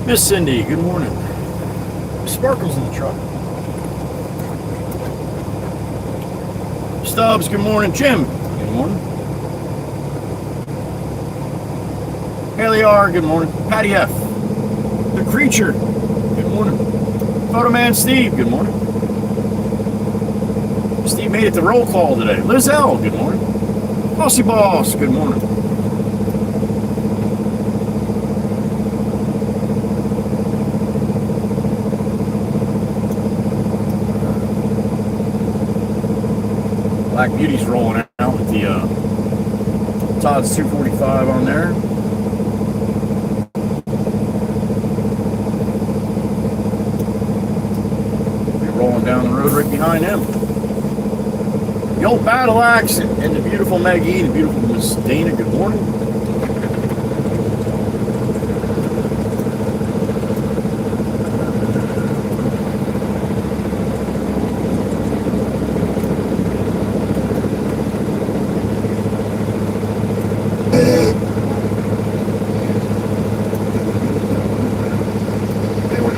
Miss Cindy, good morning. Sparkles in the truck. Stubbs, good morning. Jim, good morning. Haley R, good morning. Patty F, The Creature, good morning. Photo Man Steve, good morning. Steve made it to roll call today. Liz L, good morning. Bossy Boss, good morning. Black Beauty's rolling out with the Todd's 245 on there. Be rolling down the road right behind him. The old Battle Axe and the beautiful Maggie, the beautiful Miss Dana, good morning.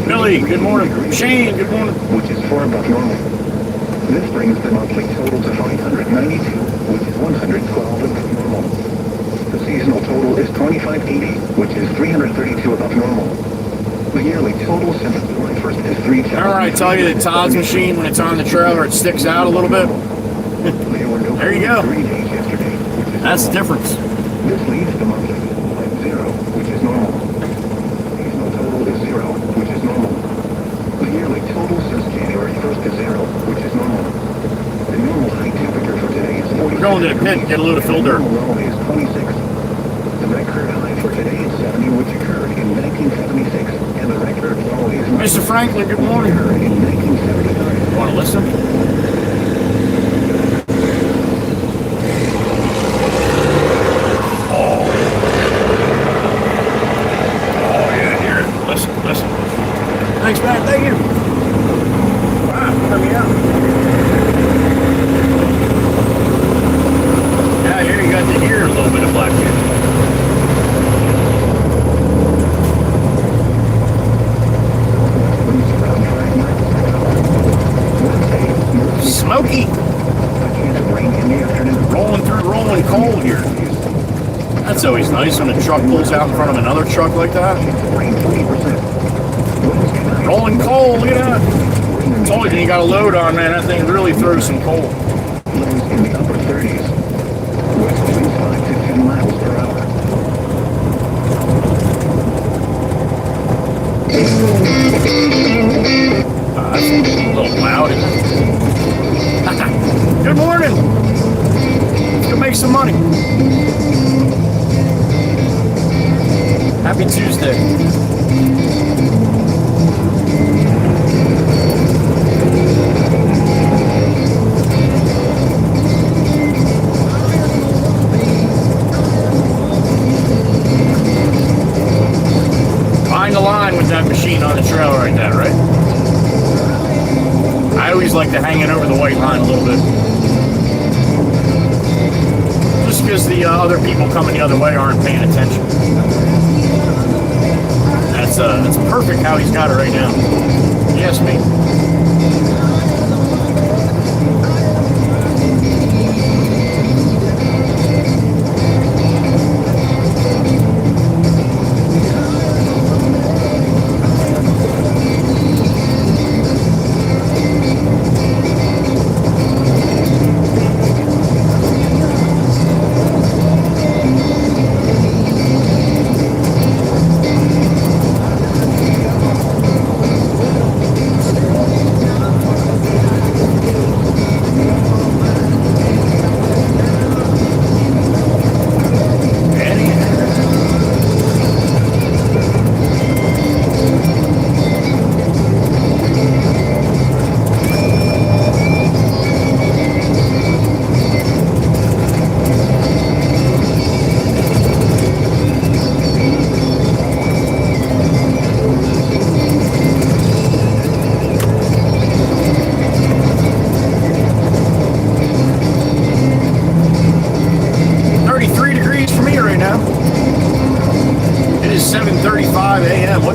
Billy, good morning. Shane, good morning. Which is far above normal. This brings the monthly total to 592, which is 112 above normal. The seasonal total is 2580, which is 332 above normal. The yearly total since July 1st is 3,000. All right, I tell you that Todd's machine, when it's on the trailer, it sticks out a little bit. There you go. 3 days yesterday, which is That's the normal. difference. This leaves the monthly total at 0, which is normal. The seasonal total is 0, which is normal. The yearly total since January 1st is 0, which is normal. The normal high temperature for today is 40. We're going to the pit and get a load of fill dirt. The normal is 26. The record high for today is 70, which occurred in 1976, and the record low is Mr. Franklin, good morning. in 1979. Want to listen? Oh, yeah, hear it. Listen. Thanks, man. Thank you. Wow, let me out. Yeah, here you got to hear a little bit of Black Beauty. Smoky. Rolling cold here. That's always nice when a truck pulls out in front of another truck like that. Rolling coal, look at that. I told you, you got a load on, man. That thing really throws some coal. Lows in the upper 30s. West winds 5 to 10 miles per hour. That's a little loud, isn't it? Good morning. Let's go make some money. Happy Tuesday. Find the line with that machine on the trailer like that, right? I always like to hang it over the white line a little bit. Just because the other people coming the other way aren't paying attention. That's perfect how he's got it right now. Yes, me.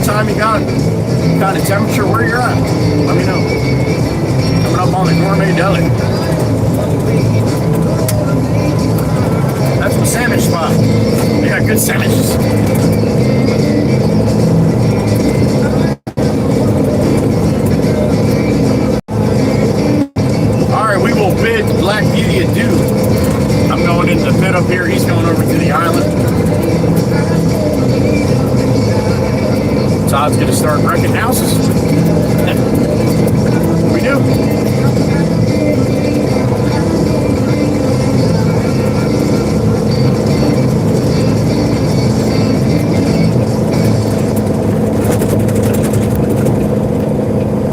time you got, kind of temperature where you're at. Let me know. Coming up on the Gourmet Deli. That's the sandwich spot. They got good sandwiches. Alright, we will bid Black Beauty adieu. I'm going into the pit up here. He's going over to the island. Todd's going to start wrecking houses. We do.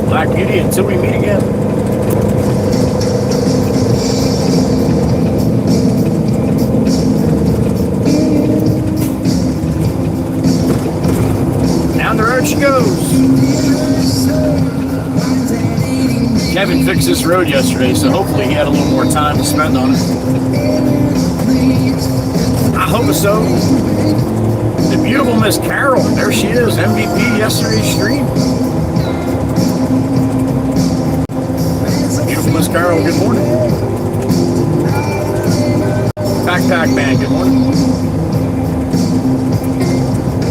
Black Beauty until we meet again. Down the road she goes. Kevin fixed this road yesterday, so hopefully he had a little more time to spend on it. I hope so. The beautiful Miss Carol, there she is, MVP yesterday's stream. Beautiful Miss Carol, good morning. Pack Man, good morning.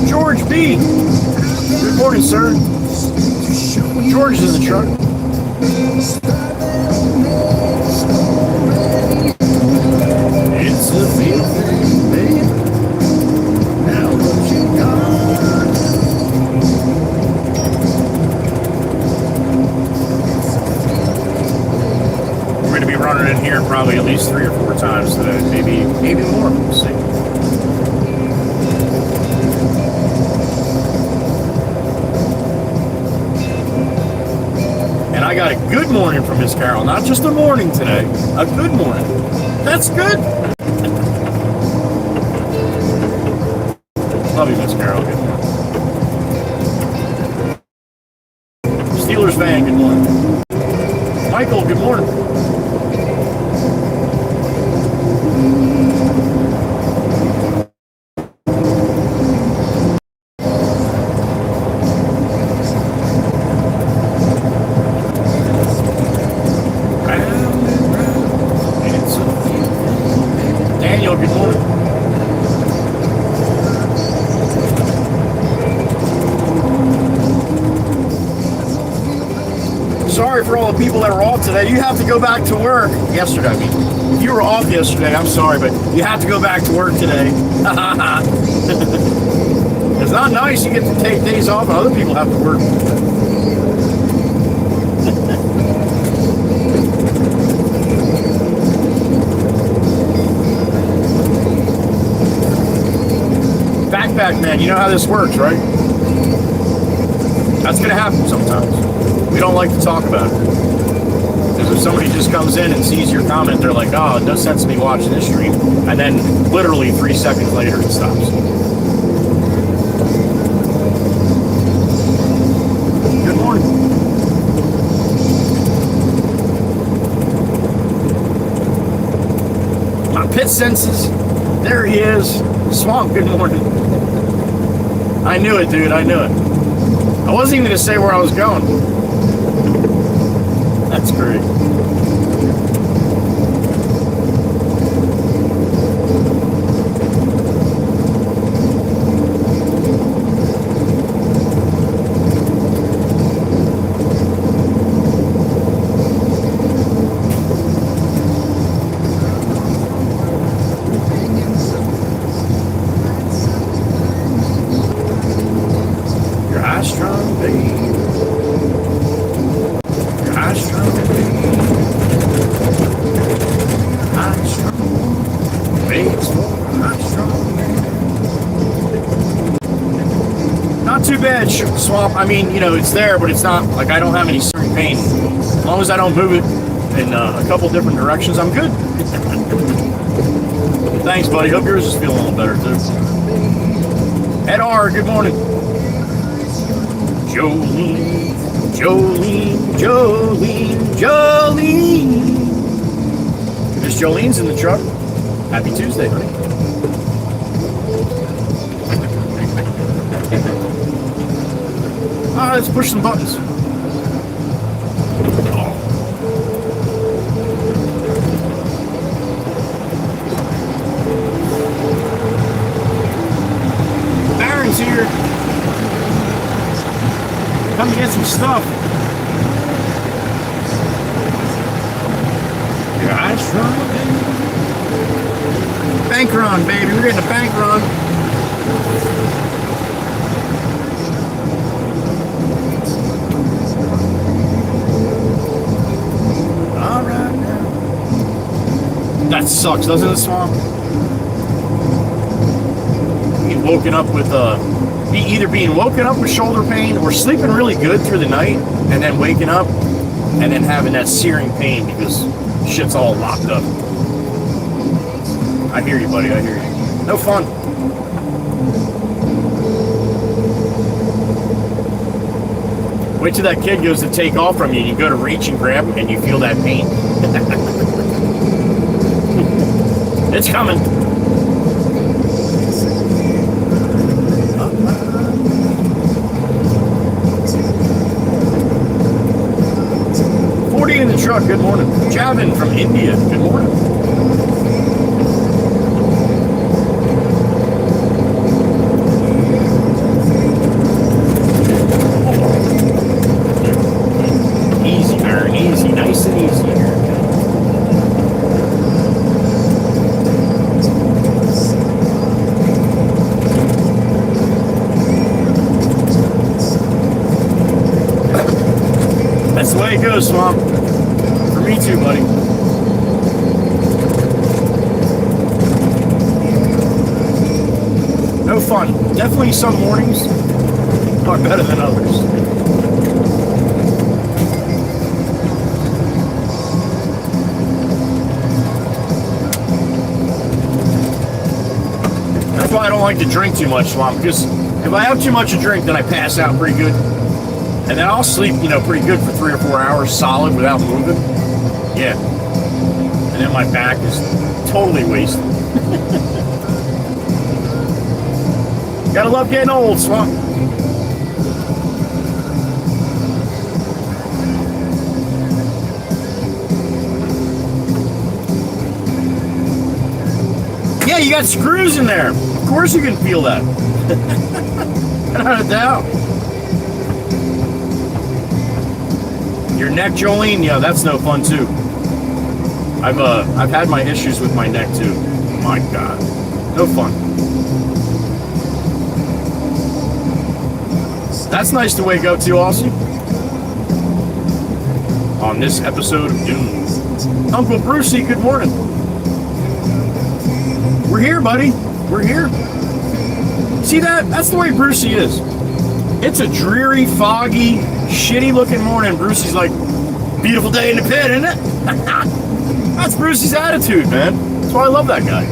George B, good morning, sir. George is in the truck. It's a beautiful day. Now what you got? We're going to be running in here probably at least 3 or 4 times today. Maybe more. We'll see. And I got a good morning from Miss Carol. Not just a morning today. A good morning. That's good. Love you, Miss Carol. Good morning. Steelers fan, good morning. Michael, good morning. Daniel, good morning. Sorry for all the people that are off today. You have to go back to work. Yesterday, I mean. If you were off yesterday, I'm sorry, but you have to go back to work today. It's not nice you get to take days off and other people have to work. Backpack Man, you know how this works, right? That's going to happen sometimes. We don't like to talk about it. Because if somebody just comes in and sees your comment, they're like, oh, no sense me watching this stream. And then literally 3 seconds later, it stops. Good morning. My pit senses. There he is. Swamp, good morning. I knew it, dude. I knew it. I wasn't even going to say where I was going. That's great. You're high strung, baby. You're high strung, baby. High strung. Baby's high strung. Not too bad, Swamp. I mean, you know, it's there, but it's not like I don't have any certain pain. As long as I don't move it in a couple different directions, I'm good. Thanks, buddy. Hope yours is feeling a little better, too. Ed R., good morning. Jolene, Jolene, Jolene, Jolene. Miss Jolene's in the truck. Happy Tuesday, honey. Let's push some buttons. Baron's here. Come get some stuff. Guys, bank run, baby. We're getting a bank run. All right now. That sucks, doesn't it, Swamp? Being woken up with either being woken up with shoulder pain or sleeping really good through the night and then waking up and then having that searing pain because shit's all locked up. I hear you, buddy. I hear you. No fun. Wait till that kid goes to take off from you and you go to reach and grab him and you feel that pain. It's coming. In the truck, good morning. Javin from India, good morning. Easy, Aaron, easy, nice and easy here. That's the way it goes, Swamp. Me too, buddy. No fun. Definitely some mornings are better than others. That's why I don't like to drink too much, Swamp, because if I have too much to drink, then I pass out pretty good. And then I'll sleep, pretty good for 3 or 4 hours solid without moving. Yeah. And then my back is totally wasted. Gotta love getting old, Swamp. Yeah, you got screws in there. Of course you can feel that. Without a doubt. Your neck, Jolene? Yeah, that's no fun too. I've had my issues with my neck too. My God, no fun. That's nice to wake up to, Aussie. On this episode of Dune. Uncle Brucey, good morning. We're here, buddy. We're here. See that? That's the way Brucey is. It's a dreary, foggy, shitty-looking morning. Brucey's like, beautiful day in the pit, isn't it? That's Brucey's attitude, man. That's why I love that guy.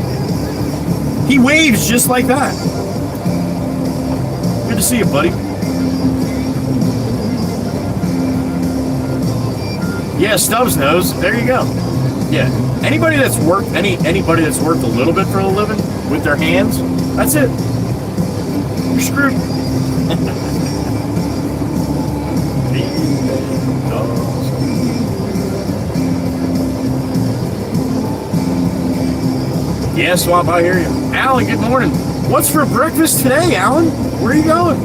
He waves just like that. Good to see you, buddy. Yeah, Stubbs knows. There you go. Yeah. Anybody that's worked anybody that's worked a little bit for a living with their hands, that's it. You're screwed. Yeah, Swamp, I hear you. Alan, good morning. What's for breakfast today, Alan? Where are you going?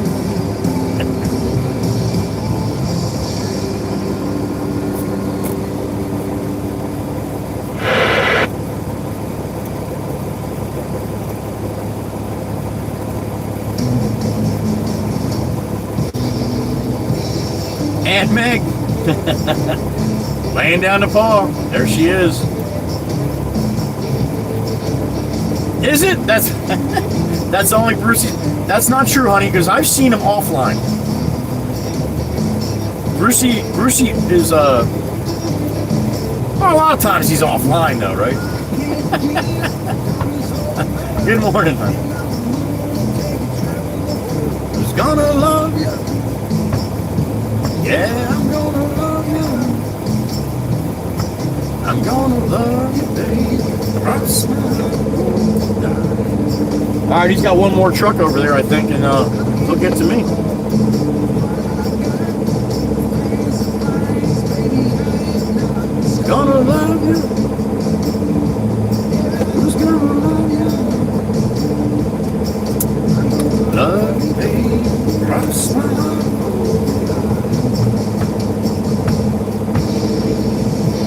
Aunt Meg. Laying down the paw. There she is. Is it? That's only Brucey. That's not true, honey, because I've seen him offline. Brucey is well, a lot of times he's offline though, right? Good morning, honey. Who's gonna love you? Yeah, I'm gonna love you. I'm gonna love you, baby. Alright, he's got one more truck over there, I think, and he'll get to me. gonna love you? Who's gonna love you? Love you, babe. Cross my heart.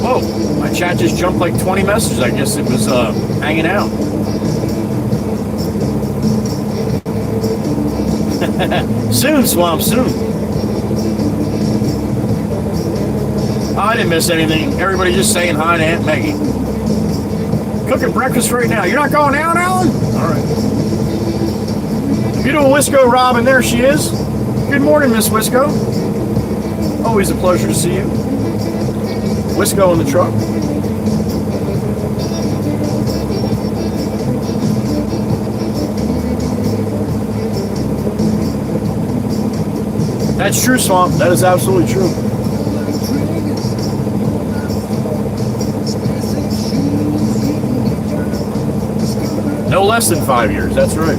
Whoa, my chat just jumped like 20 messages. I guess it was hanging out. Soon, Swamp, soon. Oh, I didn't miss anything. Everybody just saying hi to Aunt Maggie. Cooking breakfast right now. You're not going out, Alan? All right. Beautiful Wisco Robin, there she is. Good morning, Miss Wisco. Always a pleasure to see you. Wisco in the truck. That's true, Swamp. That is absolutely true. No less than 5 years. That's right.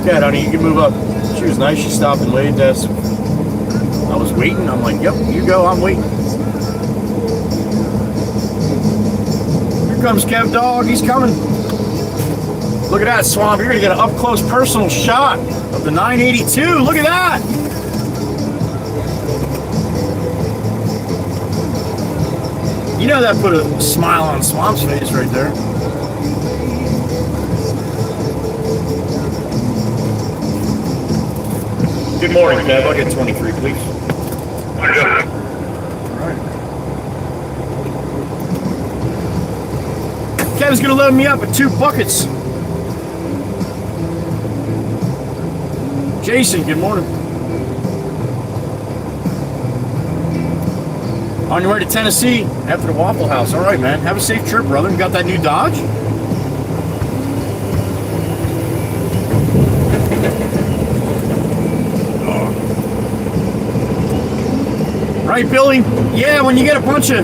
Okay, honey, you can move up. She was nice. She stopped and waited. I was waiting. I'm like, yep, you go. I'm waiting. Here comes Kev Dog. He's coming. Look at that, Swamp. You're going to get an up-close personal shot of the 982. Look at that. You know that put a smile on Swamp's face right there. Good morning, Kev. I'll get 23, please. All right. Kev's going to load me up with 2 buckets. Jason, good morning. On your way to Tennessee after the Waffle House. All right, man. Have a safe trip, brother. You got that new Dodge? Right, Billy? Yeah, when you get a bunch of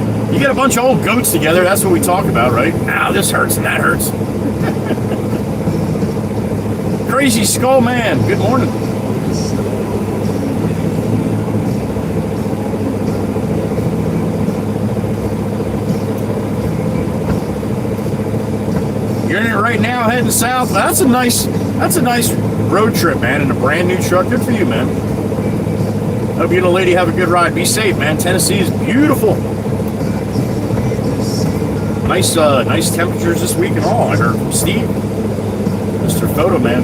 old goats together, that's what we talk about, right? Ow, this hurts and that hurts. Crazy Skull Man, good morning. You're in it right now, heading south. That's a nice road trip, man, in a brand new truck. Good for you, man. Hope you and the lady have a good ride. Be safe, man. Tennessee is beautiful. Nice temperatures this week and all. I heard from Steve, Mr. Photo Man.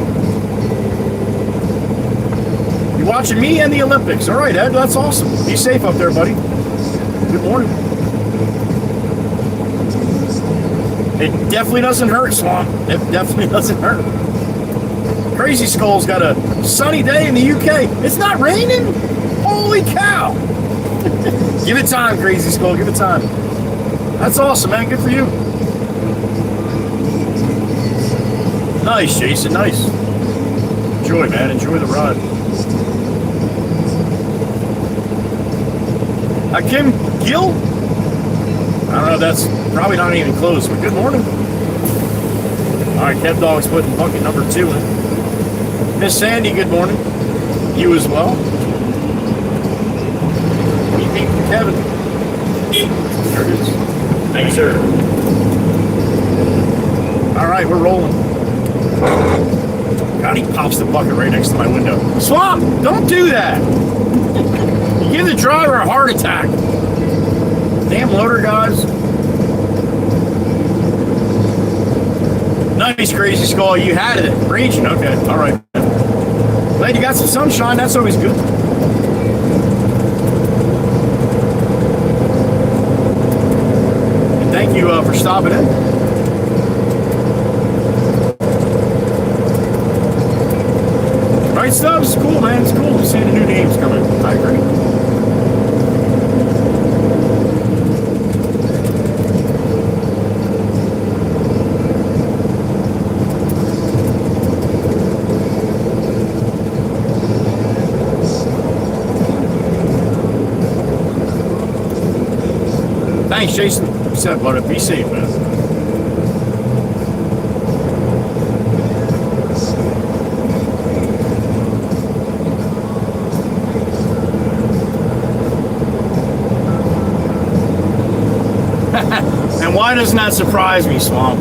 You watching me and the Olympics? All right, Ed. That's awesome. Be safe up there, buddy. Good morning. It definitely doesn't hurt, Swamp. It definitely doesn't hurt. Crazy Skull's got a sunny day in the UK. It's not raining? Holy cow! Give it time, Crazy Skull. Give it time. That's awesome, man. Good for you. Nice, Jason. Nice. Enjoy, man. Enjoy the ride. Kim Gill? I don't know. That's probably not even close, but good morning. All right, Kev Dog's putting bucket number 2 in. Miss Sandy, good morning. You as well. Kevin. There it is. Thanks, sir. All right, we're rolling. God, he pops the bucket right next to my window. Swamp, don't do that. You give the driver a heart attack. Damn loader guys. Nice, Crazy Skull. You had it. Raging. Okay. All right. Glad you got some sunshine. That's always good. Thank you for stopping in. Right, Stubbs? Cool, man. It's cool to see the new names coming. I agree. Thanks, Jason. You said about it. Be safe, man. Why doesn't that surprise me, Swamp?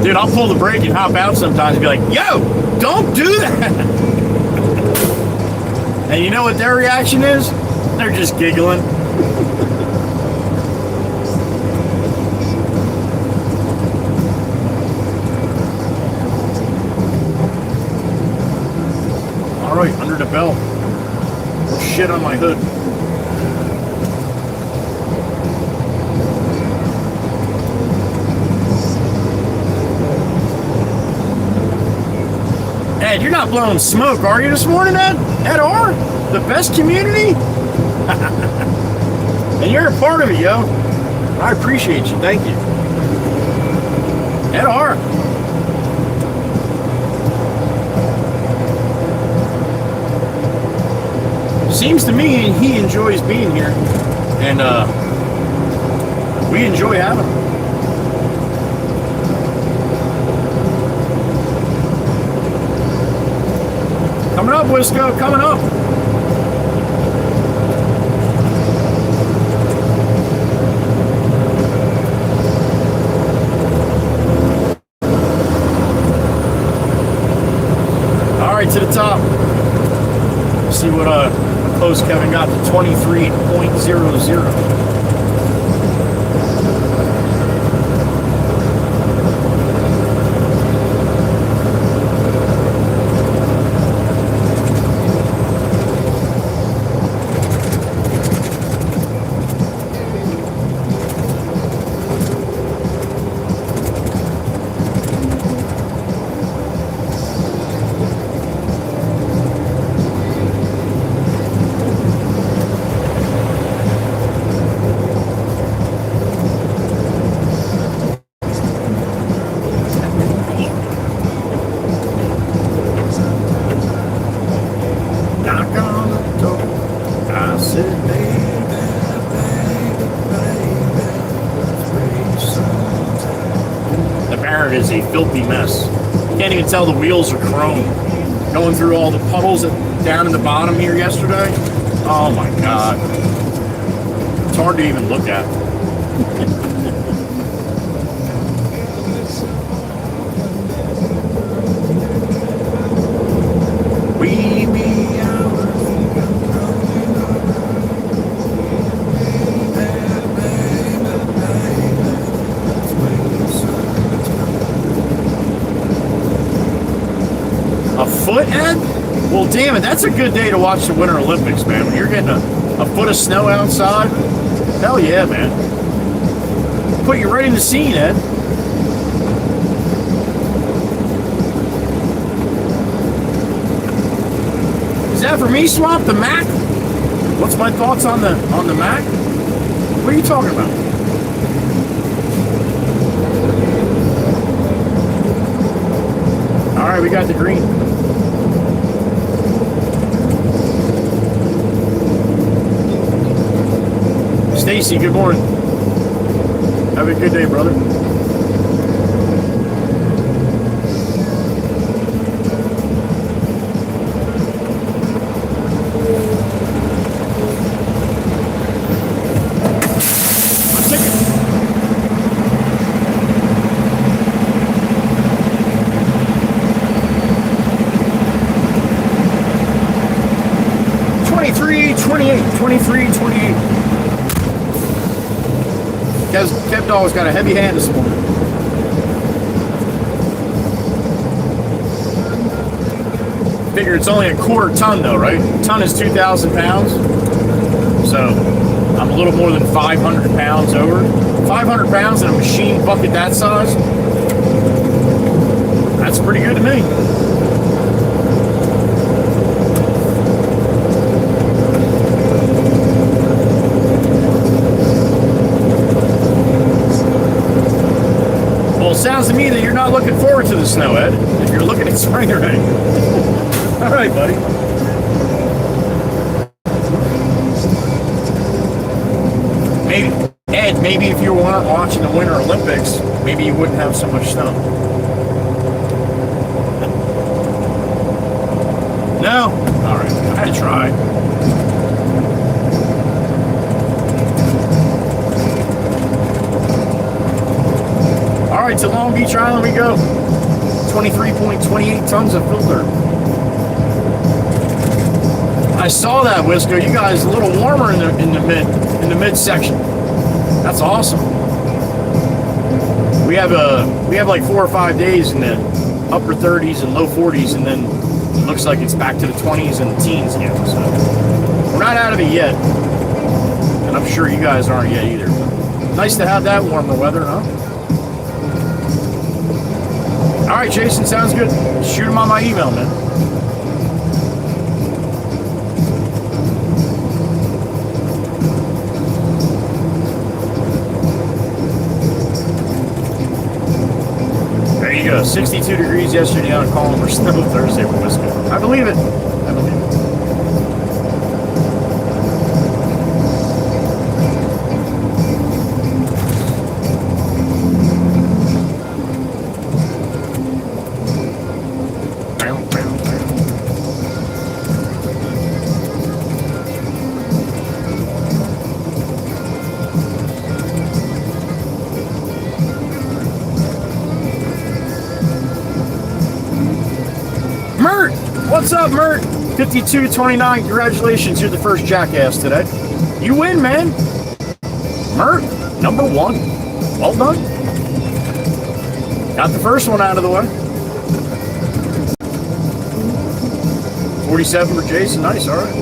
Dude, I'll pull the brake and hop out sometimes and be like, yo, don't do that. And you know what their reaction is? They're just giggling. All right, under the belt. Shit on my hood. Ed, you're not blowing smoke, are you, this morning, Ed? Ed R? The best community? And you're a part of it, yo. I appreciate you. Thank you. Ed R. Seems to me he enjoys being here. And we enjoy having him. Coming up, Wisco, coming up. All right, to the top. See what close Kevin got to 23.00. Is a filthy mess. You can't even tell the wheels are chrome. Going through all the puddles down in the bottom here yesterday. Oh my God. It's hard to even look at. We be out. A foot, Ed? Well, damn it, that's a good day to watch the Winter Olympics, man. When you're getting a foot of snow outside, hell yeah, man. Put you right in the scene, Ed. Is that for me, Swamp? The Mac? What's my thoughts on the Mac? What are you talking about? All right, we got the green. Stacy, good morning. Have a good day, brother. One second. $23.28. Kev Dog's got a heavy hand this morning. Figure it's only a quarter ton though, right? Ton is 2,000 pounds. So I'm a little more than 500 pounds over. 500 pounds in a machine bucket that size. That's pretty good to me. Well, it sounds to me that you're not looking forward to the snow, Ed. If you're looking at spring already. All right, buddy. Maybe if you were watching the Winter Olympics, maybe you wouldn't have so much snow. No? All right, I had to try. right, to Long Beach Island we go. 23.28 tons of filter. I saw that, Wisco. You guys a little warmer in the mid section. That's awesome. We have like 4 or 5 days in the upper 30s and low 40s, and then it looks like it's back to the 20s and the teens again. So we're not out of it yet, and I'm sure you guys aren't yet either. Nice to have that warmer weather, huh? All right, Jason, sounds good. Shoot him on my email, man. There you go. 62 degrees yesterday on calling for snow Thursday for Wisconsin. I believe it. I believe it. What's up, Mert? 52-29. Congratulations. You're the first jackass today. You win, man. Mert, number 1. Well done. Got the first one out of the way. 47 for Jason. Nice. All right.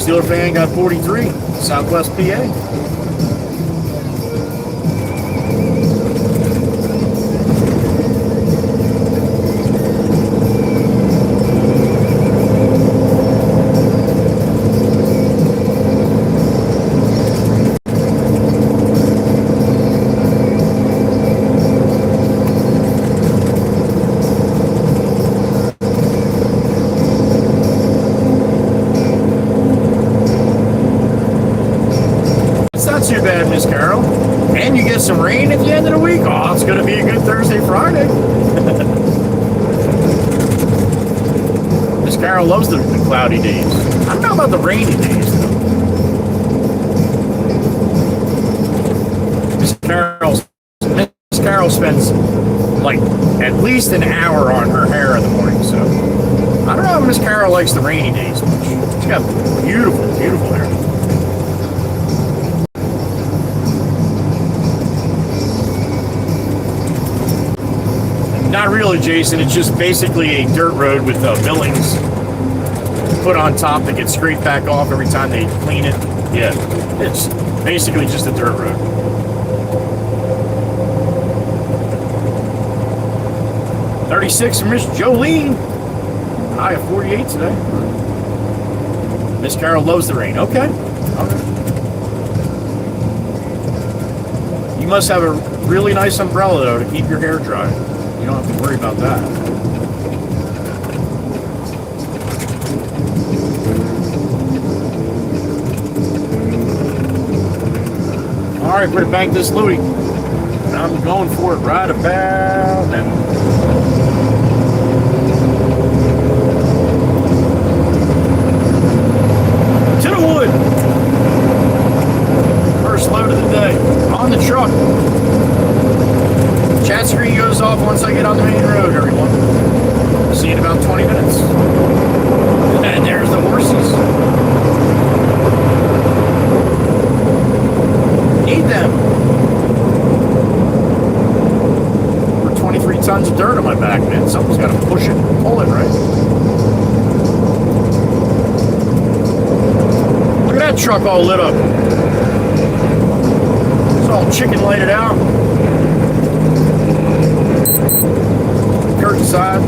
Steeler fan got 43. Southwest PA. Too bad, Miss Carol. And you get some rain at the end of the week. Oh, it's going to be a good Thursday, Friday. Miss Carol loves the cloudy days. I don't know about the rainy days, though. Miss Carol spends like at least an hour on her hair in the morning, so I don't know if Miss Carol likes the rainy days much. She's got beautiful, beautiful hair. Not really, Jason. It's just basically a dirt road with millings put on top that gets scraped back off every time they clean it. Yeah, it's basically just a dirt road. $36 for Miss Jolene. High of 48 today. Miss Carol loves the rain. Okay. Okay. You must have a really nice umbrella, though, to keep your hair dry. You don't have to worry about that. All right, better bank this Louis. I'm going for it right about now. To the wood. First load of the day on the truck. Chat screen goes off once I get on the main road, everyone. See you in about 20 minutes. And there's the horses. Need them. For 23 tons of dirt on my back, man. Something's got to push it, pull it, right? Look at that truck all lit up. It's all chicken lighted out. Curtain side.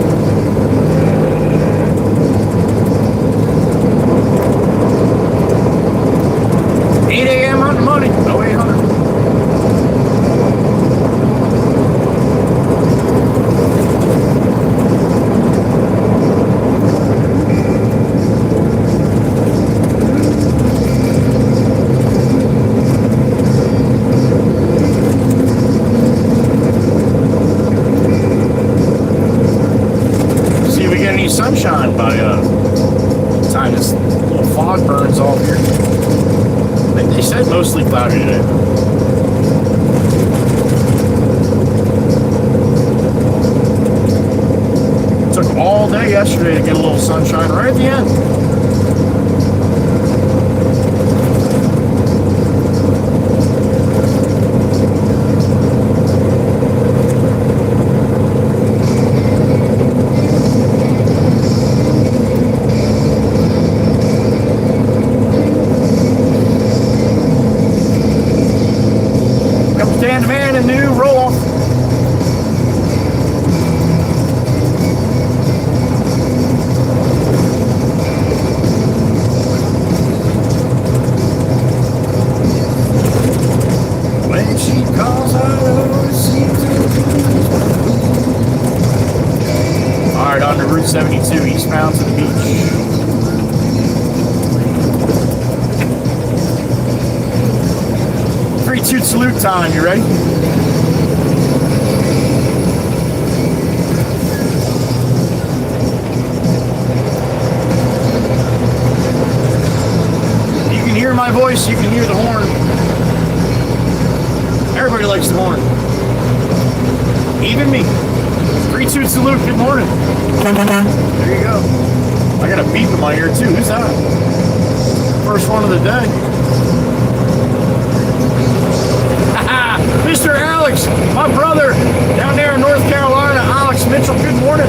8 a.m. on the money. 0800. Sunshine by the time this little fog burns off here. I think they said mostly cloudy today. Took all day yesterday to get a little sunshine right at the end. Stand man and new roll off. When she calls out, all right, on to Route 72, eastbound to the beach. Toot salute time, you ready? You can hear my voice, you can hear the horn. Everybody likes the horn. Even me. 3 toot salute, good morning. There you go. I got a beep in my ear too, who's that? First one of the day. Mr. Alex, my brother, down there in North Carolina, Alex Mitchell, good morning.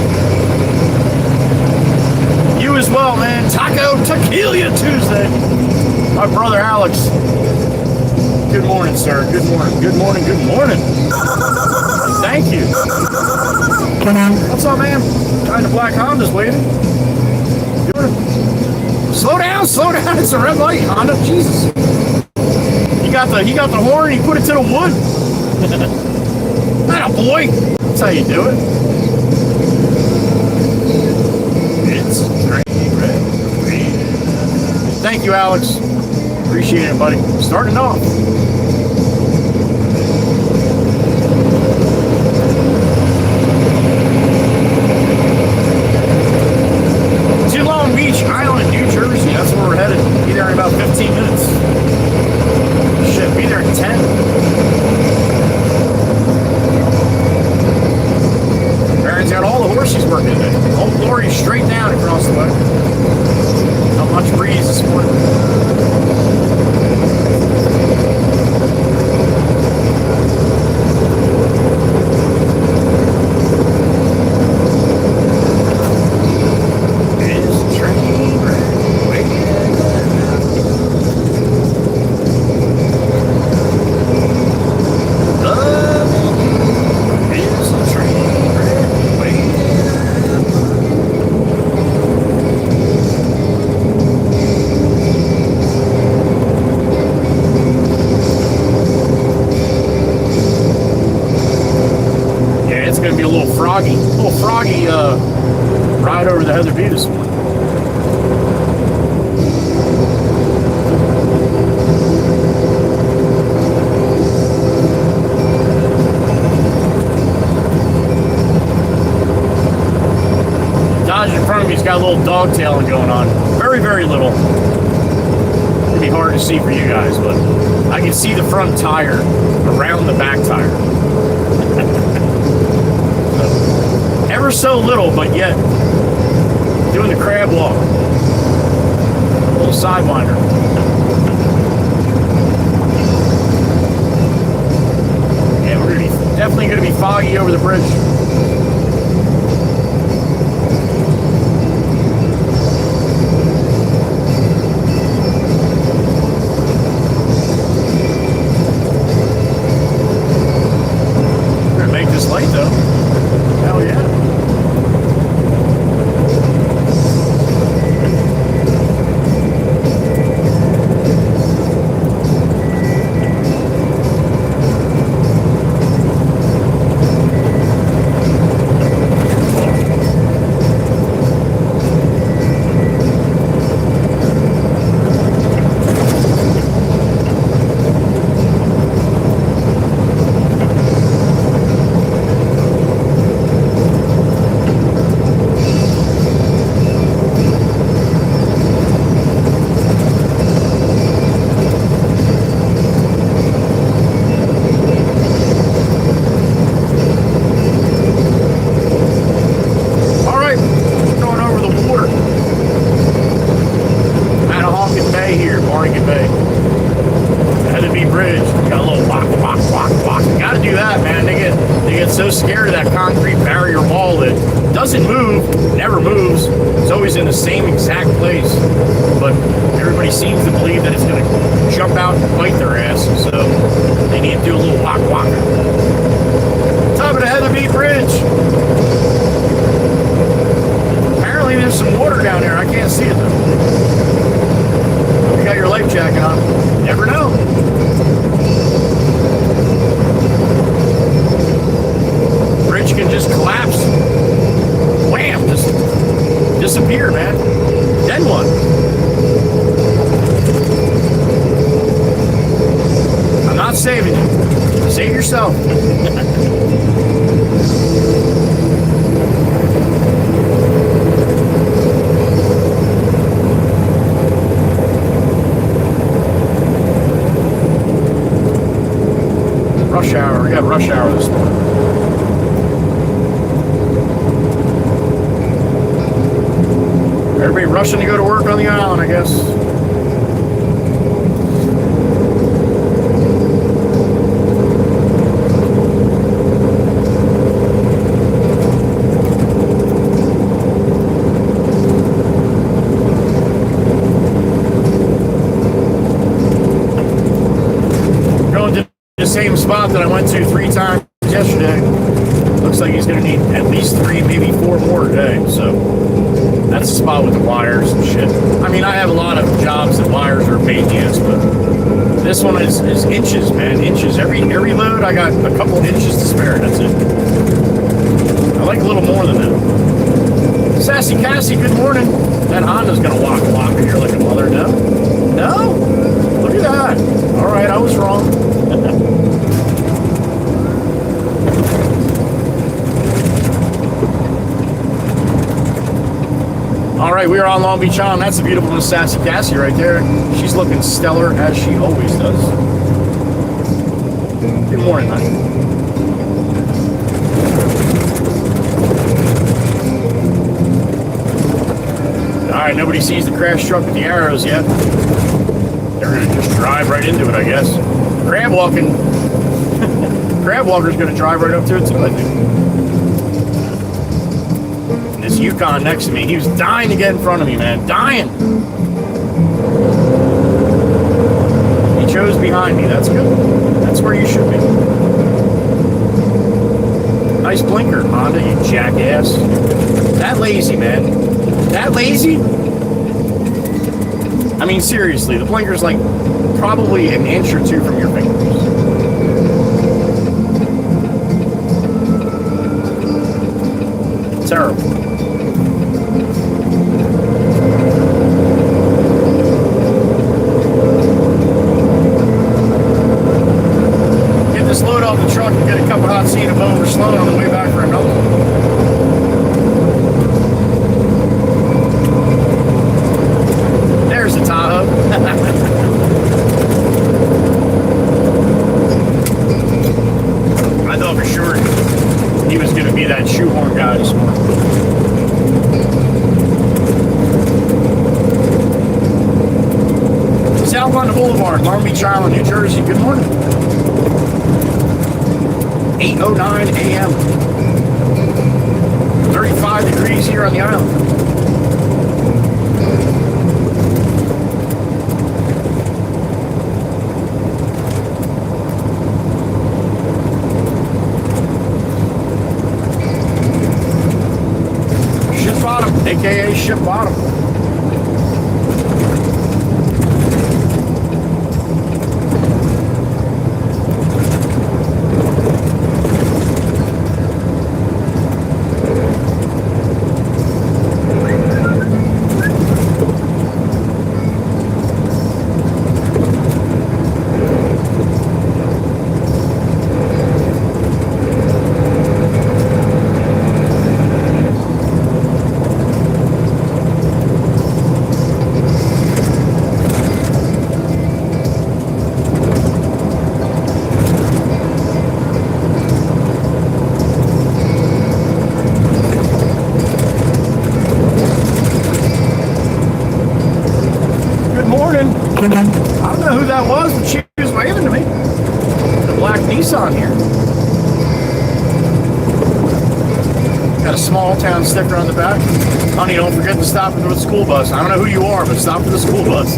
You as well, man. Taco Tequila Tuesday. My brother Alex. Good morning, sir. Good morning. Good morning. Good morning. Thank you. What's up, man? Trying to black Honda's waiting. Slow down, slow down. It's a red light, Honda. Jesus. He got the horn, he put it to the wood. Atta boy. That's how you do it. It's train red. Thank you, Alex. Appreciate it, buddy. Starting off. To Long Beach Island, New Jersey. That's where we're headed. Be there in about 15 minutes. Shit, be there at 10. Baron's got all the horses working today. Old Glory straight down across the way. Not much breeze this morning. Froggy ride over the Heather V this morning. Dodge in front of me's got a little dogtailing going on. Very, very little. It'd be hard to see for you guys, but I can see the front tire around the back tire. Ever so little, but yet doing the crab walk. A little sidewinder. Yeah, we're definitely going to be foggy over the bridge. We're going to make this late though. Hell yeah. scared of that concrete barrier wall that doesn't move, never moves. It's always in the same exact place. But everybody seems to believe that it's going to jump out and bite their ass. So they need to do a little walk. Top of the Heatherby Bridge. Apparently there's some water down there. I can't see it though. You got your life jacket on. Never know. Bridge can just collapse. Wham! Just disappear, man. Then what? I'm not saving you. Save yourself. Rush hour. We got rush hour this morning. Everybody rushing to go to work on the island, I guess. Going to the same spot that I went to 3 times yesterday. Looks like he's going to need at least 3, maybe 4 more today, so that's the spot with the wires and shit. I mean, I have a lot of jobs that wires are pain in the ass, but this one is inches, man. Inches. Every load, I got a couple of inches to spare. That's it. I like a little more than that. Sassy Cassie, good morning. That Honda's going to walk, and you're like a mother. No? No? Look at that. All right, I was wrong. All right, we are on Long Beach Island. That's a beautiful Miss Sassy Cassie right there. She's looking stellar as she always does. Good morning, honey. All right, nobody sees the crash truck with the arrows yet. They're gonna just drive right into it, I guess. Crab walker's gonna drive right up to it too, I think. This Yukon next to me, he was dying to get in front of me, man. Dying. He chose behind me. That's good. That's where you should be. Nice blinker, Honda, you jackass. That lazy, man. That lazy? I mean, seriously, the blinker's like probably an inch or 2 from your fingers. Terrible. Load off the truck and get a cup of hot tea to over slow on the way back for another one. There's the Tahoe. I thought for sure he was going to be that shoehorn guy this morning. South on the Boulevard, Long Beach Island, New Jersey. Good morning. 8:09 a.m. 35 degrees here on the island. Ship bottom, aka ship bottom. I don't know who that was, but she was waving to me. The black Nissan here. small town sticker on the back. Honey, don't forget to stop for the school bus. I don't know who you are, but stop for the school bus.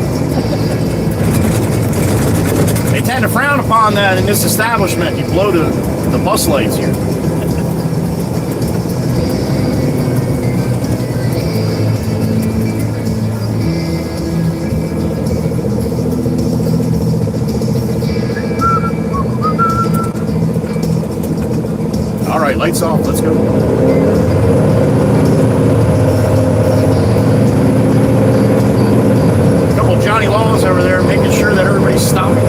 They tend to frown upon that in this establishment. You blow the bus lights here. All right, lights off. Let's go. Couple Johnny Laws over there making sure that everybody's stopping.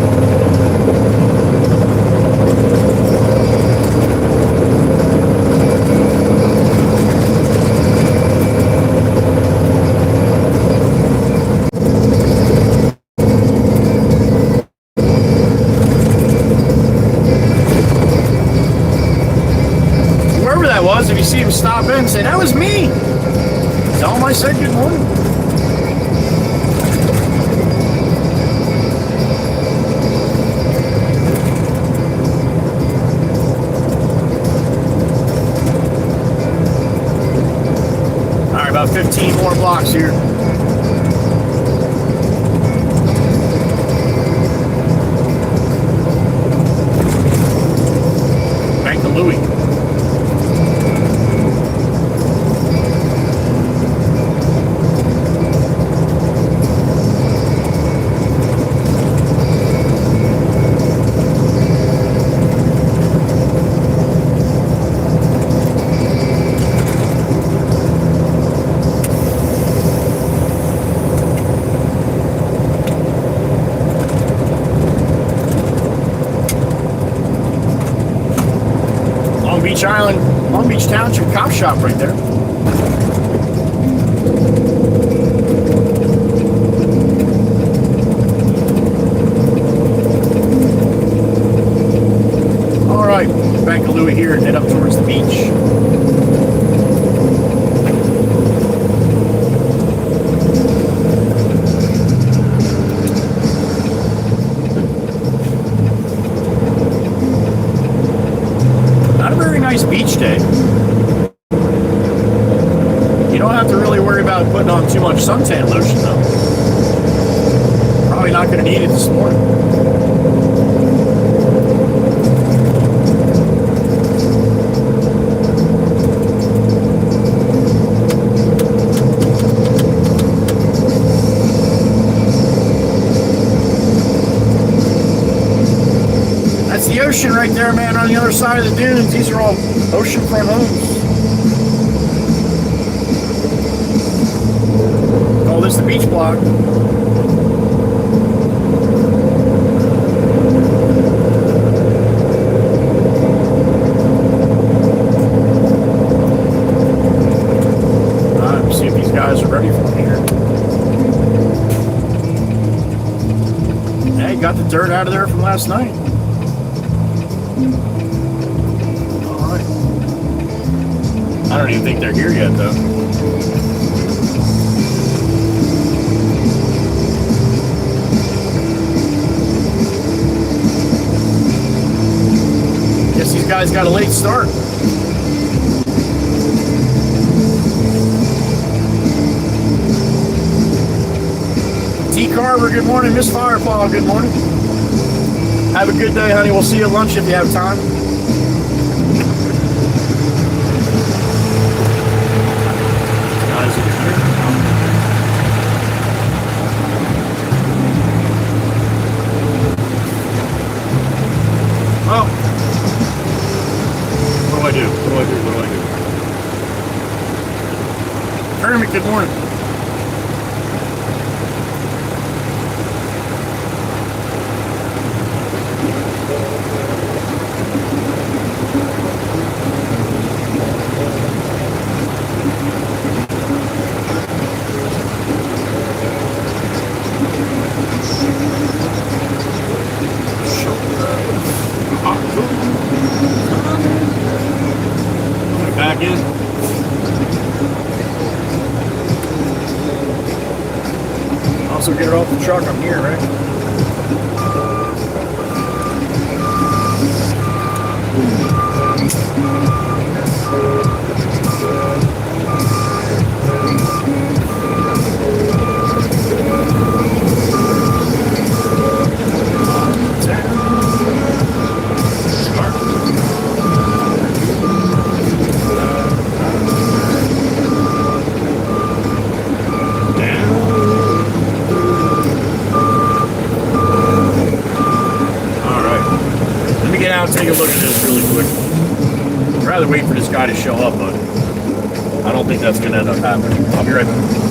If you see him stop in and say, that was me, tell him I said good morning. All right, about 15 more blocks here. Bank of Louis. Island, Long Beach Township cop shop right there. All right, Bank of Louis here and head up towards the beach. Beach day. You don't have to really worry about putting on too much suntan lotion though. Probably not going to need it this morning. That's the ocean right there, man, on the other side of the dunes. These are all oceanfront homes. Oh, this is the beach block. Alright, let's see if these guys are ready for me here. Hey, got the dirt out of there from last night. Alright. I don't even think they're here yet, though. Guess these guys got a late start. T. Carver, good morning. Miss Firepaw, good morning. Have a good day, honey. We'll see you at lunch if you have time. Guys over here. Oh. What do I do? What do I do? What do I do? Kermit, good morning. Back in. Also get it off the truck. I'm here, right? I'll take a look at this really quick. I'd rather wait for this guy to show up, but I don't think that's going to end up happening. I'll be right back.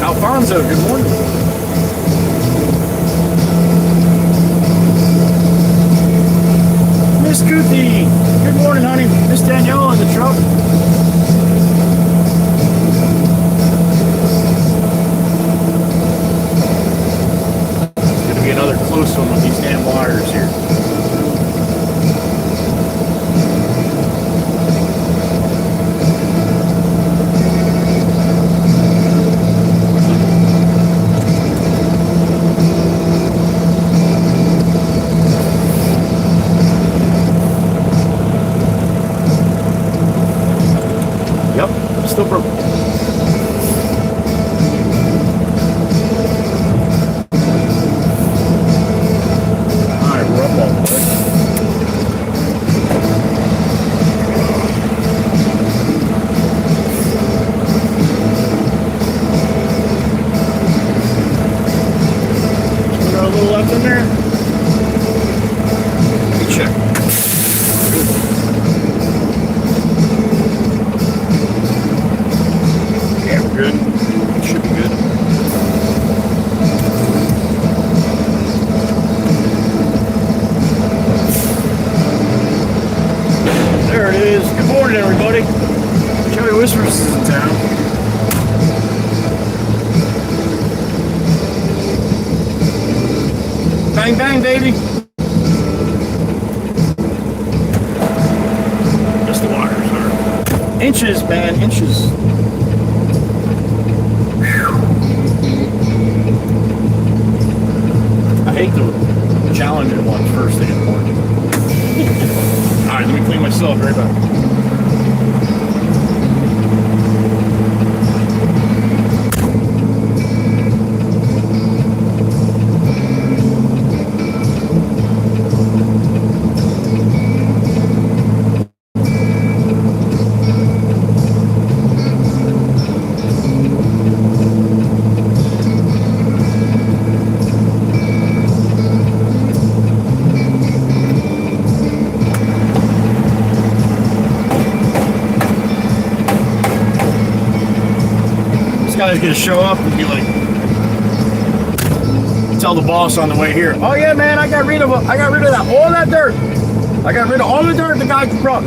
Alfonso, good morning. Miss Kuthi, good morning, honey. Miss Danielle in the truck. It's going to be another close one with these damn wires here. Still broke. Alright, we're up all the way. Still got a little left in there. Let me check. Good. It should be good. There it is. Good morning, everybody. Joey Whispers is in town. Bang, bang, baby. Just the wires are inches, man, inches. I hate the challenging ones first thing in the morning. Alright, let me clean myself right back. Guy's gonna show up and be like, tell the boss on the way here, oh yeah, man, I got rid of that, all that dirt. I got rid of all the dirt the guy brought.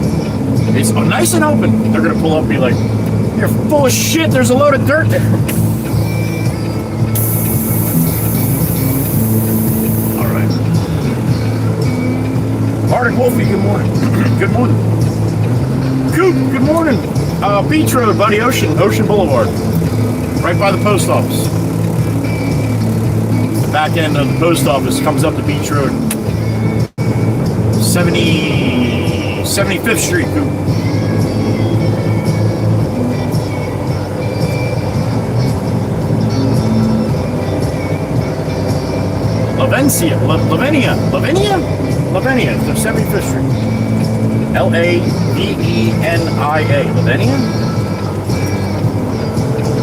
It's nice and open. They're gonna pull up and be like, you're full of shit, there's a load of dirt there. All right. Arctic Wolfie, good morning. Good morning. Coop, good morning. Beach Road, buddy. Ocean Boulevard. Right by the post office. The back end of the post office comes up the Beach Road. 75th Street, Coop. Lavenia, the 75th Street. Lavenia. Lavenia?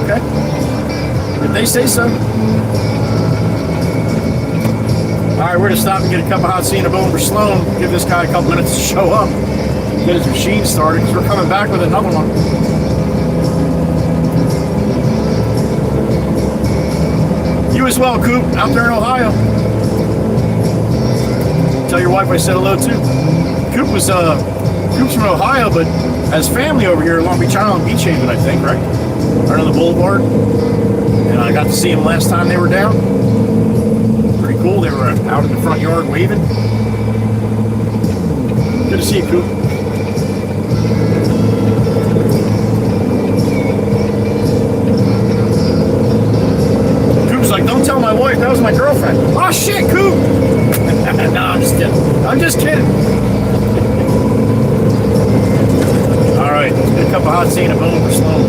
Okay. If they say so. Alright, we're going to stop and get a cup of hot tea and a bone for Sloan. Give this guy a couple minutes to show up. Get his machine started, because we're coming back with another one. You as well, Coop, out there in Ohio. Tell your wife I said hello too. Coop's from Ohio, but has family over here, Long Beach Island, Beach Haven, I think, right? Right on the boulevard. And I got to see them last time they were down. Pretty cool. They were out in the front yard waving. Good to see you, Coop. Coop's like, don't tell my wife, that was my girlfriend. Oh shit, Coop! No, I'm just kidding. I'm just kidding. Alright, let's get a cup of hot tea and a bone for Sloan.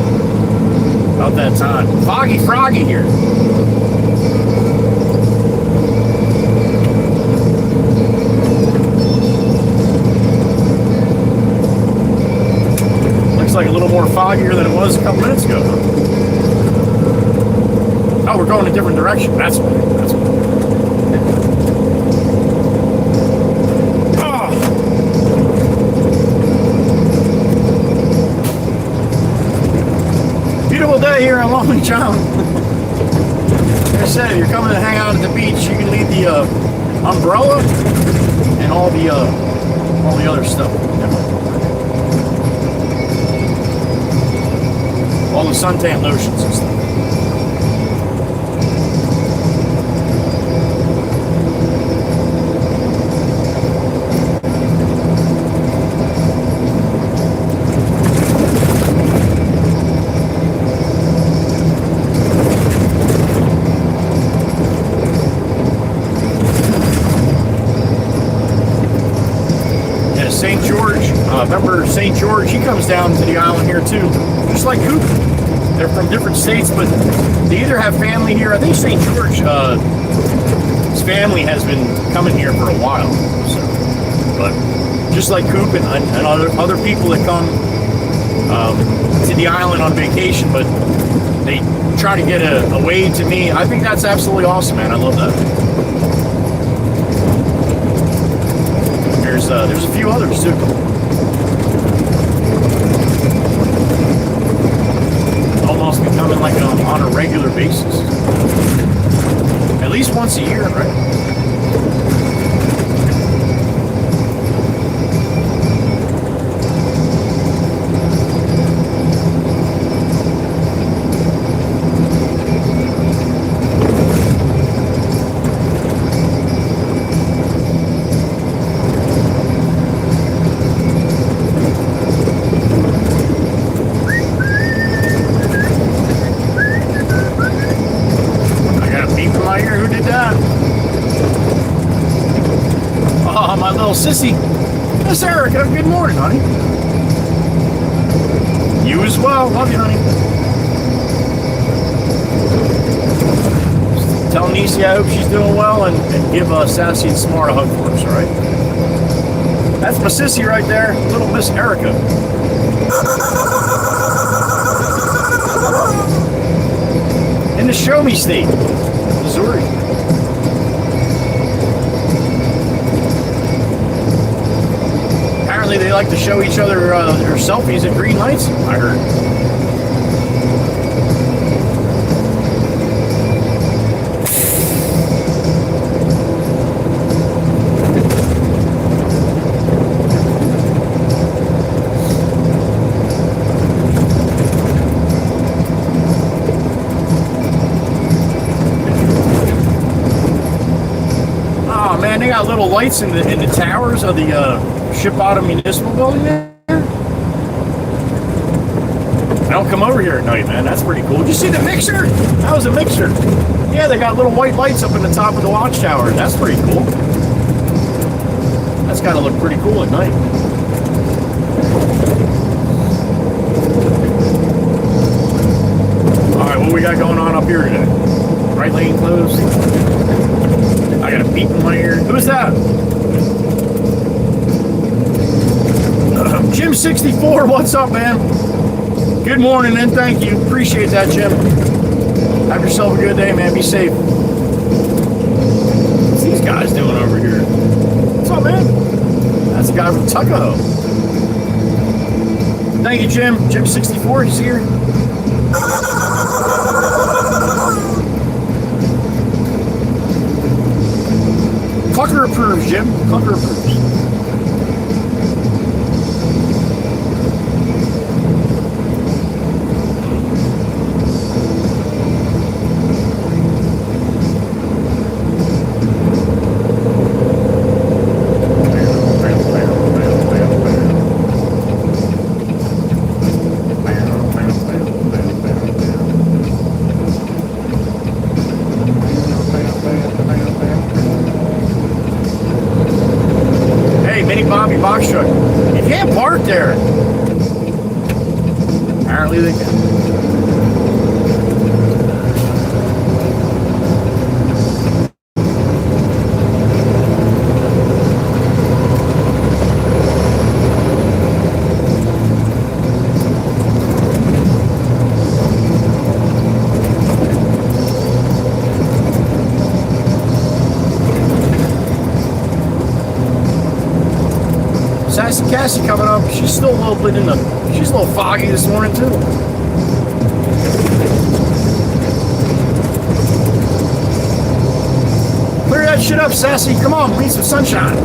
About that time. Foggy Froggy here. Looks like a little more foggier than it was a couple minutes ago. Oh, we're going a different direction. That's what. Beautiful day here on Long Beach Island. Like I said, if you're coming to hang out at the beach, you can leave the umbrella and all the other stuff. All the suntan lotions and stuff. Remember St. George, he comes down to the island here too, just like Coop. They're from different states, but they either have family here. I think St. George, his family has been coming here for a while. So, but just like Coop and other people that come to the island on vacation, but they try to get a way to me. I think that's absolutely awesome, man. I love that. There's a few others too. Almost becoming like on a regular basis. At least once a year, right? Sissy. Miss Erica, good morning, honey. You as well. Love you, honey. Just tell Niecy I hope she's doing well and give Sassy and Smart a hug for us, all right? That's my sissy right there, little Miss Erica. In the Show Me State, Missouri. They like to show each other their selfies at green lights, I heard. Oh man, they got little lights in the towers of the Ship Bottom Municipal Building there? don't come over here at night, man. That's pretty cool. Did you see the mixer? That was a mixer. Yeah, they got little white lights up in the top of the watchtower. That's pretty cool. That's got to look pretty cool at night. All right, what we got going on up here today? Right lane closed. I got a beep in my ear. Who's that? Jim 64, what's up, man? Good morning and thank you. Appreciate that, Jim. Have yourself a good day, man. Be safe. What's these guys doing over here? What's up, man? That's a guy from Tuckahoe. Thank you, Jim. Jim 64, he's here. Clucker approves, Jim. Clucker approves. Box truck. You can't park there. Apparently they can. Sassy Cassie coming up. She's still a little bit she's a little foggy this morning too. Clear that shit up, Sassy. Come on, we need some sunshine.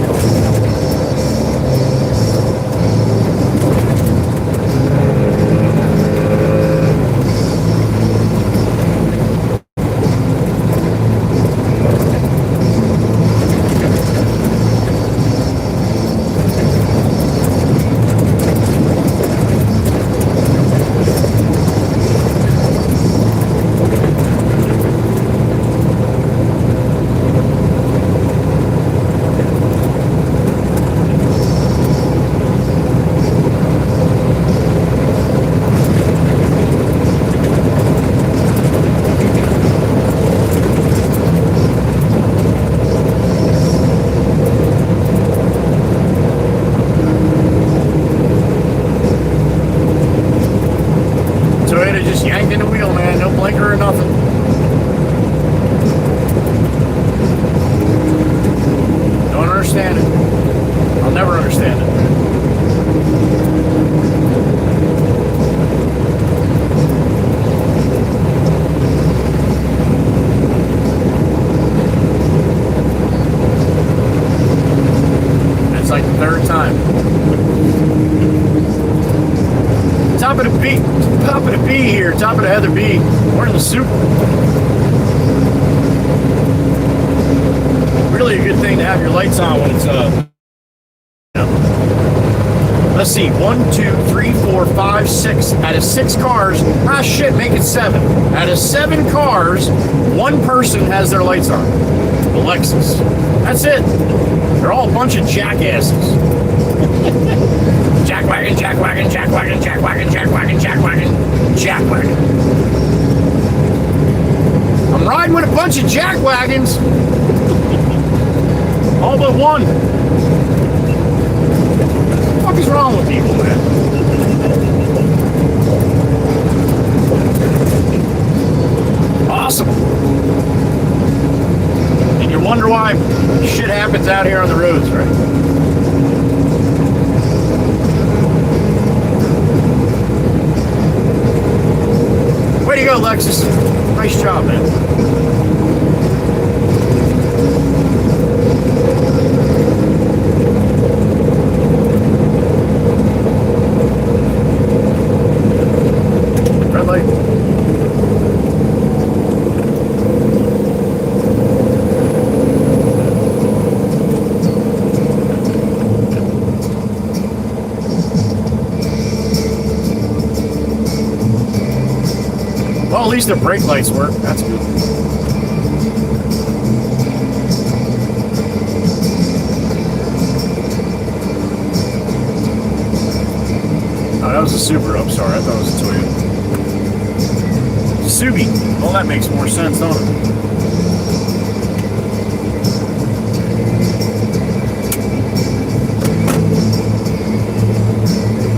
Top of the Heather B. We're in the soup. Really a good thing to have your lights on when it's let's see, 1, 2, 3, 4, 5, 6. Out of 6 cars, make it 7. Out of 7 cars, 1 person has their lights on. The Lexus. That's it. They're all a bunch of jackasses. Jackwagon, jackwagon, jackwagon, jackwagon, jackwagon, jackwagon, jackwagon. I'm riding with a bunch of jackwagons. All but one. What the fuck is wrong with people, man? Awesome. And you wonder why shit happens out here on the roads, right? Way to go, Lexus. Nice job, man. Red light. Well, at least the brake lights work. That's good. Oh, that was a Subaru. I'm sorry. I thought it was a Toyota. Subi. Well, that makes more sense, don't it?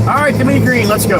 All right, give me green. Let's go.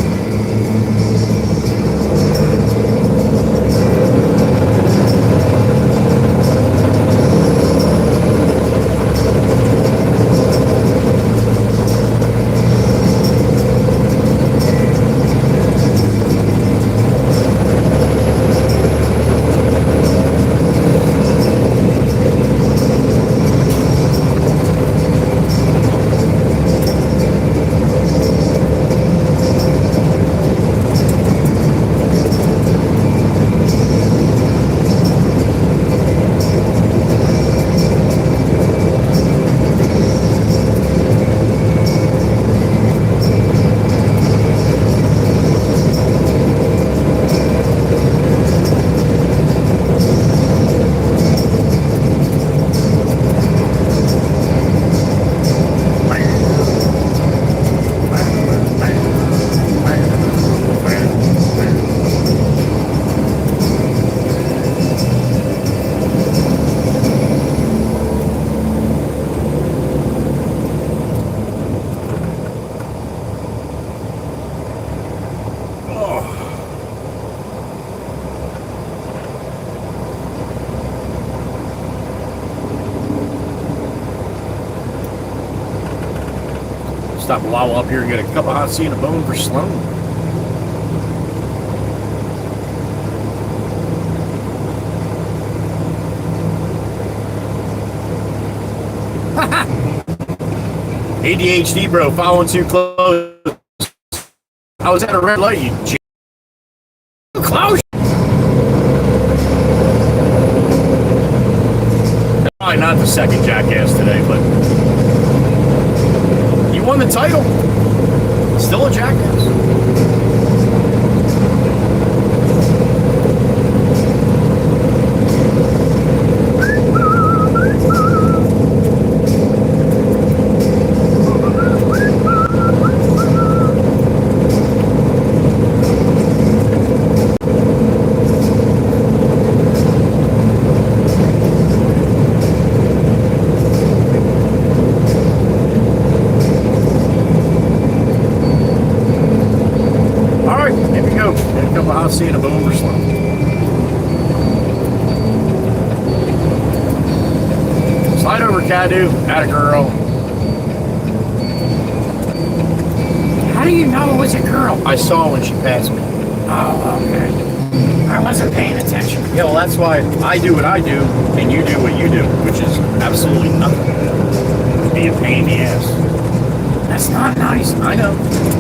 Stop a while up here and get a cup of hot tea and a bone for Sloan. ADHD, bro, following too close. I was at a red light, you close. Probably not the second jackass today, but you won the title. Still a jackass. Seeing a boom or slow. Slide over, Cadu. Atta girl. How do you know it was a girl? I saw when she passed me. Oh, okay. I wasn't paying attention. Yeah, well, that's why I do what I do, and you do what you do, which is absolutely nothing. Be a pain in the ass. That's not nice. I know.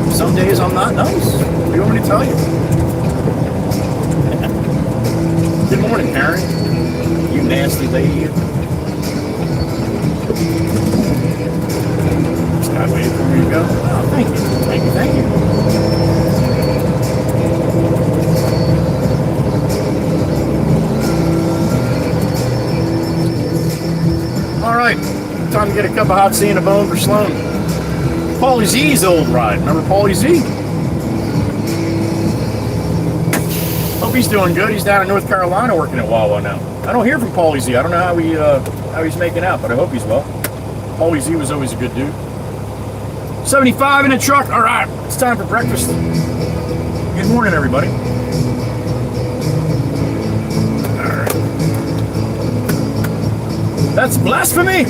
Some days I'm not nice. What do you want me to tell you? Good morning, Karen. You nasty lady. This guy waiting for me to go. Oh, thank you. Thank you, thank you. All right. Time to get a cup of hot tea and a bone for Sloan. Paulie Z's old ride. Remember Paulie Z? Hope he's doing good. He's down in North Carolina working at Wawa now. I don't hear from Paulie Z. I don't know how he's making out, but I hope he's well. Paulie Z was always a good dude. 75 in the truck. All right, it's time for breakfast. Good morning, everybody. All right. That's blasphemy.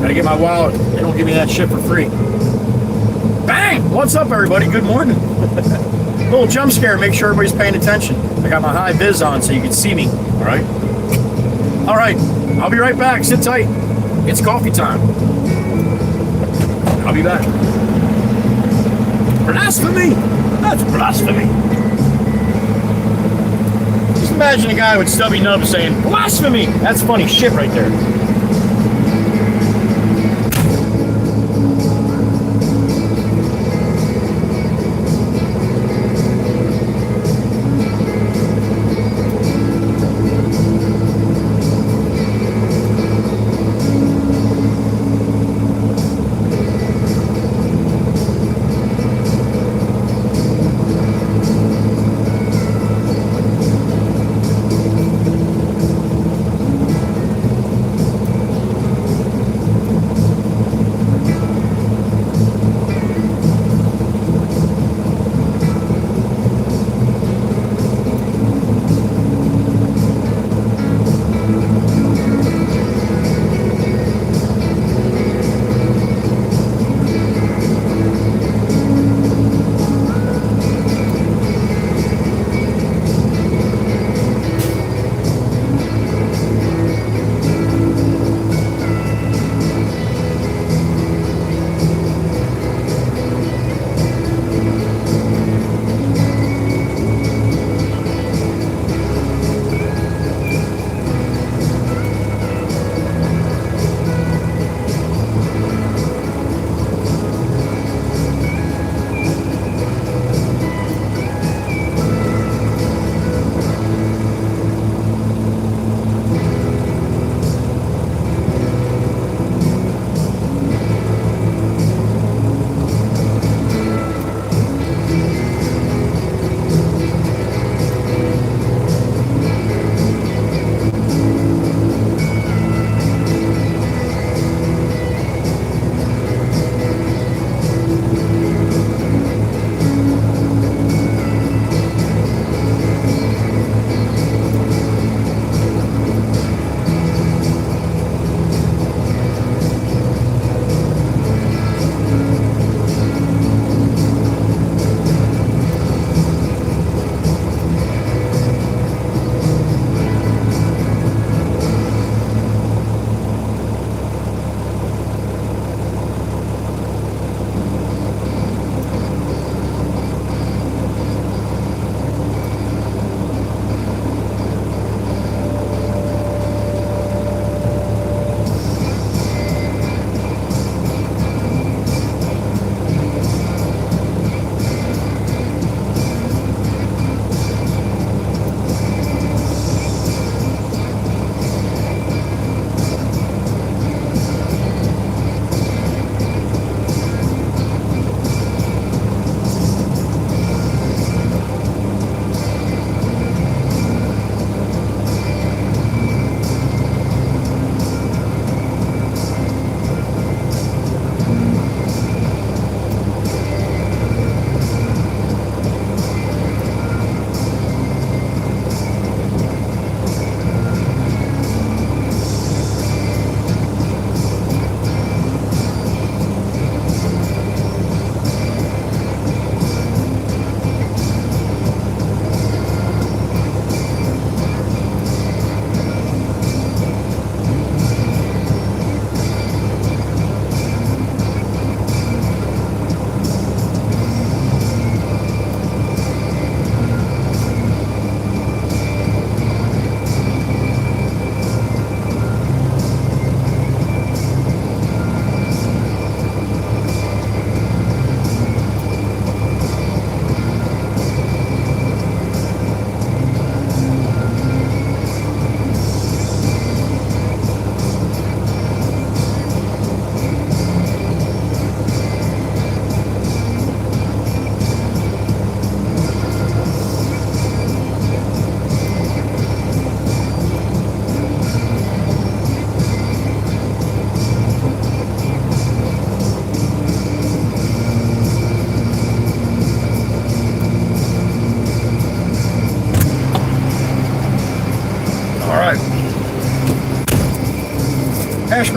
Gotta get my wallet. They don't give me that shit for free. Bang! What's up, everybody? Good morning. Little jump scare. Make sure everybody's paying attention. I got my high vis on so you can see me. All right? All right. I'll be right back. Sit tight. It's coffee time. I'll be back. Blasphemy! That's blasphemy. Just imagine a guy with stubby nubs saying, blasphemy! That's funny shit right there.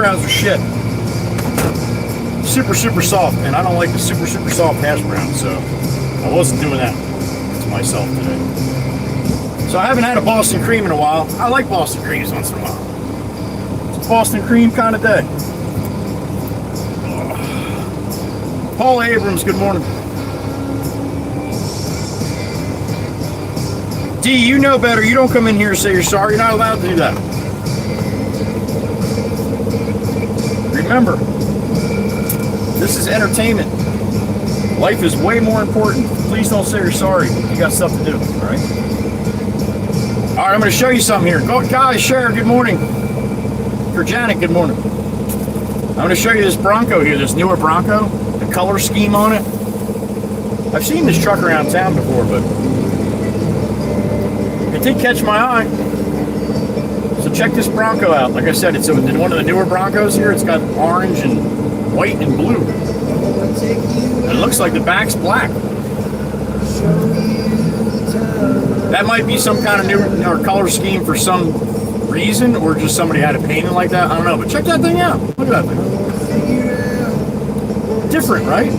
browns are shit. Super, super soft, and I don't like the super, super soft hash browns, so I wasn't doing that to myself today. So I haven't had a Boston cream in a while. I like Boston creams once in a while. It's a Boston cream kind of day. Paul Abrams, good morning. D, you know better. You don't come in here and say you're sorry. You're not allowed to do that. Remember, this is entertainment. Life is way more important. Please don't say you're sorry. You got stuff to do, all right? All right, I'm going to show you something here. Go, guys, share, good morning. For Janet, good morning. I'm going to show you this Bronco here, this newer Bronco. The color scheme on it. I've seen this truck around town before, but it did catch my eye. So check this Bronco out. Like I said, it's one of the newer Broncos here. It's got orange and white and blue. And it looks like the back's black. That might be some kind of new or color scheme for some reason, or just somebody had it painted like that. I don't know, but check that thing out. Look at that thing. Different, right?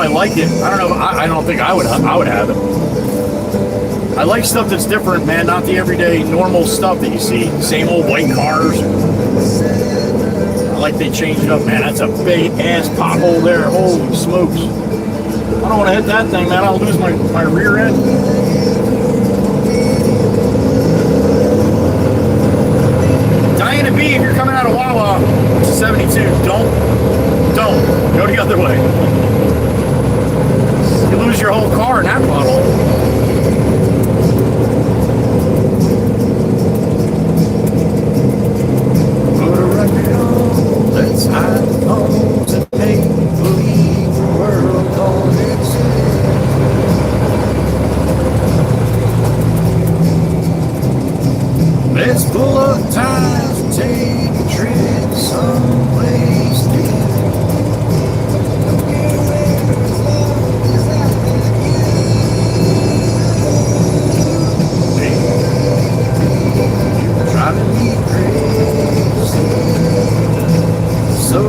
Like it. I don't know. I don't think I would have it. I like stuff that's different, man. Not the everyday normal stuff that you see. Same old white cars. I like they change it up, man. That's a big ass pothole there. Holy smokes! I don't want to hit that thing, man. I'll lose my rear end. Diana B, if you're coming out of Wawa, 72, don't go the other way. You lose your whole car in that pothole. Put a record on, let's hide the phones and make believe the world on its head. Let's pull up ties and take a trip someplace new. Driving me crazy, so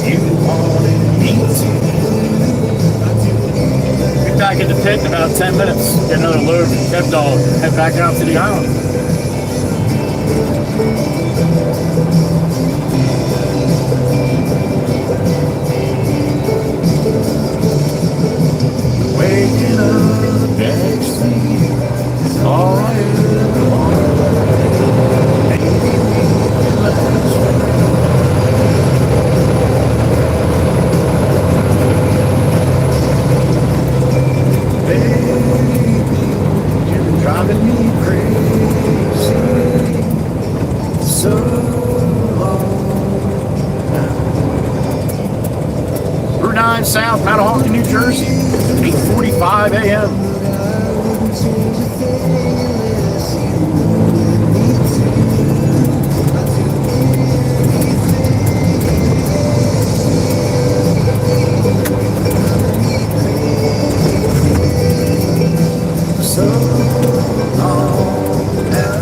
you wanted me to. Be back at the pit in about 10 minutes. Get another load from Kev Dog. Head back out to the island. Waking up next to you, all I ever wanted. Maybe we can last baby, you're driving me crazy, so long now. Route 9 South, Mount New Jersey. 8:45 a.m. So long now.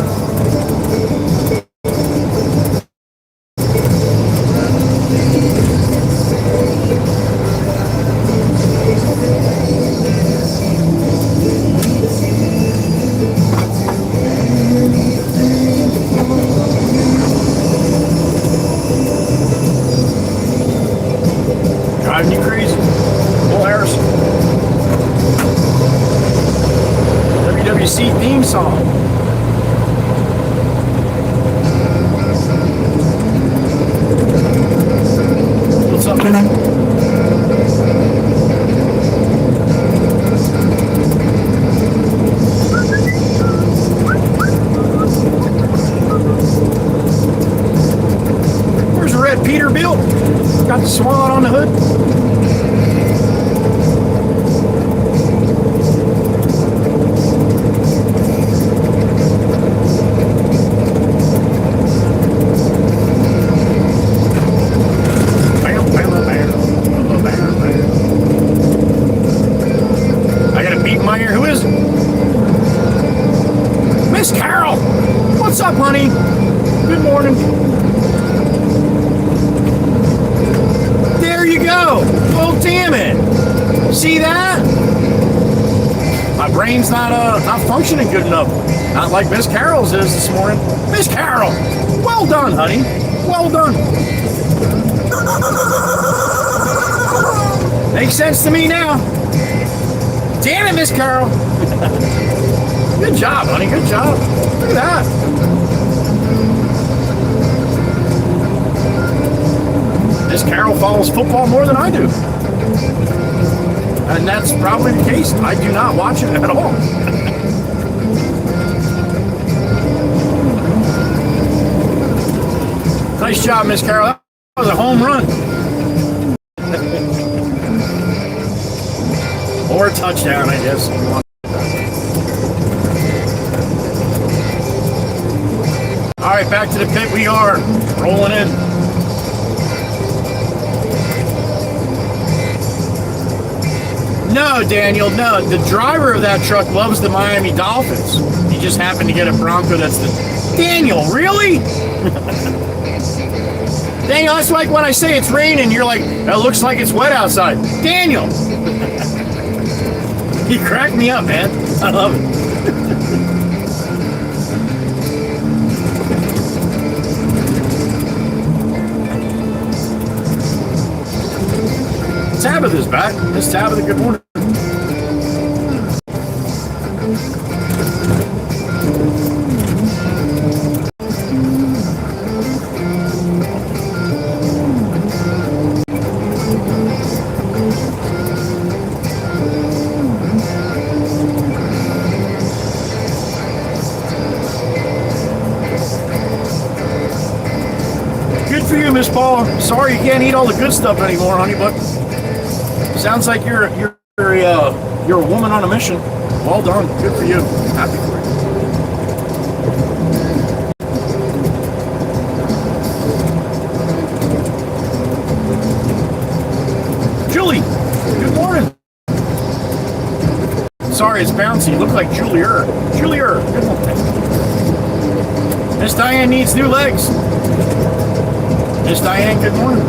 Driving you crazy. Bull Harrison. WWC theme song. What's up, man? swirl it on the hood. I got a beat in my ear. Who is it? Miss Carol! What's up, honey? Good morning. There you go. Oh, damn it. See that? My brain's not functioning good enough. Not like Miss Carol's is this morning. Miss Carol, well done, honey. Well done. Makes sense to me now. Damn it, Miss Carol. Good job, honey. Good job. Look at that. Miss Carol follows football more than I do. And that's probably the case. I do not watch it at all. Nice job, Miss Carol. That was a home run. Or a touchdown, I guess. All right, back to the pit we are. Rolling in. No, Daniel, no. The driver of that truck loves the Miami Dolphins. He just happened to get a Bronco that's the... Daniel, really? Daniel, that's like when I say it's raining, you're like, it looks like it's wet outside. Daniel! He cracked me up, man. I love it. Tabitha's back. Miss Tabitha, good morning. Good for you, Miss Paul. Sorry you can't eat all the good stuff anymore, honey, but sounds like you're a woman on a mission. Well done. Good for you. Happy for you. Julie, good morning. Sorry, it's bouncy. You look like Julier. Julier, good morning. Miss Diane needs new legs. Miss Diane, good morning.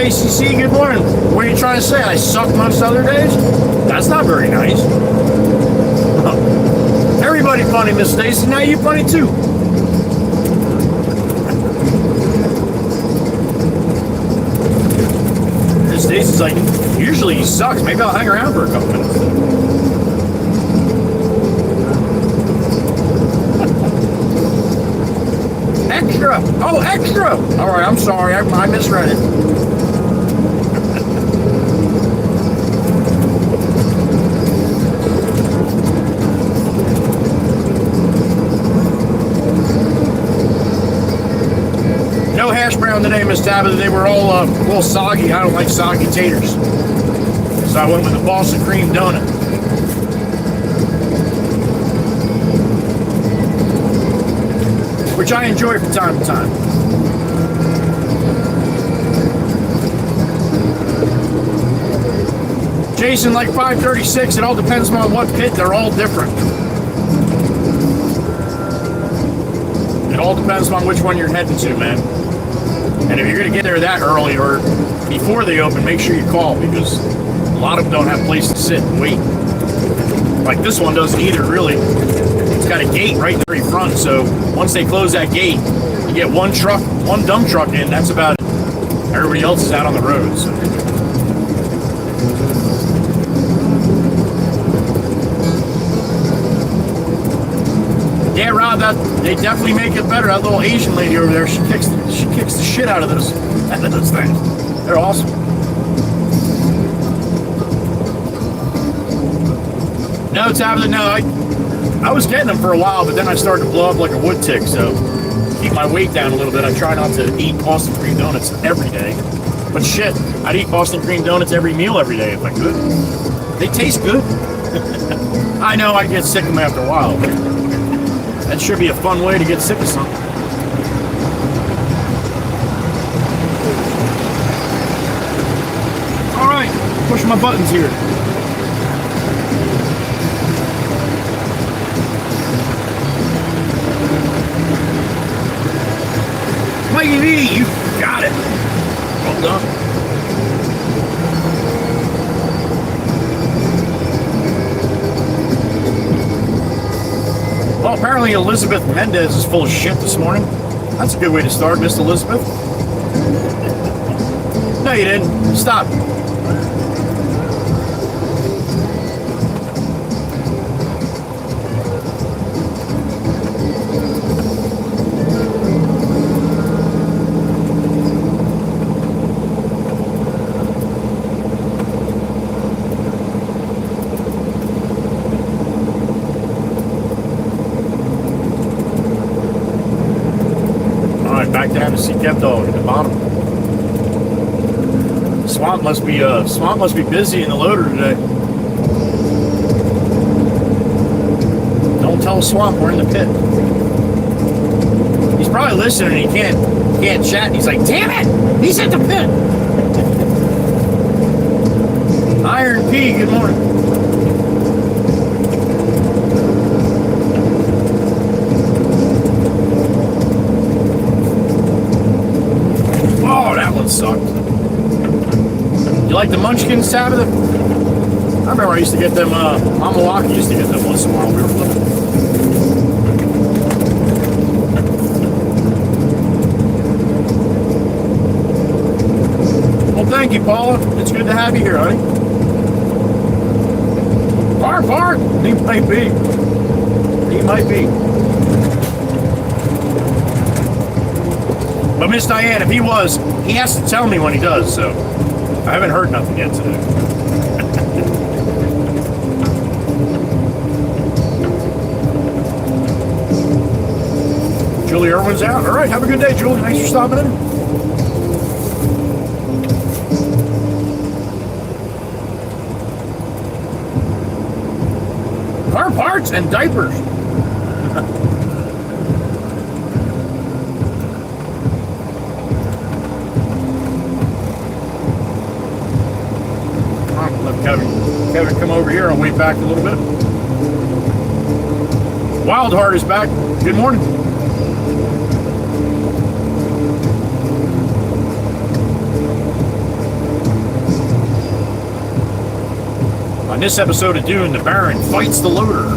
CC, good morning. What are you trying to say? I suck most other days? That's not very nice. Everybody funny, Miss Stacy. Now you funny too. Miss Stacy's like, usually he sucks. Maybe I'll hang around for a couple minutes. Extra. Oh, extra. All right, I'm sorry. I misread it. No hash brown today, Miss Tabitha. They were all a little soggy. I don't like soggy taters. So I went with the Boston cream donut. Which I enjoy from time to time. Jason, like 536, it all depends on what pit. They're all different. It all depends on which one you're heading to, man. And if you're going to get there that early or before they open, make sure you call, because a lot of them don't have a place to sit and wait. Like this one doesn't either, really. It's got a gate right in the very front, so once they close that gate, you get one truck, one dump truck in, that's about it. Everybody else is out on the road, so. Yeah, Rob, they definitely make it better. That little Asian lady over there, she kicks the shit out of those things. They're awesome. No, Tabitha, no, I was getting them for a while, but then I started to blow up like a wood tick, so keep my weight down a little bit. I try not to eat Boston cream donuts every day. But shit, I'd eat Boston cream donuts every meal every day if I could. They taste good. I know I get sick of them after a while, but that should be a fun way to get sick of something. All right, push my buttons here. Mikey V, you got it. Well done. Well, apparently Elizabeth Mendez is full of shit this morning. That's a good way to start, Miss Elizabeth. No, you didn't. Stop. Kept dog at the bottom. Swamp must be busy in the loader today. Don't tell Swamp we're in the pit. He's probably listening and he can't chat. He's like, damn it, he's at the pit. Iron P, good morning. Sucked. You like the Munchkins, Tabitha? I remember I used to get them, Mama Walker used to get them once in a while when we were little. Well, thank you, Paula. It's good to have you here, honey. Park. He might be. But Miss Diane, if he was, he has to tell me when he does, so I haven't heard nothing yet today. Julie Irwin's out. All right, have a good day, Julie. Thanks for stopping in. Car parts and diapers. Kevin, come over here. I'll wait back a little bit. Wildheart is back. Good morning. On this episode of Dune, the Baron fights the loader.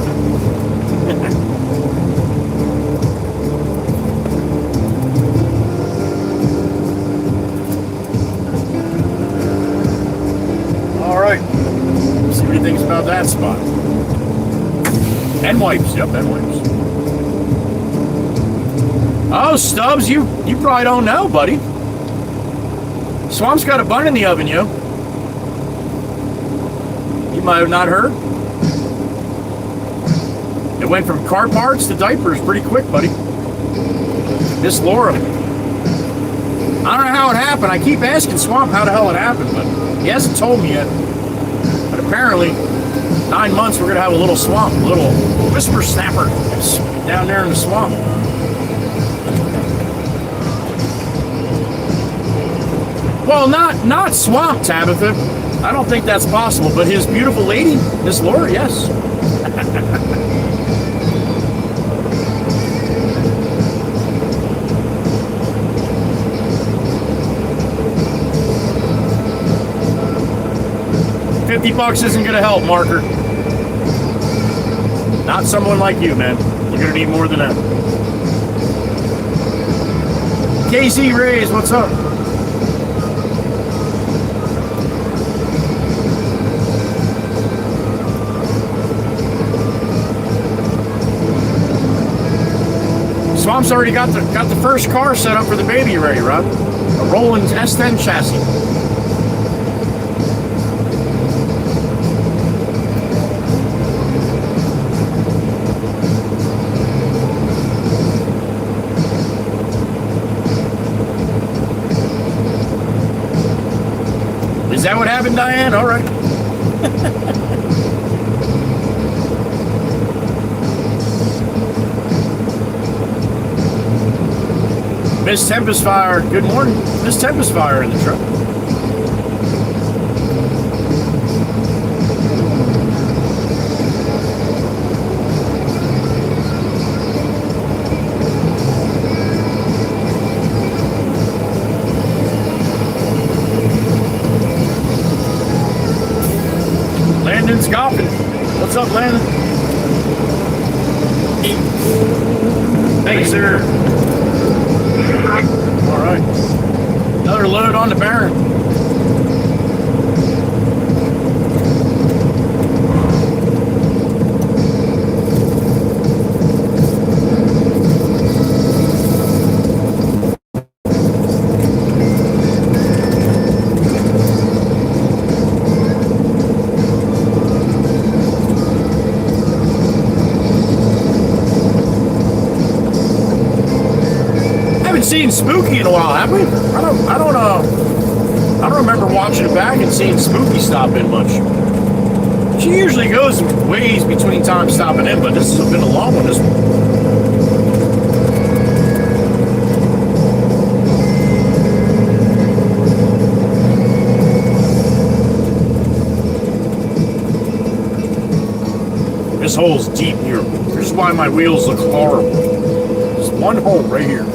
About that spot. End wipes, yep, end wipes. Oh, Stubbs, you probably don't know, buddy. Swamp's got a bun in the oven, yo. You might have not heard. It went from car parts to diapers pretty quick, buddy. Miss Laura. I don't know how it happened. I keep asking Swamp how the hell it happened, but he hasn't told me yet. But apparently, 9 months, we're going to have a little swamp, a little whisper snapper down there in the swamp. Well, not swamp, Tabitha. I don't think that's possible, but his beautiful lady, Miss Laura, yes. $50 isn't going to help, Marker. Not someone like you, man. You're going to need more than that. KZ Rays, what's up? Swamp's already got the first car set up for the baby already, Rob. A Roland S10 chassis. Is that what happened, Diane? All right. Miss Tempest Fire, good morning. Miss Tempest Fire in the truck. Landon's golfing. What's up, Landon? Thanks, sir. All right. Another load on the Baron. Seen Spooky in a while, have we? I don't remember watching it back and seeing Spooky stop in much. She usually goes ways between times stopping in, but this has been a long one. This one. This hole's deep here. This is why my wheels look horrible. There's one hole right here.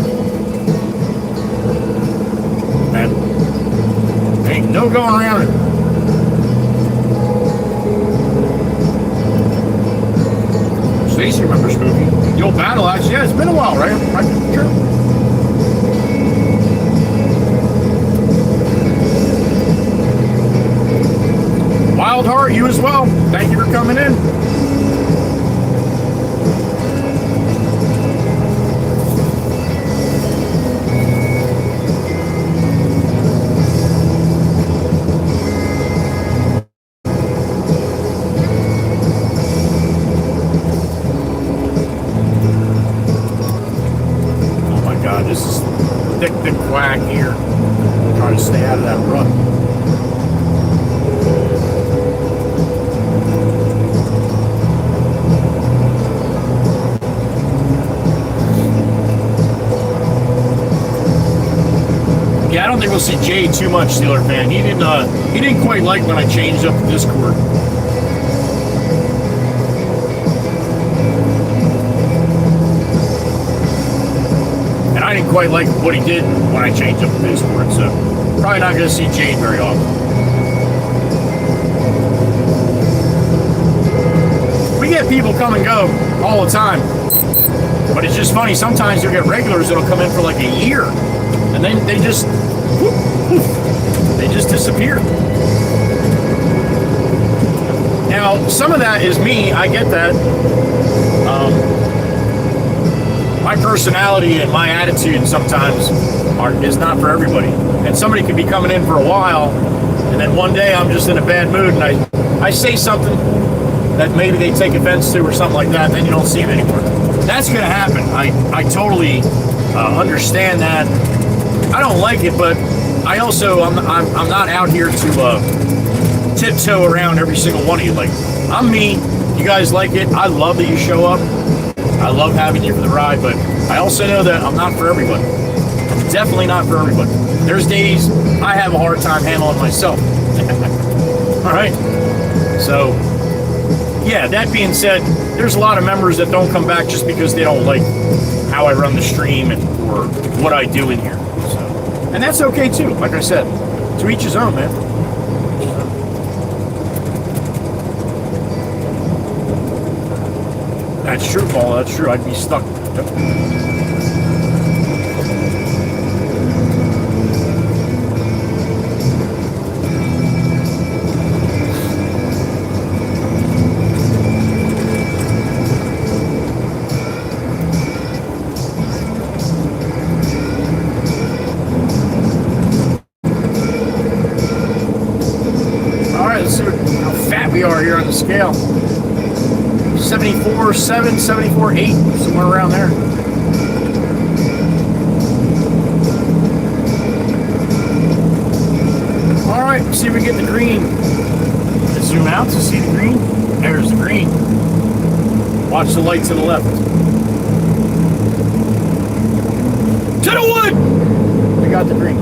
Ain't no going around it. Stacy remembers Spooky. The old Battle Axe. Yeah, it's been a while, right? Sure. Wild Heart, you as well. Thank you for coming in. Whack here. Trying to stay out of that rut. Yeah, I don't think we'll see Jay too much, Steeler fan. He didn't quite like when I changed up the Discord. I didn't quite like what he did when I changed up the Discord, so probably not going to see Jade very often. We get people come and go all the time, but it's just funny. Sometimes you'll get regulars that'll come in for like a year, and then they just disappear. Now, some of that is me. I get that. My personality and my attitude sometimes is not for everybody. And somebody could be coming in for a while, and then one day I'm just in a bad mood, and I say something that maybe they take offense to or something like that, and then you don't see them anymore. That's going to happen. I totally understand that. I don't like it, but I also, I'm not out here to tiptoe around every single one of you. Like, I'm me. You guys like it. I love that you show up. I love having you for the ride, but I also know that I'm not for everybody. I'm definitely not for everybody. There's days I have a hard time handling myself. All right? So, yeah, that being said, there's a lot of members that don't come back just because they don't like how I run the stream or what I do in here. So, and that's okay, too. Like I said, to each his own, man. That's true, Paul. That's true. I'd be stuck. Yep. scale. 74.7, 74.8, somewhere around there. All right, see if we get the green. Let's zoom out to see the green. There's the green. Watch the light to the left. To the wood! We got the green.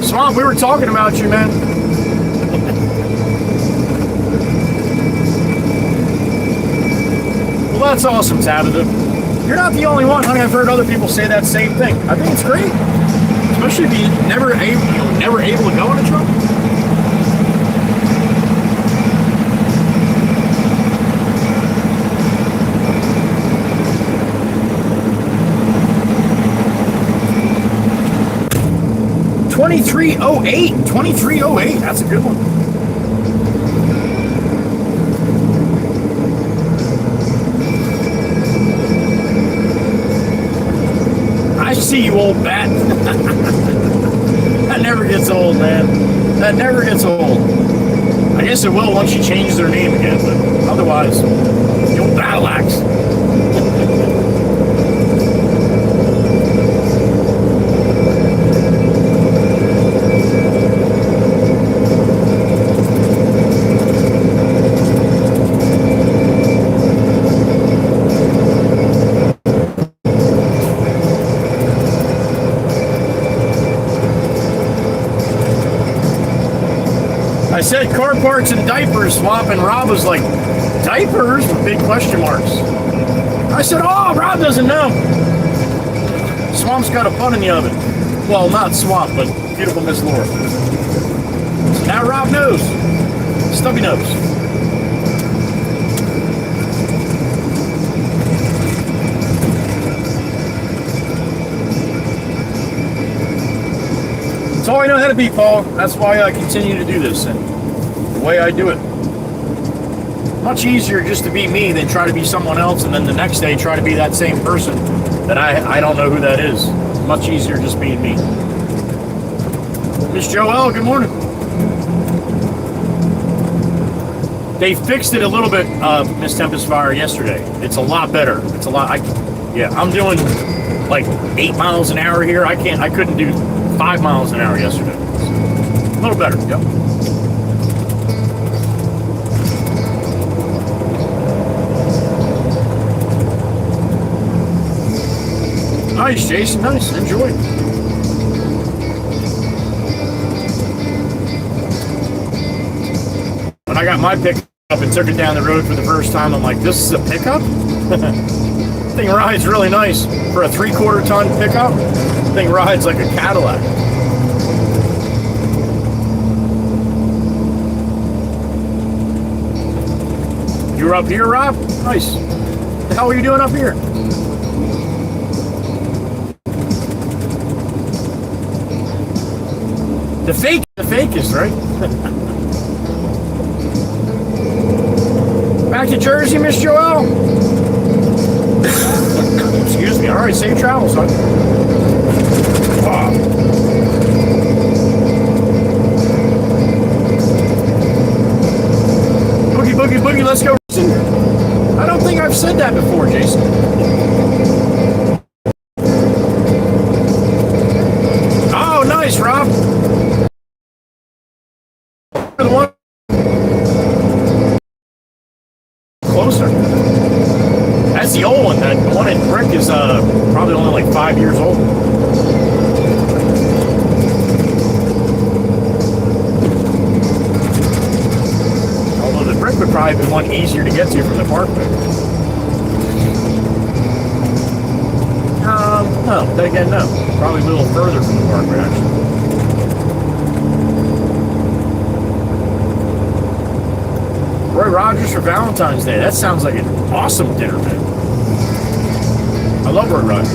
Swamp, we were talking about you, man. Well, that's awesome, Tabitha. You're not the only one, honey. I've heard other people say that same thing. I think it's great, especially if you're never able to go in a truck. $23.08. That's a good one. I see you, old bat. That never gets old, man. That never gets old. I guess it will once you change their name again, but otherwise, the old battle axe. I said car parts and diapers swap, and Rob was like, diapers? With big question marks. I said, oh, Rob doesn't know. Swamp's got a bun in the oven. Well, not Swamp, but beautiful Miss Laura. So now Rob knows. Stubby knows. That's all I know how to be, Paul. That's why I continue to do this and the way I do it. Much easier just to be me than try to be someone else and then the next day try to be that same person that I don't know who that is. Much easier just being me. Miss Joelle, good morning. They fixed it a little bit, Miss Tempest Fire, yesterday. It's a lot better. It's a lot. I'm doing like 8 miles an hour here. I couldn't do 5 miles an hour yesterday. A little better, yep. Nice, Jason, nice, enjoy. When I got my pickup and took it down the road for the first time, I'm like, this is a pickup? Thing rides really nice. For a 3/4 ton pickup, thing rides like a Cadillac. You were up here, Rob? Nice. What the hell are you doing up here? The fakest, right? Back to Jersey, Miss Joelle. Excuse me. All right, safe travels, son. Wow. Boogie, boogie, boogie. Let's go. I don't think I've said that before, Jason. Oh, nice, Rob. The one closer. That's the old one. That one in brick is probably only like 5 years old. Although the brick would probably be one easier to get to from the parkway. No, then again, no. Probably a little further from the parkway, actually. Roy Rogers for Valentine's Day. That sounds like an awesome dinner, man. I love Roy Rogers.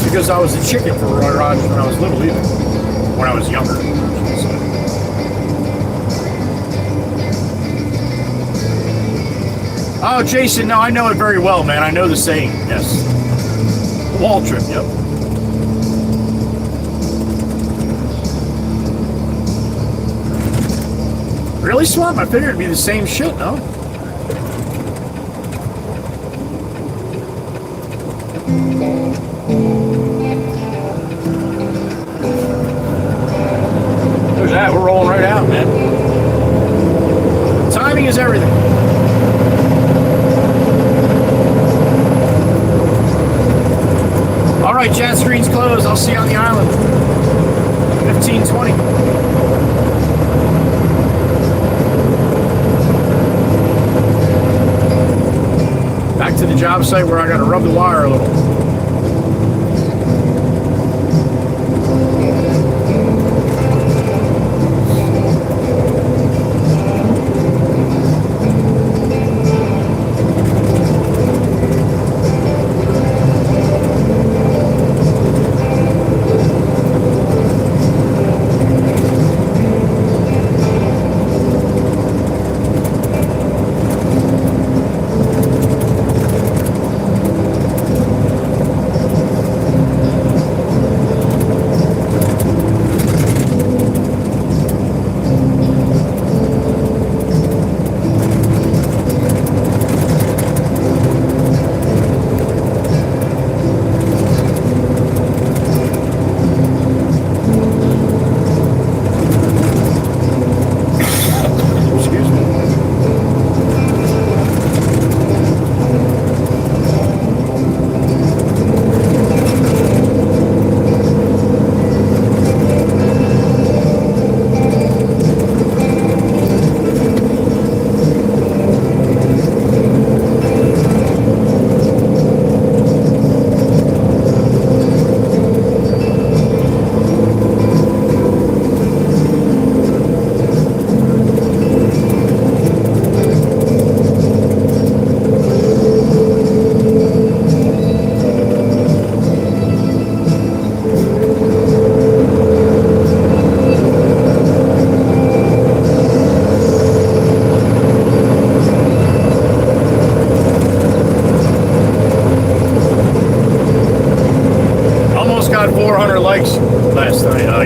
because I was a chicken for Roy Rogers when I was little either. When I was younger. Oh, Jason, no, I know it very well, man. I know the saying, yes. Wall trip, yep. Really, Swamp? I figured it'd be the same shit, no? There's that. We're rolling right out, man. Timing is everything. All right, chat screen's closed. I'll see you on the island. 15:20. Back to the job site where I got to rub the wire a little.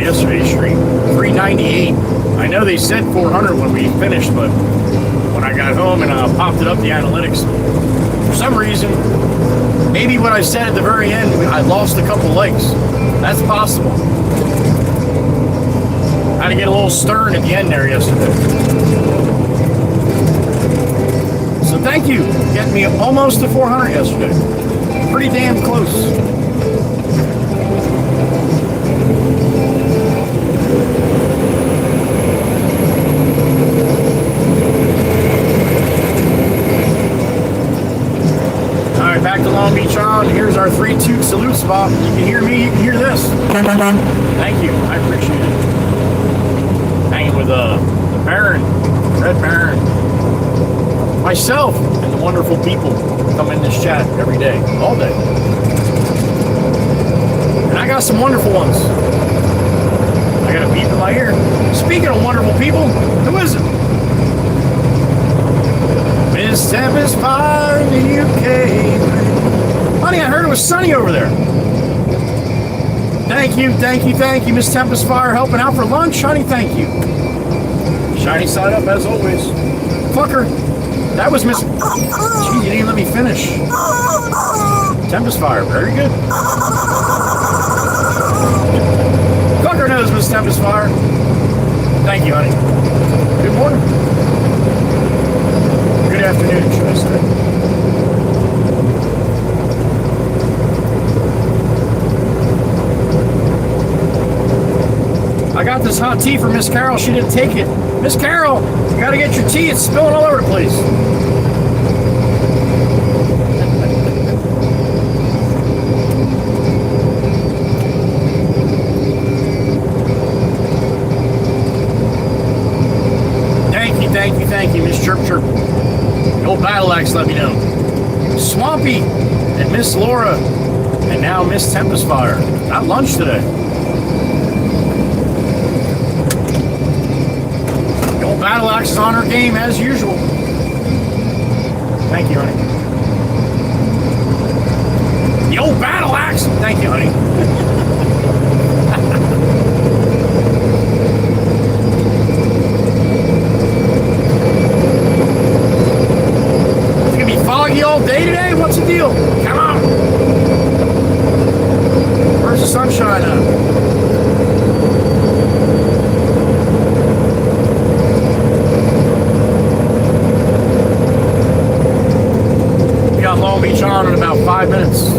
Yesterday's stream, 398. I know they said 400 when we finished, but when I got home and popped it up the analytics, for some reason, maybe what I said at the very end, I lost a couple likes. That's possible. I had to get a little stern at the end there yesterday. So thank you, getting me almost to 400 yesterday. Pretty damn close. Back to Long Beach on. Here's our 3-toot salute spot. You can hear me, you can hear this. Thank you, I appreciate it. Hanging with the Baron, Red Baron, myself, and the wonderful people who come in this chat every day, all day. And I got some wonderful ones. I got a beep in my ear. Speaking of wonderful people, who is it? Miss Tempest Fire in the UK. Honey, I heard it was sunny over there. Thank you, Miss Tempest Fire, helping out for lunch, honey, thank you. Shiny side up, as always. Fucker, that was Miss... Gee, you didn't let me finish. Tempest Fire, very good. Fucker knows Miss Tempest Fire. Thank you, honey. Good morning. Good afternoon, should I say. I got this hot tea for Miss Carol. She didn't take it. Miss Carol, you gotta get your tea. It's spilling all over the place. Thank you, Miss Chirp Chirp. The old Battle Axe let me know. Swampy and Miss Laura and and now Miss Tempest Fire. At lunch today. The old Battle Axe is on her game as usual. Thank you, honey. The old Battle Axe. Thank you, honey. Foggy all day today? What's the deal? Come on. Where's the sunshine at? We got Long Beach on in about 5 minutes.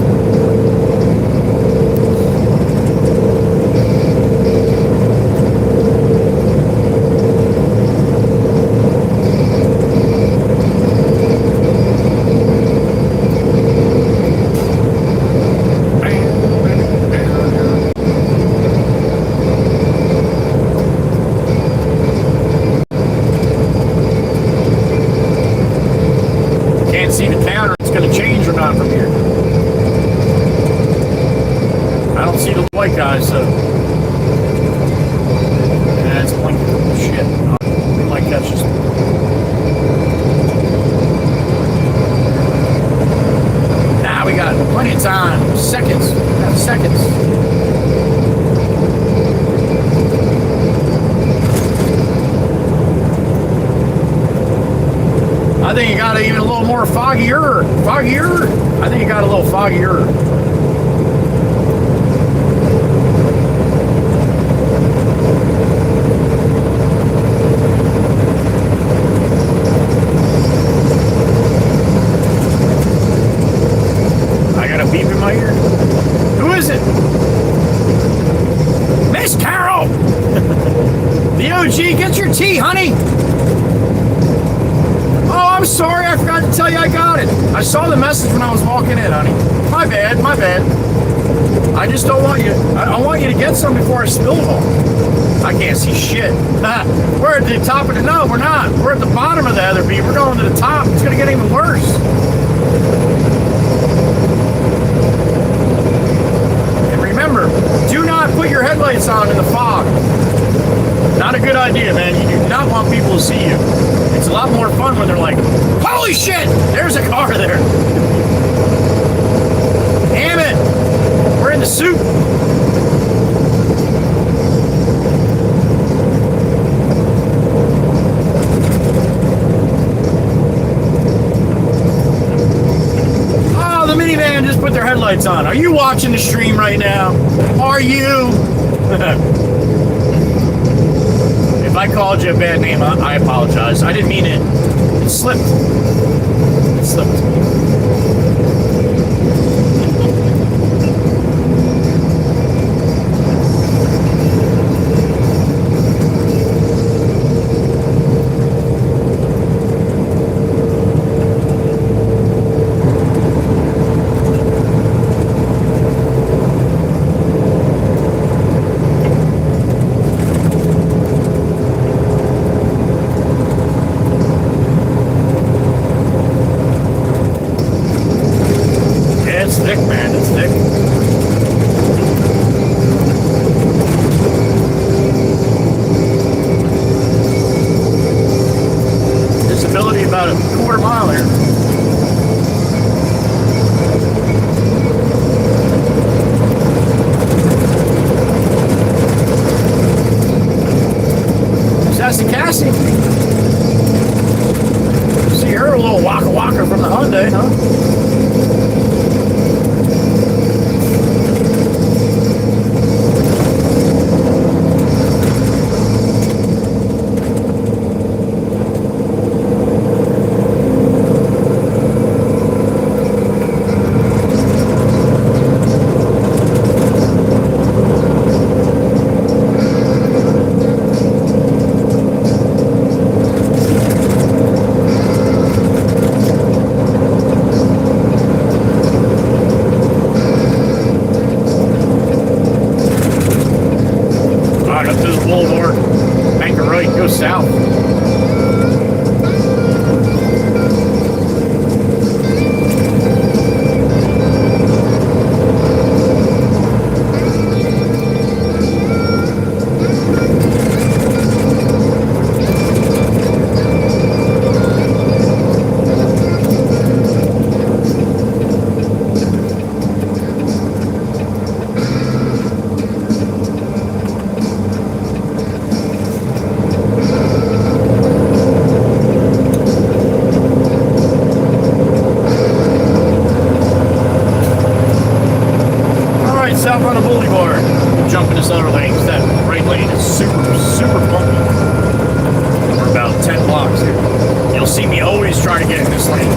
Guys, so yeah, it's blinking. Shit, we might catch this. Nah, we got plenty of time. Seconds. We got seconds. I think you got even a little more foggier. I think you got a little foggier. Beep in my ear. Who is it? Miss Carol! The OG, get your tea, honey! Oh, I'm sorry, I forgot to tell you I got it. I saw the message when I was walking in, honey. My bad. I just don't want you. I want you to get some before I spill it all. I can't see shit. We're at the top of the... No, we're not. We're at the bottom of the other beat. We're going to the top. It's going to get even worse. Remember, do not put your headlights on in the fog. Not a good idea, man. You do not want people to see you. It's a lot more fun when they're like, holy shit, there's a car there. Damn it, we're in the soup. The minivan just put their headlights on. Are you watching the stream right now? Are you? If I called you a bad name, I apologize. I didn't mean it. It slipped. It slipped. About a quarter mile here. Sassy Cassie. See her a little waka waka from the Hyundai, huh? super bumpy. We're about 10 blocks here. You'll see me always try to get in this lane.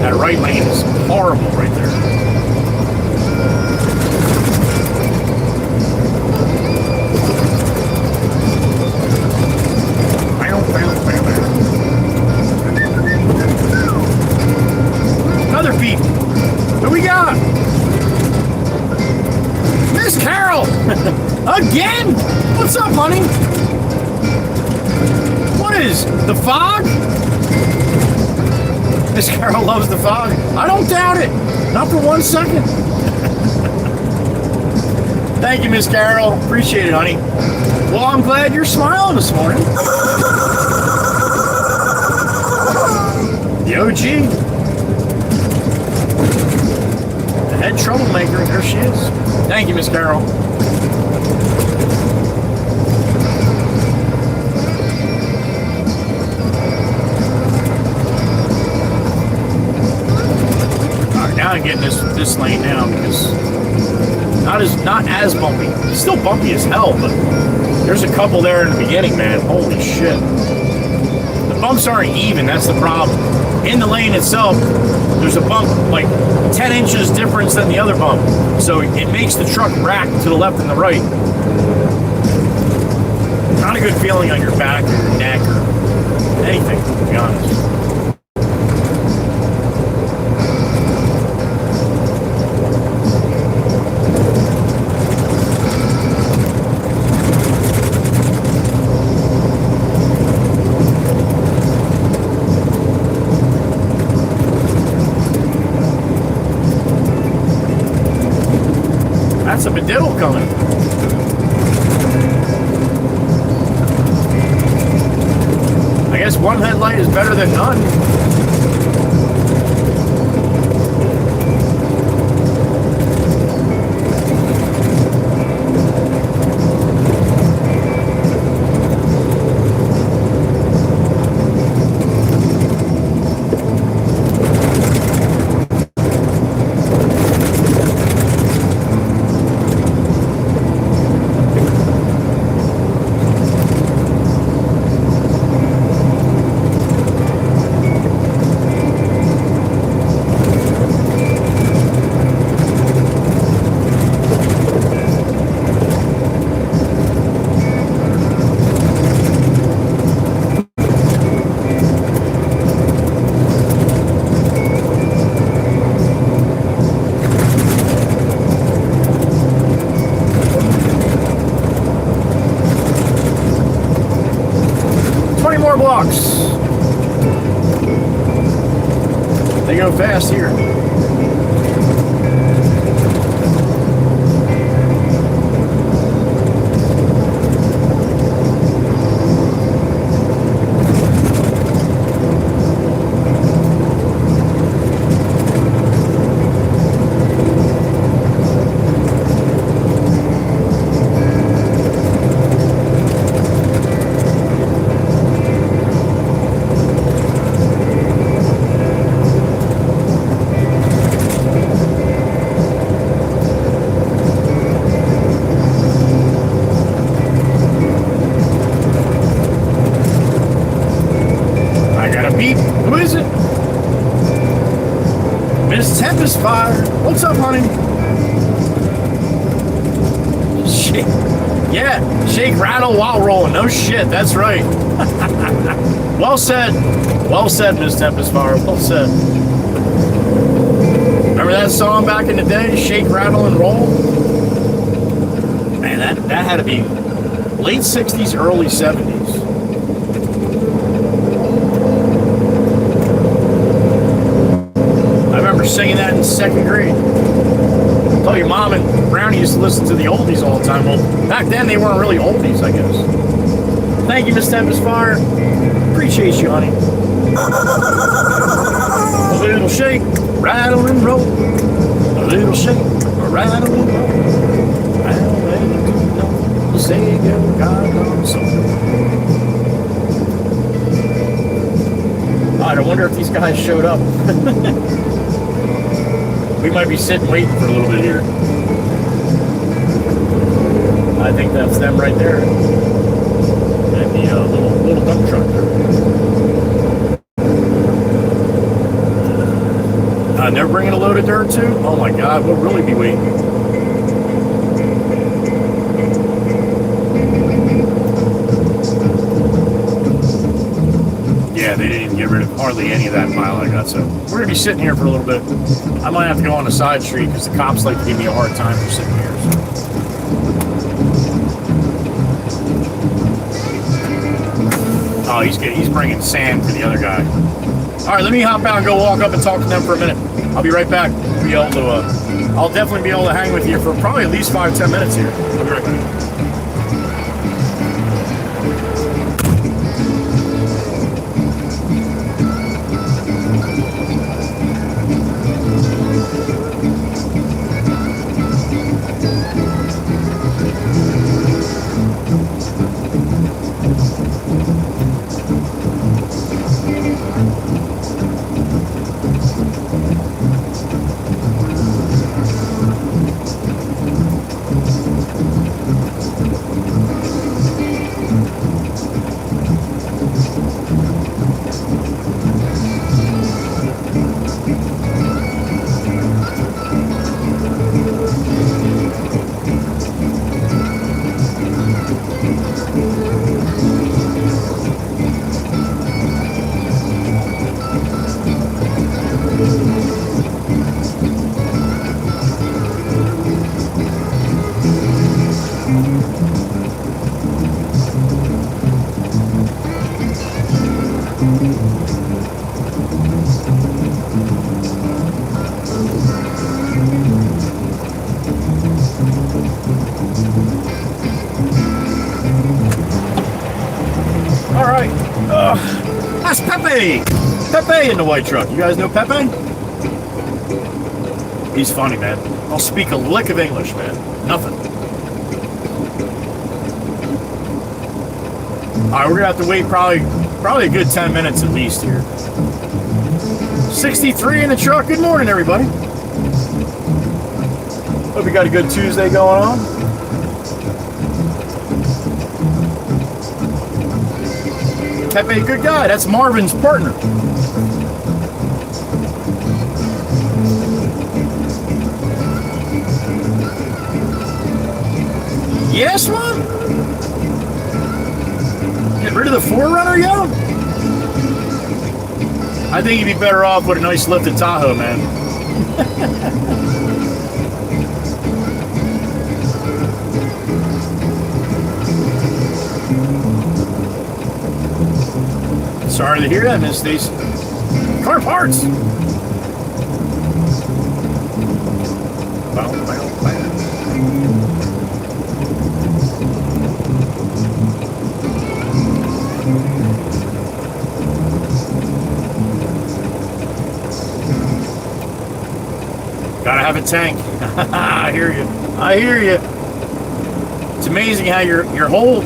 That right lane is horrible right there. Another beep. What we got? Miss Carol! Again? What's up, honey? What is the fog? Miss Carol loves the fog. I don't doubt it. Not for 1 second. Thank you, Miss Carol. Appreciate it, honey. Well, I'm glad you're smiling this morning. The OG. The head troublemaker. There she is. Thank you, Miss Carol. Now I'm getting this lane now because not as bumpy. It's still bumpy as hell, but there's a couple there in the beginning, man. Holy shit. The bumps aren't even, that's the problem. In the lane itself, there's a bump like 10 inches difference than the other bump. So it makes the truck rack to the left and the right. Not a good feeling on your back or your neck or anything, to be honest. That's a Mediddle coming. I guess one headlight is better than none. 20 more blocks. They go fast here. Fire. What's up, honey? Shake. Yeah, shake, rattle while rolling. No shit, that's right. Well said. Well said, Miss Tempest Fire. Well said. Remember that song back in the day? Shake, rattle, and roll? Man, that had to be late 60s, early 70s. Singing that in 2nd grade. Tell your mom and Brownie used to listen to the oldies all the time. Well, back then they weren't really oldies, I guess. Thank you, Miss Tempest Fire. Appreciate you, honey. A little shake, rattle and roll. A little shake, rattle and roll. Rattle and roll. Say good God on soul. I wonder if these guys showed up. We might be sitting waiting for a little bit here. I think that's them right there. And the little dump truck. They're bringing a load of dirt too? Oh my God, we'll really be waiting. Yeah, they didn't even get rid of hardly any of that pile I got, so we're gonna be sitting here for a little bit. I might have to go on the side street because the cops like to give me a hard time for sitting here. So. Oh, he's bringing sand for the other guy. All right, let me hop out and go walk up and talk to them for a minute. I'll be right back. I'll definitely be able to hang with you for probably at least 5-10 minutes here. I'll be right back. That's Pepe! Pepe in the white truck. You guys know Pepe? He's funny, man. I'll speak a lick of English, man. Nothing. Alright, we're gonna have to wait probably a good 10 minutes at least here. 63 in the truck. Good morning, everybody. Hope you got a good Tuesday going on. Pepe, good guy. That's Marvin's partner. Yes, man. Get rid of the 4Runner, yo? I think you'd be better off with a nice lifted Tahoe, man. Sorry to hear that, Miss Stacy. Car parts! Gotta have a tank. I hear you. I hear you. It's amazing how your whole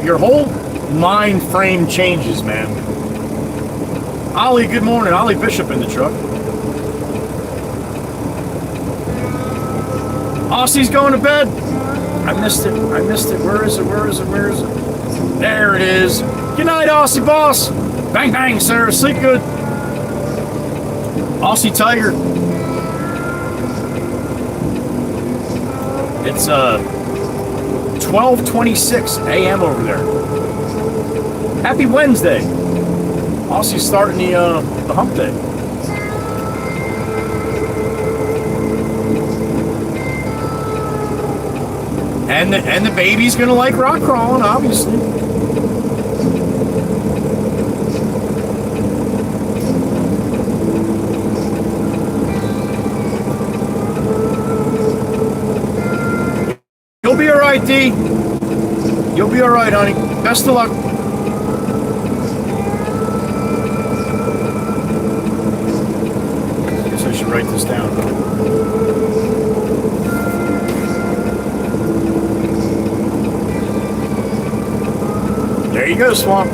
mind frame changes, man. Ollie, good morning. Ollie Bishop in the truck. Aussie's going to bed. I missed it. I missed it. Where is it? Where is it? Where is it? There it is. Good night, Aussie boss. Bang, bang, sir. Sleep good. Aussie Tiger. It's 12:26 a.m. over there. Happy Wednesday. Aussie's starting the hump day. And the baby's gonna like rock crawling, obviously. You'll be all right, D. You'll be all right, honey. Best of luck. Guess I should write this down. There you go, Swamp.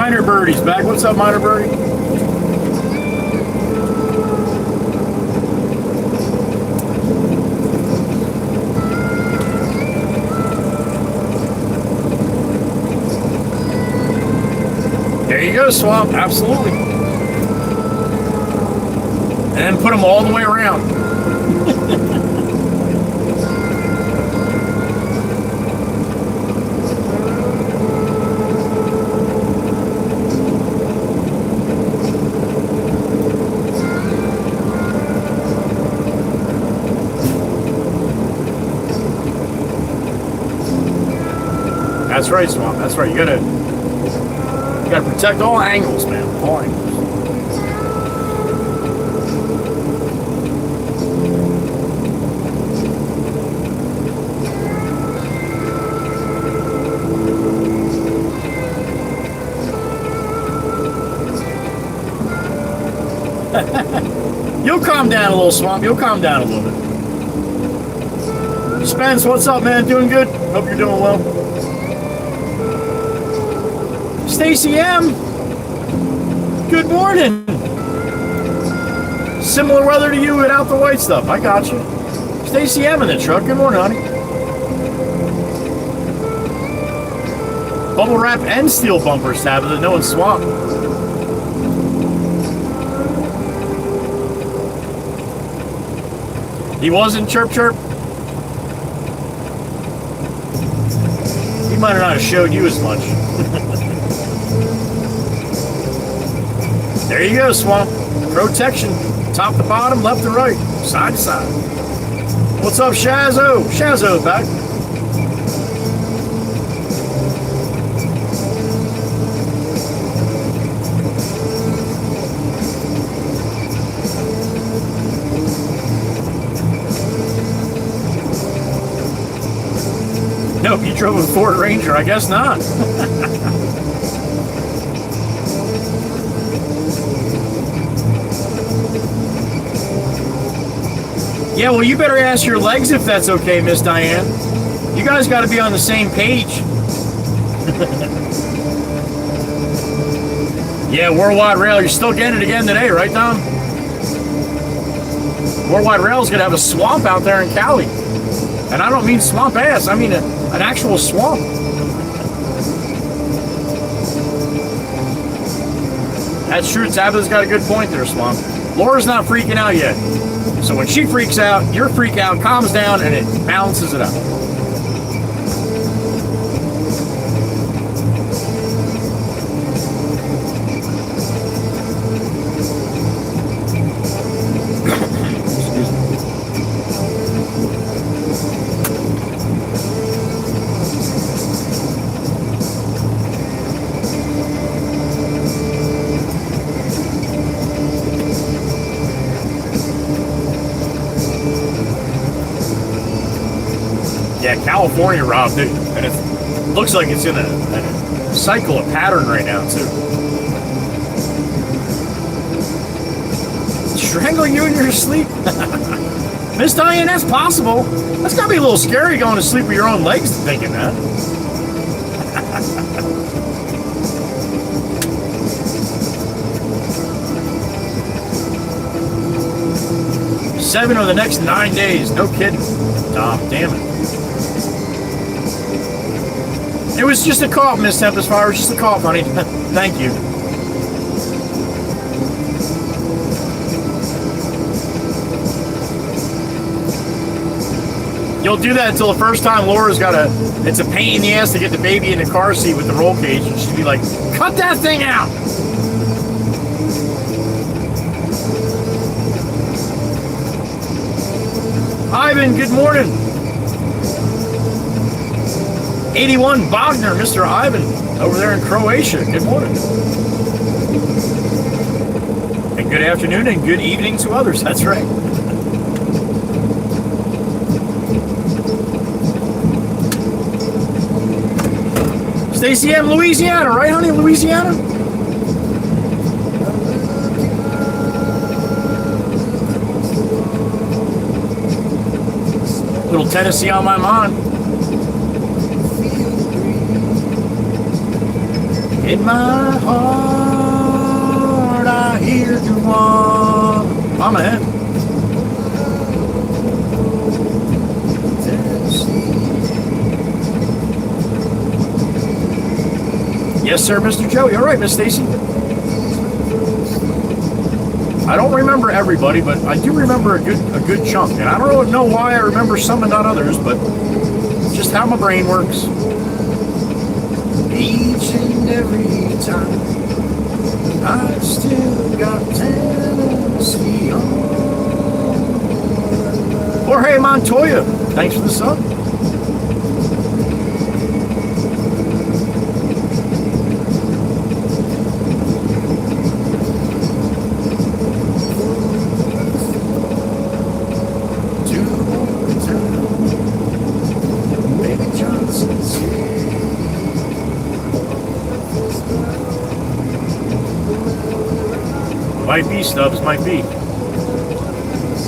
Minor Birdie's back. What's up, Minor Birdie? There you go, Swamp. Absolutely. And then put them all the way around. That's right, Swamp. That's right. You gotta protect all angles, man. All angles. You'll calm down a little, Swamp. You'll calm down a little bit. Spence, what's up, man? Doing good? Hope you're doing well. Stacy M, good morning. Similar weather to you without the white stuff. I got you. Stacy M in the truck. Good morning, honey. Bubble wrap and steel bumpers, Tabitha. No one's Swamp. He wasn't chirp chirp. He might not have showed you as much. There you go, Swamp. Protection. Top to bottom, left to right, side to side. What's up, Shazzo? Shazzo's back. Nope, you drove a Ford Ranger. I guess not. Yeah, well, you better ask your legs if that's okay, Miss Diane. You guys got to be on the same page. Yeah, Worldwide Rail, you're still getting it again today, right, Tom? Worldwide Rail's going to have a swamp out there in Cali. And I don't mean swamp ass, I mean an actual swamp. That's true, Tabitha's got a good point there, Swamp. Laura's not freaking out yet. So when she freaks out, your freak out calms down and it balances it out. California, Rob, dude, and it looks like it's in a cycle, a pattern right now, too. Strangling you in your sleep? Miss Diane, that's possible. That's gotta be a little scary going to sleep with your own legs thinking that. Seven of the next 9 days, no kidding. Tom, damn it. It was just a cough, Miss Tempest Fire. It was just a cough, honey. Thank you. You'll do that until the first time Laura's got it's a pain in the ass to get the baby in the car seat with the roll cage. And she'll be like, cut that thing out. Ivan, good morning. 81 Wagner, Mr. Ivan, over there in Croatia. Good morning. And good afternoon and good evening to others. That's right. Stacy M, Louisiana, right, honey? Louisiana? Little Tennessee on my mind. In my heart, I hear you walk. I'm ahead. Yes, sir, Mr. Joey. All right, Miss Stacy. I don't remember everybody, but I do remember a good chunk. And I don't know why I remember some and not others, but just how my brain works. Each and every time, I still got Tennessee on. Jorge Montoya, thanks for the sub. Might be, Stubbs, might be.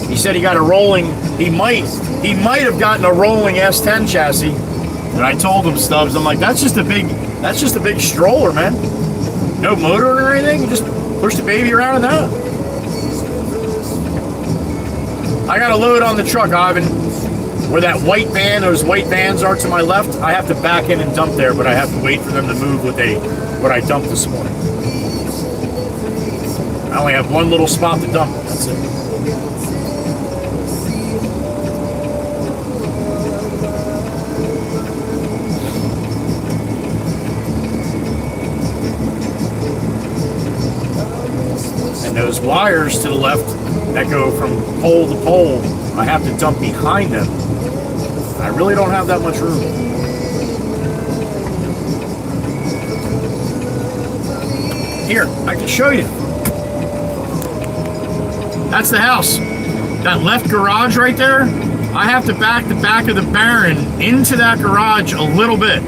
He said he got a rolling, he might have gotten a rolling S10 chassis. And I told him, Stubbs, I'm like, that's just a big stroller, man. No motor or anything, you just push the baby around in that. I got a load on the truck, Ivan, where that white van, those white vans are to my left. I have to back in and dump there, but I have to wait for them to move what I dumped this morning. I only have one little spot to dump. That's it. And those wires to the left that go from pole to pole, I have to dump behind them. I really don't have that much room. Here, I can show you. That's the house. That left garage right there, I have to back the back of the Baron into that garage a little bit.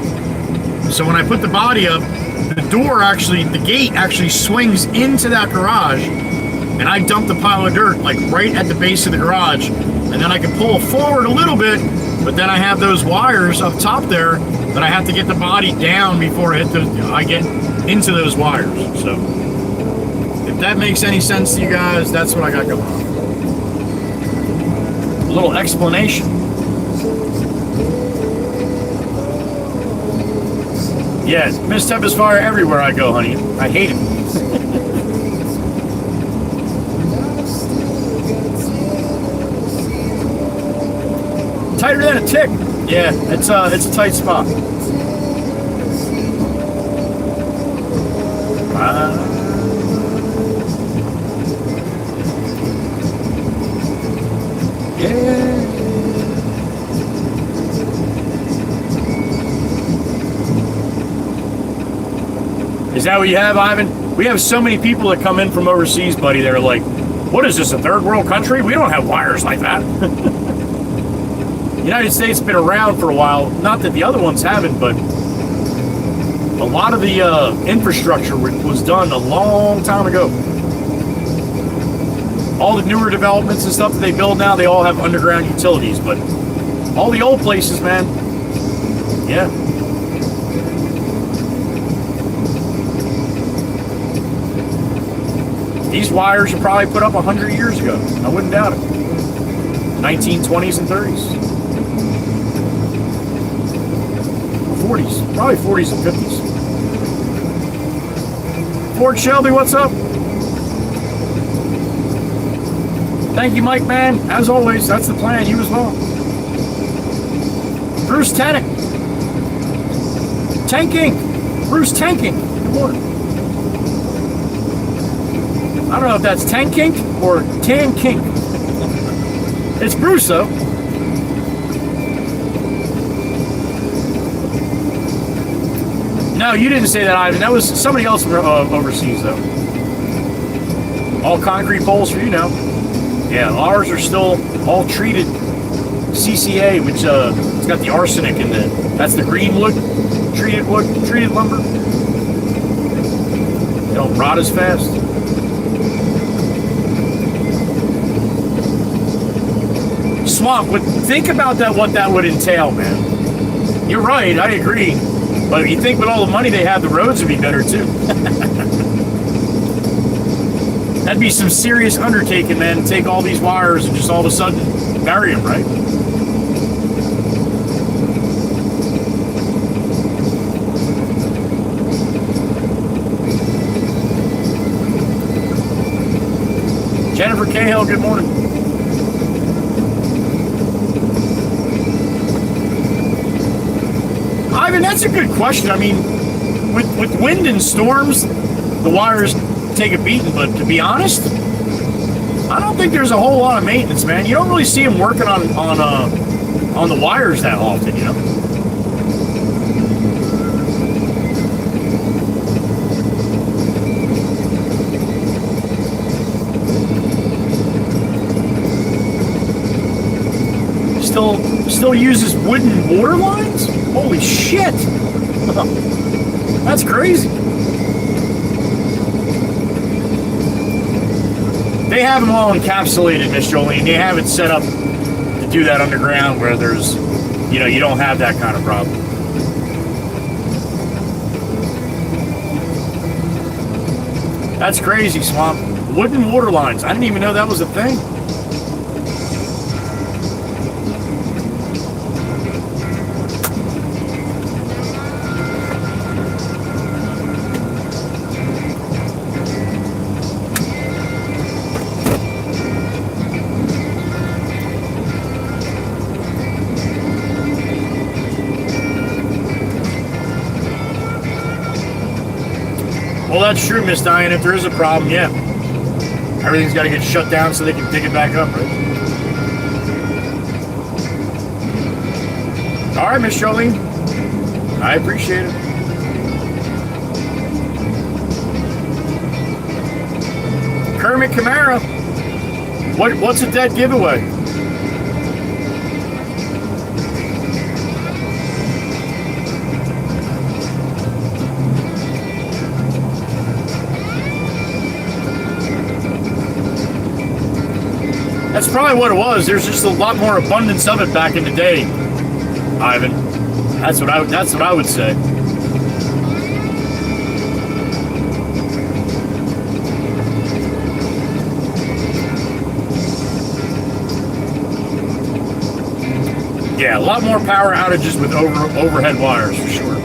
So when I put the body up, the gate actually swings into that garage, and I dump the pile of dirt like right at the base of the garage, and then I can pull forward a little bit, but then I have those wires up top there that I have to get the body down before I get into those wires. So if that makes any sense to you guys, that's what I got going on. A little explanation. Yeah, Miss Tempest fire everywhere I go, honey. I hate it. Tighter than a tick. Yeah, it's a tight spot. Yeah. Is that what you have, Ivan? We have so many people that come in from overseas, buddy, that are like, what is this, a third world country? We don't have wires like that. The United States has been around for a while. Not that the other ones haven't, but a lot of the infrastructure was done a long time ago. All the newer developments and stuff that they build now, they all have underground utilities, but all the old places, man, yeah. These wires were probably put up 100 years ago. I wouldn't doubt it. 1920s and 30s. 40s. Probably 40s and 50s. Ford Shelby, what's up? Thank you, Mike, man. As always, that's the plan. You as well. Bruce Tannick. Tanking. Bruce Tanking. Good morning. I don't know if that's Tankink or Tankink. It's Bruce, though. No, you didn't say that, Ivan. That was somebody else from overseas, though. All concrete poles for you now. Yeah, ours are still all treated CCA, which it's got the arsenic in it. That's the green wood, treated lumber. They don't rot as fast. Swamp, think about that, what that would entail, man. You're right, I agree. But you think with all the money they have, the roads would be better too. That'd be some serious undertaking, man, to take all these wires and just all of a sudden bury them, right? Jennifer Cahill, good morning. Ivan, that's a good question. I mean, with wind and storms, the wires take a beating, but to be honest, I don't think there's a whole lot of maintenance, man. You don't really see them working on the wires that often, you know? Still uses wooden water lines? Holy shit! That's crazy. They have them all encapsulated, Miss Jolene. They have it set up to do that underground where there's, you know, you don't have that kind of problem. That's crazy, Swamp. Wooden water lines. I didn't even know that was a thing. Well, that's true, Miss Diane. If there is a problem, yeah. Everything's got to get shut down so they can dig it back up, right? All right, Miss Jolene. I appreciate it. Kermit Camara. What's a dead giveaway? That's probably what it was. There's just a lot more abundance of it back in the day, Ivan. That's what I would say. Yeah, a lot more power outages with overhead wires for sure.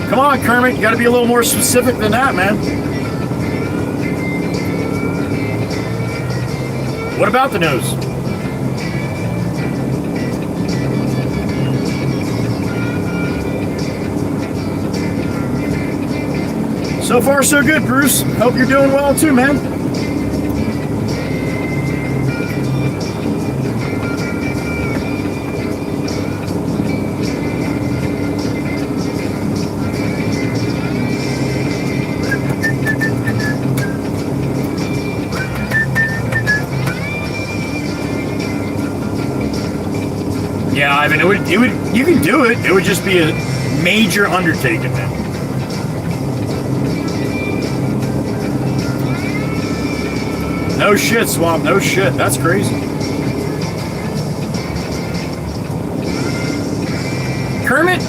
Come on, Kermit, you got to be a little more specific than that, man. What about the nose? So far, so good, Bruce. Hope you're doing well too, man. Yeah, I mean, you can do it. It would just be a major undertaking, man. No shit, Swamp. No shit. That's crazy. Kermit,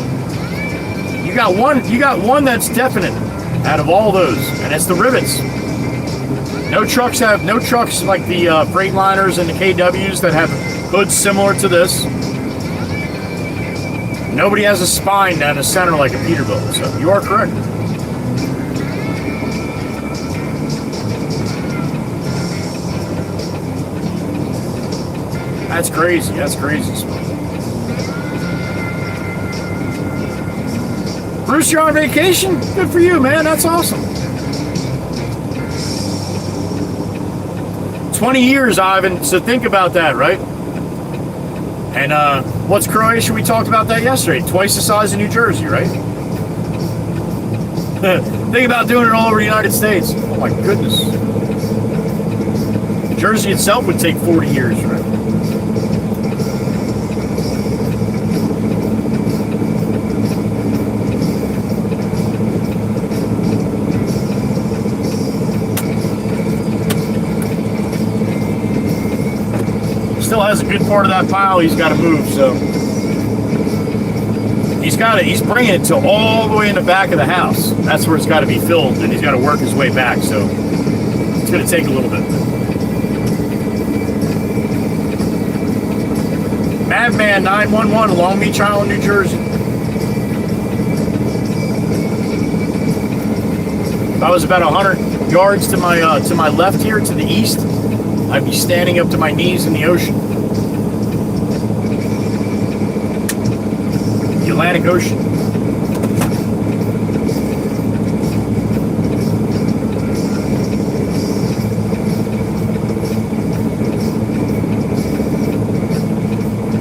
you got one that's definite out of all those, and it's the rivets. No trucks like the Freightliners and the KWs that have hoods similar to this. Nobody has a spine down the center like a Peterbilt, so you are correct. That's crazy. That's crazy. Bruce, you're on vacation? Good for you, man. That's awesome. 20 years, Ivan. So think about that, right? And what's Croatia? We talked about that yesterday. Twice the size of New Jersey, right? Think about doing it all over the United States. Oh my goodness. Jersey itself would take 40 years, right? still has a good part of that pile he's got to move, so he's bringing it to all the way in the back of the house. That's where it's got to be filled, and he's got to work his way back, so it's going to take a little bit. Madman 911, Long Beach Island, New Jersey. If I was about 100 yards to my left here, to the east, I'd be standing up to my knees in the ocean. The Atlantic Ocean.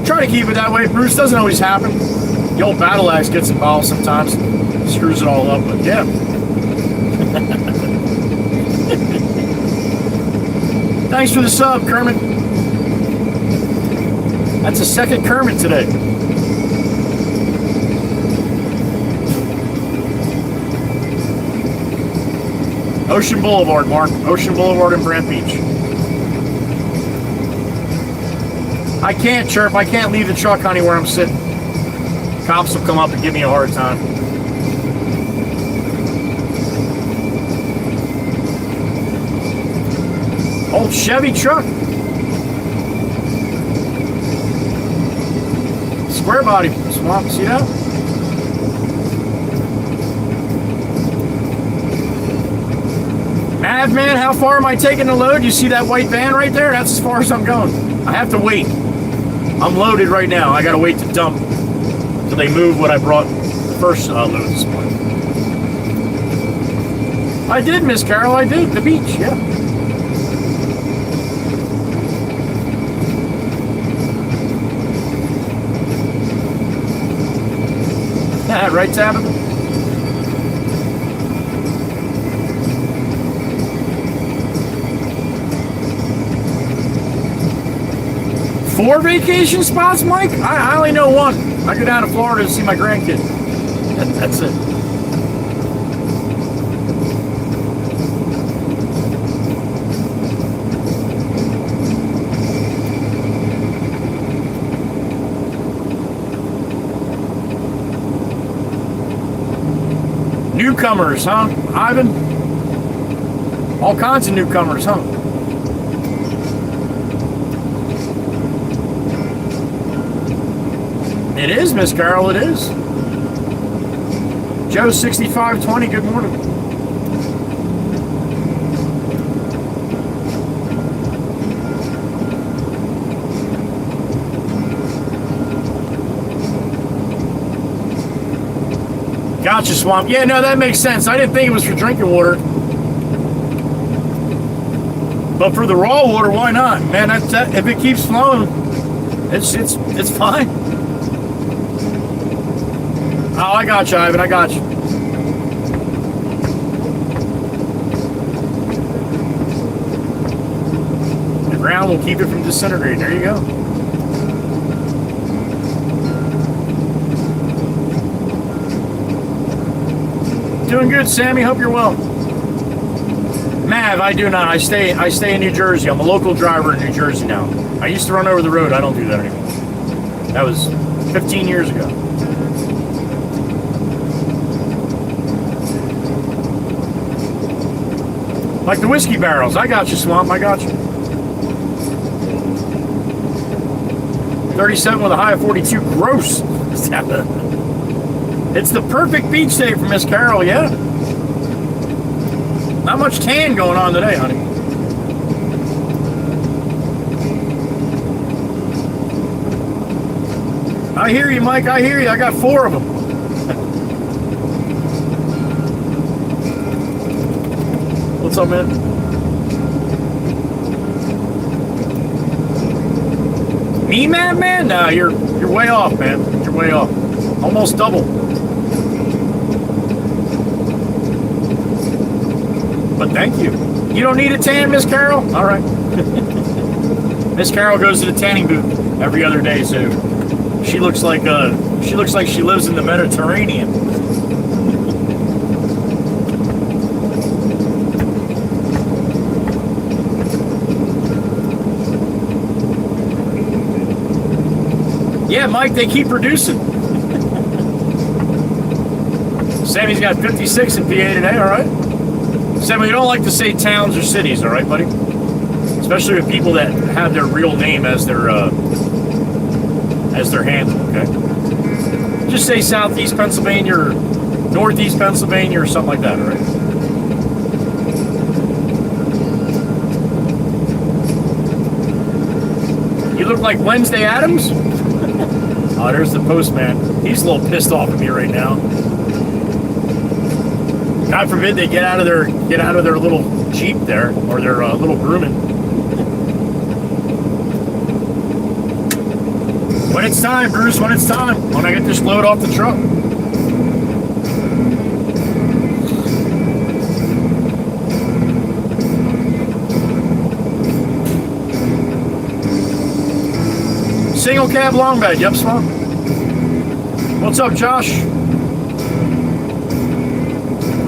Try to keep it that way, Bruce. Doesn't always happen. The old battle axe gets involved sometimes, screws it all up, but yeah. Thanks for the sub, Kermit. That's a second Kermit today. Ocean Boulevard, Mark. Ocean Boulevard in Brant Beach. I can't, Chirp. I can't leave the truck, honey, where I'm sitting. Cops will come up and give me a hard time. Old Chevy truck. Square body swamp, see that? Madman, how far am I taking the load? You see that white van right there? That's as far as I'm going. I have to wait. I'm loaded right now. I gotta wait to dump till they move what I brought the first load this morning. I did, Miss Carol, I did. The beach, yeah. Right, Tabitha? Four vacation spots, Mike? I only know one. I go down to Florida to see my grandkid. That's it. Newcomers, huh, Ivan? All kinds of newcomers, huh? It is, Miss Carol, it is. Joe 6520, good morning. Gotcha, Swamp. Yeah, no, that makes sense. I didn't think it was for drinking water. But for the raw water, why not? Man, that, if it keeps flowing, it's fine. Oh, I got you, Ivan. I got you. The ground will keep it from disintegrating. There you go. Doing good, Sammy. Hope you're well. Mav, I do not. I stay in New Jersey. I'm a local driver in New Jersey now. I used to run over the road. I don't do that anymore. That was 15 years ago. Like the whiskey barrels. I got you, Swamp. I got you. 37 with a high of 42. Gross. It's the perfect beach day for Miss Carol, yeah? Not much tan going on today, honey. I hear you, Mike. I hear you. I got 4 of them. What's up, man? Me, man? Nah, you're way off, man. You're way off. Almost double. But thank you. You don't need a tan, Miss Carol? All right. Miss Carol goes to the tanning booth every other day, so she looks like she lives in the Mediterranean. Yeah, Mike, they keep producing. Sammy's got 56 in PA today, all right? Sammy, we don't like to say towns or cities, all right, buddy? Especially with people that have their real name as their handle, okay? Just say Southeast Pennsylvania or Northeast Pennsylvania or something like that, all right? You look like Wednesday Addams? Oh, there's the postman. He's a little pissed off at me right now. God forbid they get out of their little Jeep there, or their little grooming. When it's time, Bruce, when it's time. When I get this load off the truck. Single cab long bed, yep, Swamp. What's up, Josh?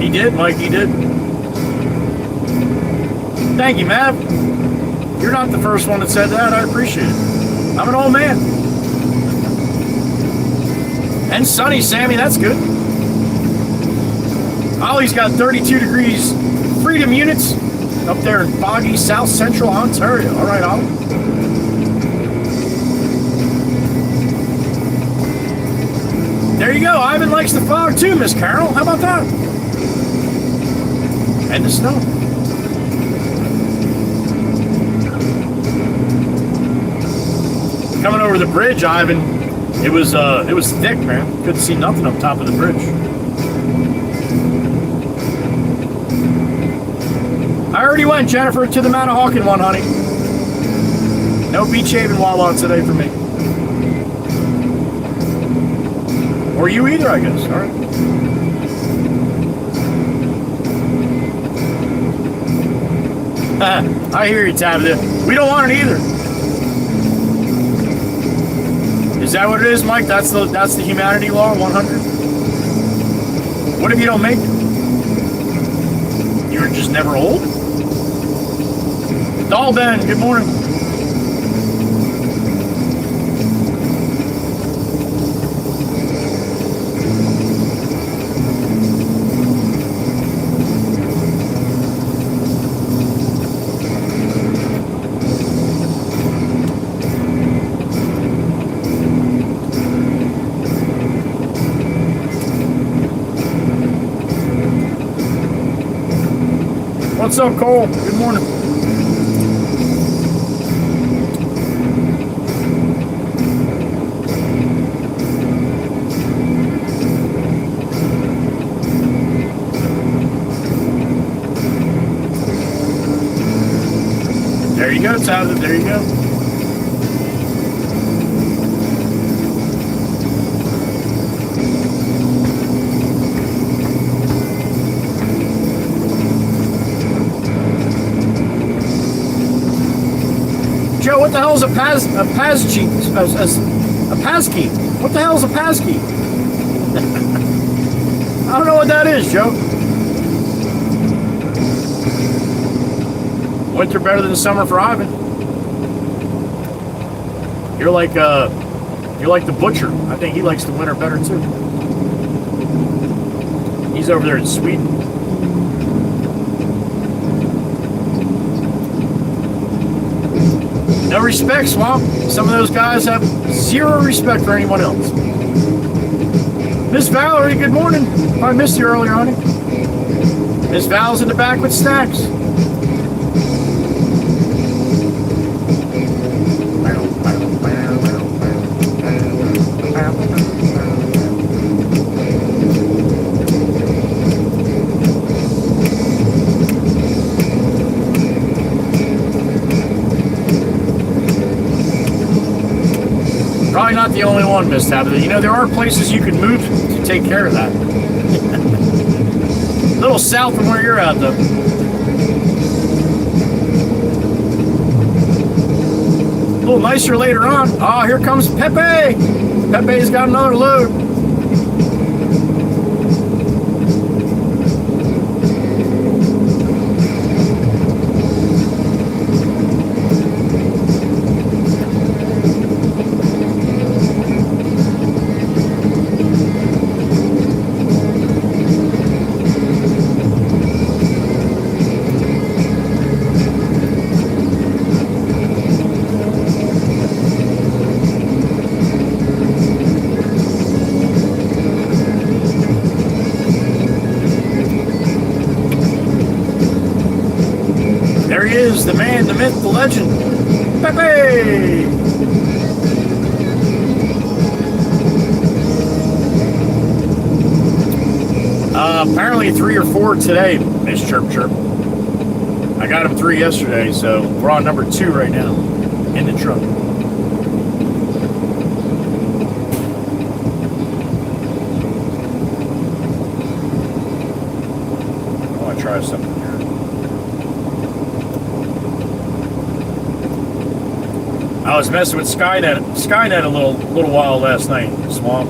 He did, Mike, he did. Thank you, Matt. You're not the first one that said that. I appreciate it. I'm an old man. And sunny, Sammy, that's good. Ollie's got 32 degrees freedom units up there in foggy South Central Ontario. All right, Ollie. There you go. Ivan likes the fog too, Miss Carol. How about that? And the snow. Coming over the bridge, Ivan, it was thick, man. Couldn't see nothing up top of the bridge. I already went, Jennifer, to the Manahawkin one, honey. No beach haven Wawa today for me. Or you either, I guess. All right. I hear you, Tabitha. We don't want it either. Is that what it is, Mike? That's the humanity law, 100? What if you don't make it? You're just never old? Doll Ben, good morning. What's up, Cole? Good morning. There you go, Tyler. There you go. Joe, what the hell is a passkey? What the hell is a passkey? I don't know what that is, Joe. Winter better than summer for Ivan. You're like the butcher. I think he likes the winter better too. He's over there in Sweden. No respect, Swamp. Some of those guys have zero respect for anyone else. Miss Valerie, good morning. I missed you earlier, honey. Miss Val's in the back with snacks. Probably not the only one, Miss Tabitha. You know, there are places you can move to take care of that. A little south from where you're at, though. A little nicer later on. Oh, here comes Pepe. Pepe's got another load. is the man, the myth, the legend, Pepe! Apparently 3 or 4 today, Miss Chirp Chirp. I got him 3 yesterday, so we're on number 2 right now in the truck. I want to try something here. I was messing with Skynet a little while last night, Swamp.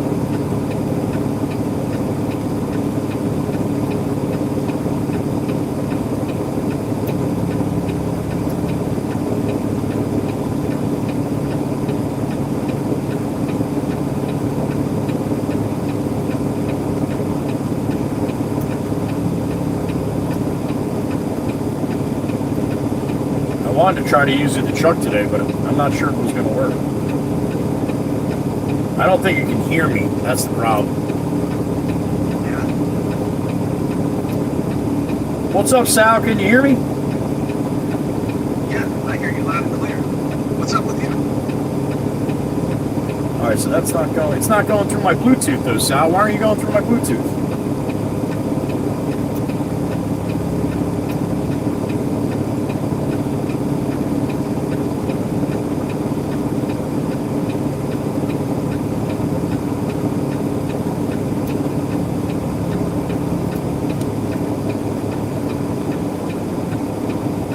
I wanted to try to use it in the truck today, but I'm not sure if it was going to work. I don't think it can hear me. That's the problem. Yeah. What's up, Sal? Can you hear me? Yeah, I hear you loud and clear. What's up with you? All right, so that's not going. It's not going through my Bluetooth, though, Sal. Why aren't you going through my Bluetooth?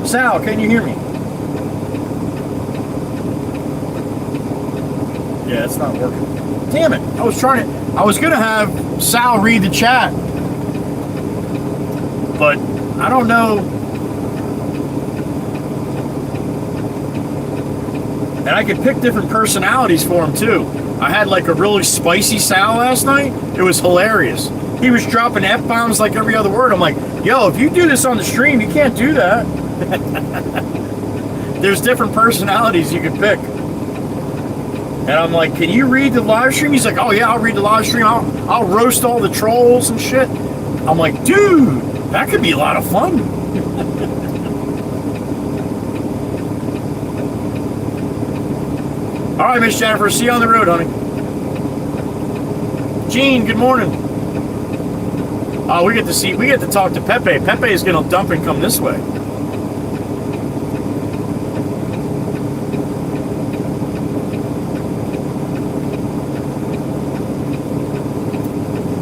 Sal, can you hear me? Yeah, it's not working. Damn it! I was gonna have Sal read the chat, but I don't know. And I could pick different personalities for him too. I had like a really spicy Sal last night. It was hilarious. He was dropping F-bombs like every other word. I'm like, yo, if you do this on the stream, you can't do that. There's different personalities you can pick. And I'm like, can you read the live stream? He's like, oh yeah, I'll read the live stream. I'll roast all the trolls and shit. I'm like, dude, that could be a lot of fun. All right, Miss Jennifer, see you on the road, honey. Gene, good morning. Oh, we get to talk to Pepe. Pepe is going to dump and come this way.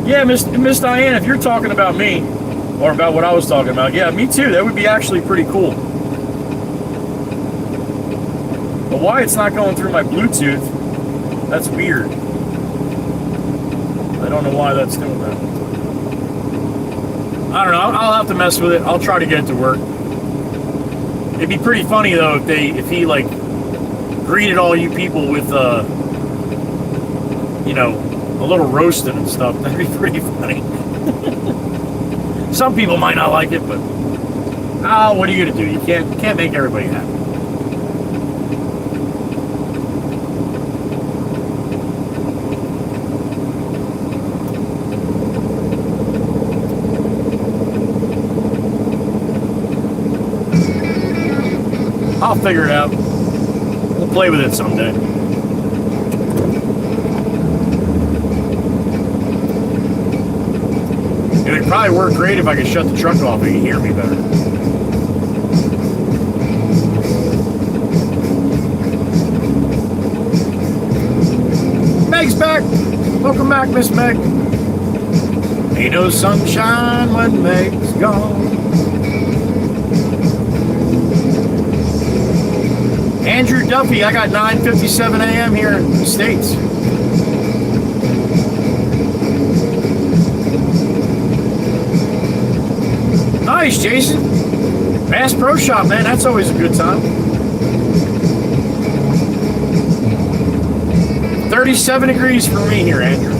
Yeah, Miss Diane, if you're talking about me, or about what I was talking about, yeah, me too. That would be actually pretty cool. But why it's not going through my Bluetooth, that's weird. I don't know why that's doing that. I don't know. I'll have to mess with it. I'll try to get it to work. It'd be pretty funny though if he like greeted all you people with you know, a little roasting and stuff. That'd be pretty funny. Some people might not like it, but what are you gonna do? You can't make everybody happy. I'll figure it out. We'll play with it someday. It would probably work great if I could shut the truck off and you could hear me better. Meg's back! Welcome back, Miss Meg. Ain't no sunshine when Meg's gone. Andrew Duffy, I got 9:57 a.m. here in the States. Nice, Jason. Bass Pro Shop, man, that's always a good time. 37 degrees for me here, Andrew.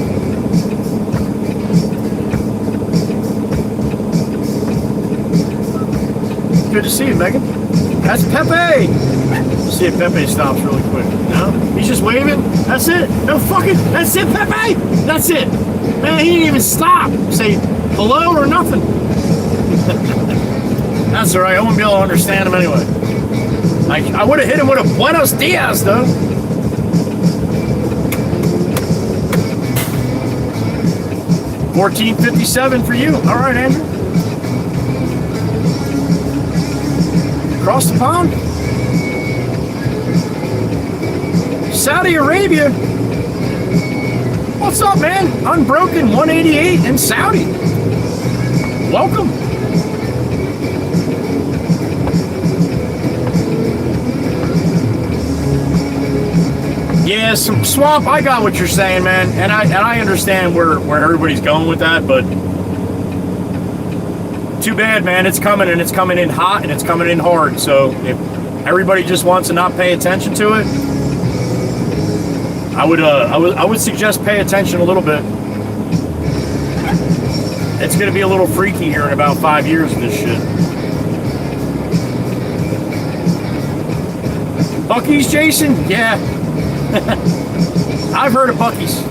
Good to see you, Megan. That's Pepe. See if Pepe stops really quick. No? He's just waving? That's it? No fucking... That's it, Pepe? That's it. Man, he didn't even stop. Say hello or nothing. That's alright. I won't be able to understand him anyway. I would have hit him with a Buenos Dias, though. $14.57 for you. All right, Andrew. Across the pond. Saudi Arabia. What's up, man? Unbroken 188 in Saudi. Welcome. Yeah, some swamp. I got what you're saying, man, and I understand where everybody's going with that, but too bad, man. It's coming, and it's coming in hot, and it's coming in hard. So if everybody just wants to not pay attention to it, I would suggest pay attention a little bit. It's gonna be a little freaky here in about 5 years of this shit. Buc-ee's, Jason? Yeah. I've heard of Buc-ee's.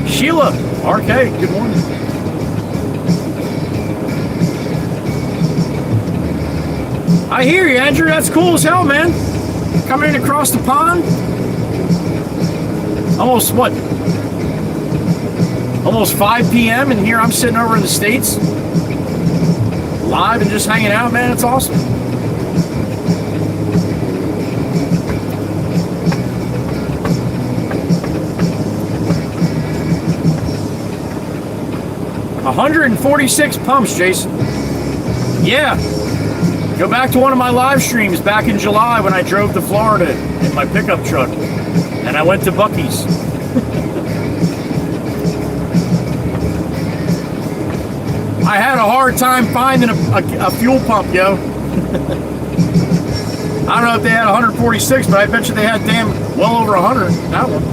Sheila, RK, good morning. I hear you, Andrew. That's cool as hell, man. Coming in across the pond. Almost what? Almost 5 p.m. and here I'm sitting over in the States, live and just hanging out, man. It's awesome. $146 pumps, Jason. Yeah. Go back to one of my live streams back in July when I drove to Florida in my pickup truck. And I went to Buc-ee's. I had a hard time finding a fuel pump, yo. I don't know if they had 146, but I bet you they had damn well over 100. That one.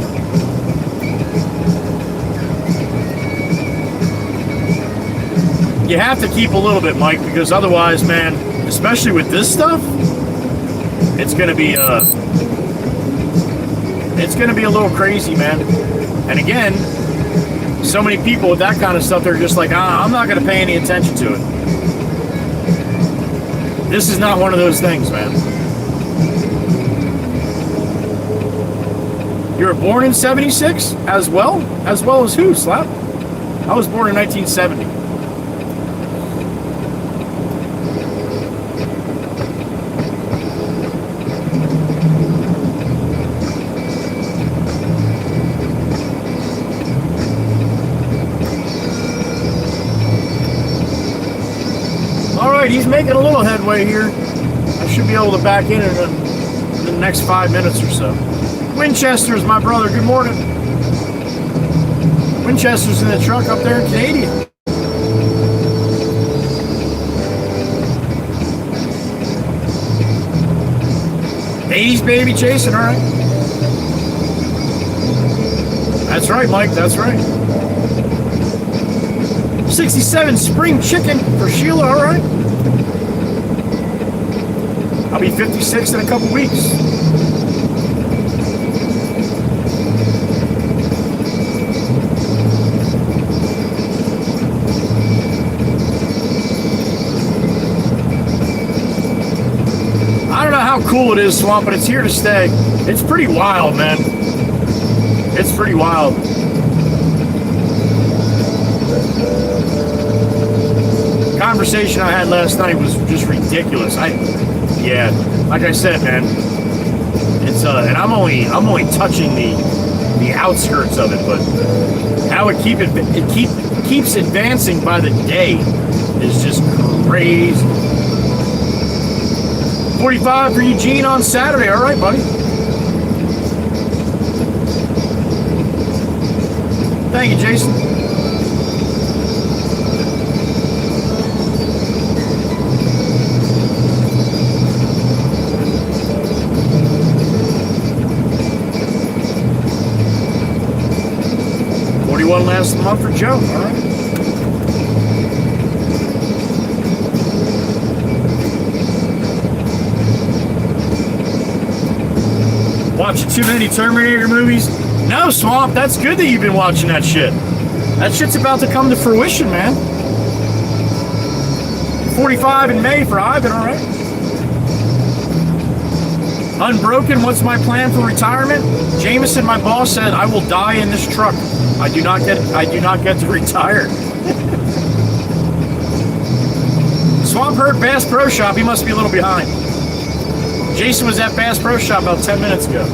You have to keep a little bit, Mike, because otherwise, man, especially with this stuff, it's gonna be a little crazy, man. And again, so many people with that kind of stuff, they're just like, I'm not gonna pay any attention to it. This is not one of those things, man. You were born in 76 as well as who, Slap? I was born in 1970. He's making a little headway here. I should be able to back in the next 5 minutes or so. Winchester's my brother. Good morning. Winchester's in the truck up there in Canadian. '80s baby Jason, all right. That's right, Mike. That's right. 67 spring chicken for Sheila, all right. I'll be 56 in a couple weeks. I don't know how cool it is, Swamp, but it's here to stay. It's pretty wild, man. It's pretty wild. Conversation I had last night was just ridiculous. Yeah, like I said, man, it's and I'm only touching the outskirts of it, but how it keeps advancing by the day is just crazy. 45 for Eugene on Saturday. All right, buddy. Thank you, Jason. One last month for Joe, all right. Watching too many Terminator movies? No, Swamp, that's good that you've been watching that shit. That shit's about to come to fruition, man. 45 in May for Ivan, all right. Unbroken, what's my plan for retirement? Jameson, my boss, said I will die in this truck. I do not get to retire. Swamp Herd Bass Pro Shop, he must be a little behind. Jason was at Bass Pro Shop about 10 minutes ago.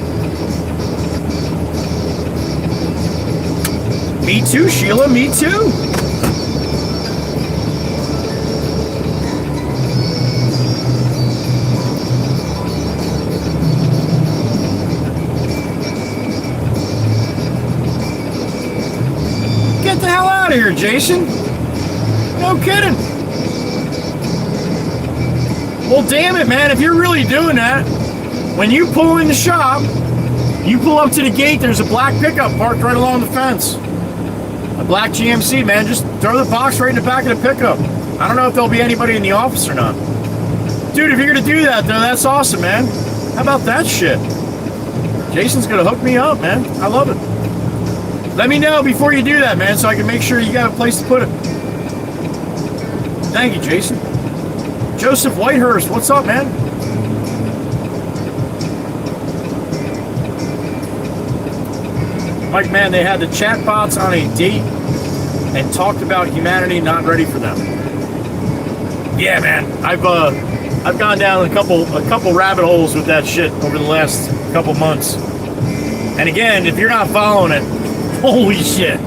Me too, Sheila, me too. Get the hell out of here, Jason. No kidding. Well, damn it, man. If you're really doing that, when you pull in the shop, you pull up to the gate, there's a black pickup parked right along the fence. A black GMC, man. Just throw the box right in the back of the pickup. I don't know if there'll be anybody in the office or not. Dude, if you're going to do that, though, that's awesome, man. How about that shit? Jason's going to hook me up, man. I love it. Let me know before you do that, man, so I can make sure you got a place to put it. Thank you, Jason. Joseph Whitehurst, what's up, man? Mike, man, they had the chatbots on a date and talked about humanity not ready for them. Yeah, man, I've gone down a couple rabbit holes with that shit over the last couple months. And again, if you're not following it, holy shit,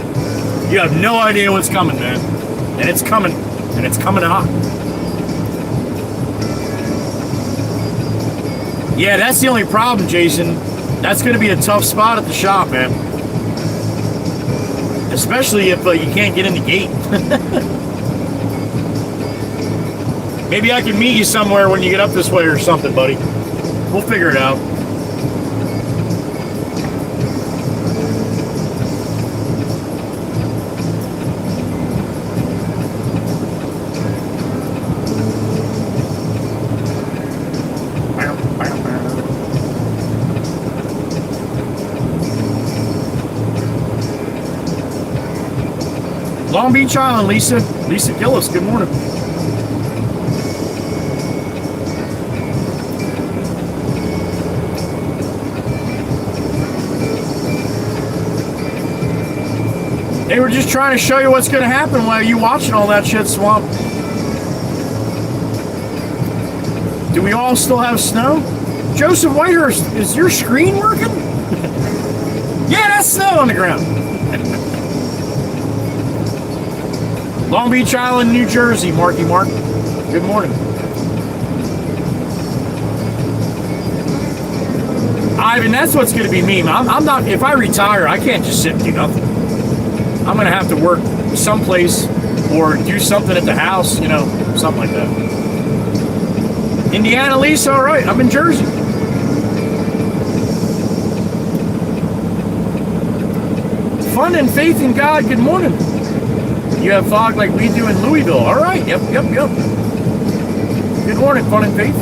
you have no idea what's coming, man. And it's coming hot. Yeah, that's the only problem, Jason. That's going to be a tough spot at the shop, man. Especially if you can't get in the gate. Maybe I can meet you somewhere when you get up this way or something, buddy. We'll figure it out. Long Beach Island, Lisa. Lisa Gillis, good morning. They were just trying to show you what's going to happen while you watching all that shit, Swamp. Do we all still have snow? Joseph Whitehurst, is your screen working? Yeah, that's snow on the ground. Long Beach Island, New Jersey, Marky Mark. Good morning. Ivan, that's what's going to be me. I'm not, if I retire, I can't just sit and do nothing. I'm going to have to work someplace or do something at the house, you know, something like that. Indiana, Lisa, all right. I'm in Jersey. Fun and faith in God, good morning. You have fog like we do in Louisville. All right. Yep. Good morning, Fun and Faith.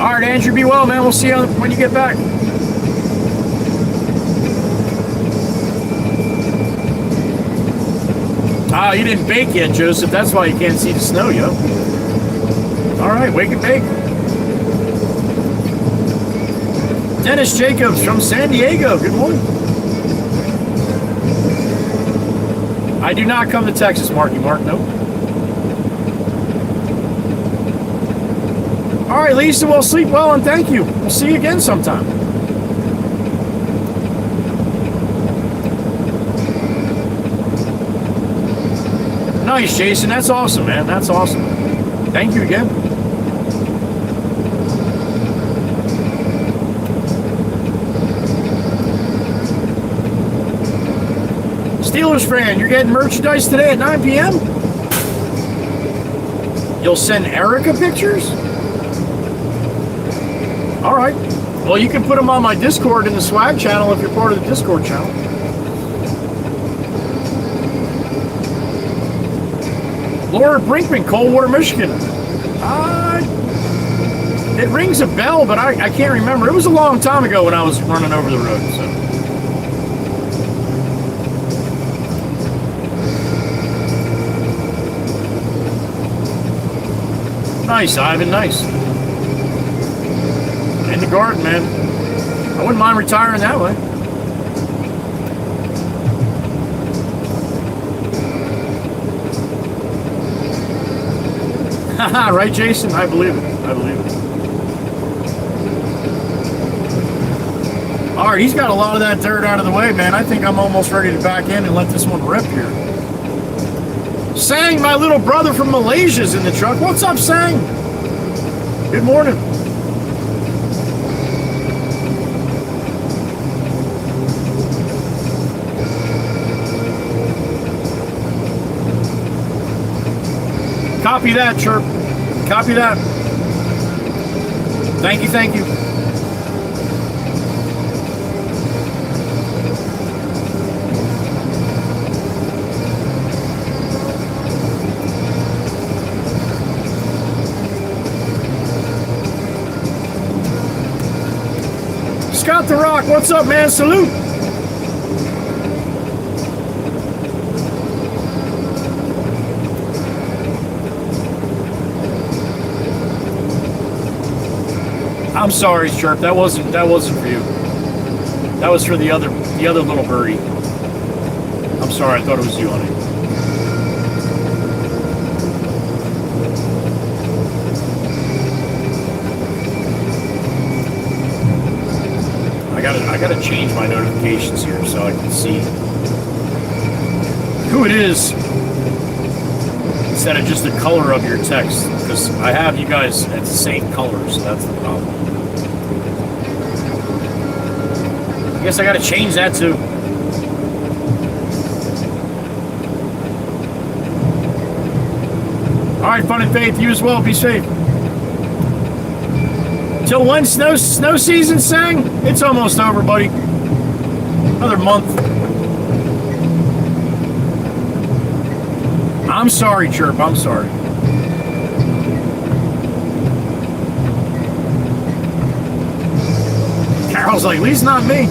All right, Andrew, be well, man. We'll see you when you get back. Ah, you didn't bake yet, Joseph. That's why you can't see the snow, yo. All right, wake and bake. Dennis Jacobs from San Diego. Good morning. I do not come to Texas, Marky Mark. Nope. All right, Lisa. Well, sleep well and thank you. We'll see you again sometime. Nice, Jason. That's awesome, man. That's awesome. Thank you again. Steelers fan, you're getting merchandise today at 9 p.m.? You'll send Erica pictures? All right. Well, you can put them on my Discord in the swag channel if you're part of the Discord channel. Laura Brinkman, Coldwater, Michigan. It rings a bell, but I can't remember. It was a long time ago when I was running over the road, so. Nice, Ivan, nice. In the garden, man. I wouldn't mind retiring that way. Haha, right, Jason? I believe it. I believe it. All right, he's got a lot of that dirt out of the way, man. I think I'm almost ready to back in and let this one rip here. Sang, my little brother from Malaysia's in the truck. What's up, Sang? Good morning. Copy that, Chirp. Copy that. Thank you, thank you. Scott the Rock, what's up, man? Salute. I'm sorry, Chirp. That wasn't for you. That was for the other little birdie. I'm sorry. I thought it was you, honey. I gotta change my notifications here so I can see who it is instead of just the color of your text, because I have you guys at the same color, so that's the problem. I guess I gotta change that too. Alright, Fun and Faith, you as well, be safe. Till when snow season, Sang? It's almost over, buddy. Another month. I'm sorry, Chirp, I'm sorry. Carol's like, at least not me.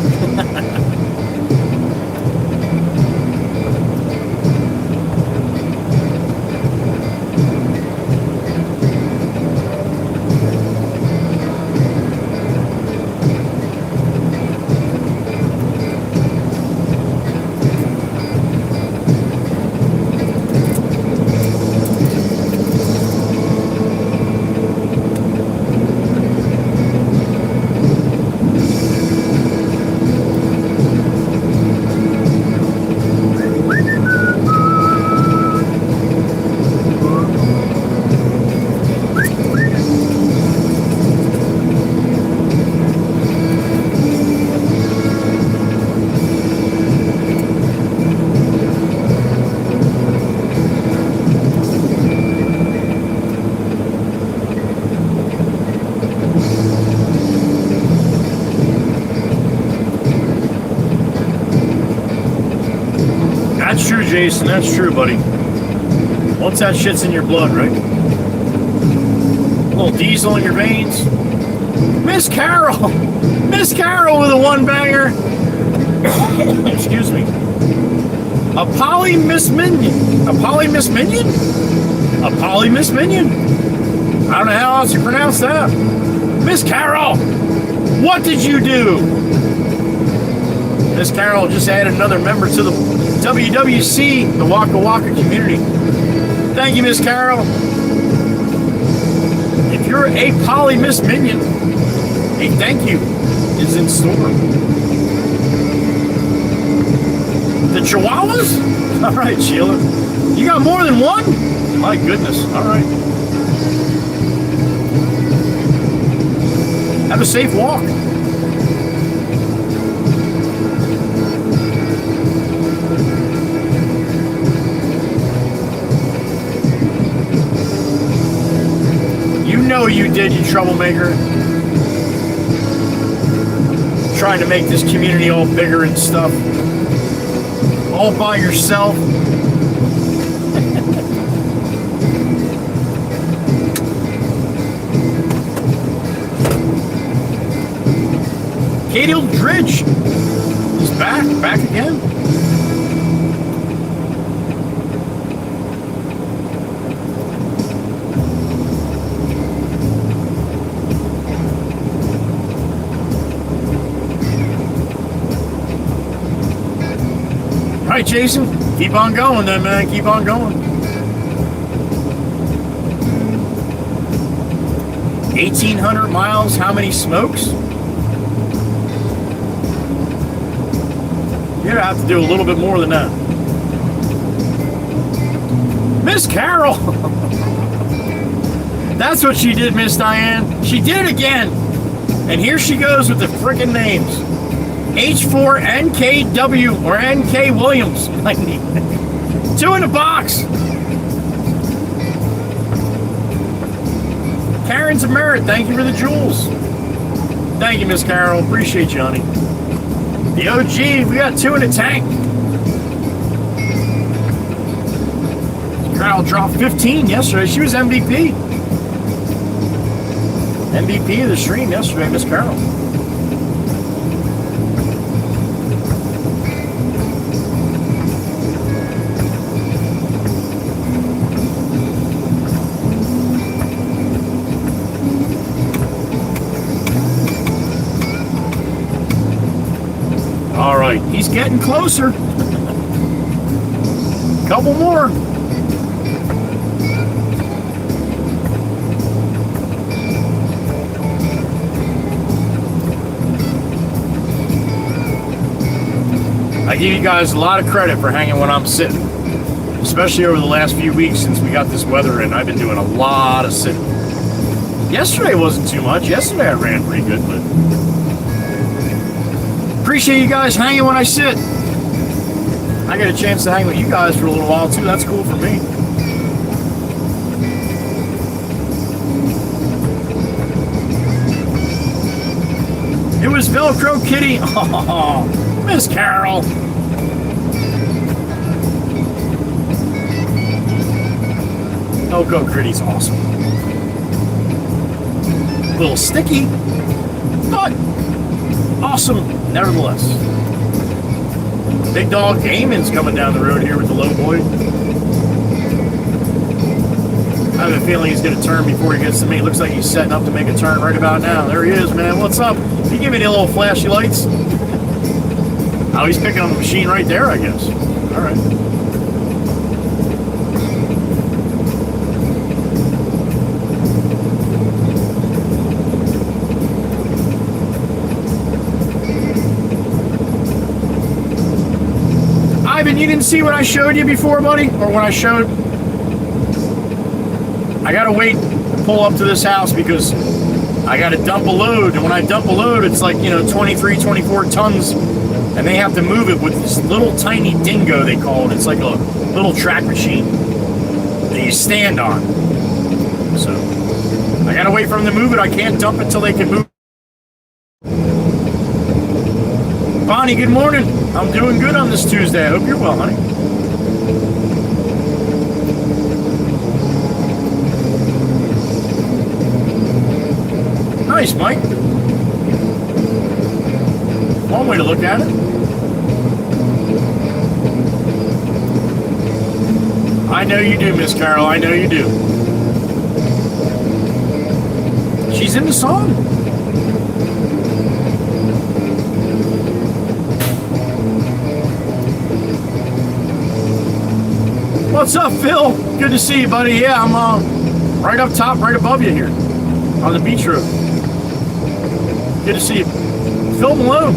That's true, Jason. That's true, buddy. Once that shit's in your blood, right? A little diesel in your veins. Miss Carol! Miss Carol with a one-banger. Excuse me. A poly Miss Minion. A poly Miss Minion? A poly Miss Minion. I don't know how else you pronounce that. Miss Carol! What did you do? Miss Carol just added another member to the WWC, the Waka Waka community. Thank you, Miss Carol. If you're a poly Miss Minion, a thank you is in store. The Chihuahuas? All right, Sheila. You got more than one? My goodness. All right. Have a safe walk. You know you did, you troublemaker. Trying to make this community all bigger and stuff. All by yourself. Katie Dridge is back again. right, Jason. Keep on going then, man. Keep on going. 1,800 miles. How many smokes? You're gonna have to do a little bit more than that. Miss Carol! That's what she did, Miss Diane. She did it again. And here she goes with the frickin' names. H4NKW or NK Williams. Two in the box. Karen's a merit. Thank you for the jewels. Thank you, Miss Carol. Appreciate you, honey. The OG, we got 2 in the tank. Carol dropped 15 yesterday. She was MVP. MVP of the stream yesterday, Miss Carol. All right, he's getting closer. Couple more. I give you guys a lot of credit for hanging when I'm sitting, especially over the last few weeks since we got this weather in. I've been doing a lot of sitting. Yesterday wasn't too much. Yesterday I ran pretty good, but appreciate you guys hanging when I sit. I get a chance to hang with you guys for a little while too. That's cool for me. It was Velcro Kitty. Oh, Miss Carol. Velcro Kitty's awesome. A little sticky, but awesome nevertheless. Big dog Eamon's coming down the road here with the low boy. I have a feeling he's going to turn before he gets to me. Looks like he's setting up to make a turn right about now. There he is, man. What's up? Can you give me the little flashy lights? Oh, he's picking on the machine right there, I guess. All right. Ivan, you didn't see what I showed you before, buddy? Or when I showed... I gotta wait to pull up to this house because I gotta dump a load. And when I dump a load, it's like, 23, 24 tons. And they have to move it with this little tiny dingo, they call it. It's like a little track machine that you stand on. So, I gotta wait for them to move it. I can't dump it till they can move. Bonnie, good morning. I'm doing good on this Tuesday. I hope you're well, honey. Nice, Mike. One way to look at it. I know you do, Miss Carol. I know you do. She's in the song. What's up, Phil? Good to see you, buddy. Yeah, I'm right up top, right above you here on the beach road. Good to see you. Phil Malone.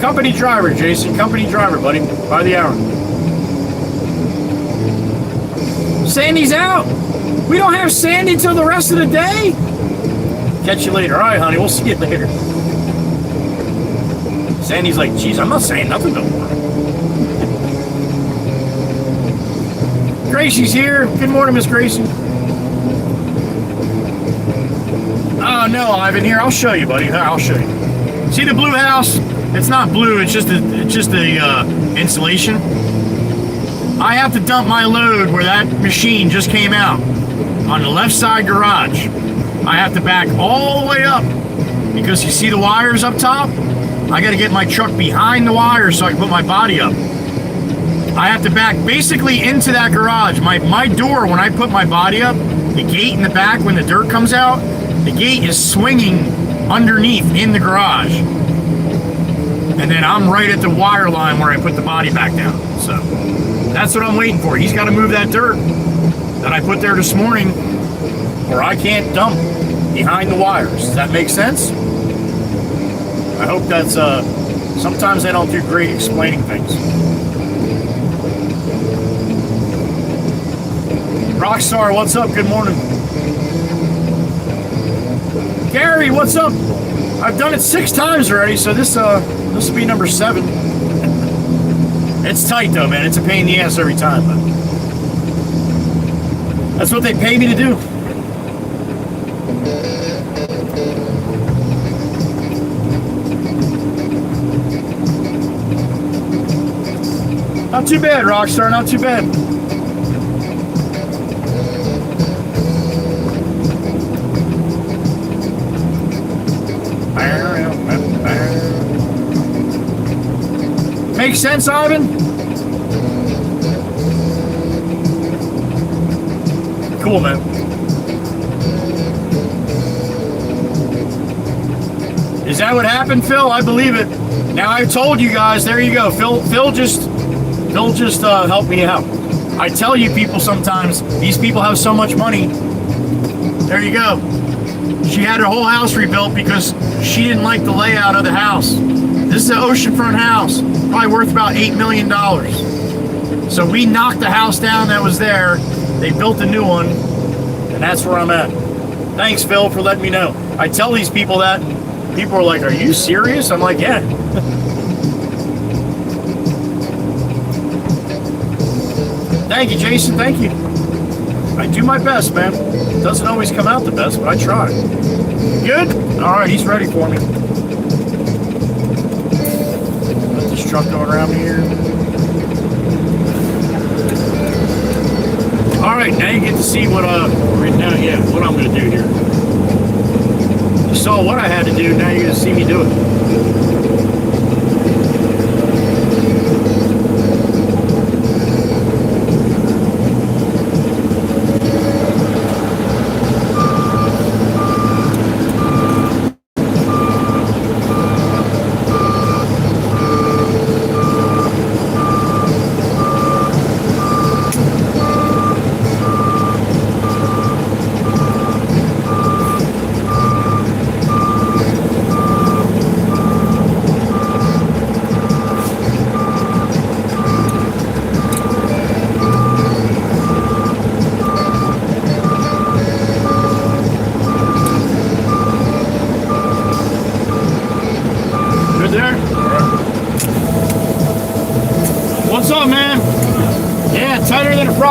Company driver, Jason. Company driver, buddy. By the hour. Sandy's out. We don't have Sandy till the rest of the day. Catch you later. All right, honey. We'll see you later. Sandy's like, geez, I'm not saying nothing no more. Gracie's here. Good morning, Miss Gracie. Oh, no, Ivan, here. I'll show you, buddy. I'll show you. See the blue house? It's not blue. It's just a insulation. I have to dump my load where that machine just came out on the left side garage. I have to back all the way up because you see the wires up top? I got to get my truck behind the wires so I can put my body up. I have to back basically into that garage. My door, when I put my body up, the gate in the back, when the dirt comes out, the gate is swinging underneath in the garage. And then I'm right at the wire line where I put the body back down. So that's what I'm waiting for. He's got to move that dirt that I put there this morning, or I can't dump behind the wires. Does that make sense? I hope that's, sometimes they don't do great explaining things. Rockstar, what's up? Good morning. Gary, what's up? I've done it 6 times already, so this will be number 7. It's tight though, man. It's a pain in the ass every time, but that's what they pay me to do. Not too bad, Rockstar, not too bad. Make sense, Ivan? Cool, man. Is that what happened, Phil? I believe it. Now I've told you guys. There you go. Phil just helped me out. I tell you people sometimes, these people have so much money. There you go. She had her whole house rebuilt because she didn't like the layout of the house. This is an oceanfront house, probably worth about $8 million. So we knocked the house down that was there. They built a new one, and that's where I'm at. Thanks, Phil, for letting me know. I tell these people that. People are like, are you serious? I'm like, yeah. Thank you, Jason. Thank you. I do my best, man. It doesn't always come out the best, but I try. Good? All right, he's ready for me. Let this truck go around here. All right, now you get to see what what I'm going to do here. You saw what I had to do, now you're going to see me do it.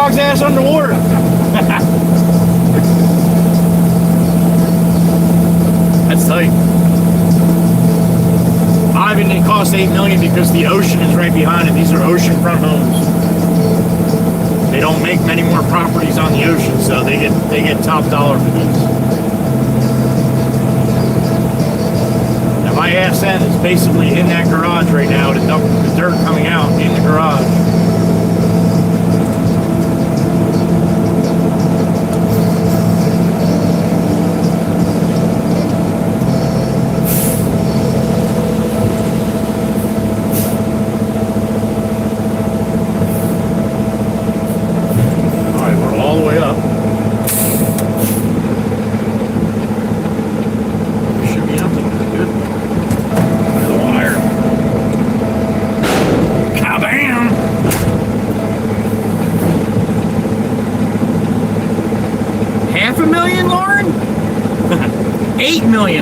Ass underwater. That's tight. Ivan, it cost $8 million because the ocean is right behind it. These are oceanfront homes. They don't make many more properties on the ocean, so they get top dollar for these. Now my ass end is basically in that garage right now to dump the dirt coming out in the garage.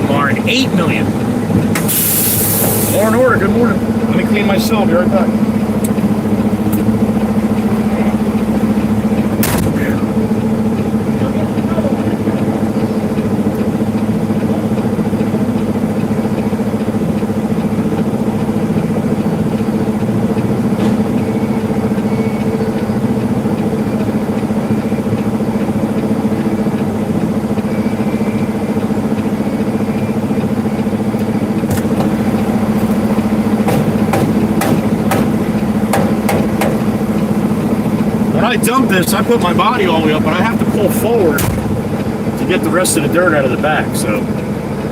Lauren, 8 million. Lauren Order, good morning. Let me clean myself, be right back. I dump this, I put my body all the way up, but I have to pull forward to get the rest of the dirt out of the back. So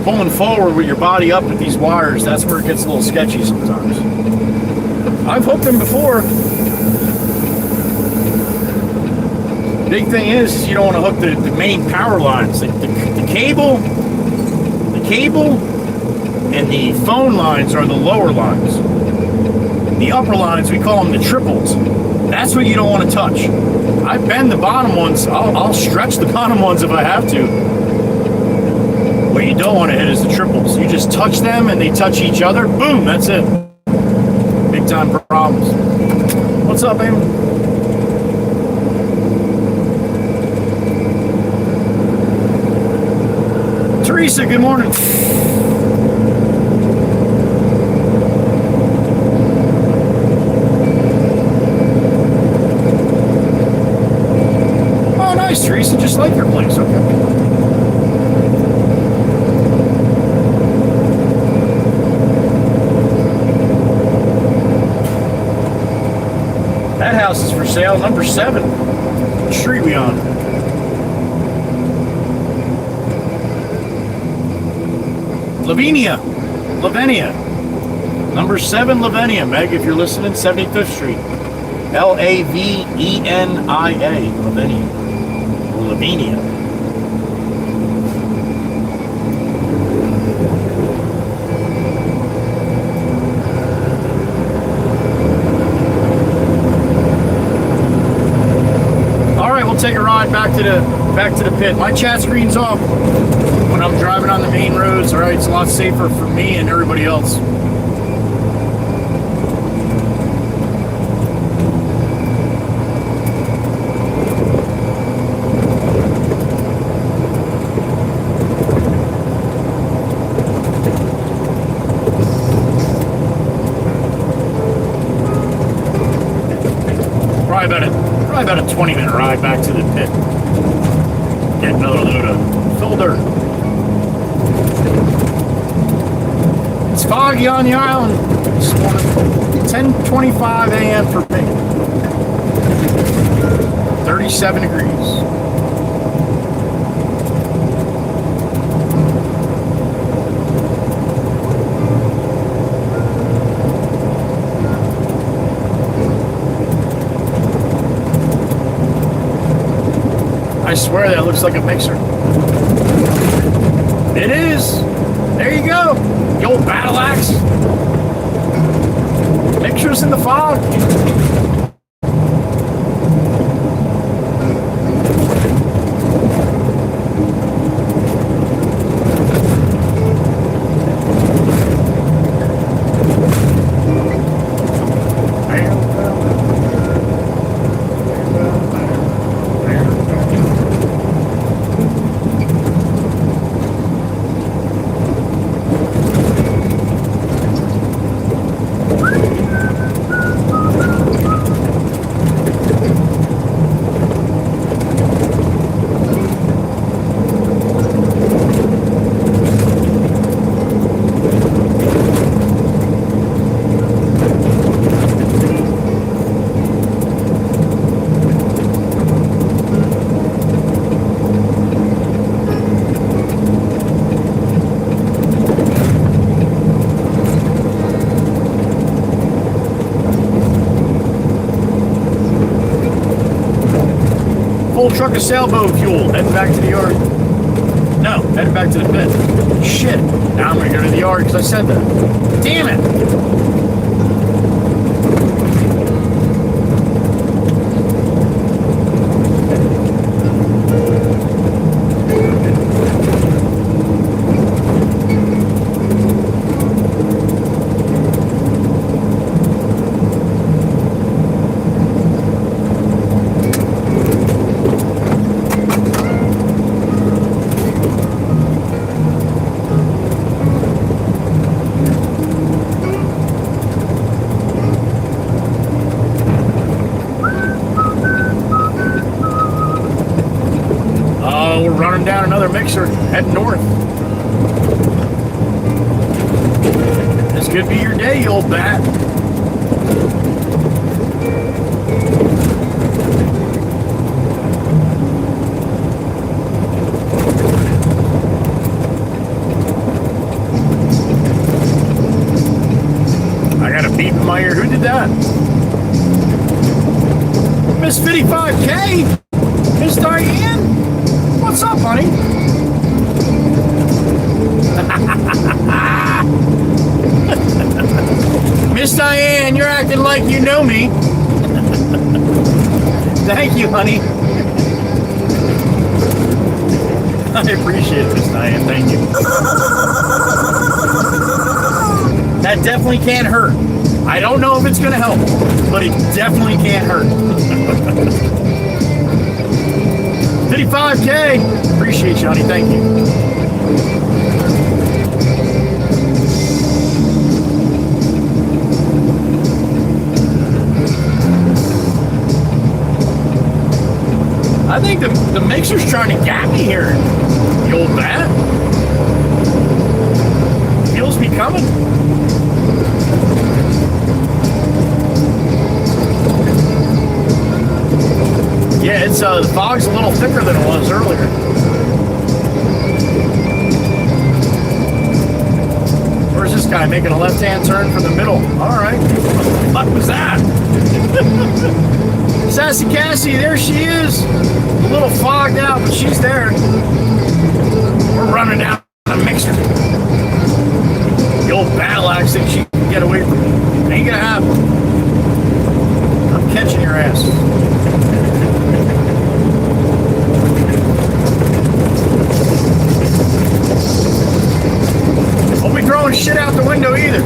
pulling forward with your body up with these wires, that's where it gets a little sketchy sometimes. I've hooked them before. Big thing is you don't want to hook the main power lines. The cable and the phone lines are the lower lines. The upper lines, we call them the triples. That's what you don't want to touch. I bend the bottom ones. I'll stretch the bottom ones if I have to. What you don't want to hit is the triples. You just touch them and they touch each other. Boom, that's it. Big time problems. What's up, Amy? Teresa, good morning. Oh, nice, Teresa. Just like your place. Okay. That house is for sale, number 7. What street we on? Lavenia. Number 7, Lavenia. Meg, if you're listening, 75th Street. Lavenia. Lavenia. Lavenia. All right, we'll take a ride back to the pit. My chat screen's off when I'm driving on the main roads. All right, it's a lot safer for me and everybody else. Probably about a 20-minute ride back to the pit. Get another load of fill dirt. It's foggy on the island this morning. 10:25 a.m. for me. 37 degrees. I swear that looks like a mixer. It is. There you go. The old battle axe. Mixers in the fog. Truck of sailboat fuel, heading back to the yard. No, heading back to the pit. Shit. Now I'm gonna go to the yard because I said that. Damn it. Down another mixer, heading north. This could be your day, you old bat. that? Miss 55K? Miss Diane? What's up, honey? Miss Diane, you're acting like you know me. Thank you, honey. I appreciate it, Miss Diane. Thank you. That definitely can't hurt. I don't know if it's going to help, but it definitely can't hurt. 55K. Appreciate you, honey. Thank you. I think the mixer's trying to gap me here. The old bat. Feels me coming. Yeah, it's the fog's a little thicker than it was earlier. Where's this guy making a left-hand turn from the middle? All right. What the fuck was that? Sassy Cassie, there she is. A little fogged out, but she's there. We're running down a mixer. The old battle axe thinks she can get away from me. Ain't gonna happen. I'm catching your ass. Won't be throwing shit out the window either.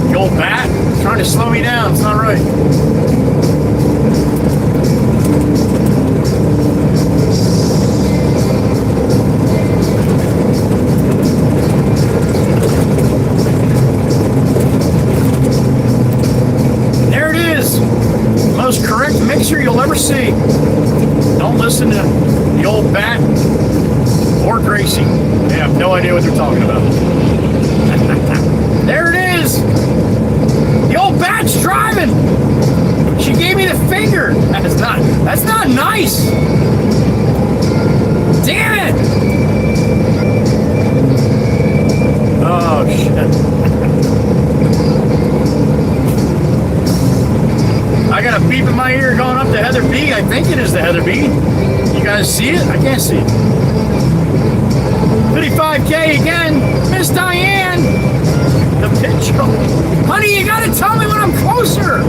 The old bat trying to slow me down. It's not right. Correct mixer you'll ever see. Don't listen to the old bat or Gracie. They have no idea what they're talking about. There it is. The old bat's driving. She gave me the finger. That's not nice. Damn it. Oh shit. I got a beep in my ear going up to Heather B. I think it is the Heather B. You guys see it? I can't see it. 55K again. Miss Diane. The pitch. Honey, you gotta tell me when I'm closer.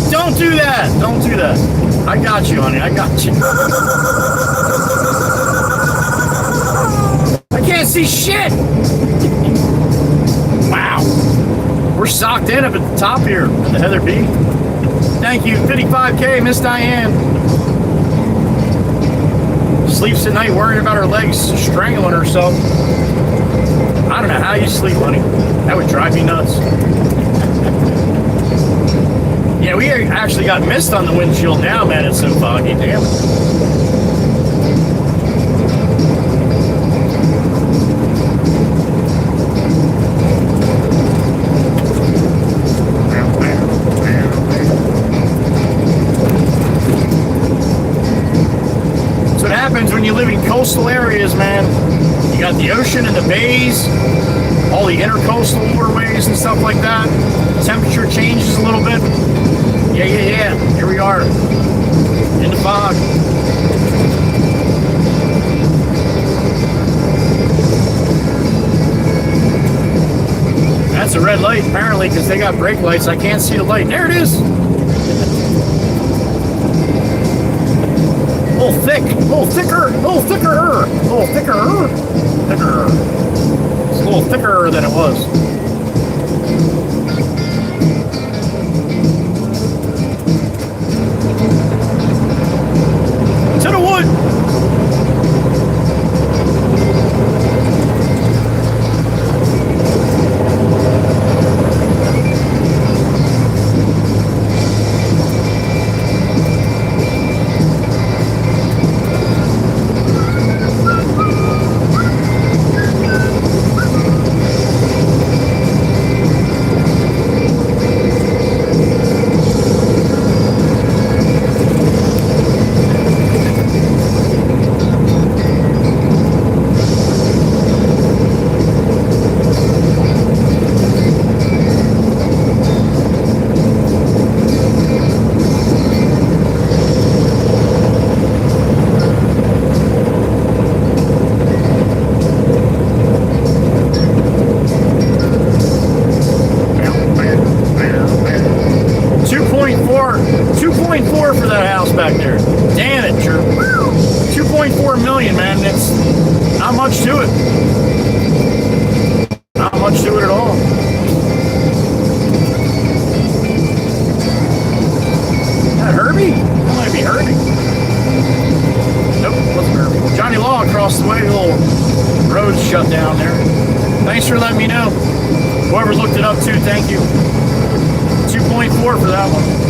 Don't do that. Don't do that. I got you, honey. I got you. I can't see shit. Wow. We're socked in up at the top here at the Heather B. Thank you, 55K, Miss Diane. Sleeps at night worrying about her legs strangling herself. I don't know how you sleep, honey. That would drive me nuts. Yeah, we actually got mist on the windshield now, man. It's so foggy. Damn it. When you live in coastal areas, man, you got the ocean and the bays, all the intercoastal waterways and stuff like that. Temperature changes a little bit. Yeah. Here we are in the fog. That's a red light, apparently, because they got brake lights. I can't see the light. There it is. A little thick, a little thicker, a little thicker, a little thicker. It's a little thicker than it was. To the wood. million, man. It's not much to it. Not much to it at all. Is that Herbie? That might be Herbie. Nope, it wasn't Herbie. Johnny Law across the way. The little road's shut down there. Thanks for letting me know. Whoever looked it up too, thank you. 2.4 for that one.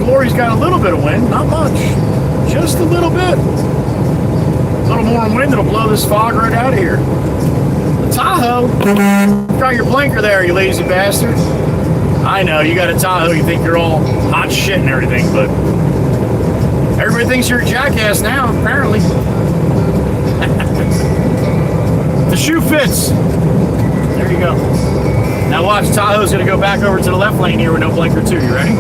Glory's got a little bit of wind, not much, just a little bit. A little more wind that'll blow this fog right out of here. The Tahoe, got your blinker there, you lazy bastard. I know, you got a Tahoe, you think you're all hot shit and everything, but everybody thinks you're a jackass now, apparently. The shoe fits. There you go. Now watch, Tahoe's gonna go back over to the left lane here with no blinker too. You ready?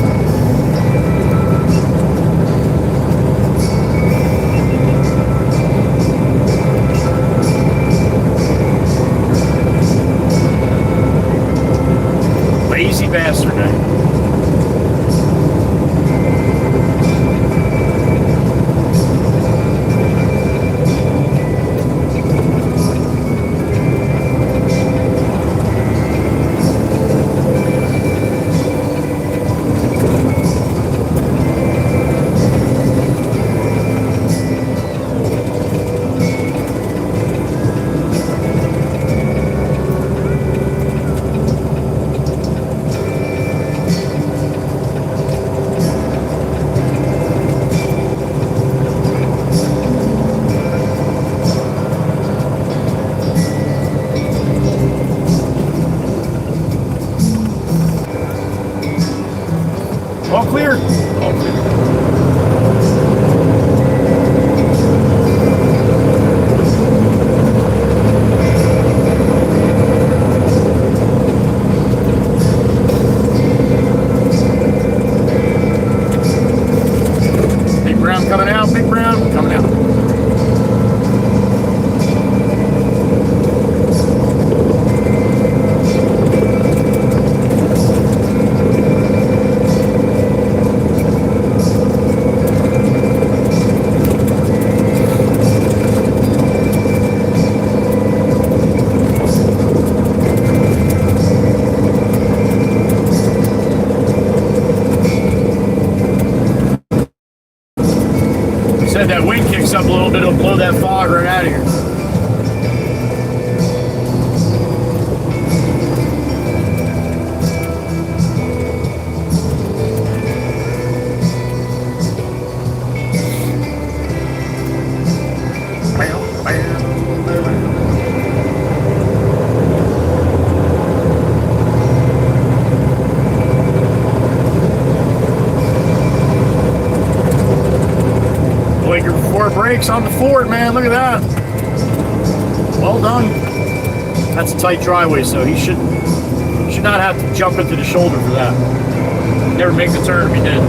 Lazy bastard, eh? All clear. All clear. Big Brown coming out. Big Brown coming out. Said that wind kicks up a little bit, it'll blow that fog right out of here. Brakes on the Ford, man. Look at that. Well done. That's a tight driveway, so he should not have to jump into the shoulder for that. Never make the turn if he did.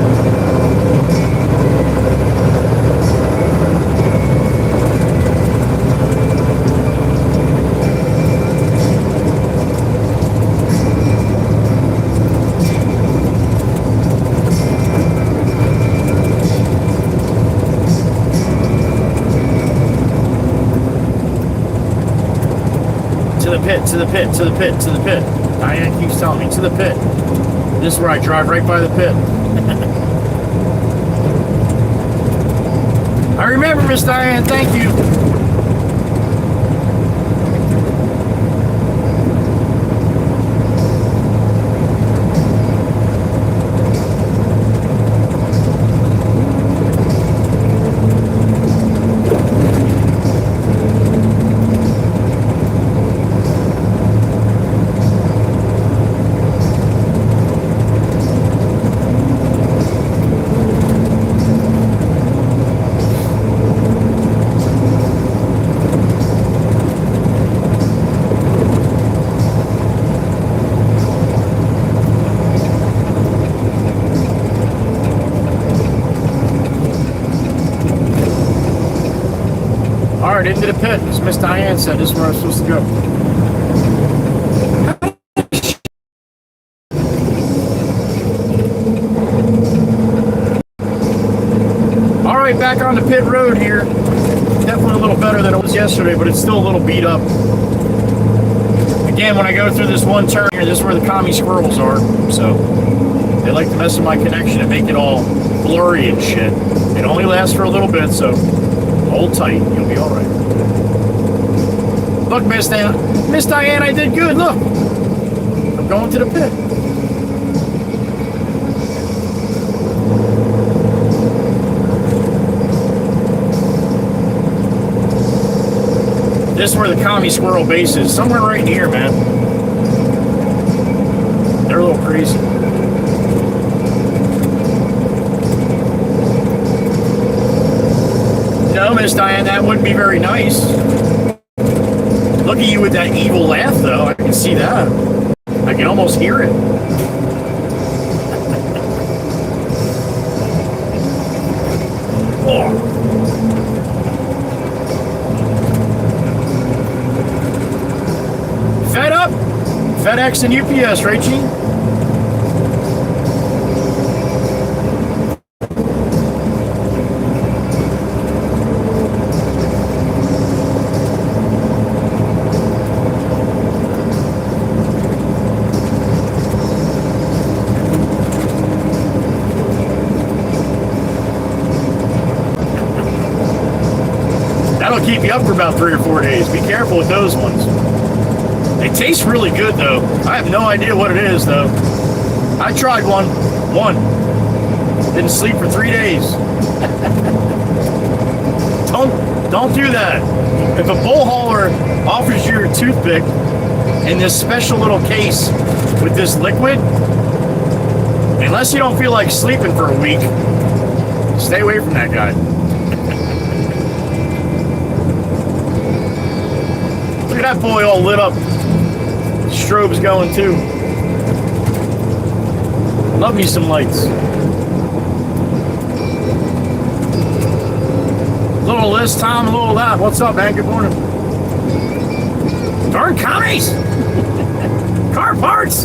To the pit, to the pit, to the pit, to the pit. Diane keeps telling me, to the pit. This is where I drive right by the pit. I remember, Miss Diane, thank you. right, into the pit. As Miss Diane said, this is where I'm supposed to go. All right, back on the pit road here. Definitely a little better than it was yesterday, but it's still a little beat up. Again, when I go through this one turn here, this is where the commie squirrels are. So they like to mess with my connection and make it all blurry and shit. It only lasts for a little bit, so hold tight. You'll be all right. Look, Miss Diane, I did good. Look, I'm going to the pit. This is where the commie squirrel base is. Somewhere right here, man. They're a little crazy. No, Miss Diane, that wouldn't be very nice. Look at you with that evil laugh, though. I can see that. I can almost hear it. Oh. Fed up? FedEx and UPS, right, Gene? That'll keep you up for about 3 or 4 days. Be careful with those ones. They taste really good, though. I have no idea what it is, though. I tried one. Didn't sleep for 3 days. Don't do that. If a bull hauler offers you a toothpick in this special little case with this liquid, unless you don't feel like sleeping for a week, stay away from that guy. Look at that boy all lit up. Strobe's going too. Love me some lights. Little this, Tom, a little that. What's up, man? Good morning. Darn commies! Car parts!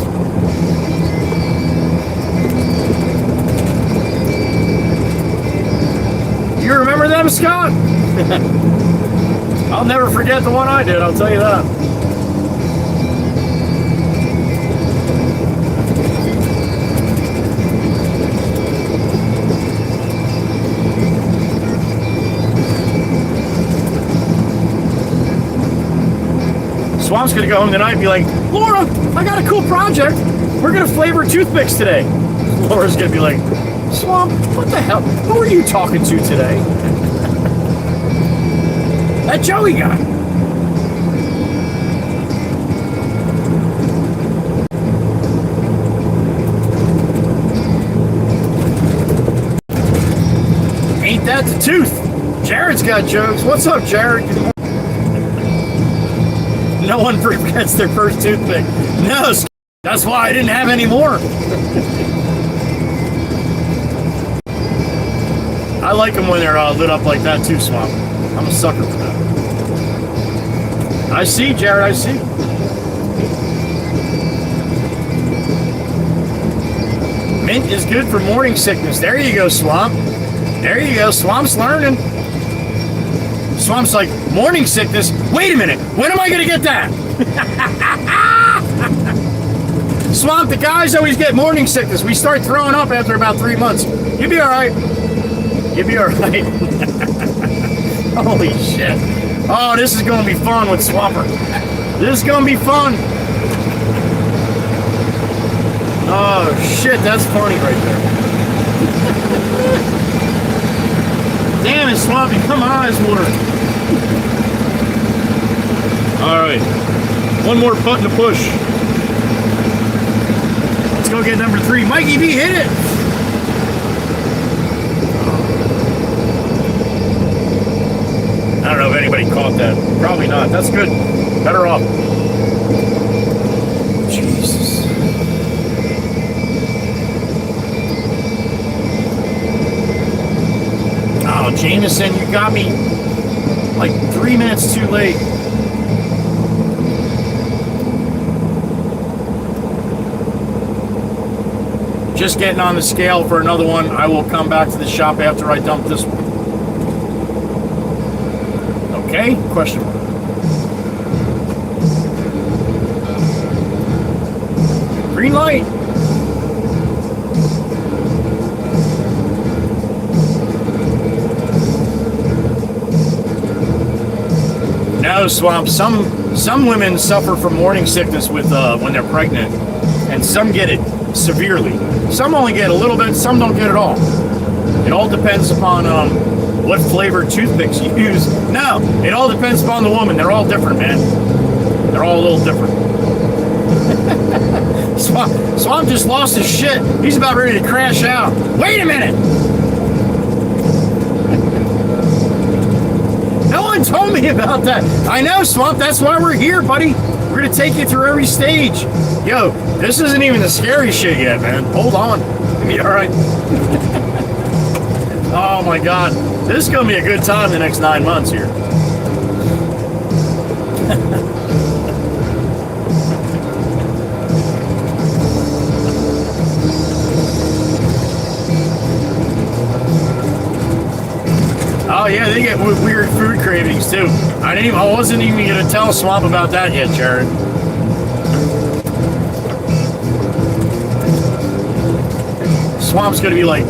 You remember them, Scott? I'll never forget the one I did, I'll tell you that. Swamp's gonna go home tonight and be like, Laura, I got a cool project. We're gonna flavor toothpicks today. Laura's gonna be like, Swamp, what the hell? Who are you talking to today? That Joey guy. Ain't that the tooth? Jared's got jokes. What's up, Jared? No one forgets their first toothpick. No, that's why I didn't have any more. I like them when they're lit up like that too, Swamp. I'm a sucker for that. I see, Jared, I see. Mint is good for morning sickness. There you go, Swamp. There you go. Swamp's learning. Swamp's like, morning sickness? Wait a minute. When am I going to get that? Swamp, the guys always get morning sickness. We start throwing up after about 3 months. You'll be all right. You'll be all right. Holy shit. Oh, this is going to be fun with Swamper. This is going to be fun. Oh, shit. That's funny right there. Damn it, Swampy. Come on, it's water. All right. One more button to push. Let's go get number 3. Mikey B, hit it. I don't know if anybody caught that. Probably not. That's good. Better off. Jesus. Oh, Jameson, you got me. like 3 minutes too late. Just getting on the scale for another one. I will come back to the shop after I dump this one. Okay, question mark. Green light. No, Swamp. Some women suffer from morning sickness with when they're pregnant, and some get it severely. Some only get a little bit, some don't get it all. It all depends upon what flavored toothpicks you use. No, it all depends upon the woman. They're all different, man. They're all a little different. Swamp just lost his shit. He's about ready to crash out. Wait a minute! No one told me about that. I know, Swamp. That's why we're here, buddy. We're going to take you through every stage. Yo, this isn't even the scary shit yet, man. Hold on. You'll be all right. Oh, my God. This is going to be a good time the next 9 months here. Oh yeah, they get weird food cravings too. I wasn't even gonna tell Swamp about that yet, Jared. Swamp's gonna be like,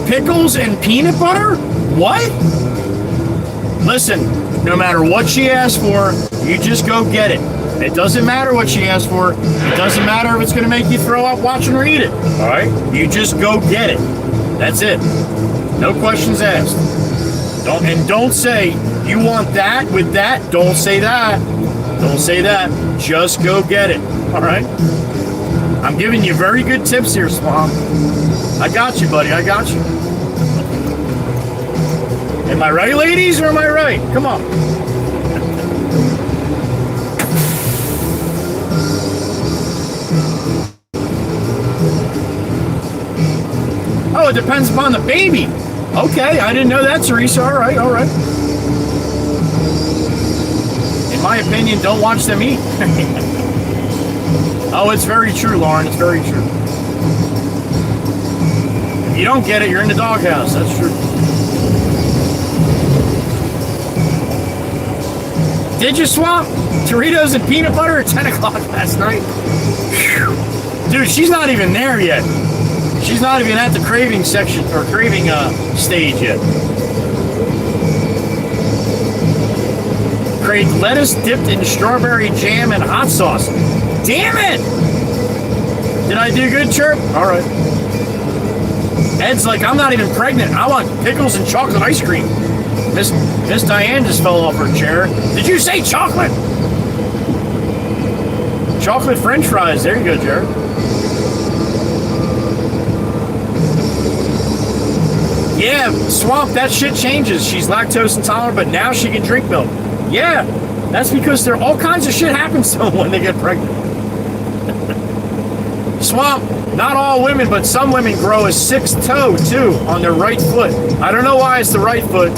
pickles and peanut butter? What? Listen, no matter what she asks for, you just go get it. It doesn't matter what she asks for. It doesn't matter if it's gonna make you throw up watching her eat it. All right? You just go get it. That's it. No questions asked. Don't say you want that with that. Don't say that. Don't say that. Just go get it. All right. I'm giving you very good tips here, Swamp. I got you, buddy. I got you. Am I right, ladies, or am I right? Come on. Oh, it depends upon the baby. Okay, I didn't know that, Teresa. All right, all right. In my opinion, don't watch them eat. Oh, it's very true, Lauren. It's very true. If you don't get it, you're in the doghouse. That's true. Did you swap Doritos and peanut butter at 10 o'clock last night? Whew. Dude, she's not even there yet. She's not even at the craving section or craving stage yet. Crave lettuce dipped in strawberry jam and hot sauce. Damn it! Did I do good, Chirp? All right. Ed's like, I'm not even pregnant. I want pickles and chocolate ice cream. Miss Diane just fell off her chair. Did you say chocolate? Chocolate French fries. There you go, Jared. Yeah, Swamp, that shit changes. She's lactose intolerant, but now she can drink milk. Yeah, that's because there all kinds of shit happens to them when they get pregnant. Swamp, not all women, but some women grow a sixth toe, too, on their right foot. I don't know why it's the right foot,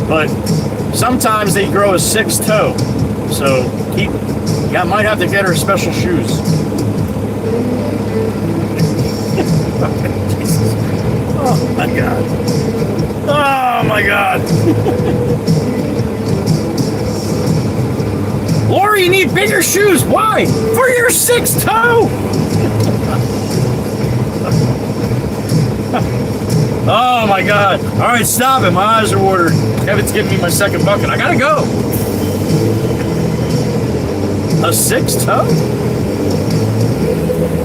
but sometimes they grow a sixth toe. So, might have to get her special shoes. Oh, my God. Oh, my God. Lori, you need bigger shoes. Why? For your sixth toe. Oh, my God. All right, stop it. My eyes are watered. Kevin's giving me my second bucket. I gotta go. A sixth toe?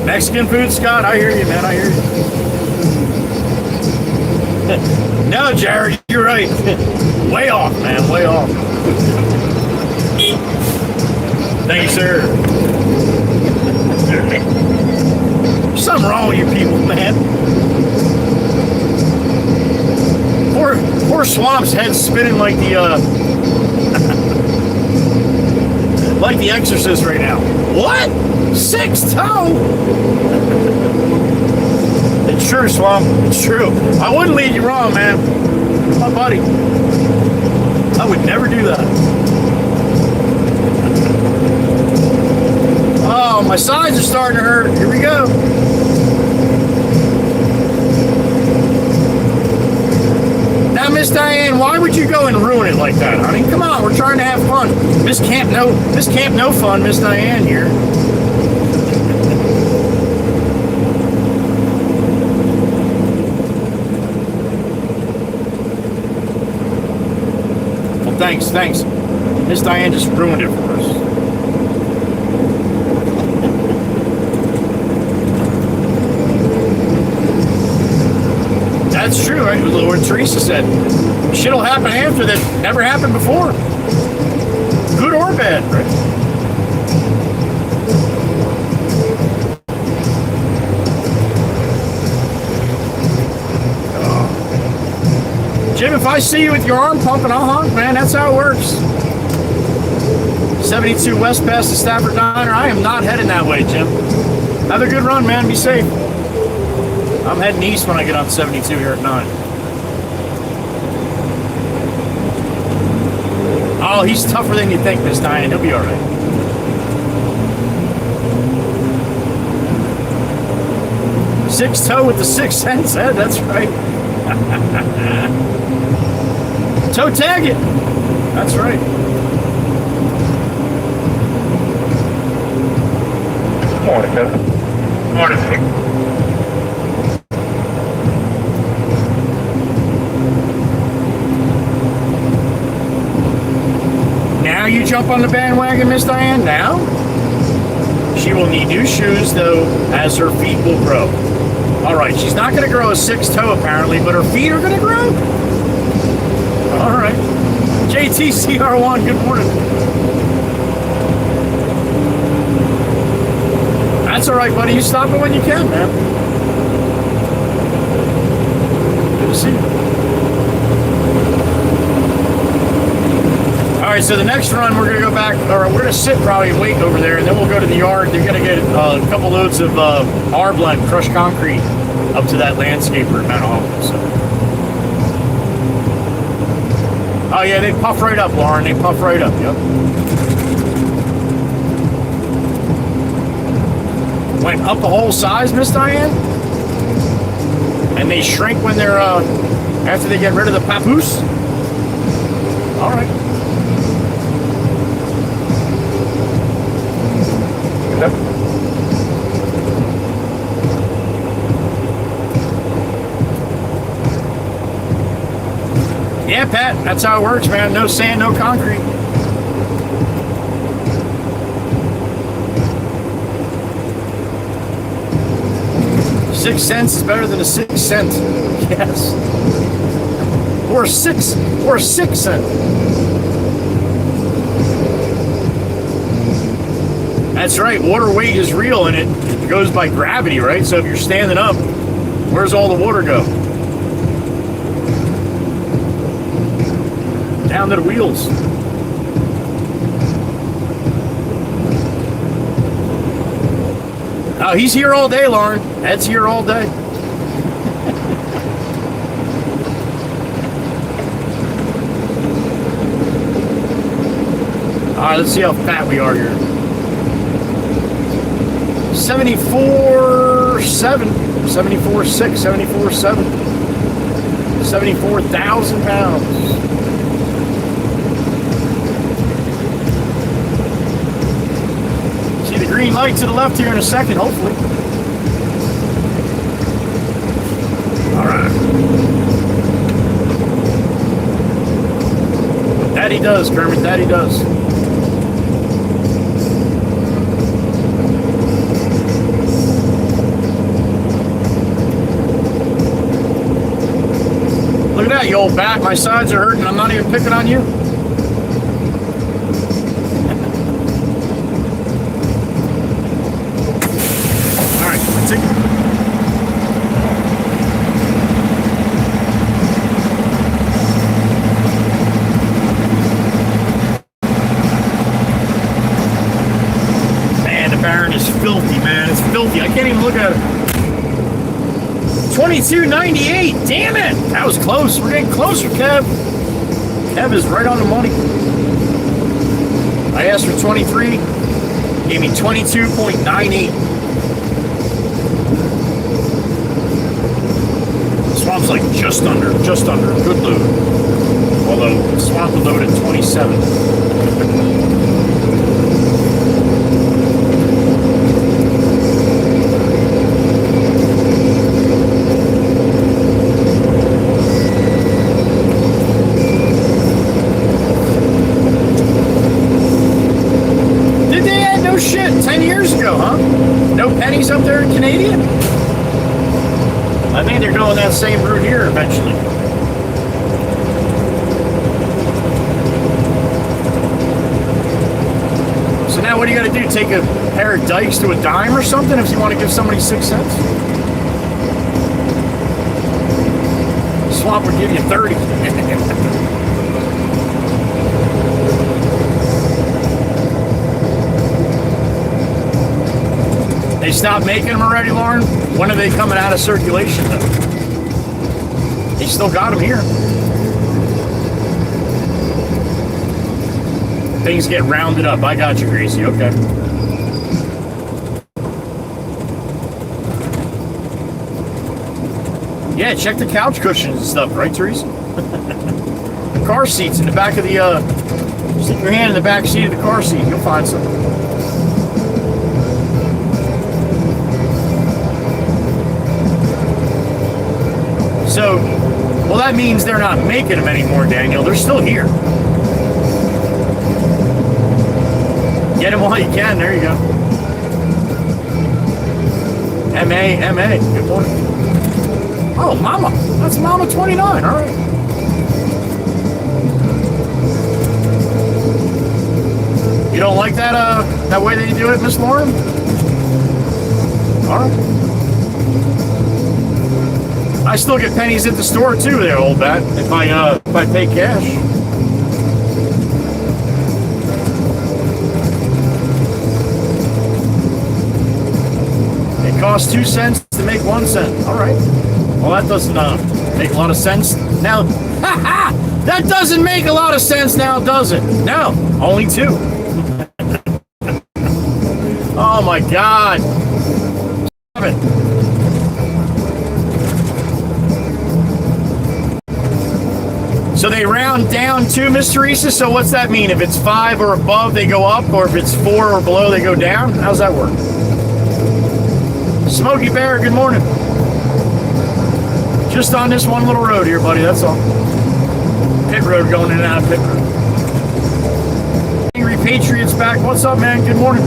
Mexican food, Scott? I hear you, man. I hear you. No, Jared, you're right. Way off, man. Way off. Thank you, sir. There's something wrong with you people, man. Poor Swamp's head's spinning like the like the Exorcist right now. What? Sixth toe? It's true, Swamp. It's true. I wouldn't lead you wrong, man. My buddy. I would never do that. Oh, my sides are starting to hurt. Here we go. Now, Miss Diane, why would you go and ruin it like that, honey? Come on, we're trying to have fun. Miss Camp No Fun, Miss Diane here. Well, thanks. Miss Diane just ruined it for us. That's true, right? What Teresa said. Shit'll happen after that never happened before. Good or bad, right? Oh. Jim, if I see you with your arm pumping, I'll honk, man. That's how it works. 72 West past the Stafford Diner. I am not heading that way, Jim. Have a good run, man. Be safe. I'm heading east when I get on 72 here at 9. Oh, he's tougher than you think, Miss Diane. He'll be all right. Six toe with the 6 cents head. That's right. Toe tag it. That's right. Morning, Kevin. Morning, Nick. Now you jump on the bandwagon, Miss Diane? Now? She will need new shoes, though, as her feet will grow. All right, she's not going to grow a 6 toe, apparently, but her feet are going to grow? All right. JTCR1, good morning. That's all right, buddy. You stop it when you can, man. Good to see you. All right, so the next run, we're going to go back, or we're going to sit probably and wait over there, and then we'll go to the yard. They're going to get a couple loads of R-blend, crushed concrete, up to that landscaper at Mount Holly. So. Oh, yeah, they puff right up, Lauren. They puff right up, yep. Went up the whole size, Miss Diane? And they shrink when they're, after they get rid of the papoose? All right. Yeah, Pat, that's how it works, man. No sand, no concrete. $0.06 is better than a 6 cent. Yes. Or a 6 cent. That's right. Water weight is real, and it goes by gravity, right? So if you're standing up, where's all the water go? Down to the wheels. Oh, he's here all day, Lauren. Ed's here all day. All right, let's see how fat we are here. 74.7, 74.6, 74.7, 74,000 pounds. See the green light to the left here in a second, hopefully. All right. That he does, Kermit, that he does. Look at that, you old bat. My sides are hurting. I'm not even picking on you. All right, let's take it. Man, the Baron is filthy, man. It's filthy. I can't even look at it. 22.98. Damn it. That was close. We're getting closer, Kev. Kev is right on the money. I asked for 23, gave me 22.98. Swamp's like just under. Good load. Although Swamp would load at 27. No shit, 10 years ago, huh? No pennies up there in Canadian? I think they're going that same route here eventually. So now what do you got to do? Take a pair of dikes to a dime or something if you want to give somebody 6 cents? Swamp would give you 30. They stopped making them already, Lauren? When are they coming out of circulation, though? They still got them here. Things get rounded up. I got you, Gracie. Okay. Yeah, check the couch cushions and stuff, right, Teresa? The car seats in the back of the, stick your hand in the back seat of the car seat. You'll find something. So, well, that means they're not making them anymore, Daniel. They're still here. Get them while you can. There you go. M.A. Good morning. Oh, Mama. That's Mama 29. All right. You don't like that, that way they do it, Miss Lauren? All right. I still get pennies at the store too, there, old bat. If I pay cash. It costs 2 cents to make 1 cent. All right. Well, that doesn't make a lot of sense now. That doesn't make a lot of sense now, does it? No, only 2. Oh my God. Stop it. So they round down too, Miss Teresa? So what's that mean? If it's 5 or above, they go up, or if it's 4 or below, they go down? How's that work? Smokey Bear, good morning. Just on this one little road here, buddy, that's all. Pit road going in and out of pit road. Angry Patriots back. What's up, man? Good morning.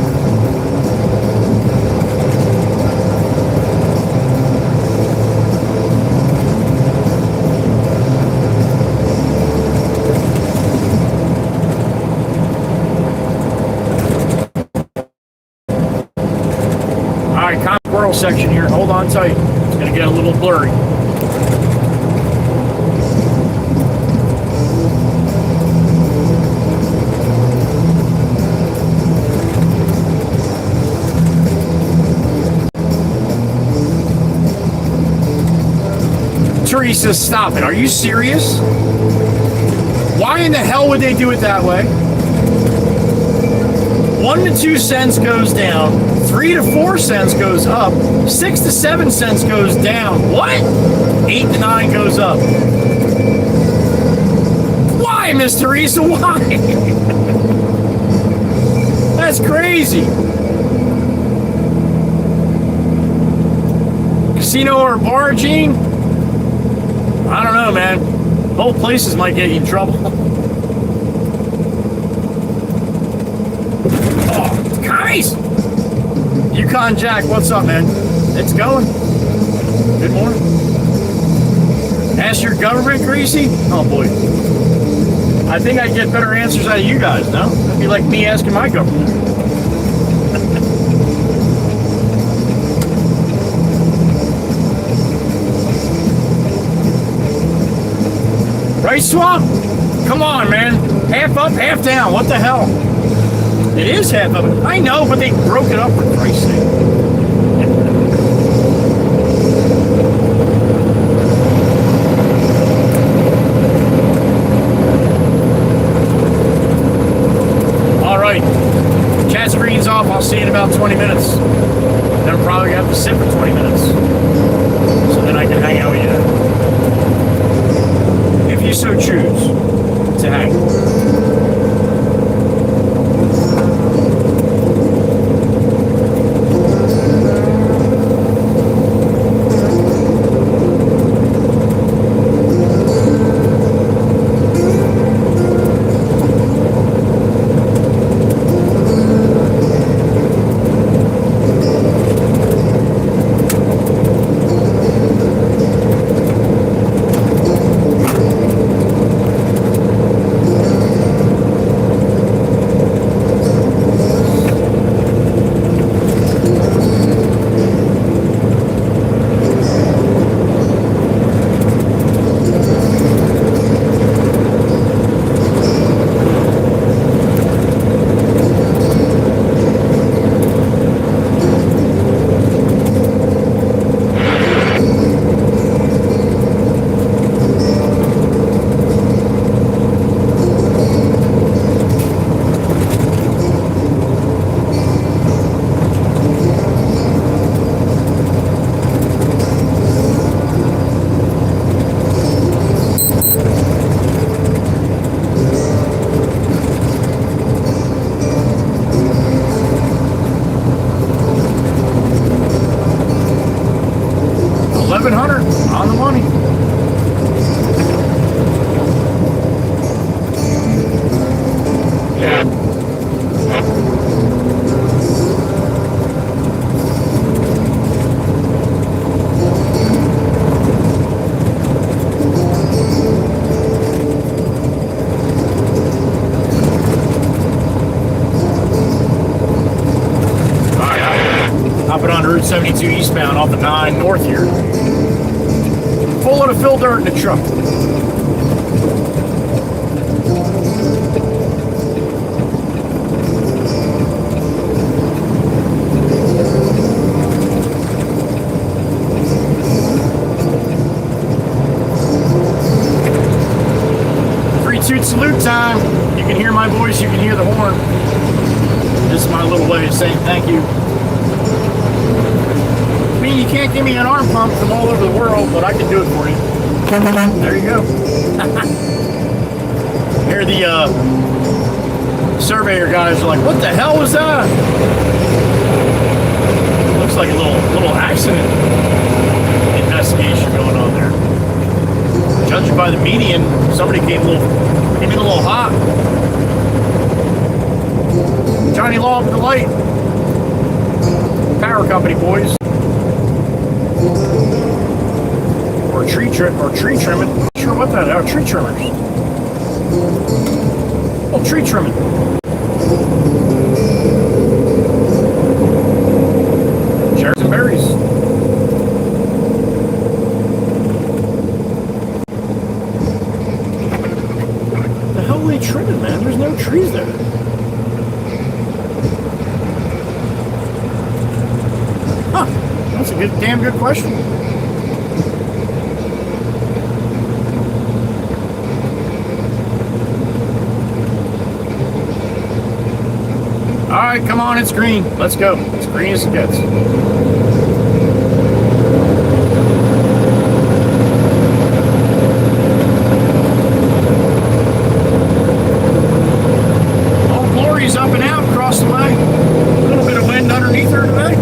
Section here. Hold on tight. It's going to get a little blurry. Teresa, stop it. Are you serious? Why in the hell would they do it that way? 1 to 2 cents goes down, 3 to 4 cents goes up, 6 to 7 cents goes down. What? 8 to 9 goes up. Why, Miss Teresa? Why? That's crazy. Casino or bar, Gene? I don't know, man. Both places might get you in trouble. Nice! Yukon Jack, what's up, man? It's going. Good morning. Ask your government, Greasy? Oh, boy. I think I'd get better answers out of you guys, no? It'd be like me asking my government. Right, Swamp? Come on, man. Half up, half down. What the hell? It is half of it. I know, but they broke it up for Christ's sake. about 20 minutes. Then I'm probably gonna have to sit for 20 minutes. So then I can hang out with you. If you so choose to hang. 1100 on the money. Hopping on Route 72 eastbound off the 9 north here. Full load of fill dirt in the truck. Toot salute time. You can hear my voice, you can hear the horn. This is my little way of saying thank you. I mean, you can't give me an arm pump from all over the world, but I can do it for you. There you go. Here the surveyor guys are like, what the hell was that? Looks like a little accident investigation going on there. Judging by the median, somebody came in a little hot. Johnny Law with the light. Power company, boys. Or tree trimming. Not sure what that is. Oh, tree trimmers. Oh, tree trimming. Cherries and berries. The hell are they trimming, man? There's no trees there. Huh. That's a damn good question. All right, come on, it's green. Let's go. It's green as it gets. Old Glory's up and out across the way. A little bit of wind underneath her today.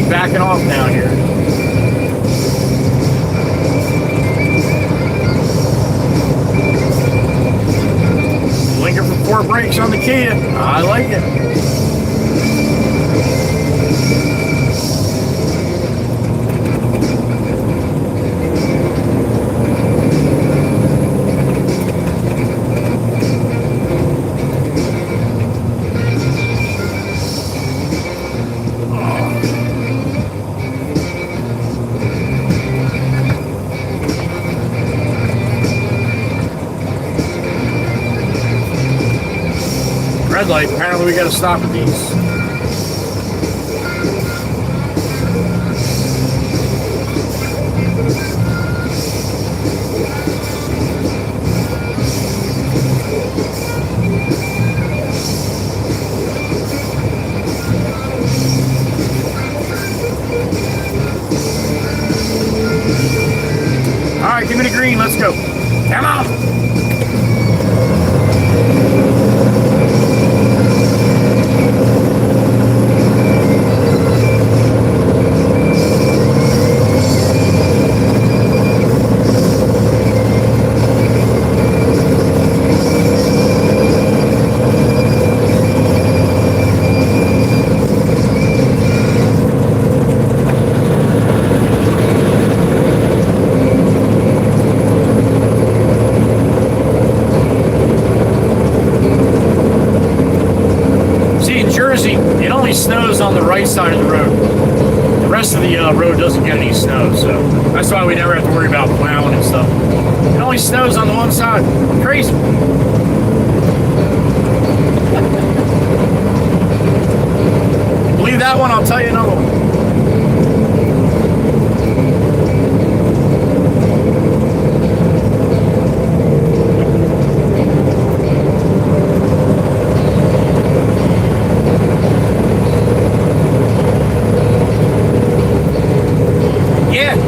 Backing off now here. Blinker for 4 brakes on the Kia. I like it. red light. Apparently we gotta stop at these. Alright, give me the green, let's go. Come on! Snows on the right side of the road. The rest of the road doesn't get any snow, so that's why we never have to worry about plowing and stuff. It only snows on the one side. Crazy. Believe that one, I'll tell you another one.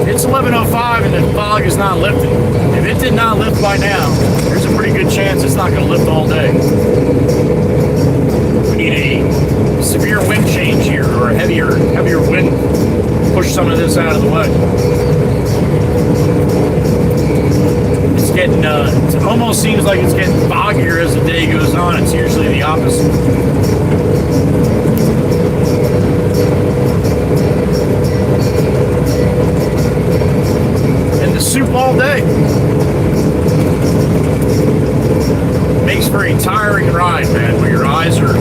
It's 11:05 and the fog is not lifting. If it did not lift by now, there's a pretty good chance it's not going to lift all day. We need a severe wind change here, or a heavier wind to push some of this out of the way. It's getting, it almost seems like it's getting foggier as the day goes on. It's usually the opposite. The soup all day. Makes for a tiring ride, man, where your eyes are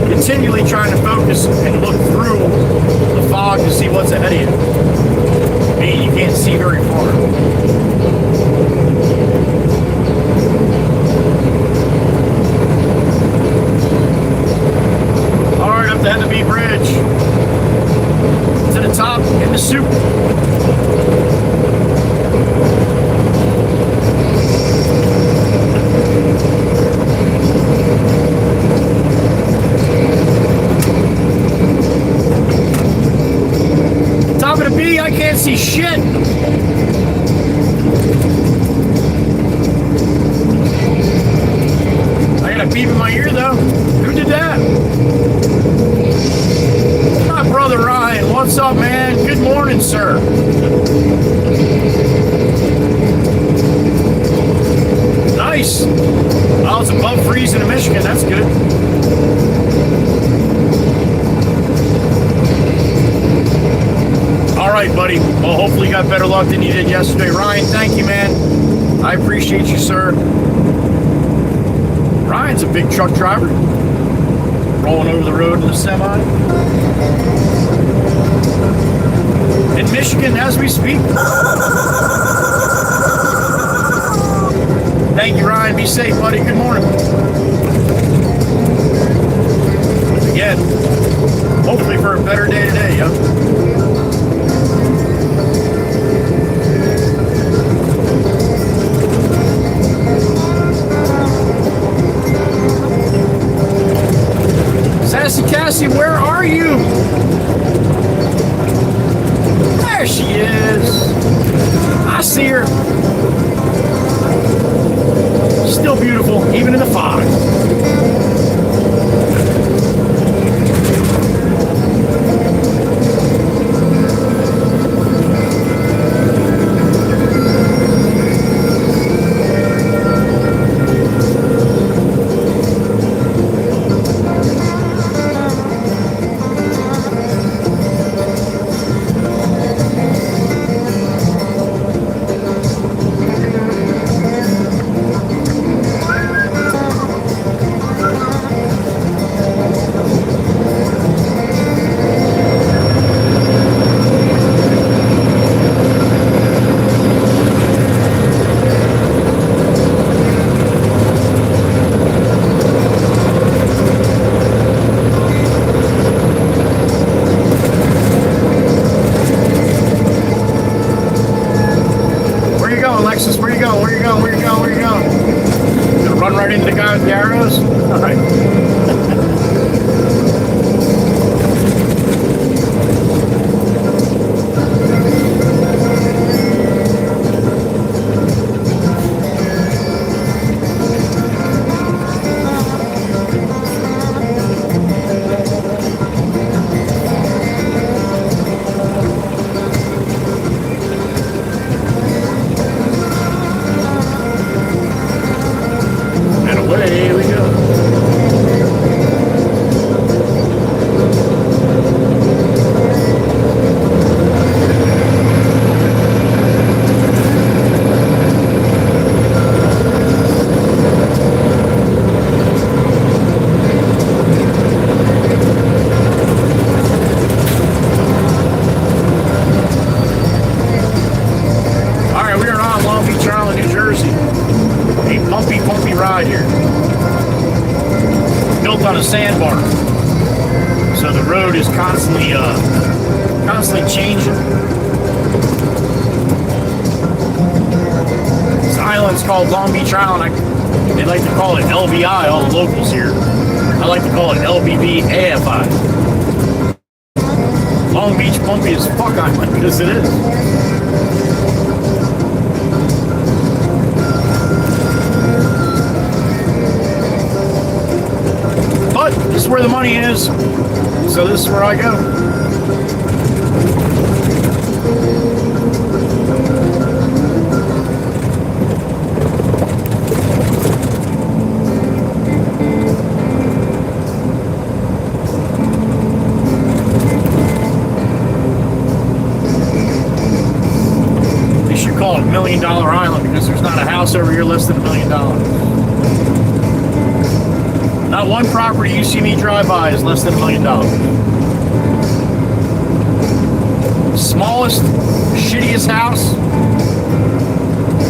continually trying to focus and look through the fog to see what's ahead of you. I mean, you can't see very far. Alright, up to the B Bridge. To the top in the soup. Top of the B, I can't see shit. I got a beep in my ear though. Who did that? My brother Ryan. What's up, man? Good morning, sir. Nice. Well, it's above freezing in Michigan. That's good. All right, buddy. Well, hopefully you got better luck than you did yesterday. Ryan, thank you, man. I appreciate you, sir. Ryan's a big truck driver. Rolling over the road in the semi. In Michigan, as we speak. Thank you, Ryan. Be safe, buddy. Good morning. Again, hopefully for a better day today, yeah? Sassy Cassie, where are you? There she is. I see her. Still beautiful, even in the fog. The guy with the arrows? All right. And away we go. All right, we are on Long Beach Island, New Jersey. A bumpy ride here. Built on a sandbar. So the road is constantly changing. This island's called Long Beach Island. They like to call it LBI, all the locals here. I like to call it LBB AFI. Long Beach bumpy as fuck island, because it is. But this is where the money is, so this is where I go. They should call it $1 Million Island, because there's not a house over here less than $1 million. Not one property you see me drive by is less than $1 million. Smallest, shittiest house,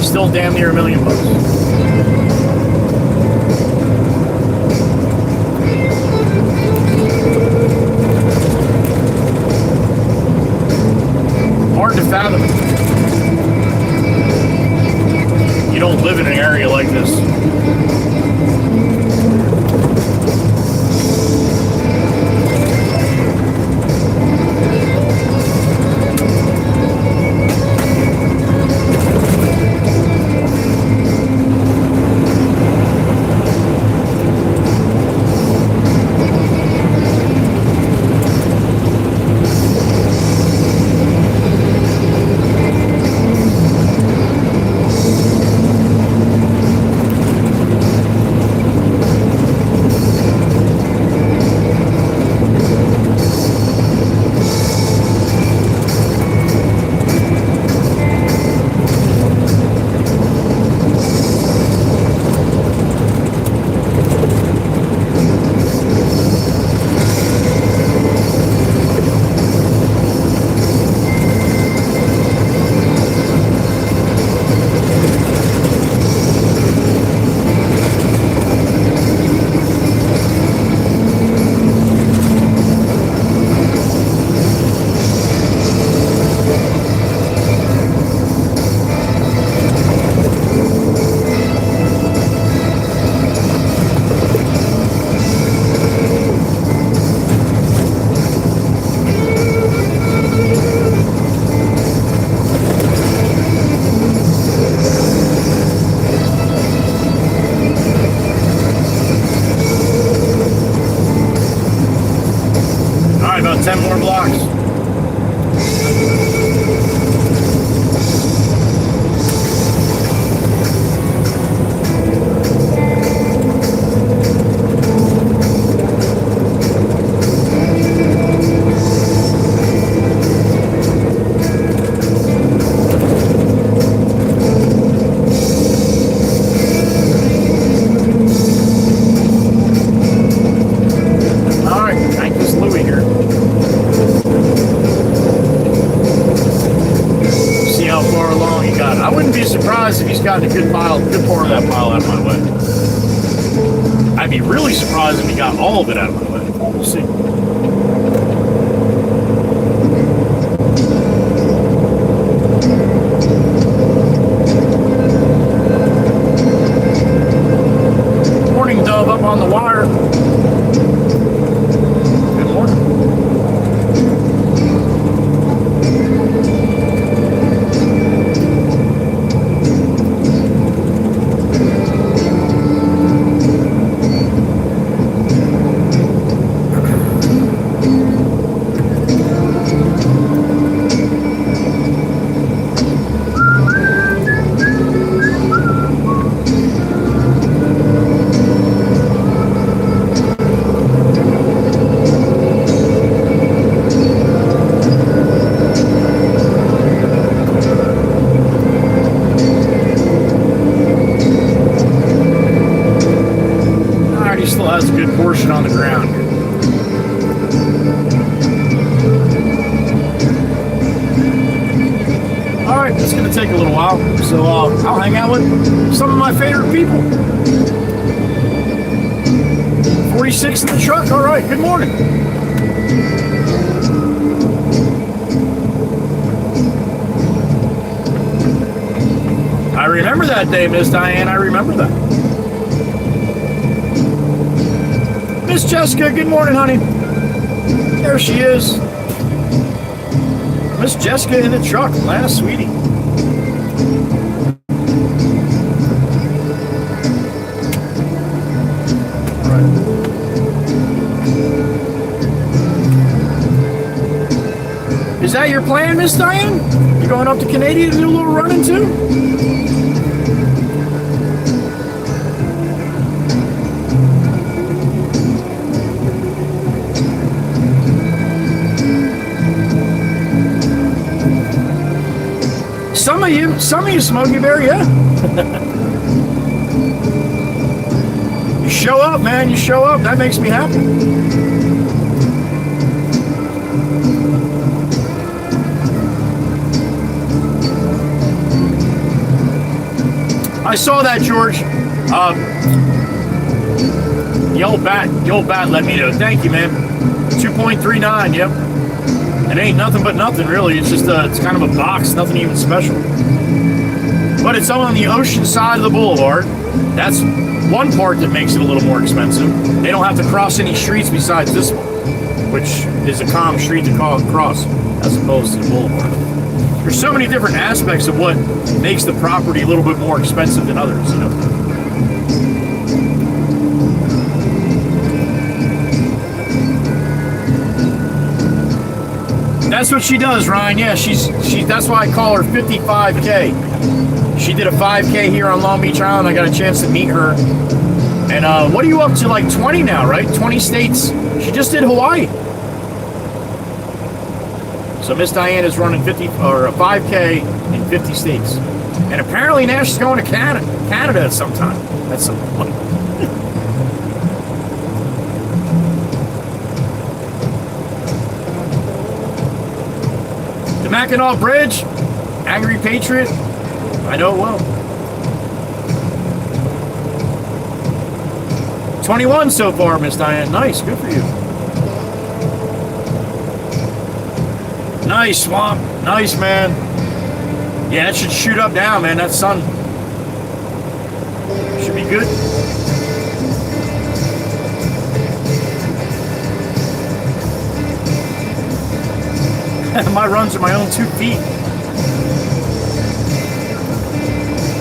still damn near $1 million. Hard to fathom. You don't live in an area like this. About 10 more blocks. All right, thank you, Louie here. I wouldn't be surprised if he's gotten a good part of that pile out of my way. I'd be really surprised if he got all of it out of my way. We'll see. push it on the ground. All right, it's going to take a little while, so I'll hang out with some of my favorite people. 46 in the truck. All right, good morning. I remember that day, Miss Diane. I remember that. Miss Jessica, good morning, honey. There she is. Miss Jessica in the truck. Atlanta, sweetie. All right. Is that your plan, Miss Diane? You going up to Canada to do a little running too? Some of you, Smokey Bear, yeah. You show up, man. You show up. That makes me happy. I saw that, George. The old bat let me know. Thank you, man. 2.39. Yep. It ain't nothing but nothing, really. It's just it's kind of a box, nothing even special. But it's on the ocean side of the boulevard. That's one part that makes it a little more expensive. They don't have to cross any streets besides this one, which is a calm street to cross as opposed to the boulevard. There's so many different aspects of what makes the property a little bit more expensive than others, you know. That's what she does, Ryan. Yeah, she's that's why I call her 55K. She did a 5K here on Long Beach Island. I got a chance to meet her. And what are you up to, like 20 now, right? 20 states. She just did Hawaii. So Miss Diane is running 50 or a 5K in 50 states. And apparently now she's going to Canada at some time. That's some point. The Mackinac Bridge, Angry Patriot. I know it well. 21 so far, Miss Diane. Nice, good for you. Nice, Swamp. Nice, man. Yeah, it should shoot up now, man. That sun should be good. My runs are my own 2 feet.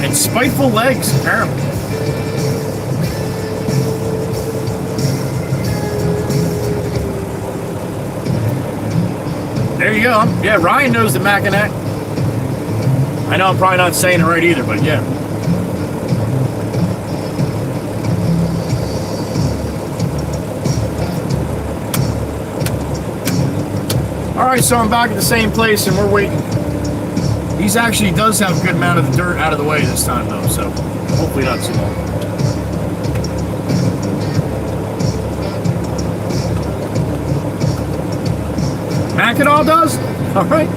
And spiteful legs, apparently. There you go. Yeah, Ryan knows the Mackinac. I know I'm probably not saying it right either, but yeah. Alright, so I'm back at the same place and we're waiting. He actually does have a good amount of the dirt out of the way this time though, so hopefully not too long. Mackinac does? Alright.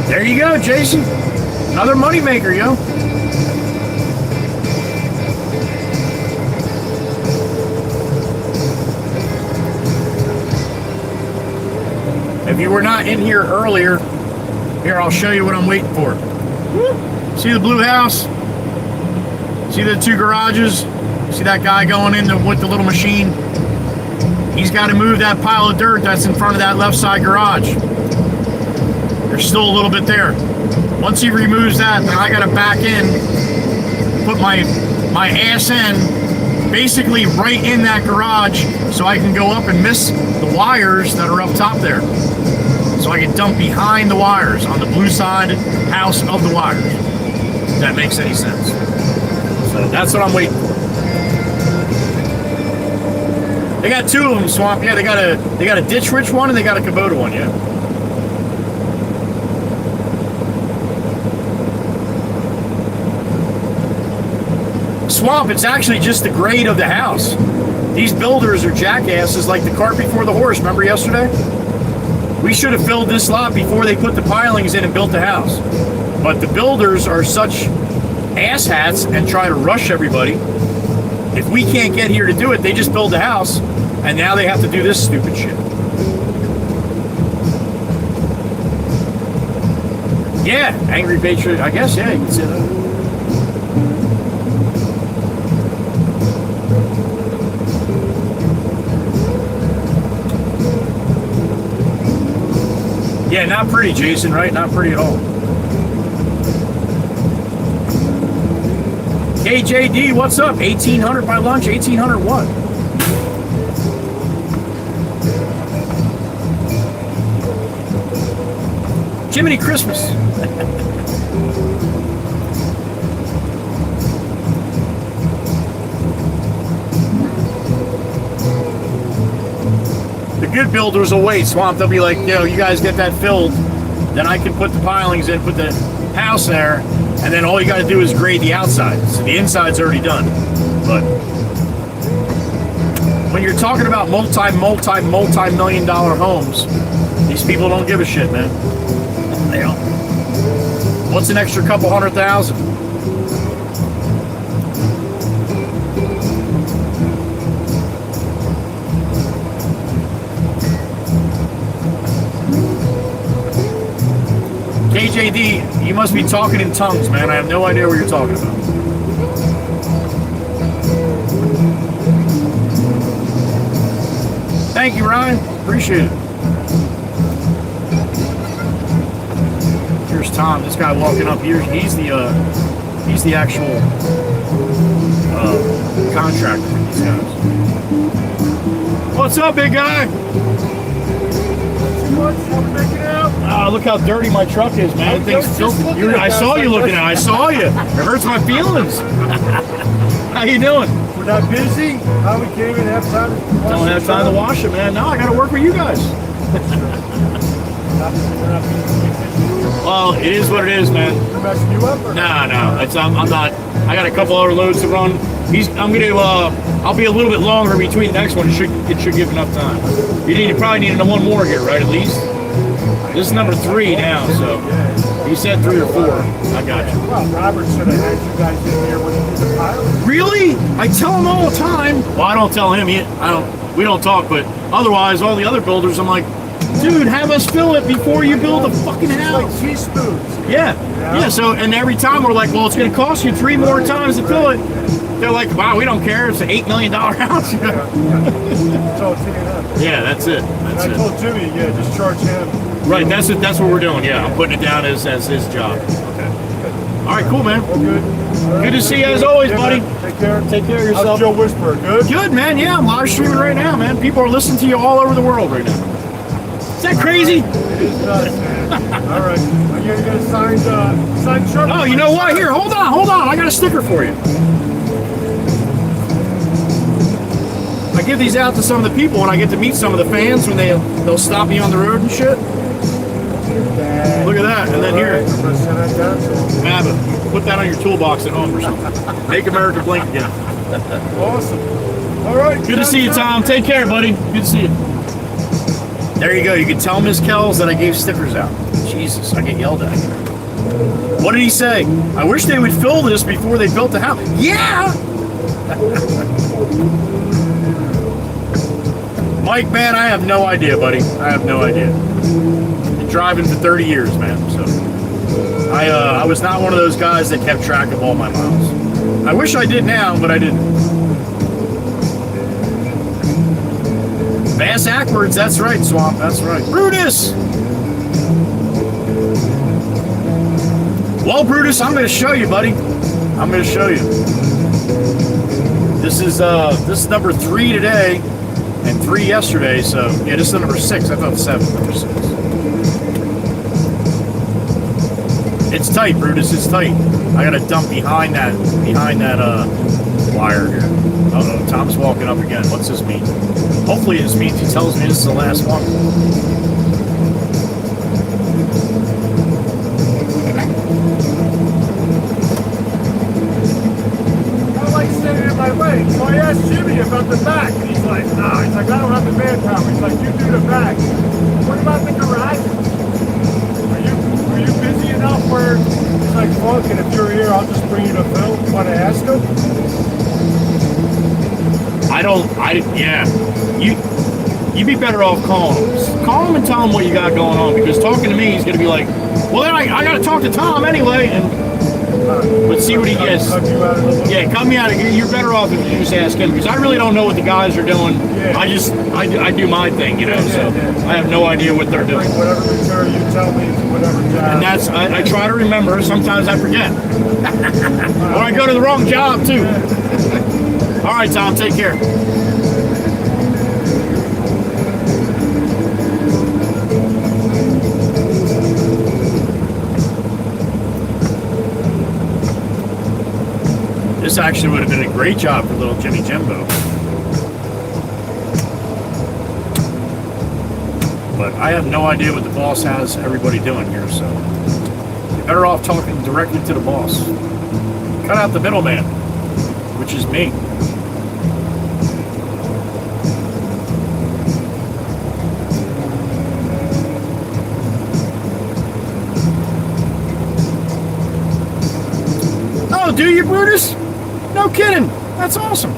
There you go, Jason. Another moneymaker, yo. If you were not in here earlier, here, I'll show you what I'm waiting for. See the blue house? See the 2 garages? See that guy going in with the little machine? He's got to move that pile of dirt that's in front of that left side garage. There's still a little bit there. Once he removes that, then I got to back in, put my ass in, basically right in that garage, so I can go up and miss the wires that are up top there. So I can dump behind the wires on the blue side house of the wires. If that makes any sense. So that's what I'm waiting for. They got two of them, Swamp. Yeah, they got a Ditch Witch one and they got a Kubota one. Yeah. Swamp. It's actually just the grade of the house. These builders are jackasses, like the cart before the horse. Remember yesterday? We should have filled this lot before they put the pilings in and built the house. But the builders are such asshats and try to rush everybody. If we can't get here to do it, they just build the house, and now they have to do this stupid shit. Yeah, Angry Patriot, I guess, yeah, you can say that. Yeah, not pretty, Jason, right? Not pretty at all. KJD, what's up? 1800 by lunch, 1800 what? Jiminy Christmas. The good builders will wait, Swamp. They'll be like, you guys get that filled, then I can put the pilings in, put the house there, and then all you got to do is grade the outside. So the inside's already done. But when you're talking about multi-million dollar homes, these people don't give a shit, man. They don't. What's an extra couple $100,000? KJD, you must be talking in tongues, man. I have no idea what you're talking about. Thank you, Ryan. Appreciate it. Here's Tom. This guy walking up here. He's the actual contractor for these guys. What's up, big guy? Oh, look how dirty my truck is, man. Thing's filthy. I saw you looking at it. I saw you. It hurts my feelings. How you doing? We're not busy. How we can't even have time to wash it. Don't have time to wash it, man. No, I got to work with you guys. Well, it is what it is, man. We're messing you up? Or No. I'm not. I got a couple other loads to run. I'll be a little bit longer between the next one. It should give enough time. You probably need one more here, right? At least. This is number 3 now, so you said 3 or 4. I got you. Well, Robert should have had you guys in here when you do the pilot. Really? I tell him all the time. Well, I don't tell him. We don't talk, but otherwise, all the other builders, I'm like, dude, have us fill it before you build a fucking house. Like teaspoons. Yeah. So, and every time we're like, well, it's going to cost you 3 more times to fill it. They're like, wow, we don't care. It's an $8 million house. So Yeah, that's it. I told Jimmy, just charge him. Right, that's what we're doing. Yeah, I'm putting it down as his job. Okay. All right, cool, man. Well, good. Good to see you as always, buddy. Man. Take care. Take care of yourself. How's Joe Whisperer? Good? Good, man. Yeah, I'm live streaming right now, man. People are listening to you all over the world right now. Is that crazy? It is nuts, man. All right. Are you going to sign shirt? Oh, you know what? Here, hold on. I got a sticker for you. I give these out to some of the people when I get to meet some of the fans when they'll stop me on the road and shit. Look at that, and then here. Put that on your toolbox at home or something. Make America blink again. Awesome. All right. Good to see you, Tom. Take care, buddy. Good to see you. There you go. You can tell Miss Kells that I gave stickers out. Jesus, I get yelled at. What did he say? I wish they would fill this before they built the house. Yeah! Mike, man, I have no idea, buddy. I have no idea. Been driving for 30 years, man. So I was not one of those guys that kept track of all my miles. I wish I did now, but I didn't. Bass Ackwards, that's right, Swamp, that's right. Brutus! Well, Brutus, I'm going to show you, buddy. I'm going to show you. This is number 3 today. And 3 yesterday, so yeah, this is number 6. I thought 7, number 6. It's tight, Brutus. It's tight. I gotta dump behind that wire here. Uh-oh, Tom's walking. fucking up again. What's this mean? Hopefully this means he tells me this is the last one. I like standing in my way. So I asked Jimmy about the back, and he's like, nah. He's like, I don't have the manpower. He's like, you do the back. What about the garage? Are you busy enough where he's like, fuck, and if you're here, I'll just bring you to Phil? Want to ask him? Yeah. You'd be better off calling him. Call him and tell him what you got going on, because talking to me, he's going to be like, well, then I got to talk to Tom anyway, and but see what he gets. Yeah, cut me out of here. You're better off if you just ask him, because I really don't know what the guys are doing. Yeah. I do my thing, so I have no idea what they're doing. Whatever material you tell me, whatever job. And that's, I try to remember. Sometimes I forget. Or I go to the wrong job, too. All right, Tom, take care. This actually would have been a great job for little Jimmy Jimbo. But I have no idea what the boss has everybody doing here, so you're better off talking directly to the boss. Cut out the middleman, which is me. Oh, do you, Brutus? No kidding. That's awesome.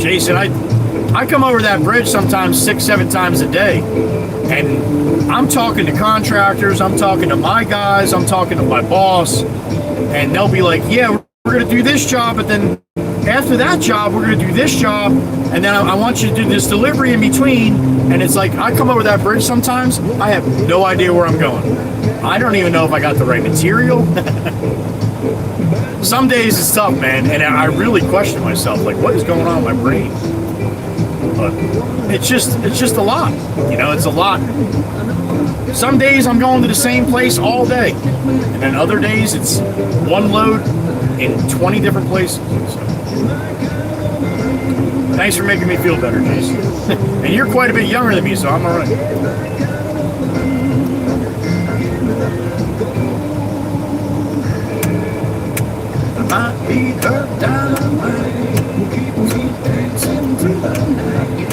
Jason, I come over that bridge sometimes 6-7 times a day, and I'm talking to contractors, I'm talking to my guys, I'm talking to my boss, and they'll be like, yeah, we're going to do this job, but then after that job, we're going to do this job, and then I want you to do this delivery in between. And it's like, I come over that bridge sometimes, I have no idea where I'm going. I don't even know if I got the right material. Some days it's tough, man, and I really question myself, like, what is going on in my brain? But it's just a lot, it's a lot. Some days I'm going to the same place all day, and then other days it's one load in 20 different places. So. Thanks for making me feel better, Jason. And you're quite a bit younger than me, so I'm all right. Might be hurt dynamite. Keep dancing through the night.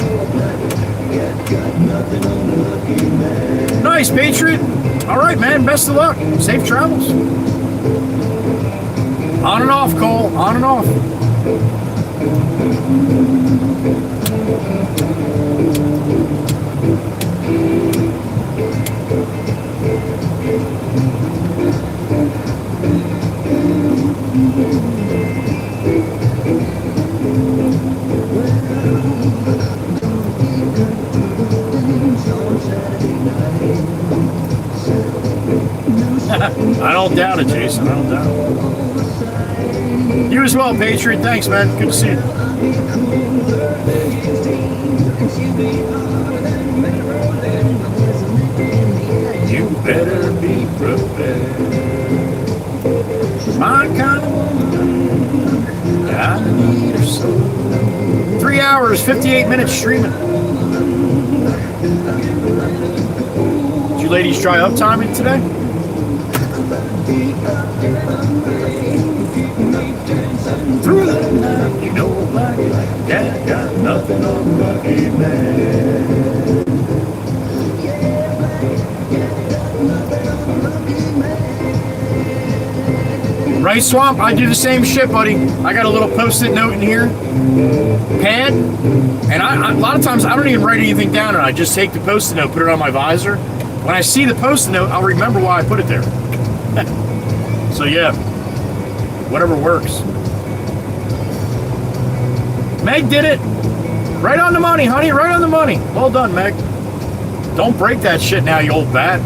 Got nothing on the lucky man. Nice, Patriot. All right, man. Best of luck. Safe travels. On and off, Cole. On and off. I don't doubt it, Jason. I don't doubt it. You as well, Patriot. Thanks, man. Good to see you. You better be prepared. My kind of woman, I need her so. 3 hours, 58 minutes streaming. Did you ladies try uptiming today? Through the night, you know, like that, got nothing on lucky man. Right, Swamp? I do the same shit, buddy. I got a little post-it note in here, pad, and a lot of times I don't even write anything down, and I just take the post-it note, put it on my visor. When I see the post-it note, I'll remember why I put it there. So yeah, whatever works. Meg did it. Right on the money, honey. Right on the money. Well done, Meg. Don't break that shit now, you old bat.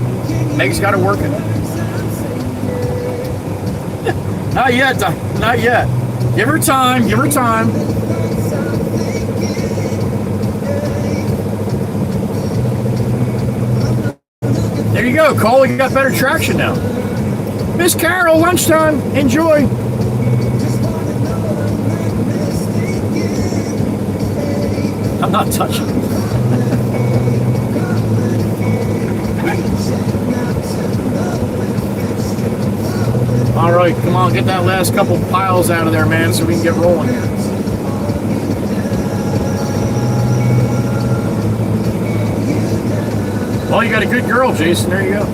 Meg's got it working. Not yet. Not yet. Give her time. Give her time. There you go, Cole. You got better traction now. Miss Carol, lunchtime. Enjoy. I'm not touching it. All right, come on, get that last couple piles out of there, man, so we can get rolling. Well, you got a good girl, Jason. There you go.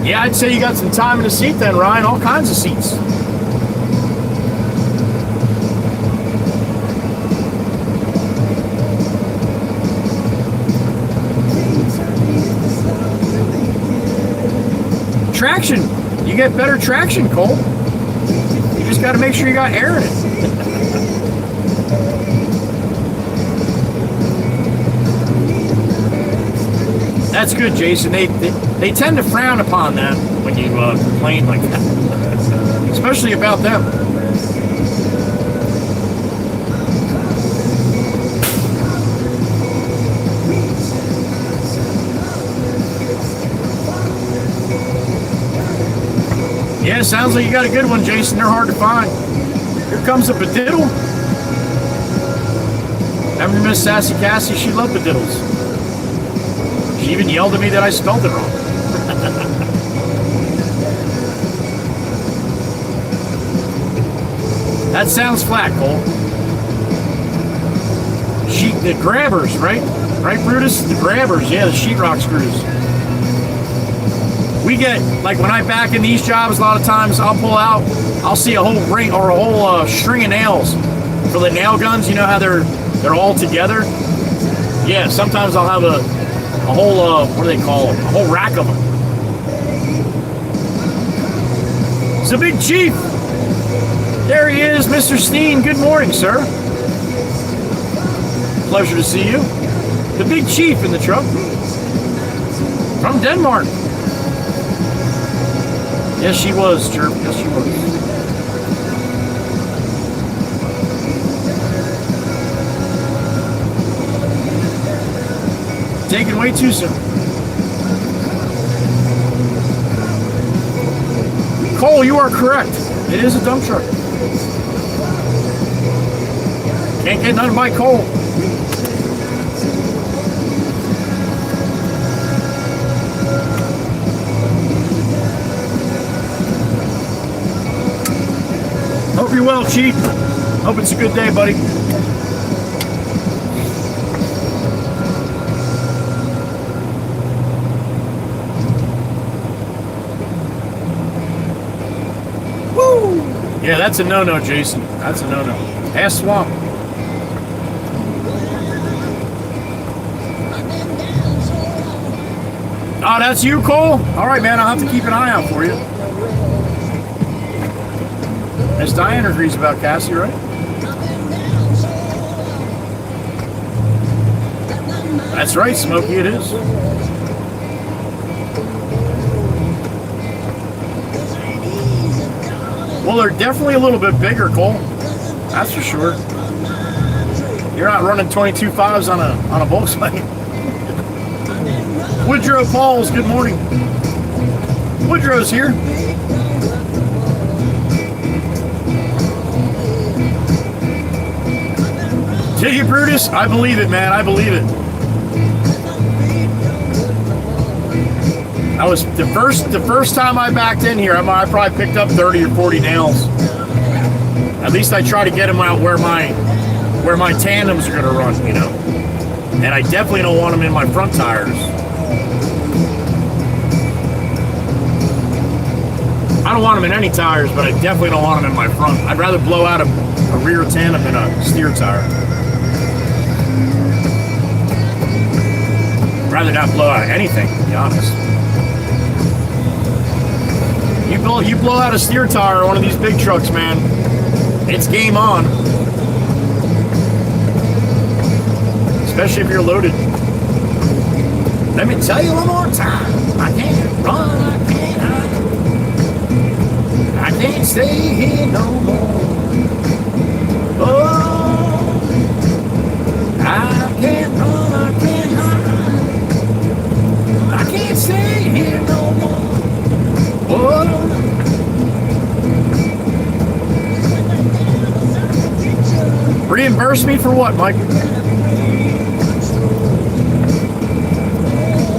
Yeah, I'd say you got some time in the seat then, Ryan. All kinds of seats. Traction. You get better traction, Cole. You just got to make sure you got air in it. That's good, Jason. They tend to frown upon that when you complain like that, especially about them. Yeah, sounds like you got a good one, Jason. They're hard to find. Here comes a badiddle. Remember Miss Sassy Cassie? She loved badiddles. She even yelled at me that I spelled it wrong. That sounds flat, Cole. The grabbers, right? Right, Brutus? The grabbers, yeah, the sheetrock screws. We get, like when I back in these jobs, a lot of times I'll pull out, I'll see a whole ring or a whole string of nails for the nail guns. You know how they're all together? Yeah, sometimes I'll have a whole, what do they call them? A whole rack of them. It's a big chief. There he is, Mr. Steen. Good morning, sir. Pleasure to see you. The big chief in the truck. From Denmark. Yes, she was, Chirp. Yes, she was. Taken way too soon. Cole, you are correct. It is a dump truck. Can't get none by Cole. Hope you're well, Chief. Hope it's a good day, buddy. Woo! Yeah, that's a no-no, Jason. That's a no-no. Ask Swamp. Oh, that's you, Cole? All right, man. I'll have to keep an eye out for you. As Diane agrees about Cassie, right? That's right, Smokey, it is. Well, they're definitely a little bit bigger, Cole. That's for sure. You're not running 22.5s on a Volkswagen. Woodrow Pauls, good morning. Woodrow's here. Did you, Brutus? I believe it, man. I believe it. I was the first time I backed in here. I probably picked up 30 or 40 nails. At least I try to get them out where my tandems are going to run, you know. And I definitely don't want them in my front tires. I don't want them in any tires, but I definitely don't want them in my front. I'd rather blow out a rear tandem than a steer tire. Rather not blow out anything, to be honest. You blow out a steer tire on one of these big trucks, man, it's game on. Especially if you're loaded. Let me tell you one more time. I can't run, I can't hide. I can't stay here no more. Oh, I can't run, I can't hide. I can't stay here no more. reimburse me for what, Mike?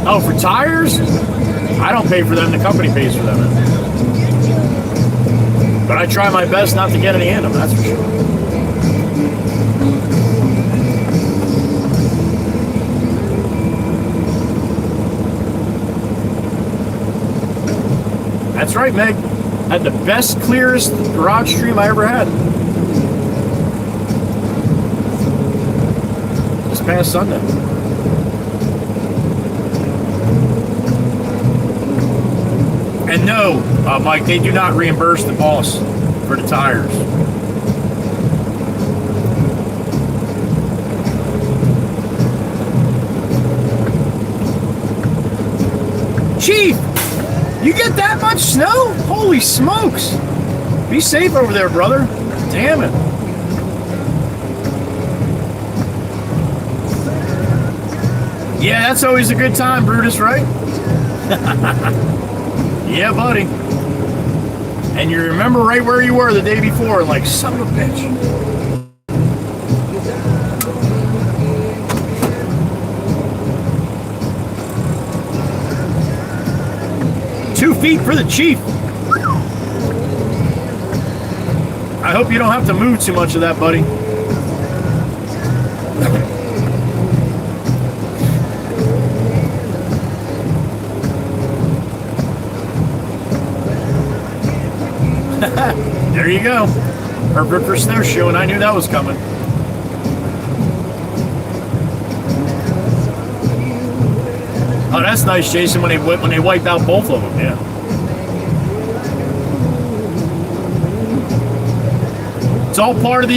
Oh, for tires? I don't pay for them. The company pays for them. But I try my best not to get any in them, that's for sure. That's right, Meg. Had the best, clearest garage stream I ever had. This past Sunday. And no, Mike, they do not reimburse the boss for the tires. Chief, you get that much snow? Holy smokes. Be safe over there, brother. Damn it. Yeah, that's always a good time, Brutus, right? Yeah, buddy. And you remember right where you were the day before, like, son of a bitch. Two feet for the chief. I hope you don't have to move too much of that, buddy. There you go. Perfect for snowshoe, and I knew that was coming. Oh, that's nice, Jason. When they wipe out both of them, yeah. It's all part of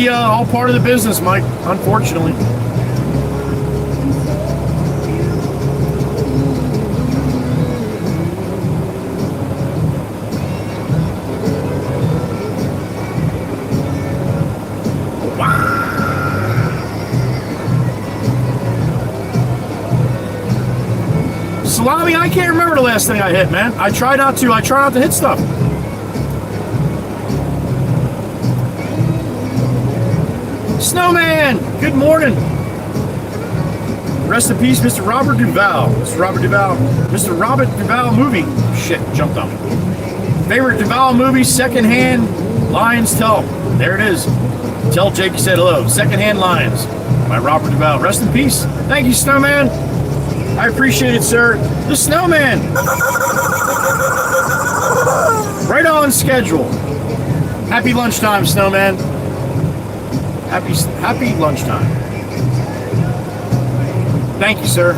the business, Mike. Unfortunately. Salami, I can't remember the last thing I hit, man. I try not to hit stuff. Snowman, good morning. Rest in peace, Mr. Robert Duvall. Mr. Robert Duvall. Mr. Robert Duvall movie. Shit, jumped on me. Favorite Duvall movie, Secondhand Lions Tell. There it is. Tell Jake you said hello. Secondhand Lions by Robert Duvall. Rest in peace. Thank you, Snowman. I appreciate it, sir. The Snowman. Right on schedule. Happy lunchtime, Snowman. Happy lunchtime. Thank you, sir.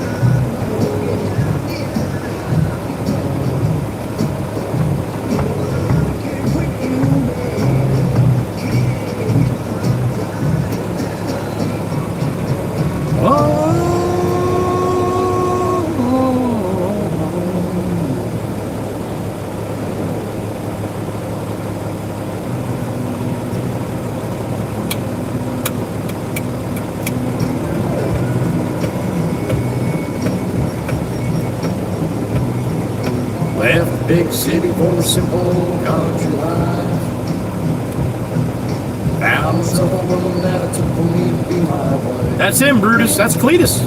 Big city for a simple country life. Found myself a woman that it took for me to be my wife. That's him, Brutus. That's Cletus.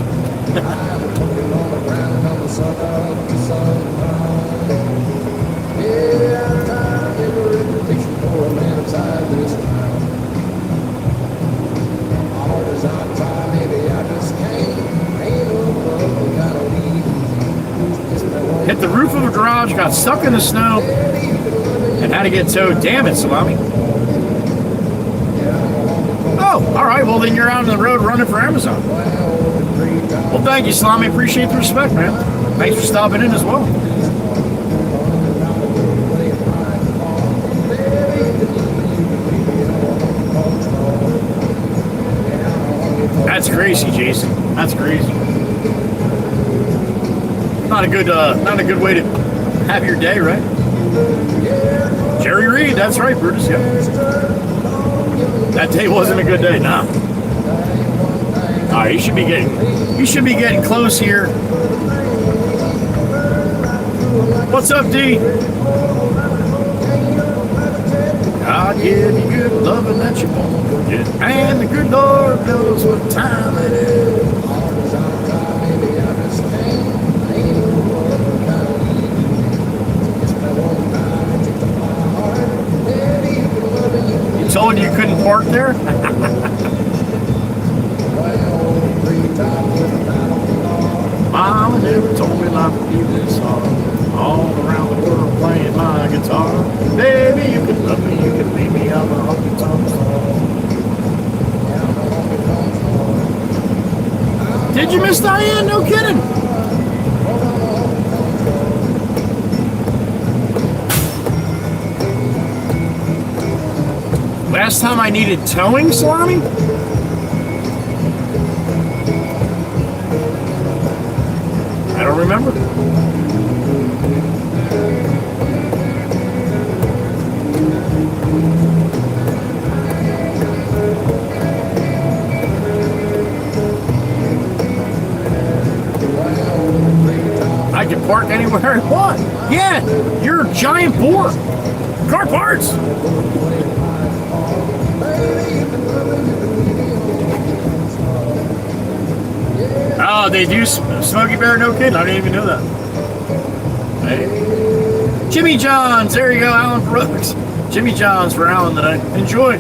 Hit the roof of a garage, got stuck in the snow, and had to get towed. Damn it, Salami. Oh, all right. Well, then you're out on the road running for Amazon. Well, thank you, Salami. Appreciate the respect, man. Thanks for stopping in as well. That's crazy, Jason. That's crazy. Not a good way to have your day, right? Jerry Reed, that's right, Brutus. Yeah. That day wasn't a good day, nah. All right, you should be getting close here. What's up, D? God give you good loving that you won't forget. And the good Lord knows what time it is. You told you couldn't park there? Mama never told me life would be this hard. All around the world playing my guitar. Baby, you can love me, you can leave me, I'm a honky tonk song. Did you miss Diane? No kidding. Last time I needed towing, Salami? I don't remember. I can park anywhere I want. Yeah, you're a giant bore. Car parts. Oh, they do Smokey Bear, no kidding. I didn't even know that. Hey. Jimmy John's, there you go, Alan Brooks. Jimmy John's for Alan today. Enjoy.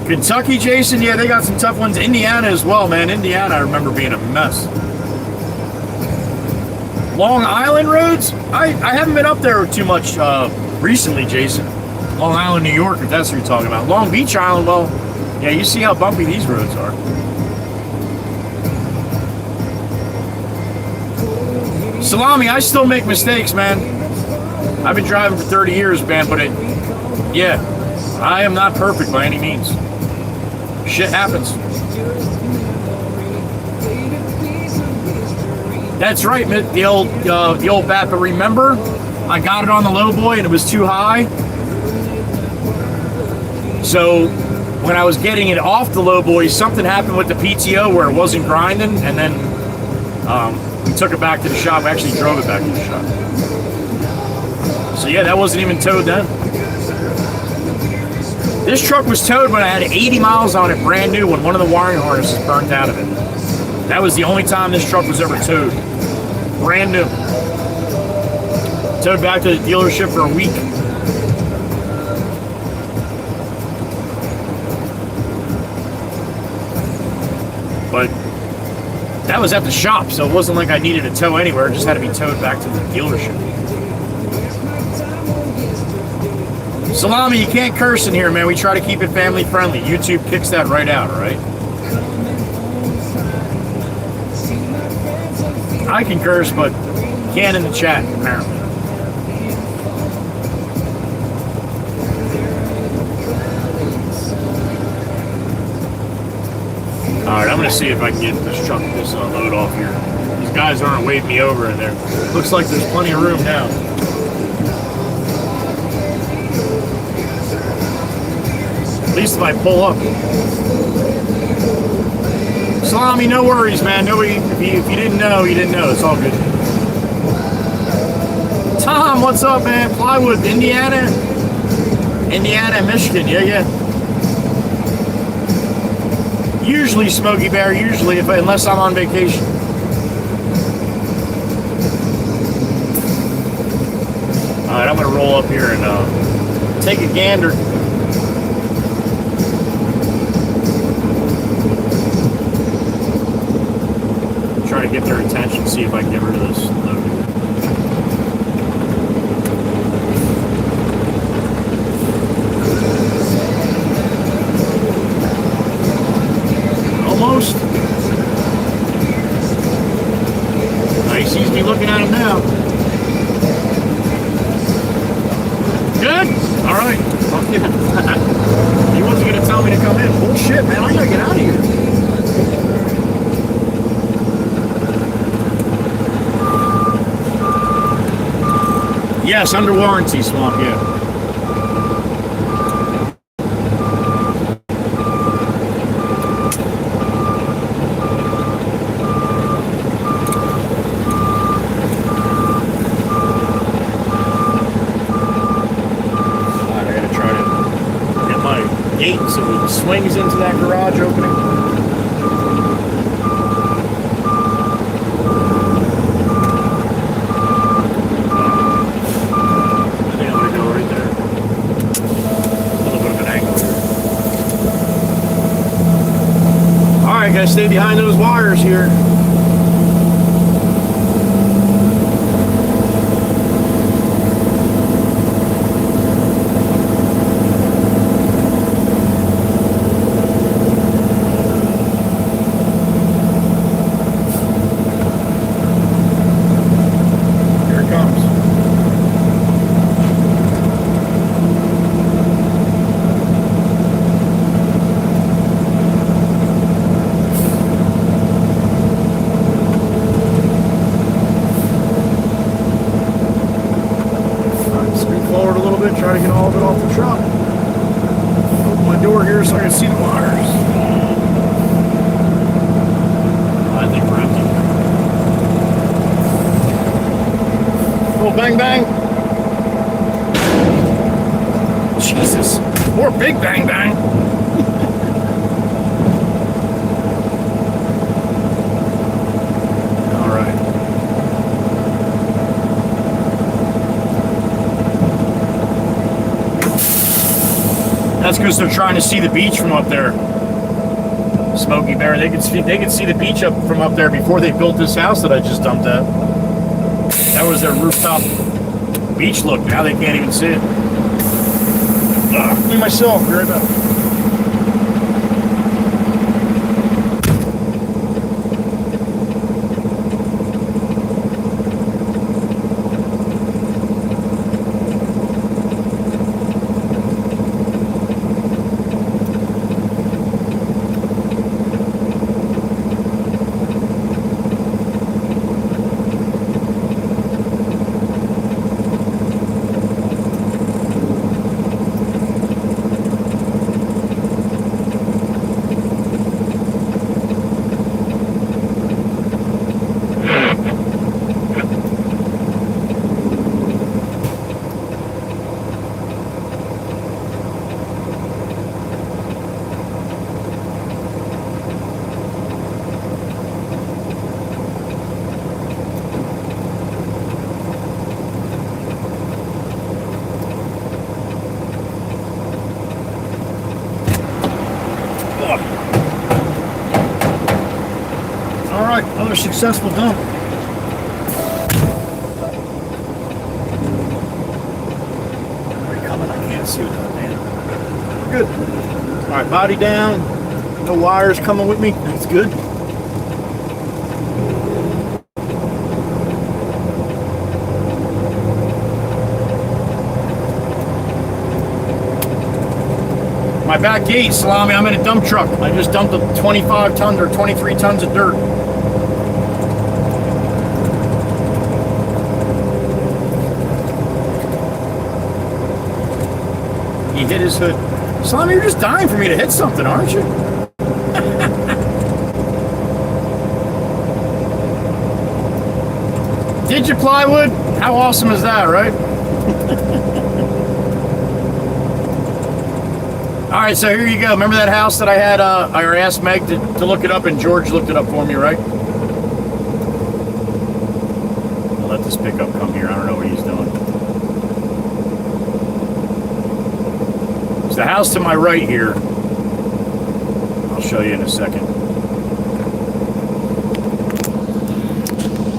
Kentucky, Jason, yeah, they got some tough ones. Indiana as well, man. Indiana, I remember being a mess. Long Island roads? I haven't been up there too much recently, Jason. Long Island, New York, if that's what you're talking about. Long Beach Island, well, yeah, you see how bumpy these roads are. Salami, I still make mistakes, man. I've been driving for 30 years, man, but yeah, I am not perfect by any means. Shit happens. That's right, the old bat, but remember, I got it on the low boy and it was too high. So when I was getting it off the low boy, something happened with the PTO where it wasn't grinding, and then we took it back to the shop. We actually drove it back to the shop. So yeah, that wasn't even towed then. This truck was towed when I had 80 miles on it, brand new, when one of the wiring harnesses burnt out of it. That was the only time this truck was ever towed. Brand new. Towed back to the dealership for a week. But that was at the shop, so it wasn't like I needed a tow anywhere. It just had to be towed back to the dealership. Salami, you can't curse in here, man. We try to keep it family friendly. YouTube kicks that right out, all right? I can curse, but can't in the chat, apparently. Alright, I'm going to see if I can get this truck, this load off here. These guys aren't waving me over in there. Looks like there's plenty of room now. At least if I pull up. Salami, no worries, man. Nobody, if you didn't know, you didn't know. It's all good. Tom, what's up, man? Plywood, Indiana, Michigan. Yeah. Usually Smokey Bear, usually, unless I'm on vacation. Alright, I'm going to roll up here and take a gander. Try to get their attention, see if I can get rid of this load. Almost. He sees me looking at him now. Good? Alright. He wasn't going to tell me to come in. Bullshit, man. I got to get out of here. Yes, under warranty, Swamp, yeah. gate so it swings into that garage opening. I think I'm going to go right there. A little bit of an angle here. Alright, gotta stay behind those wires here. Try to get all of it off the truck. Open my door here so I can see the wires. I think we're empty. Oh, bang, bang. Jesus. More big bang, bang. All right. That's because they're trying to see the beach from up there. Smokey Bear, they could see the beach up from up there before they built this house that I just dumped at. That was their rooftop beach look. Now they can't even see it. Me myself, be right back. Alright, another successful dump. They're coming, I can't see them, man. Good. Alright, body down. No wires coming with me. That's good. My back gate, Salami, I'm in a dump truck. I just dumped a 25 tons or 23 tons of dirt. He hit his hood. Salami, you're just dying for me to hit something, aren't you? Did you, plywood? How awesome is that, right? All right, so here you go. Remember that house that I had, I asked Meg to look it up, and George looked it up for me, right? I'll let this pickup come here. I don't know what he's doing. It's the house to my right here. I'll show you in a second.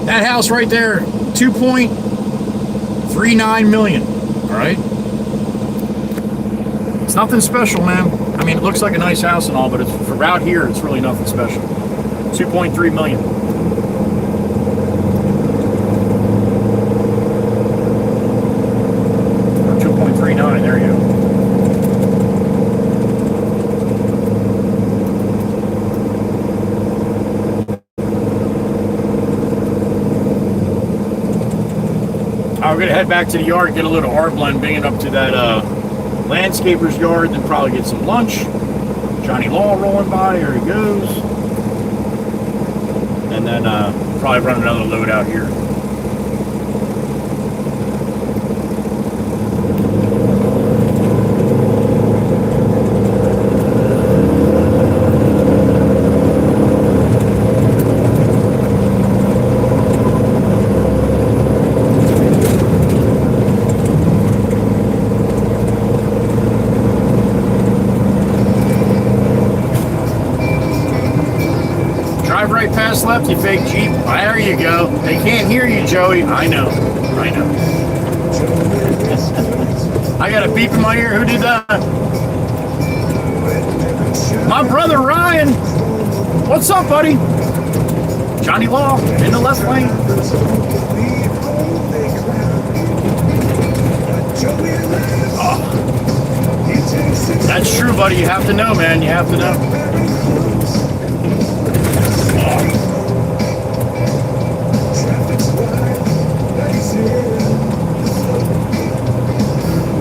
That house right there, 2.39 million, all right? It's nothing special, man. I mean, it looks like a nice house and all, but it's for out here, it's really nothing special. 2.3 million. Or 2.39, there you go. We're gonna head back to the yard, get a little art blend, bring it up to that landscaper's yard, then probably get some lunch. Johnny Law rolling by, here he goes. And then probably run another load out here. Drive right past left, you fake Jeep. There you go. They can't hear you, Joey. I know. I know. I got a beep in my ear. Who did that? My brother Ryan. What's up, buddy? Johnny Law in the left lane. Oh. That's true, buddy. You have to know, man. You have to know.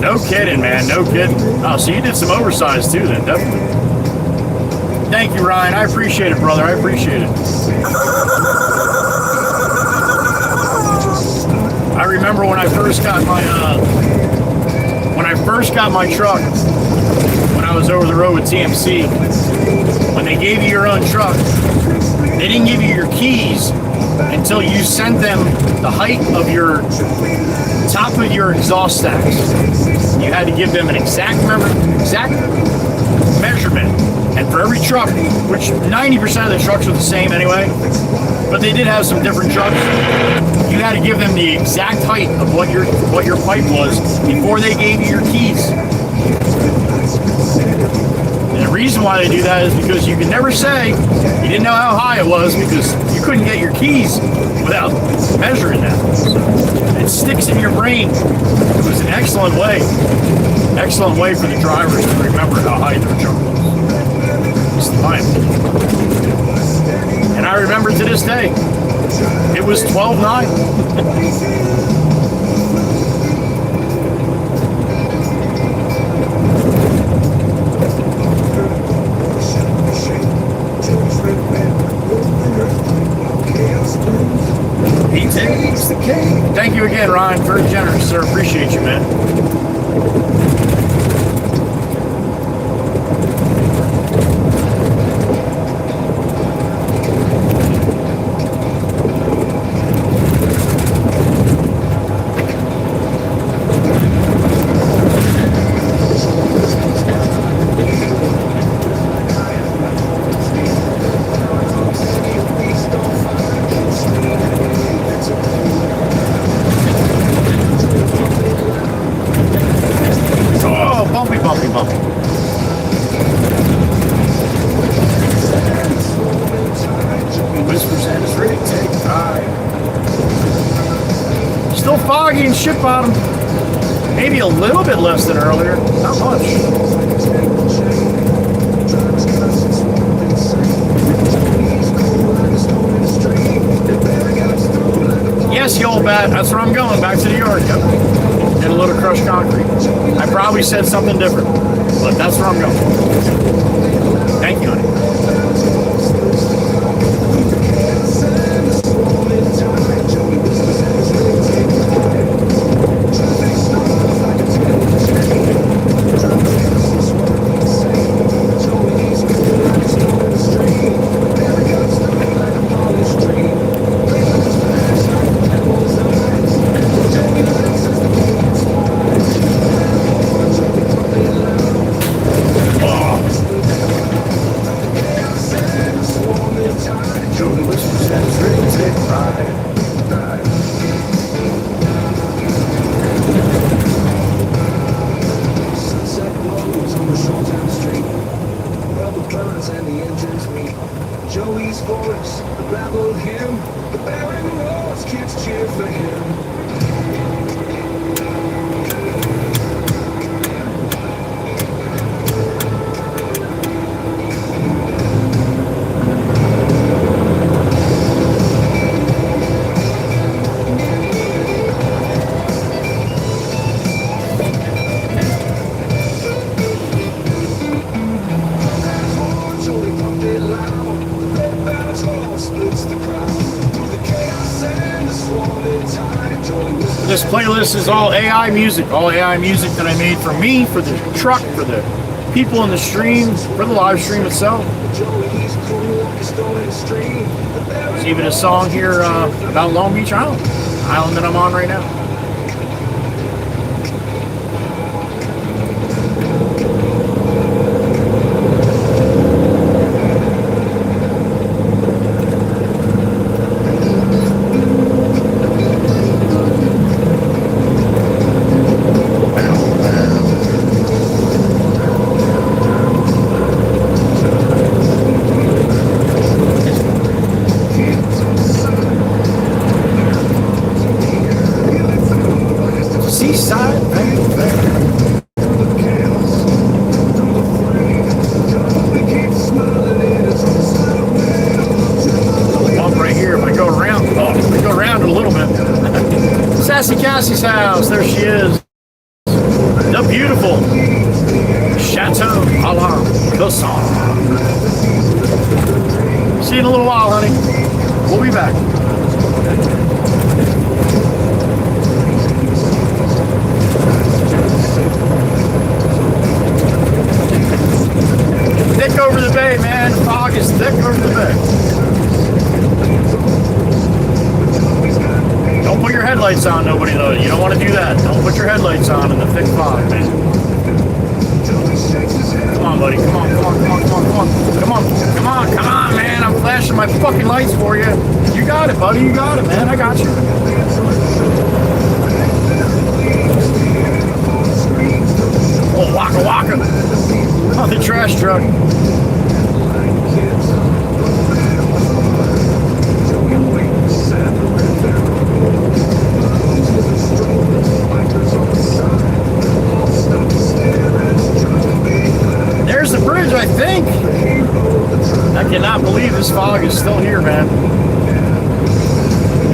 No kidding, man. No kidding. Oh, so you did some oversized too, then, definitely. Thank you, Ryan. I appreciate it, brother. I appreciate it. I remember when I first got my truck, when I was over the road with TMC, when they gave you your own truck, they didn't give you your keys until you sent them the height of your top of your exhaust stacks. You had to give them an exact measurement. And for every truck, which 90% of the trucks are the same anyway, but they did have some different trucks, you had to give them the exact height of what your pipe was before they gave you your keys. And the reason why they do that is because you can never say you didn't know how high it was because you couldn't get your keys without measuring that. So it sticks in your brain. It was an excellent way for the drivers to remember how high their truck was. It's fine. And I remember to this day, it was 12.9. Thank you again, Ryan. Very generous, sir. Appreciate you, man. Ship bottom, maybe a little bit less than earlier, not much. Yes, you old bat, that's where I'm going, back to the yard. Yep. Get a little crushed concrete. I probably said something different, but that's where I'm going. Thank you, honey. This playlist is all AI music that I made for me, for the truck, for the people in the stream, for the live stream itself. There's even a song here about Long Beach Island that I'm on right now. house. There she is. The beautiful Chateau Alain Cosson. See you in a little while, honey. We'll be back. Thick over the bay, man. The fog is thick over the bay. Don't put your headlights on, nobody, though. You don't want to do that. Don't put your headlights on in the thick fog, man. Come on, buddy. Come on, come on, come on, come on, come on. Come on, come on, come on, man. I'm flashing my fucking lights for you. You got it, buddy. You got it, man. I got you. Oh, waka waka. Oh, the trash truck. There's the bridge, I think. I cannot believe this fog is still here, man.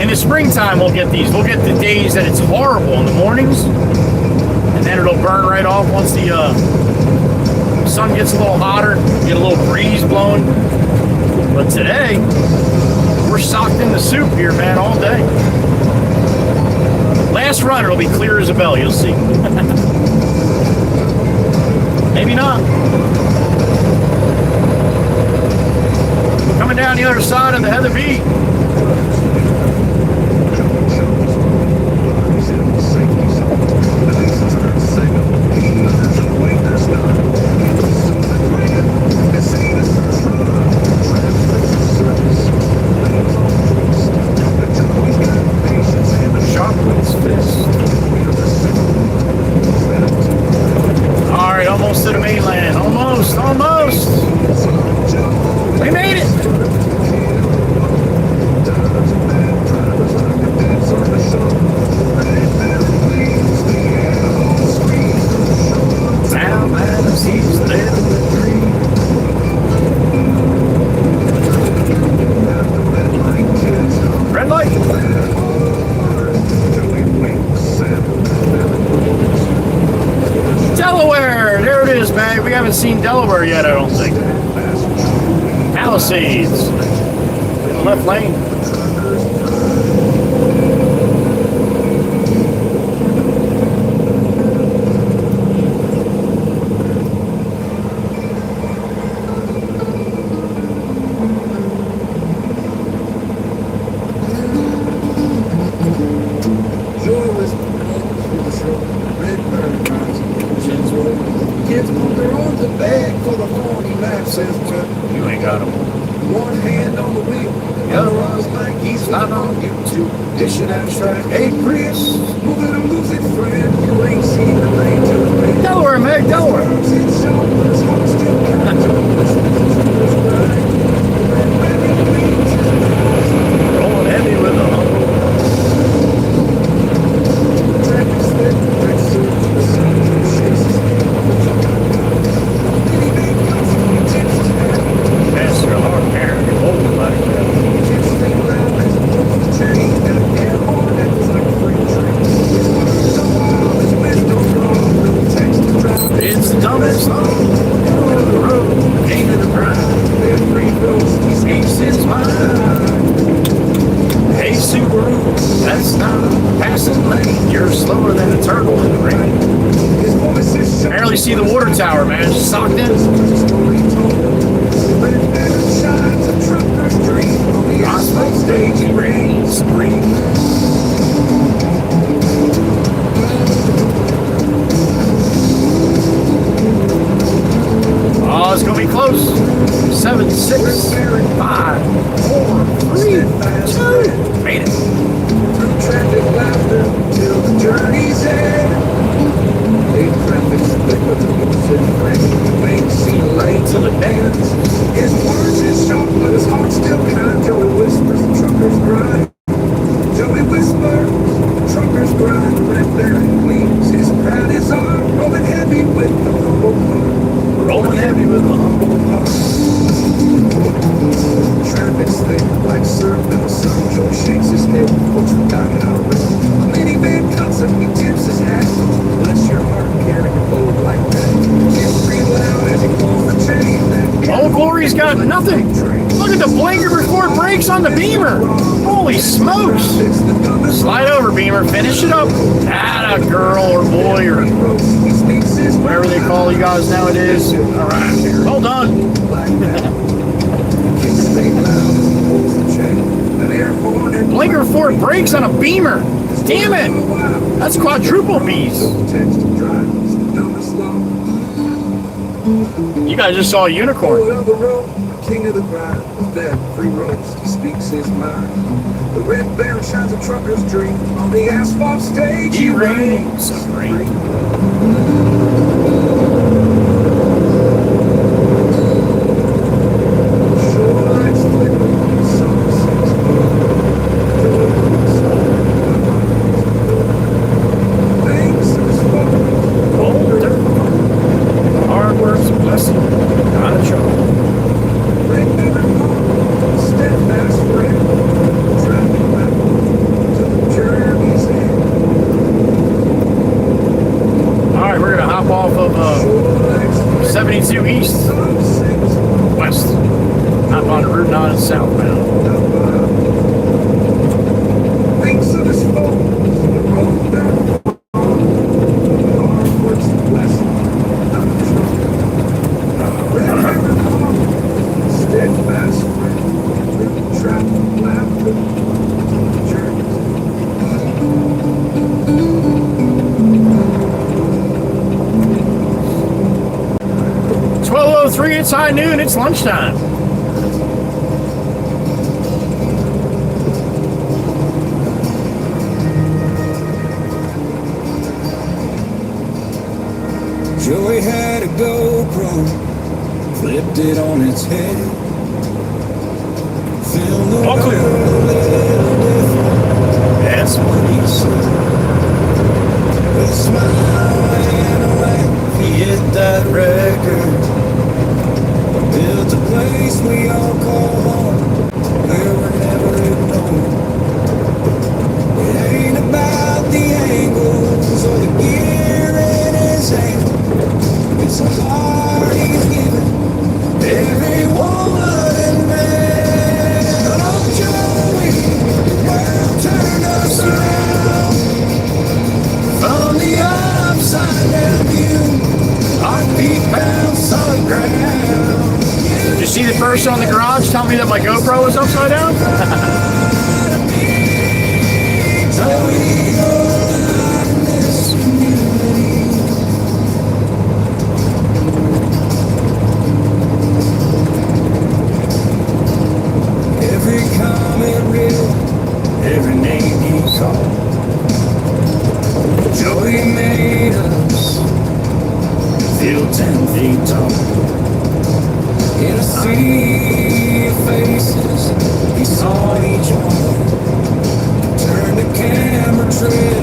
In the springtime, we'll get these. We'll get the days that it's horrible in the mornings, and then it'll burn right off once the sun gets a little hotter, get a little breeze blowing. But today, we're socked in the soup here, man, all day. Last run, it'll be clear as a bell. You'll see. Maybe not. Coming down the other side of the Heather Beat. Chocolate's fist. All right, almost to the mainland. Almost, almost. We made it. Now man sees living the dream. Red light. Delaware, there it is, man. We haven't seen Delaware yet, I don't think. Palisades, in the left lane. You ain't got him. One hand on the wheel, the other one's like he's not on YouTube. Dishing out track. Hey Chris, move it or lose it, friend. You ain't seen the lane to the lane. Delaware, Meg, Delaware. Rolling heavy with a humble. Master of our parent, old like it's the dumbest song on the road, king of the pride. Every ghost escapes his mind. Hey Subaru, that's not a passing lane. You're slower than a turtle in the rain. Barely see the water tower, man. Just socked in. Gospel stage reigns supreme. Oh, it's gonna be close. 7, 6, 5, 4, 3, 2. Made it. Through traffic laughter till the journey's end. Hey, traffic split with the music playing. You ain't seen a lane till it ends. His words is sharp, but his heart's still kind. Joey whispers, the truckers grind. Joey whispers, truckers grind. Right there in Queens, his pride is on. Rolling heavy with the humble heart. Rolling heavy with a humble heart. Traffic's thick, like surf in the sun. Joe shakes his head, folks are dying out of A minivan cuts him, he tips his hat. Bless your heart, carry your boat like that. Can't breathe loud as he pulls the chain. That Old Glory's got nothing. Look at the blinker before it breaks on the Beamer. Holy smokes. Slide over, Beamer. Finish it up. Atta girl or boy or whatever they call you guys nowadays. All right. Well done. Blinker before it breaks on a Beamer. Damn it. That's quadruple B's. You guys just saw a unicorn. King of the grind, that free roams, he speaks his mind. The red bear shines a trucker's dream on the asphalt stage. He reigns supreme. Shorelights flicker, sunsets thanks to his phone. Old dirt. Hard work's a blessing, not a chore. Red bear home, steadfast friend, traveling back to the journey's end. All right, we're gonna hop off of 72 East, West, hop on to Route 9 southbound. Thanks to this phone, the road down. Hard work's a blessing, not a chore. Red bear home, steadfast friend, traveling back to the journey's end. 12:03, it's high noon, it's lunchtime. Joey had a GoPro, flipped it on its head. Filmed the All clear. world a little different. That's what he said. With a smile and a laugh, he hit that record. Built a place we all call home, where we're never ignored. It ain't about the angles or the gear in his hand. It's the heart he's given every woman and man. Oh, Joey, world turned us around. From the upside down view, our feet bounce on the ground. Did you see the person on the garage tell me that my GoPro was upside down? So we go out in this community. Every comment real, every name he called. Joey made us feel 10 feet tall. In a sea of faces, he saw each one. Turned the camera trail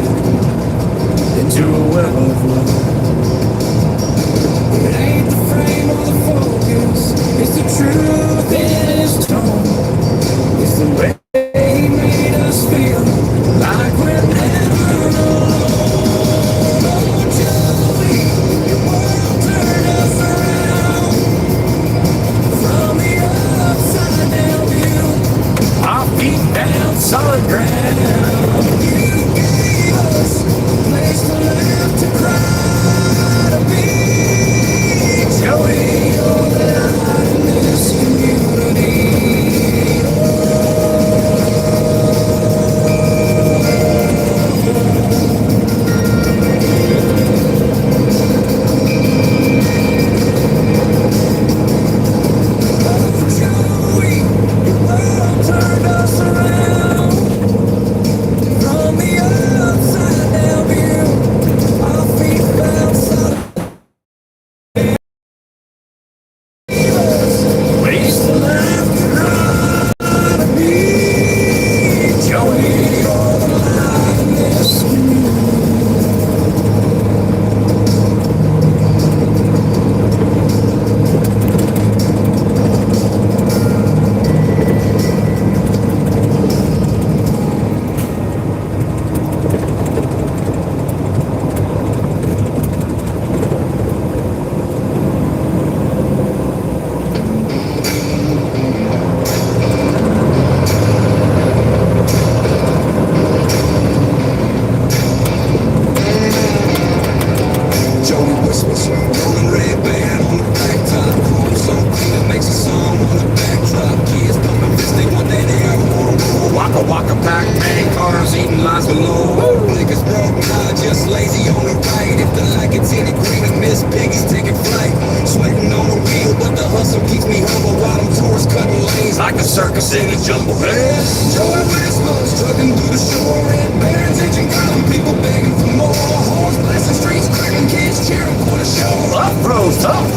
circus in a jumble band. Joey Westmore's trucking through the shore. Red bands, engine grinding, people begging for more. Horns blasting, streets cracking, kids cheering for the show. Up roads, I'm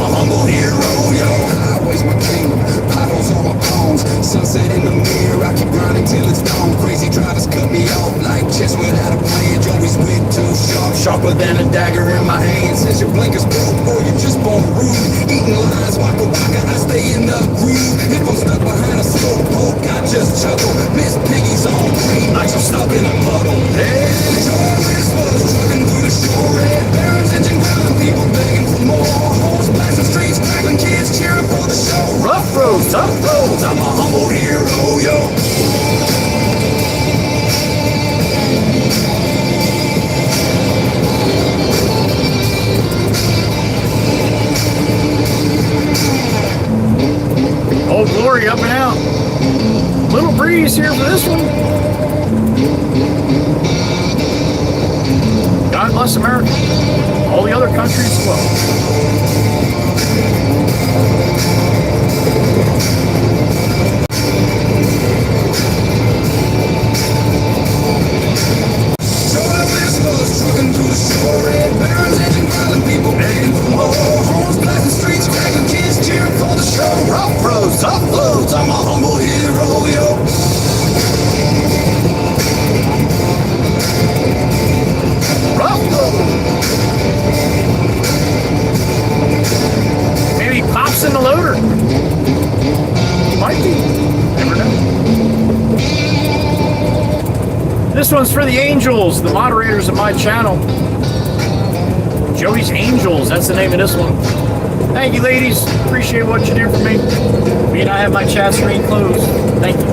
a humble hero, yo. Highways my kingdom, potholes on my bones. Sunset in the mirror, I keep grinding till it's dawn. Crazy drivers cut me off like chess without a plan. Joey's wit too sharp, sharper than a dagger in my hand. Says your blinkers broke, or you're just born rude. Eating lines, waka waka, I stay in the groove. If I'm stuck behind a slow poke, I just chuckle. Miss Piggy's on green, like I'm stuck in a puddle. Hey, Joey Westmore's trucking through the shore. Red barons, engine grinding, people begging for more. Horns blasting, streets cracking, kids cheering for the show. Rough roads, tough roads, I'm a humble hero, yo. Old Glory up and out. Little breeze here for this one. God bless America. All the other countries as well. Joey Westmore's trucking through the shore. Red barons, engine grinding, people begging for more. Horns blasting, streets cracking, kids cheering for the show. Rough roads, tough roads, I'm a humble hero, yo. Rough roads. Maybe pops in the loader. Might be. Never know. This one's for the Angels, the moderators of my channel. Joey's Angels, that's the name of this one. Thank you, ladies. Appreciate what you do for me. Me and I have my chat screen closed. Thank you.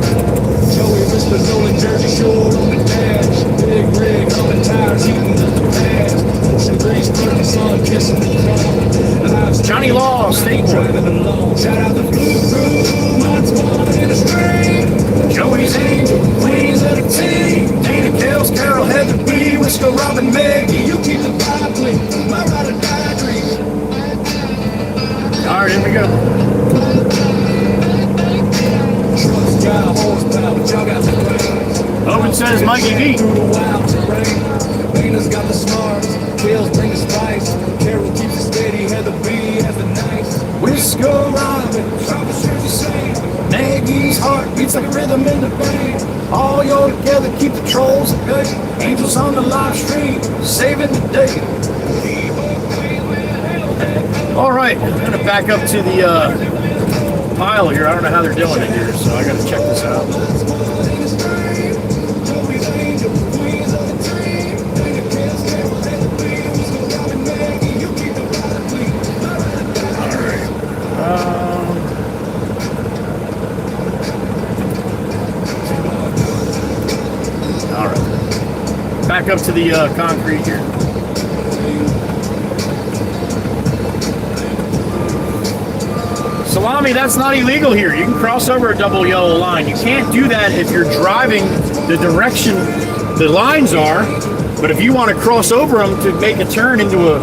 Joey whispers on the Jersey Shore on the dash. Big rig, humming tires, heating up the past. Ocean breeze, burning sun, kissing the dawn. Johnny Law, State driving along. Shout out the Blue Crew, Mott's One in the stream. Joey's Angel, Queens of the team. Dana, Kels, Carol, Heather B, Wisco, Robin, Maggie. You keep the vibe clean. My ride or die dream. All right, here we go. Trucks got horsepower, but y'all got the brains. Open says Mikey D. Through the wild terrain. Dana's got the smarts. Kels bring the spice. Carol keeps it steady. Heather B has the nice. Wisco, Robin, Robin shares the same. Maggie's heart beats like a rhythm in the vein. All y'all together keep the trolls at bay. Angels on the live stream, saving the day. All right, I'm gonna back up to the pile here. I don't know how they're doing it here, so I gotta check this out. All right, back up to the concrete here. Salami, that's not illegal here. You can cross over a double yellow line. You can't do that if you're driving the direction the lines are, but if you want to cross over them to make a turn into a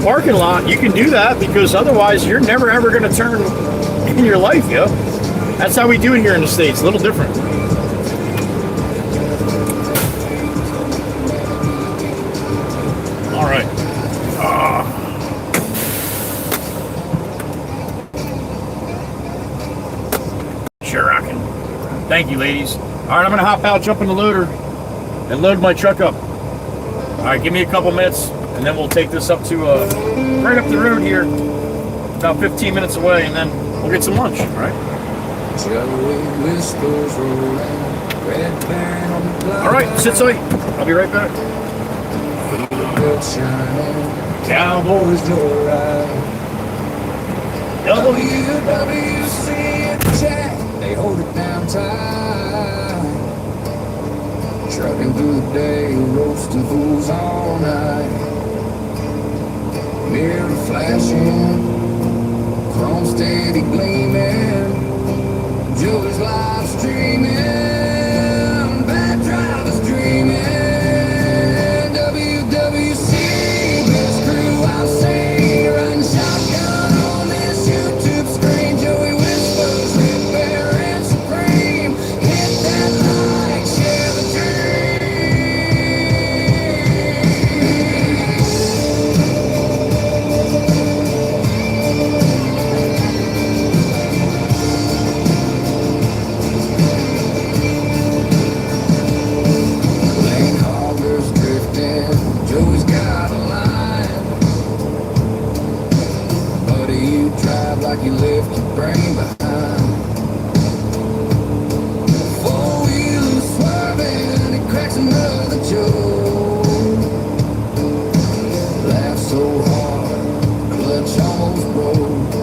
parking lot, you can do that, because otherwise you're never ever going to turn in your life, yo. That's how we do it here in the States. A little different. All right. Sure, I can. Thank you, ladies. All right, I'm going to hop out, jump in the loader, and load my truck up. All right, give me a couple minutes, and then we'll take this up to right up the road here, about 15 minutes away, and then we'll get some lunch, all right? All right, sit tight. I'll be right back. Cowboys WWC at the jack, they hold it down tight. Trucking through the day, roasting fools all night. Mirror flashing, chrome steady gleaming. Joey's live streaming, bad drivers dreaming. WWC, best crew I'll see. Riding shotgun on this YouTube screen. Joey whispers, red you drive like you left your brain behind. Four-wheeler swerving, it cracks another joke. Laugh so hard, clutch almost broke.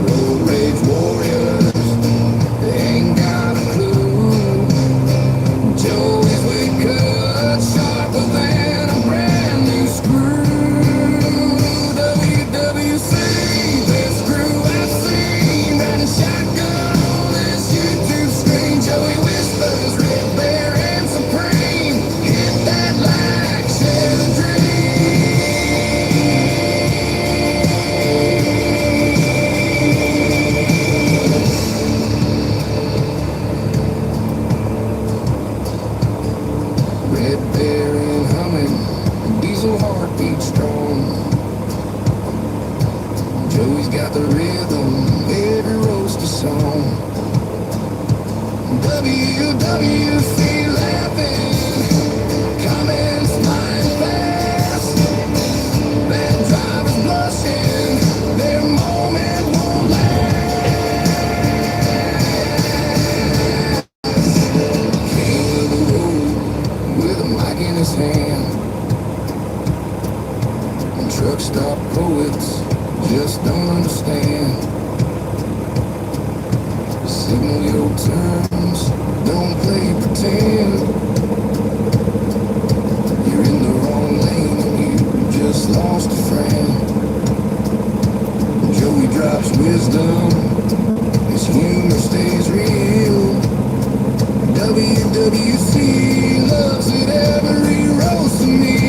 Road rage warriors, they ain't got a clue. Joey's we cut sharper than a brand new screw. WWC, best screw I've seen. Riding shotgun on this YouTube screen. Joey whispers, Red Bear and Supreme. Hit that like, share the Red Bear and humming, diesel heartbeat strong. Joey's got the rhythm, every roaster song. WWC laughing, comments flying fast. Bad drivers blushing, their moment won't last. King of the road with a mic in his hand. And truck stop poets just don't understand. Signal your terms, don't play pretend. You're in the wrong lane and you just lost a friend. Joey drops wisdom, his humor stays real. WWC loves it every roast of me.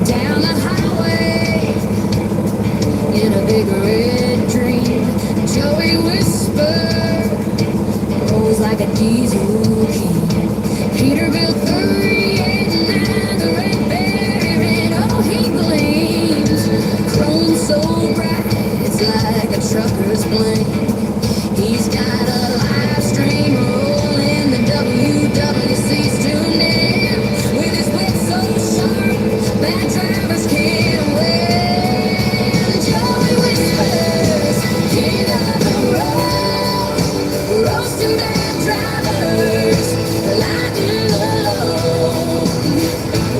Down the highway in a big red dream, Joey whispered, rolls like a diesel king. Peterbilt 389, the Red Bear, and oh, he gleams. Chrome so bright, it's like a trucker's blame. He's got a live stream rolling, the WWC's tuned in. With his wit so sharp, bad drivers can't win. Joey whispers, king of the road, roasting bad drivers, lightning alone.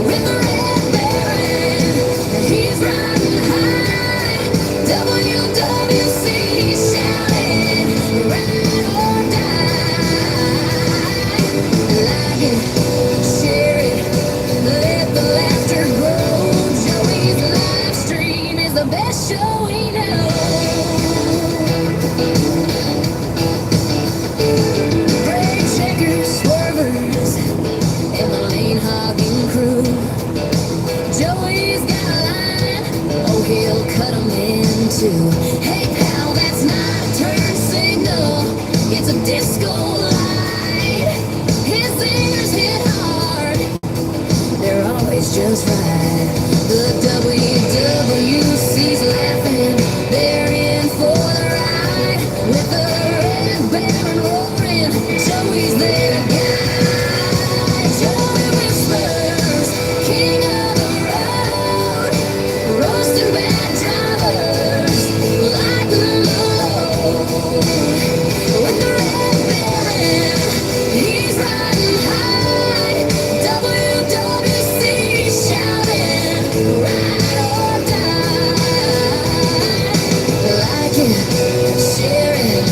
With the Red Baron, he's riding high. WWC shouting, ride or die. Like it, share it, let the laughter grow. Joey's live stream is the best show we know. Brake checkers, swervers, and the lane hogging crew. Joey's got a line, oh, he'll cut 'em in two. Hey pal, that's not a turn signal, it's a disco light. His singers hit hard, they're always just right. The WWC's laughing, they're in for the ride. With the Red Baron roaring, Joey's their guy. Joey whispers, king of the road, roasting bad drivers, like the low. With the Red Baron, he's riding high. WWC shouting, ride or die. Like it, share it,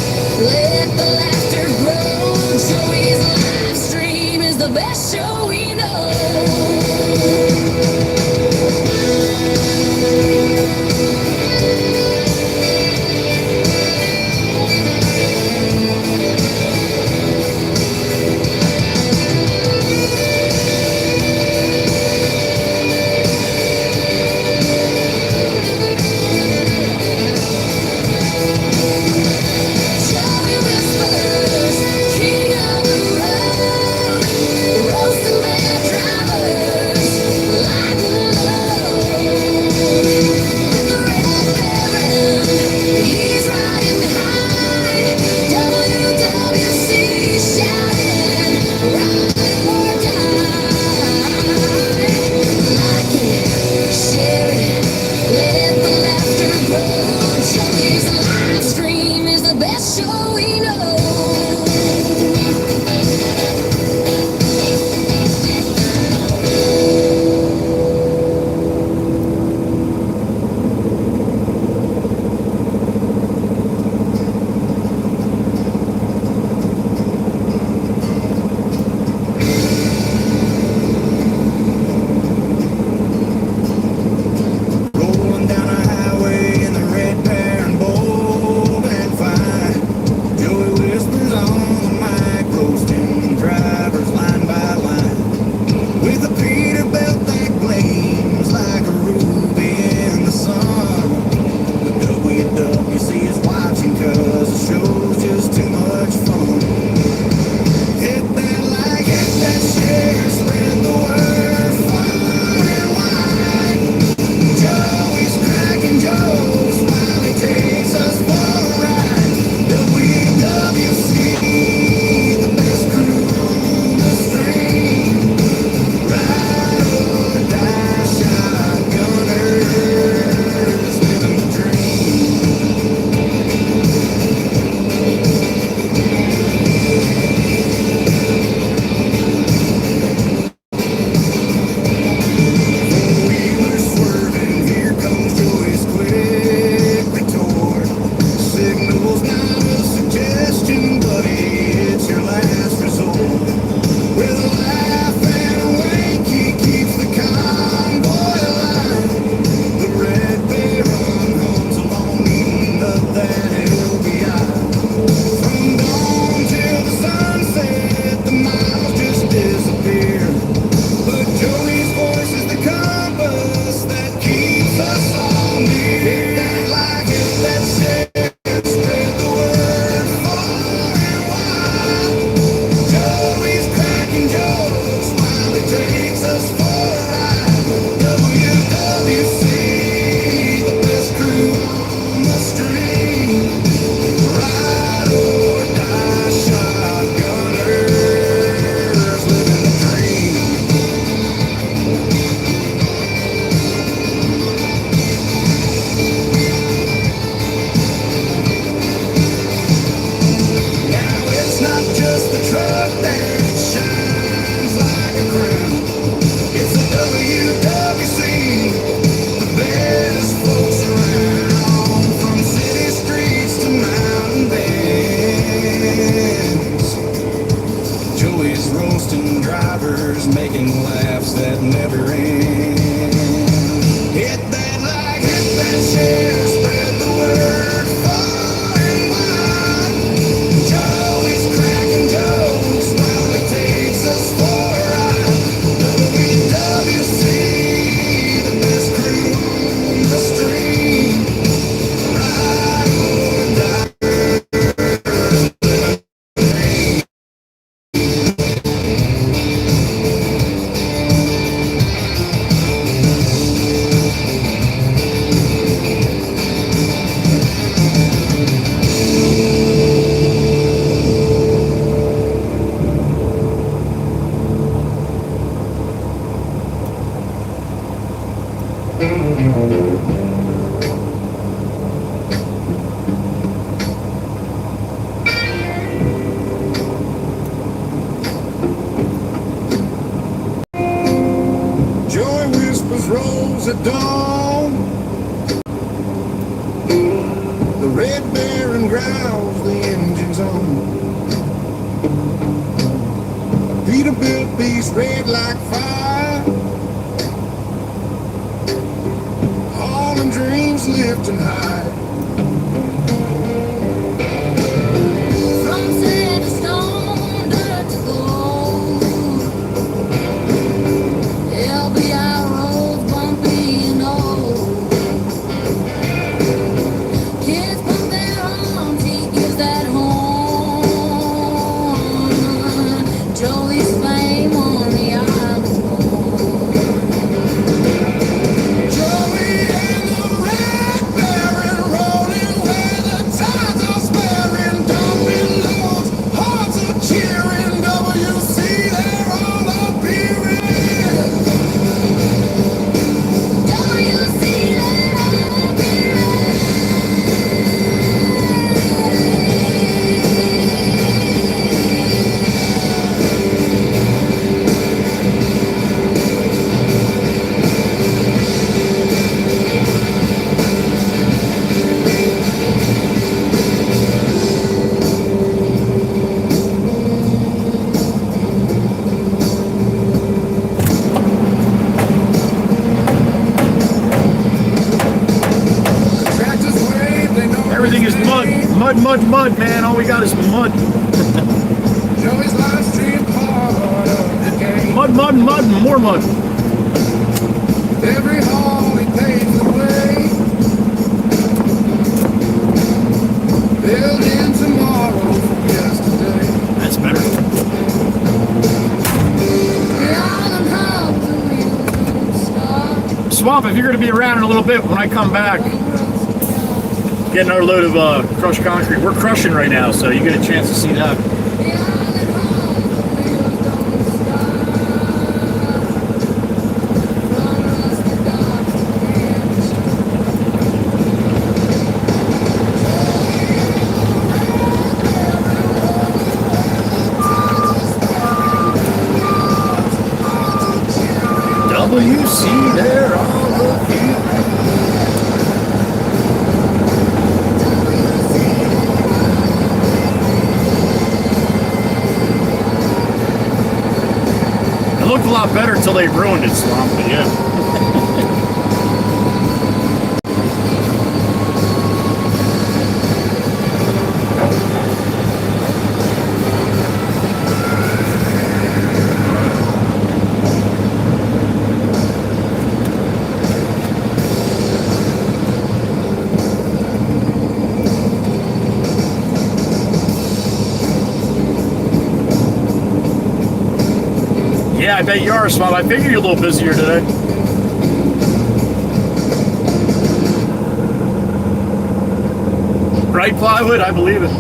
we know. Rolling down a highway in the red pair and bold and fine. Joey whispers on the mic, roasting drivers line by line. With a Peterbilt that gleams like a ruby in the sun. The WWC is watching 'cause the show's just too much fun. Hit that like, hit that share, spread the word far and wide. Joey's cracking jokes while he takes us for a ride. WWC, the best crew on the stream. Ride or die, shotgunners, living the dream. Four-wheeler swerving, here comes Joey's quick retort. Signal's not a suggestion, buddy, it's your last resort. With a laugh and a wink, he keeps the convoy alive. The red baron hums along, eating up that LBI. From dawn till the sunset, the miles just disappear. But Joey's voice is the compass that keeps us all near. Hit that like, hit that share, spread the word far and wide. Joey's cracking jokes while he takes us for a ride. WWC, the best crew on the stream. Ride or die, shotgunners, living the dream. Now it's not just the truck that shines like a crown. It's the WWC, the best folks around. From city streets to mountain bends. Joey's roasting drivers, making laughs that never end. Hit that like, hit that share, spread the word far and wide. Joey's cracking jokes while he takes us for a ride. WWC, the best crew on the stream. Ride or die. Joy whispers rolls at dawn. The red baron growls, the engine's on. Peterbilt beast red like fire. Hauling dreams lifting high. From sand to stone, dirt to gold. LBI roads bumpy and old. Kids pump their arms, he gives that horn. Joey's fame on the island. Joey and the red baron. mud, man. All we got is mud. Joey's live stream part of the game. Mud, and more mud. Every hall he paves the way. Building tomorrow from yesterday. That's better. Swamp, if you're going to be around in a little bit when I come back, get another load of crushed concrete. We're crushing right now, so you get a chance to see that. WC, there all of you. It looked a lot better until they ruined it, Swamp, but yeah. Yeah, I bet you are, Swamp. I figured you're a little busier today. Right, Plywood? I believe it.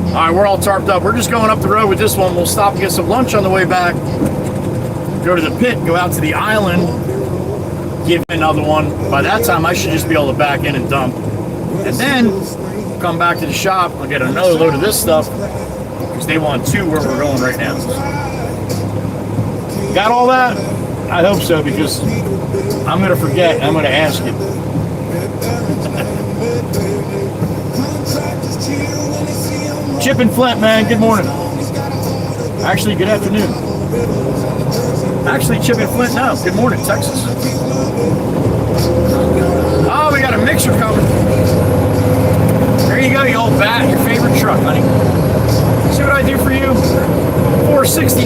All right, we're all tarped up. We're just going up the road with this one. We'll stop and get some lunch on the way back. Go to the pit, go out to the island, give it another one. By that time, I should just be able to back in and dump. And then come back to the shop. I'll get another load of this stuff. They want 2 where we're going right now. Got all that? I hope so, because I'm going to forget. I'm going to ask you. Chip and Flint, man. Good morning. Actually, good afternoon. Actually, Chip and Flint now. Good morning, Texas. Oh, we got a mixer coming. There you go, you old bat. Your favorite truck, honey. See what I do for you? $469.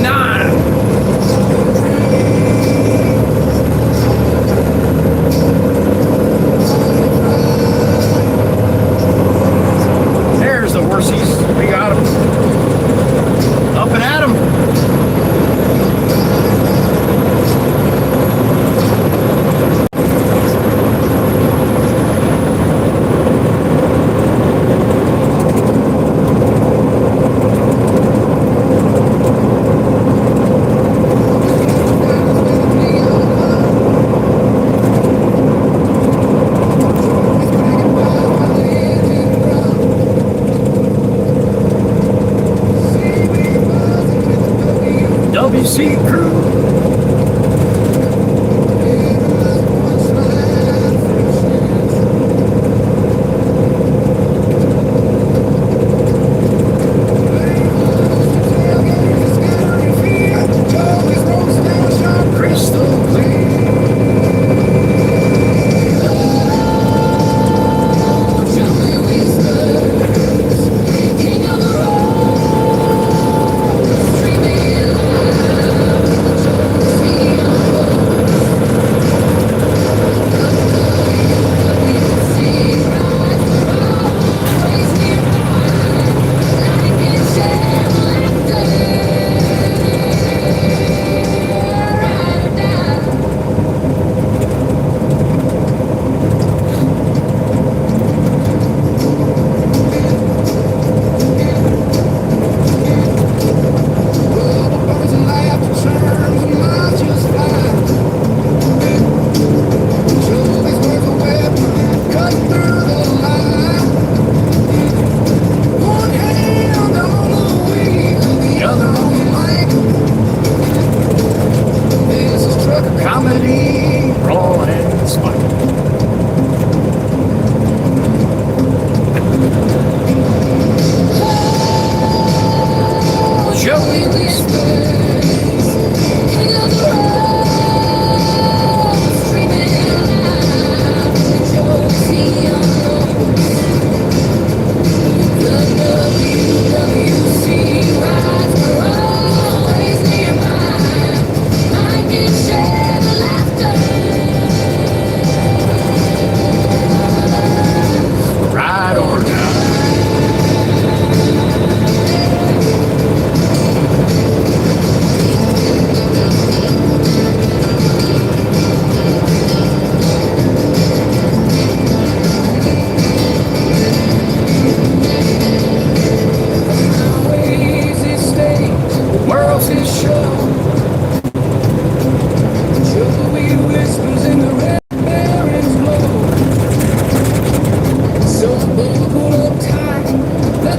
There's the horsies. We got them. Up and at them.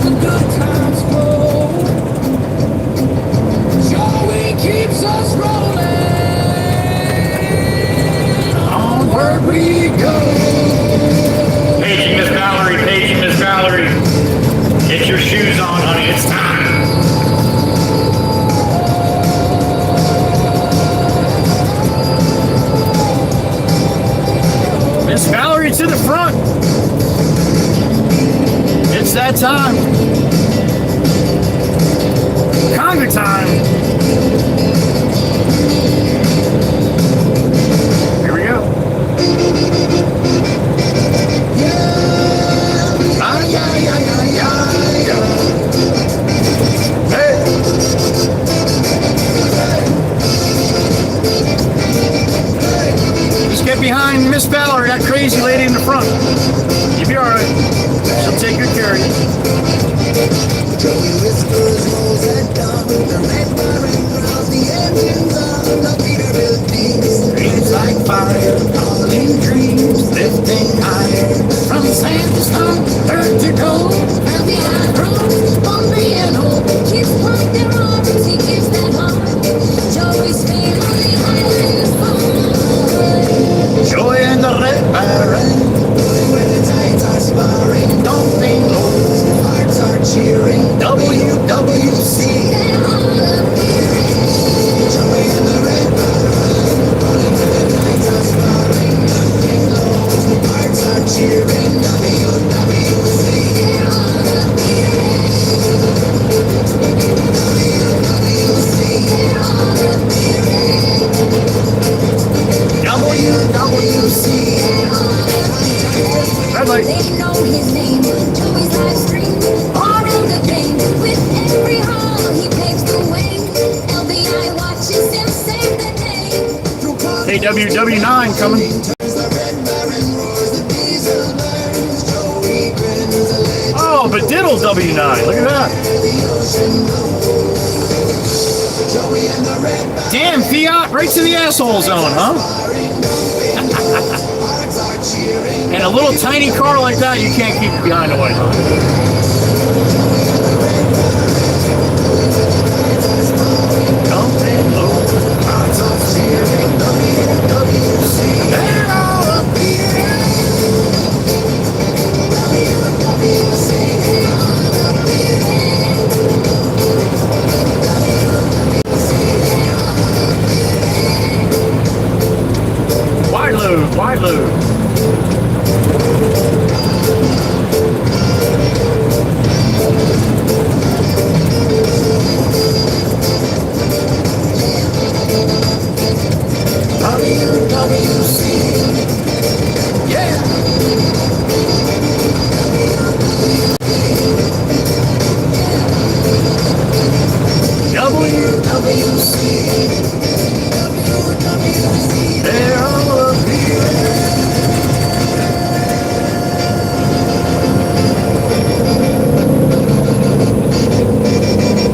the good times flow. Joey keeps us rolling. Onward we go. Paging Miss Valerie, paging Miss Valerie. Get your shoes on, honey, it's time. Miss Valerie to the front. It's that time. Conga time. Here we go. Hey. Just get behind Miss Valerie, that crazy lady in the front. You'll be alright. She'll take good care of you. Joey whispers, rolls at dawn. The red barring crowds, the engines on. The Peterbilt beats, dreams like fire. All in dreams, lifting higher. From sand to stone, earth to gold. And the high road, bumpy and old. Kids point their arms, he gives that heart. Joey's family, Highlanders fun. Joy and the red baron. When the tides are sparring, don't think low. Hearts are cheering. WWC. They're all appearing. Joey and the red baron. When the tides are sparring, don't think low. Hearts are cheering. WWC. They're all appearing. WWC. They're all appearing. WWC. Red light. They know his name. Joey's live stream. Part of the game. With every haul, he paves the way. LBI watches him save the day. Hey, WW9 coming. Oh, but diddle W9. Look at that. Damn, Fiat, right to the asshole zone, huh? And a little tiny car like that, you can't keep behind the white line. Dumping low. Wide load, wide load.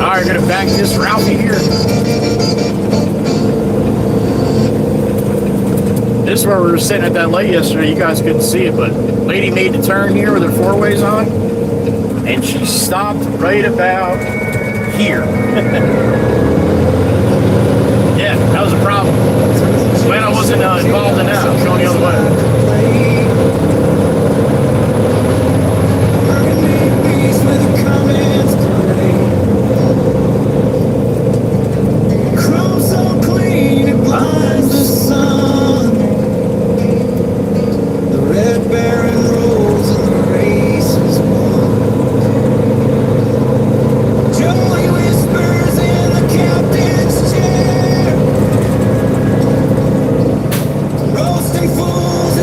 Alright, gonna back this Ralphie here. This is where we were sitting at that light yesterday. You guys couldn't see it, but lady made the turn here with her four-ways on, and she stopped right about here. Yeah, that was a problem. Glad I wasn't involved in that. I was going the other way. Roasting fools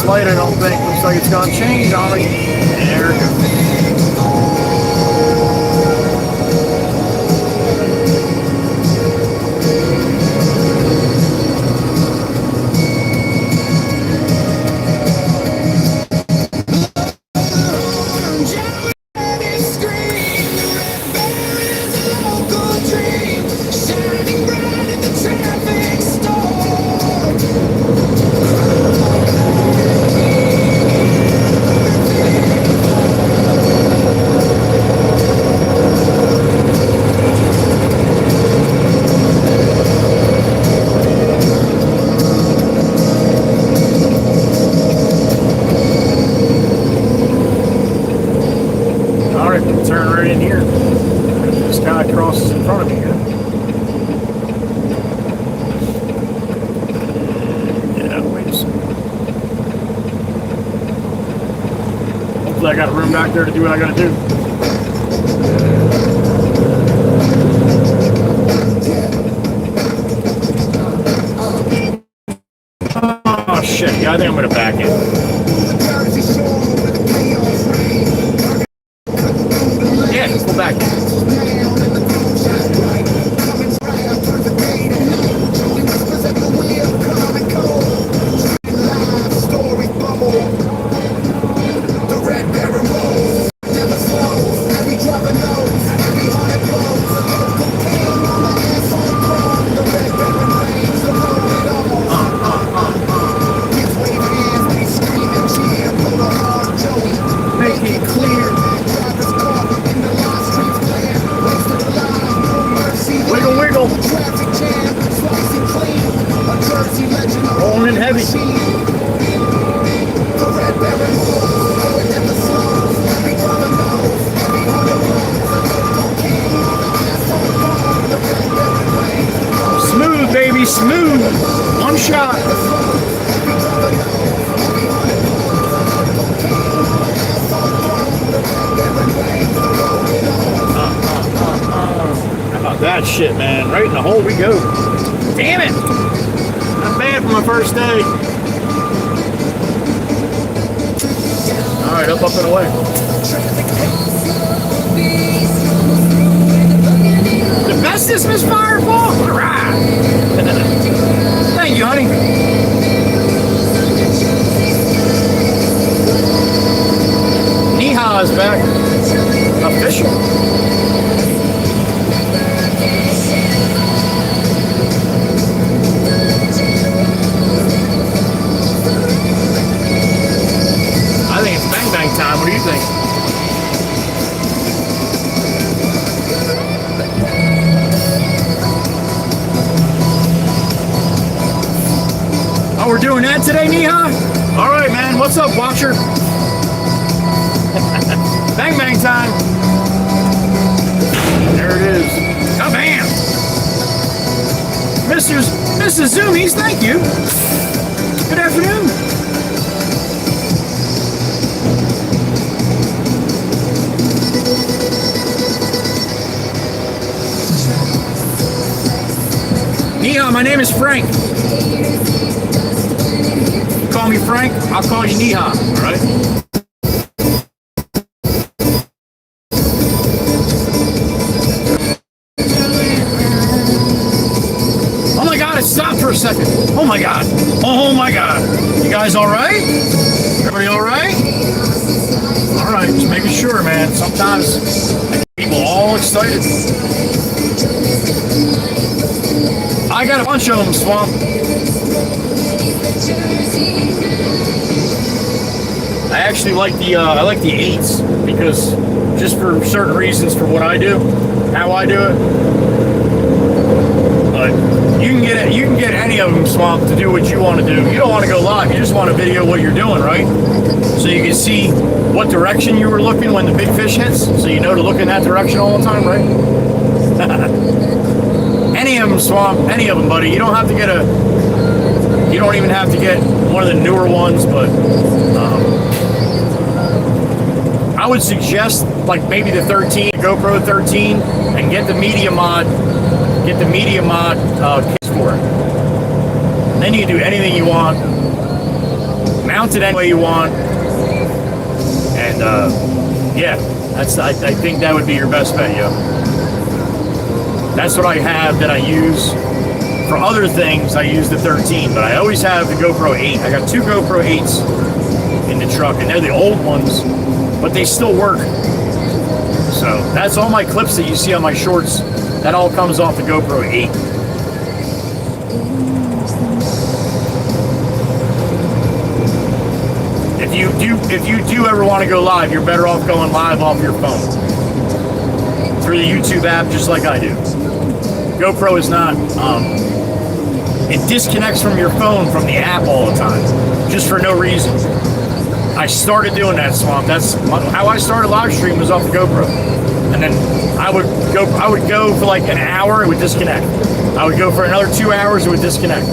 this light, I don't think. Looks like it's gonna change on me. There it goes. I got room back there to do what I gotta do. Oh shit, yeah, I think I'm gonna back in. Yeah, let's go back in. Rolling in heavy. Smooth, baby, smooth. One shot. How about that shit, man? Right in the hole we go. Damn it! Not bad for my first day. Alright, up and away. The bestest, Miss Fireball? Alright! Thank you, honey. Neha is back. Official. Time. What do you think? Oh, we're doing that today, Neha? All right, man. What's up, watcher? Bang bang time. There it is. Oh, bam. Mrs. Zoomies, thank you. Good afternoon. Neha, my name is Frank. You call me Frank, I'll call you Neha, alright? Oh my god, it stopped for a second. Oh my god. Oh my god. You guys alright? Everybody alright? Alright, just making sure, man. Sometimes people all excited. I got a bunch of them, Swamp. I actually like the I like the 8s because just for certain reasons for what I do, how I do it. But you can get it. You can get any of them, Swamp, to do what you want to do. You don't want to go live. You just want to video what you're doing, right? So you can see what direction you were looking when the big fish hits, so you know to look in that direction all the time, right? Any of them, Swamp, any of them, buddy. You don't have to get you don't even have to get one of the newer ones, but I would suggest like maybe the 13, GoPro 13, and get the media mod kits for it. And then you can do anything you want. mount it any way you want. And yeah, I think that would be your best bet, yo. That's what I have that I use. For other things, I use the 13, but I always have the GoPro 8. I got 2 GoPro 8s in the truck, and they're the old ones, but they still work. So that's all my clips that you see on my shorts. That all comes off the GoPro 8. If you do ever want to go live, you're better off going live off your phone through the YouTube app, just like I do. GoPro is not. It disconnects from your phone from the app all the time, just for no reason. I started doing that, Swamp. That's how I started live stream, was off the GoPro. And then I would go for like an hour, it would disconnect. I would go for another 2 hours, it would disconnect.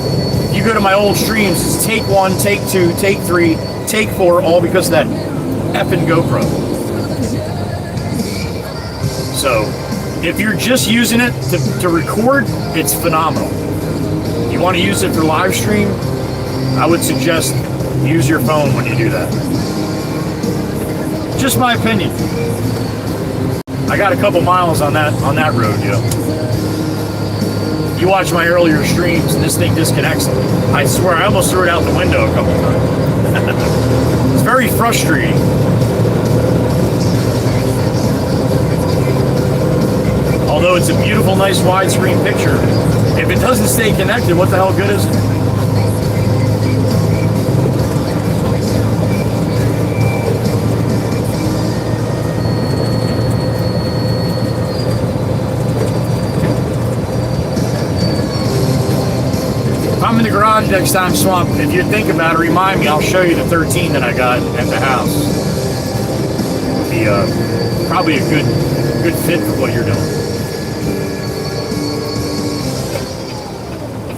You go to my old streams, it's take 1, take 2, take 3, take 4, all because of that effing GoPro. So if you're just using it to record, it's phenomenal. You want to use it for live stream, I would suggest use your phone when you do that. Just my opinion. I got a couple miles on that road, yo. You watch my earlier streams and this thing disconnects. I swear I almost threw it out the window a couple times. It's very frustrating. Although it's a beautiful, nice widescreen picture, if it doesn't stay connected, what the hell good is it? If I'm in the garage next time, Swamp, if you think about it, remind me, I'll show you the 13 that I got at the house. It'd be probably a good fit for what you're doing.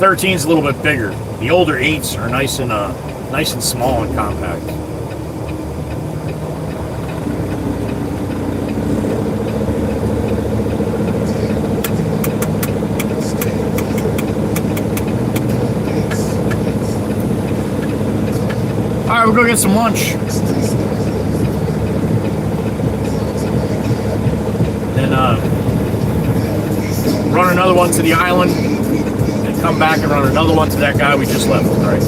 13's a little bit bigger. The older 8s are nice and small and compact. All right, we'll go get some lunch. Then run another one to the island. Come back and run another one to that guy we just left, all right?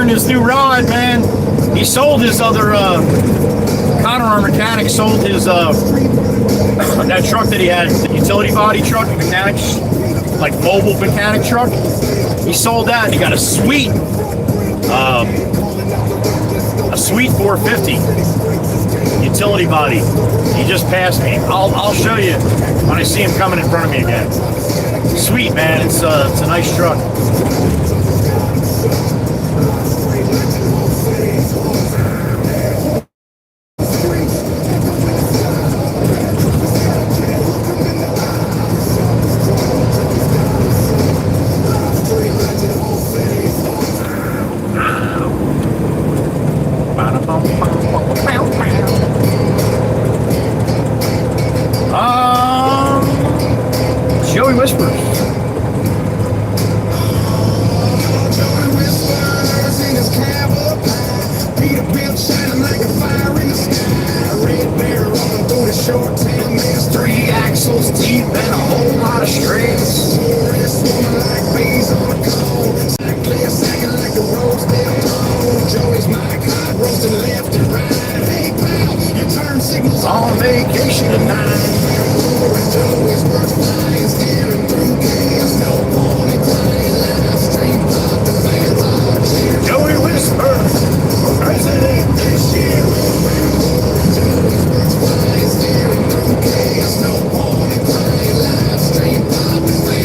His new rod, man. He sold his other Connor, our mechanic, sold his that truck that he had, the utility body truck, mechanics, like mobile mechanic truck. He sold that. He got a sweet 450 utility body. He just passed me. I'll show you when I see him coming in front of me again. Sweet, man. It's a nice truck. Joey Whispers. Short tail mix, 3 axles deep and a whole lot of strings. Like bees on a cone, second like the Rosedale tone. Joey's my cod roasting left and right. Hey pal, you turn signals on vacation tonight. Joey's words flying, steering through chaos, no warning, crying live stream up the fans all cheer. Joey Whispers, president this year. Joey's words flying, steering through chaos, no warning, crying live stream up the fans.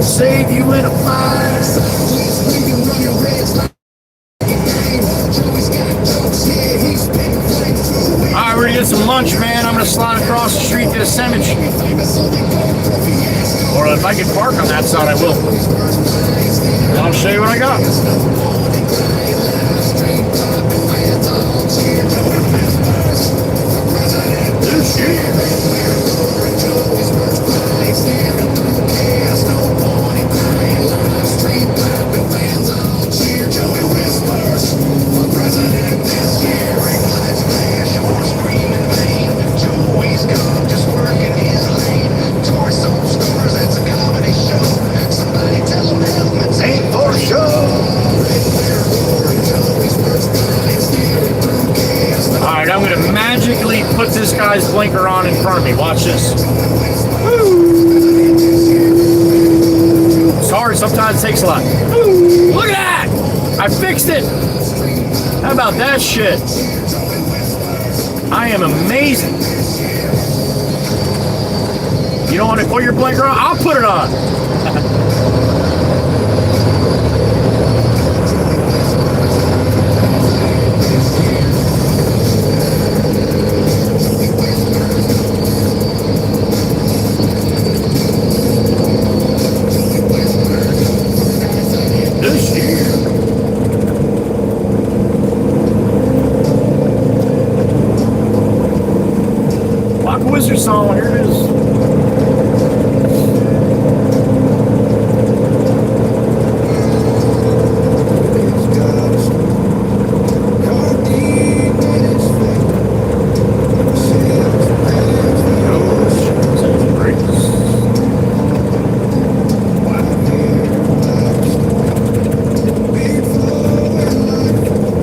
save you in a fire. Alright, we're gonna get some lunch, man. I'm gonna slide across the street to the cemetery. Or if I can park on that side, I will. And I'll show you what I got. This ain't for sure. Alright, I'm gonna magically put this guy's blinker on in front of me. Watch this. Woo. It's hard, sometimes it takes a lot. Woo. Look at that! I fixed it! How about that shit? I am amazing. You don't want to put your blinker on? I'll put it on. This year. Like a Wizard song, here it is.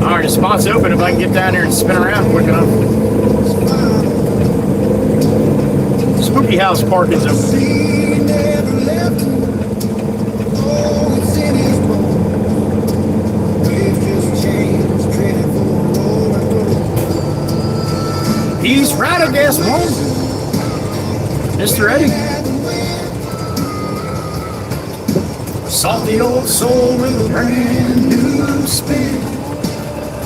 Alright, the spot's open if I can get down there and spin around quick enough. Spooky House parking's open. He's right, I guess, won't Mr. Eddie? Salty old soul with a brand new spin.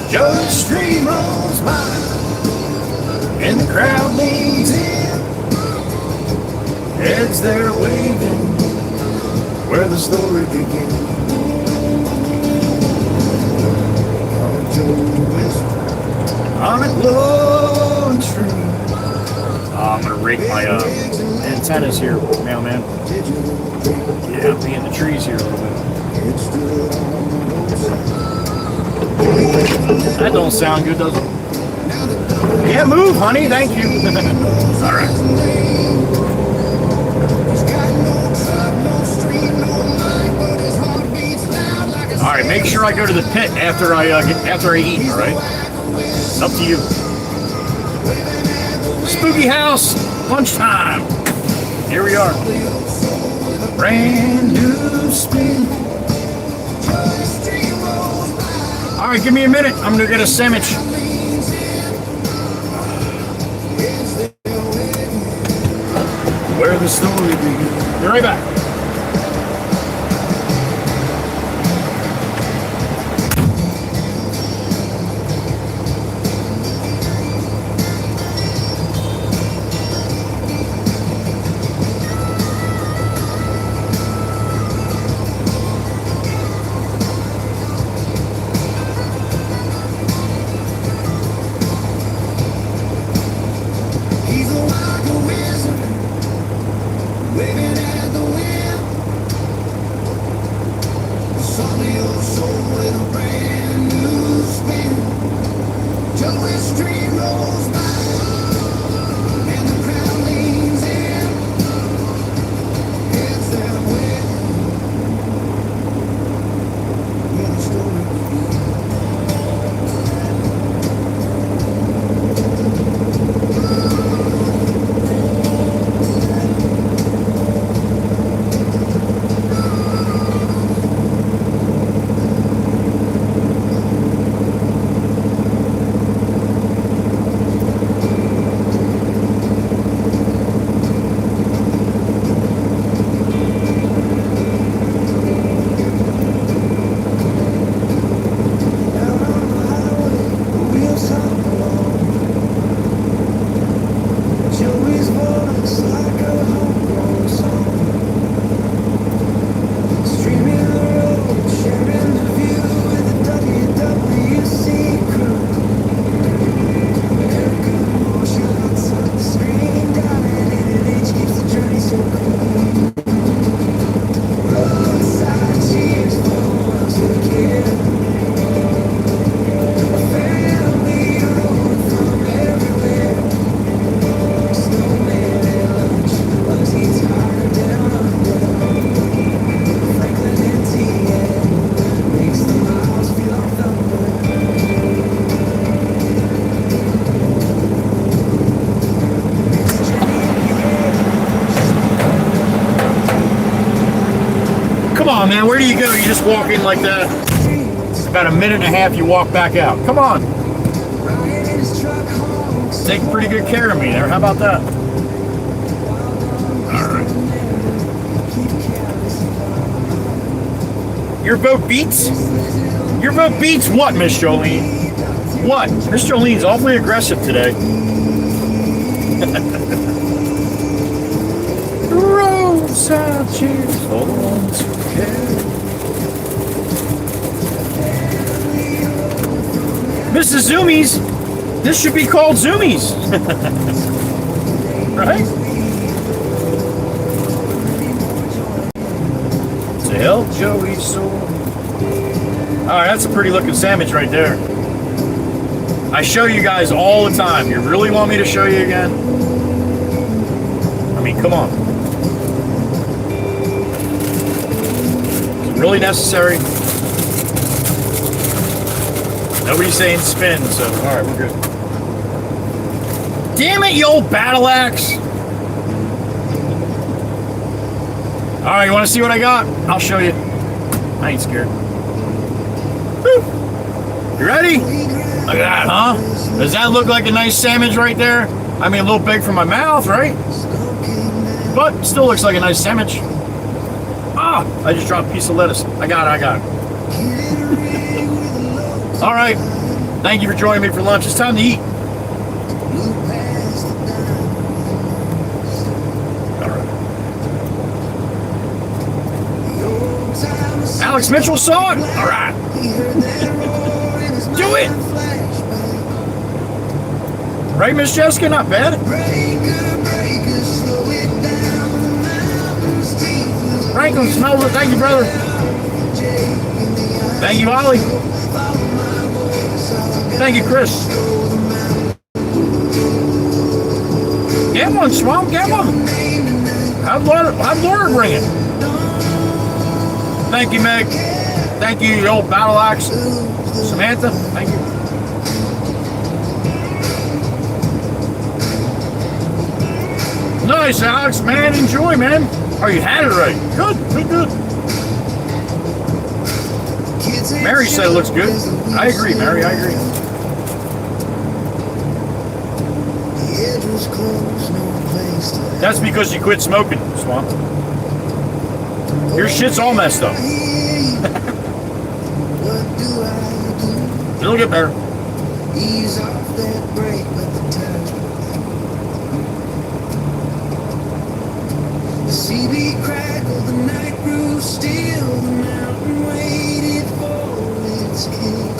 Judge Stream rolls by, and the crowd leans in. Heads there waving, where the story begins. On a glowing tree. I'm gonna rig my antennas here, mailman. Yeah, I'll be in the trees here a little bit. That don't sound good, does it? Yeah, move, honey. Thank you. All right. All right. Make sure I go to the pit after I eat. All right. Up to you. Spooky House, lunchtime. Here we are. Brand new spin. All right, give me a minute. I'm gonna get a sandwich. Where the story begins. Be right back. He's a wizard, waving at the wind. Come on, man. Where do you go? You just walk in like that. It's about a minute and a half. You walk back out. Come on. Taking pretty good care of me there. How about that? All right. Your vote beats? Your vote beats what, Miss Jolene? What? Miss Jolene's awfully aggressive today. Roadside cheers for the ones who care. Mrs. Zoomies, this should be called Zoomies. Right? To help Joey soar. Alright, that's a pretty looking sandwich right there. I show you guys all the time. You really want me to show you again? I mean, come on. Is it really necessary? Nobody's saying spin, so alright, we're good. Damn it, you old battle axe! Alright, you want to see what I got? I'll show you. I ain't scared. Woo. You ready? Look at that, huh? Does that look like a nice sandwich right there? I mean, a little big for my mouth, right? But still looks like a nice sandwich. Ah! I just dropped a piece of lettuce. I got it. All right. Thank you for joining me for lunch. It's time to eat. All right. Alex Mitchell saw it. All right. Do it. Right, Miss Jessica? Not bad. Franklin smells it. Thank you, brother. Thank you, Ollie. Thank you, Chris. Get one, Swamp. Get one. Have Laura bring it. Thank you, Meg. Thank you, your old battle axe. Samantha, thank you. Nice, Alex, man. Enjoy, man. Oh, you had it right. Good. Mary said it looks good. I agree, Mary. I agree. That's because you quit smoking, Swamp. Your shit's all messed up. It'll get better. Ease off that brake, let the touch. The CB crackled, the night grew still, the mountain waited for its king.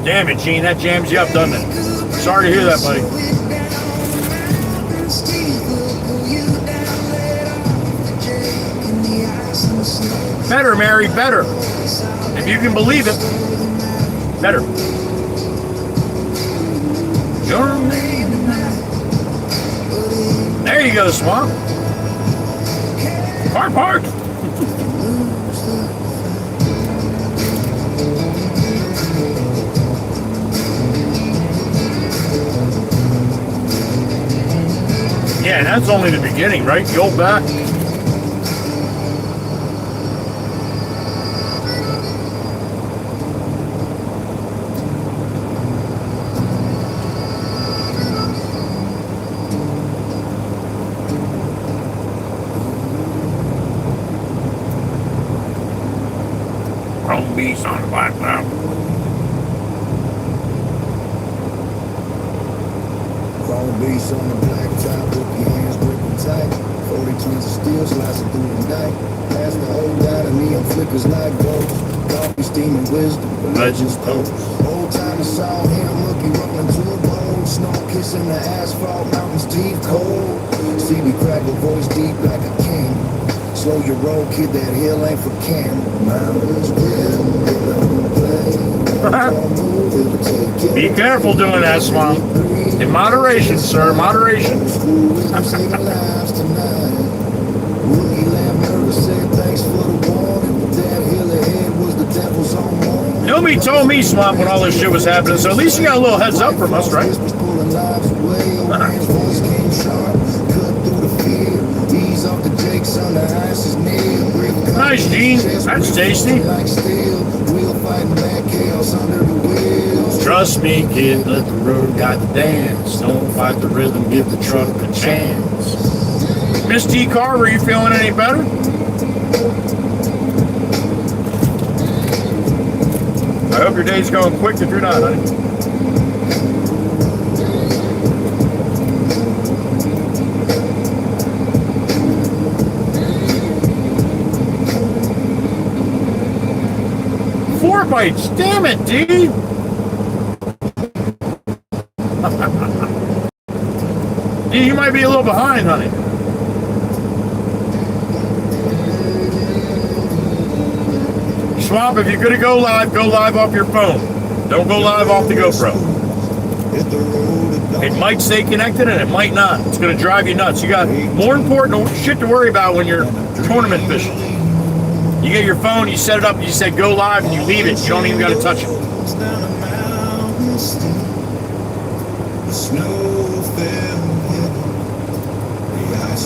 Damn it, Gene, that jams you up, doesn't it? Sorry to hear that, buddy. Better, Mary, better. If you can believe it, better. There you go, Swamp. Park. Yeah, that's only the beginning, right? The old back. Beast on the black now. Chrome beast on the black top, with your hands gripping tight. 40 twins of steel slicing through the night. Past the old guy, the neon flickers like ghosts. Coffee, steam, and wisdom, the legends post. Old timers saw him looking rolling to a bowl. Snow kissing the asphalt, mountains deep cold. See me crack a voice deep like a king. Slow your roll, kid, that hill ain't for camera. Be careful doing that, Swamp. In moderation, sir, moderation. Nobody told me, Swamp, when all this shit was happening, so at least you got a little heads up from us, right? Ease off the Jake's on the ice is near. Breathe Nice, Gene. That's tasty. Like steel, wheel fighting back chaos under the wheels. Trust me, kid, let the road got the dance. Don't fight the rhythm, give the truck a chance. Miss T. Carver, you feeling any better? I hope your day's going quick if you're not, honey. Four bites, damn it, D. D, you might be a little behind, honey. Swamp, if you're gonna go live off your phone. Don't go live off the GoPro. It might stay connected and it might not. It's gonna drive you nuts. You got more important shit to worry about when you're tournament fishing. You get your phone, you set it up, you say go live, and you leave it. You don't even gotta touch it.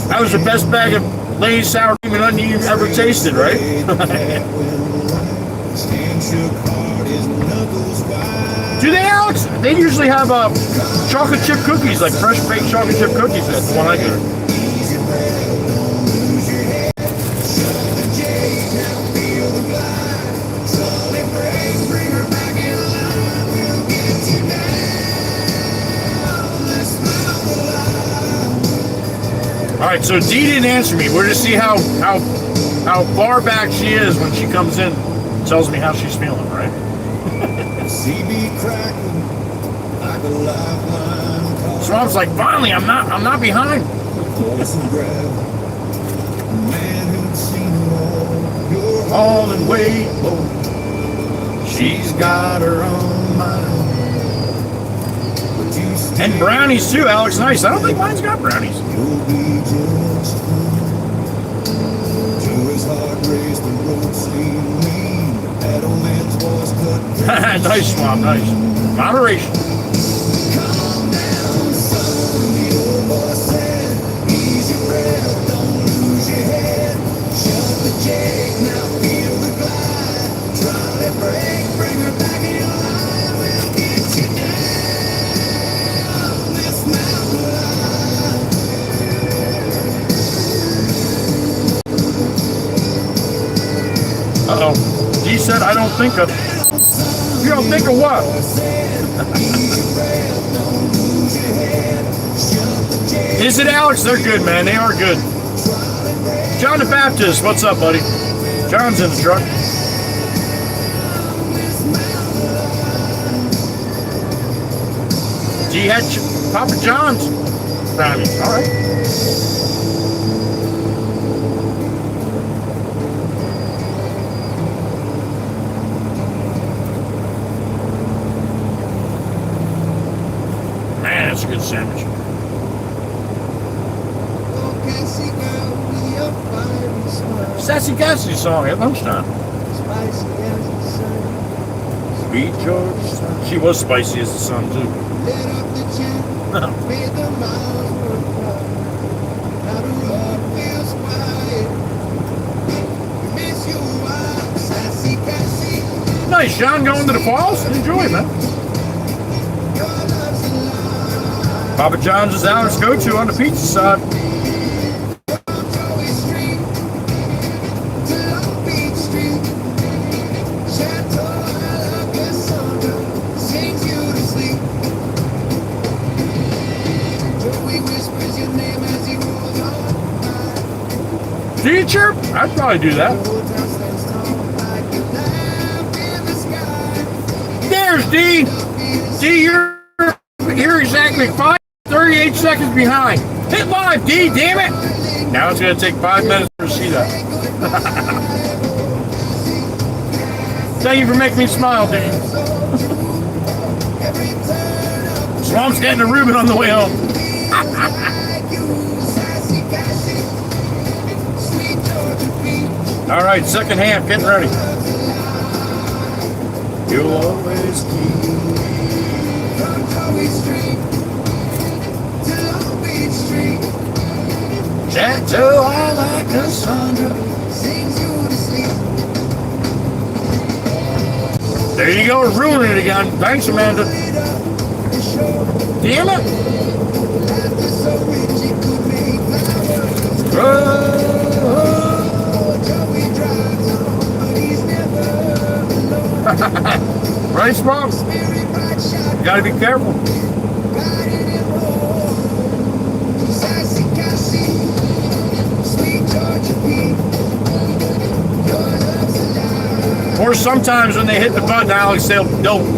That was the best bag of Lay's sour cream and onion you've ever tasted, right? Do they, Alex? They usually have chocolate chip cookies, like fresh baked chocolate chip cookies. That's the one I get. All right, so Dee didn't answer me. We're to see how far back she is when she comes in. Tells me how she's feeling, right? Swamp's like, finally, I'm not behind. All in way low. She's got her own mind. And brownies too, Alex. Nice. I don't think mine's got brownies. Nice, Swamp. Nice. Moderation. Uh-oh. He said, I don't think of... You don't think of what? Is it, Alex? They're good, man. They are good. John the Baptist, what's up, buddy? John's in the truck. G had Papa John's. All right. That's a good sandwich. Sassy Cassidy song at lunchtime. Sweet George. She was spicy as the sun, too. Nice, John, going to the falls? Enjoy, man. Papa John's is Alex go-to on the pizza side. Teacher? I'd probably do that. There's D. D, you're exactly 38 seconds behind. Hit live, D, damn it! Now it's going to take 5 minutes to see that. Thank you for making me smile, D. Swamp's getting a Reuben on the way home. All right, second half, getting ready. You'll always keep Chateau, I like Cassandra. There you go, ruining it again. Thanks, Amanda. Damn it. Right, Mom? You gotta be careful. Or sometimes when they hit the button, Alex, they'll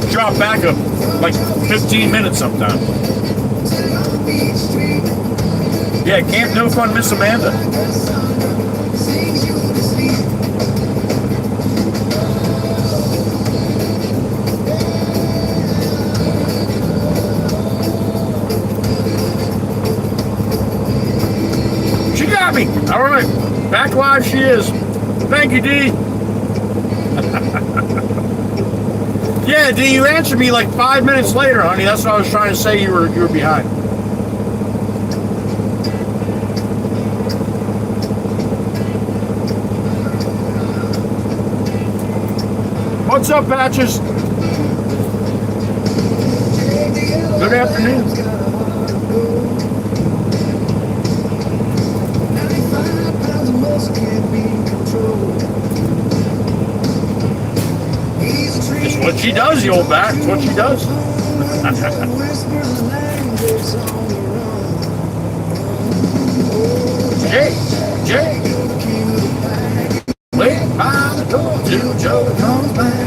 drop back up like 15 minutes sometimes. Yeah, Camp No Fun, Miss Amanda. She got me. All right, back live she is. Thank you, Dee. Yeah, Dee, you answered me like 5 minutes later, honey. That's what I was trying to say. You were behind. What's up, Patches? Good afternoon. It's what she does, the old bat. It's what she does. Jay. Wait by the door till Joe comes back.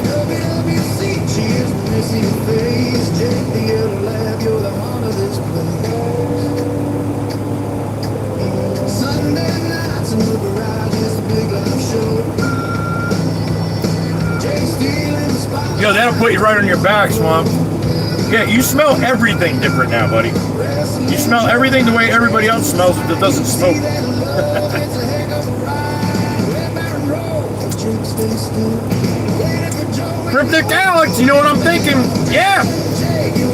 Yo, that'll put you right on your back, Swamp. Yeah, you smell everything different now, buddy. You smell everything the way everybody else smells that doesn't smoke. Cryptic Alex, you know what I'm thinking? Yeah.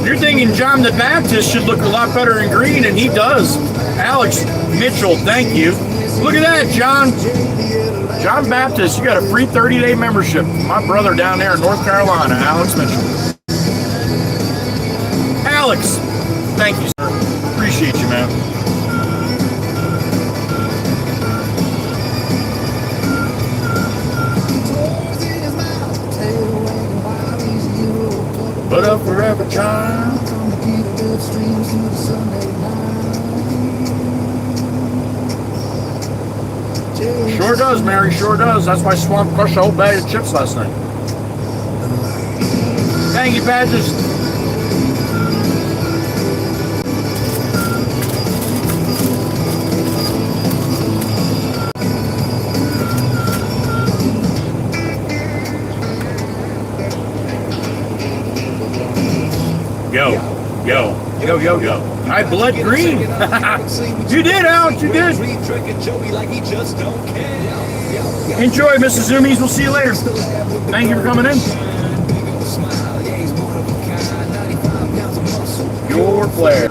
You're thinking John the Baptist should look a lot better in green, and he does. Alex Mitchell, thank you. Look at that, John. John Baptist, you got a free 30-day membership. My brother down there in North Carolina, Alex Mitchell. Alex, thank you, sir. Appreciate you, man. But a forever child. Sure does, Mary, sure does. That's why Swamp crushed a whole bag of chips last night. Thank you, Patches. Yo. I bled green. You did, Alex, you did. Enjoy, Mrs. Zoomies. We'll see you later. Thank you for coming in. Your flair.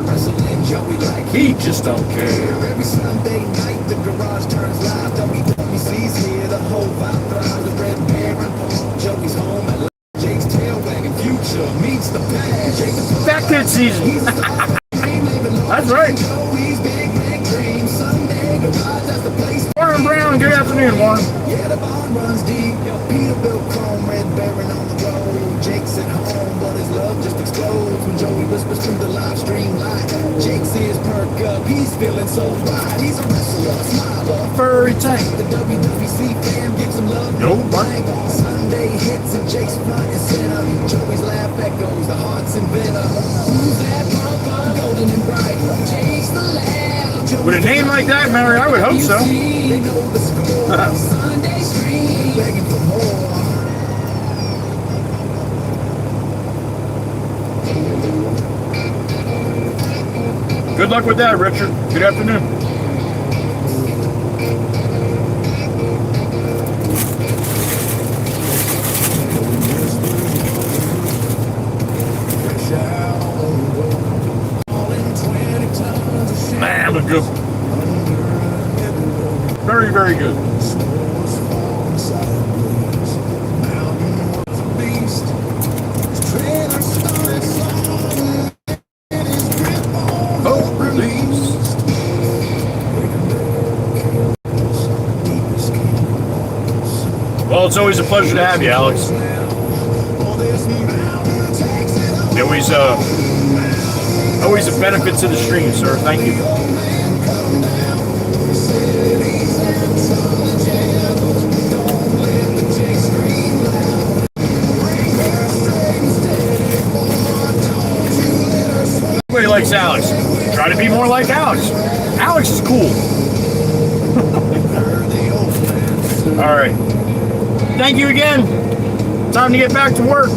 He just don't care. Every Sunday night, the garage turns live. WWC's here, the whole vibe thrives. The red bear and Paul, Joey's home. And Jake's tail wagging future meets the past. Back kid season. That's right. Warren Brown, good afternoon, Warren. Yeah, the barn runs deep. Peterbilt chrome, red baron on the road. Jake's at home, but his love just explodes when Joey whispers through the live stream light. Jake's ears perk up, he's feeling so right. He's a wrestler, smiler, Furry tank. The WWC fam gives him love. No blank. Sunday hits and Jake's front and center. Joey's laugh echoes, the heart's inventor. Who's that punk, golden and bright? Jake's the lab. With a name like that, Mary, I would hope so. They know the score. Sunday stream, begging for more. Good luck with that, Richard. Good afternoon. Man, look good. Very, very good. Well, it's always a pleasure to have you, Alex. Always a benefit to the stream, sir. Thank you. Everybody likes Alex. Try to be more like Alex. Alex is cool. All right. Thank you again. Time to get back to work.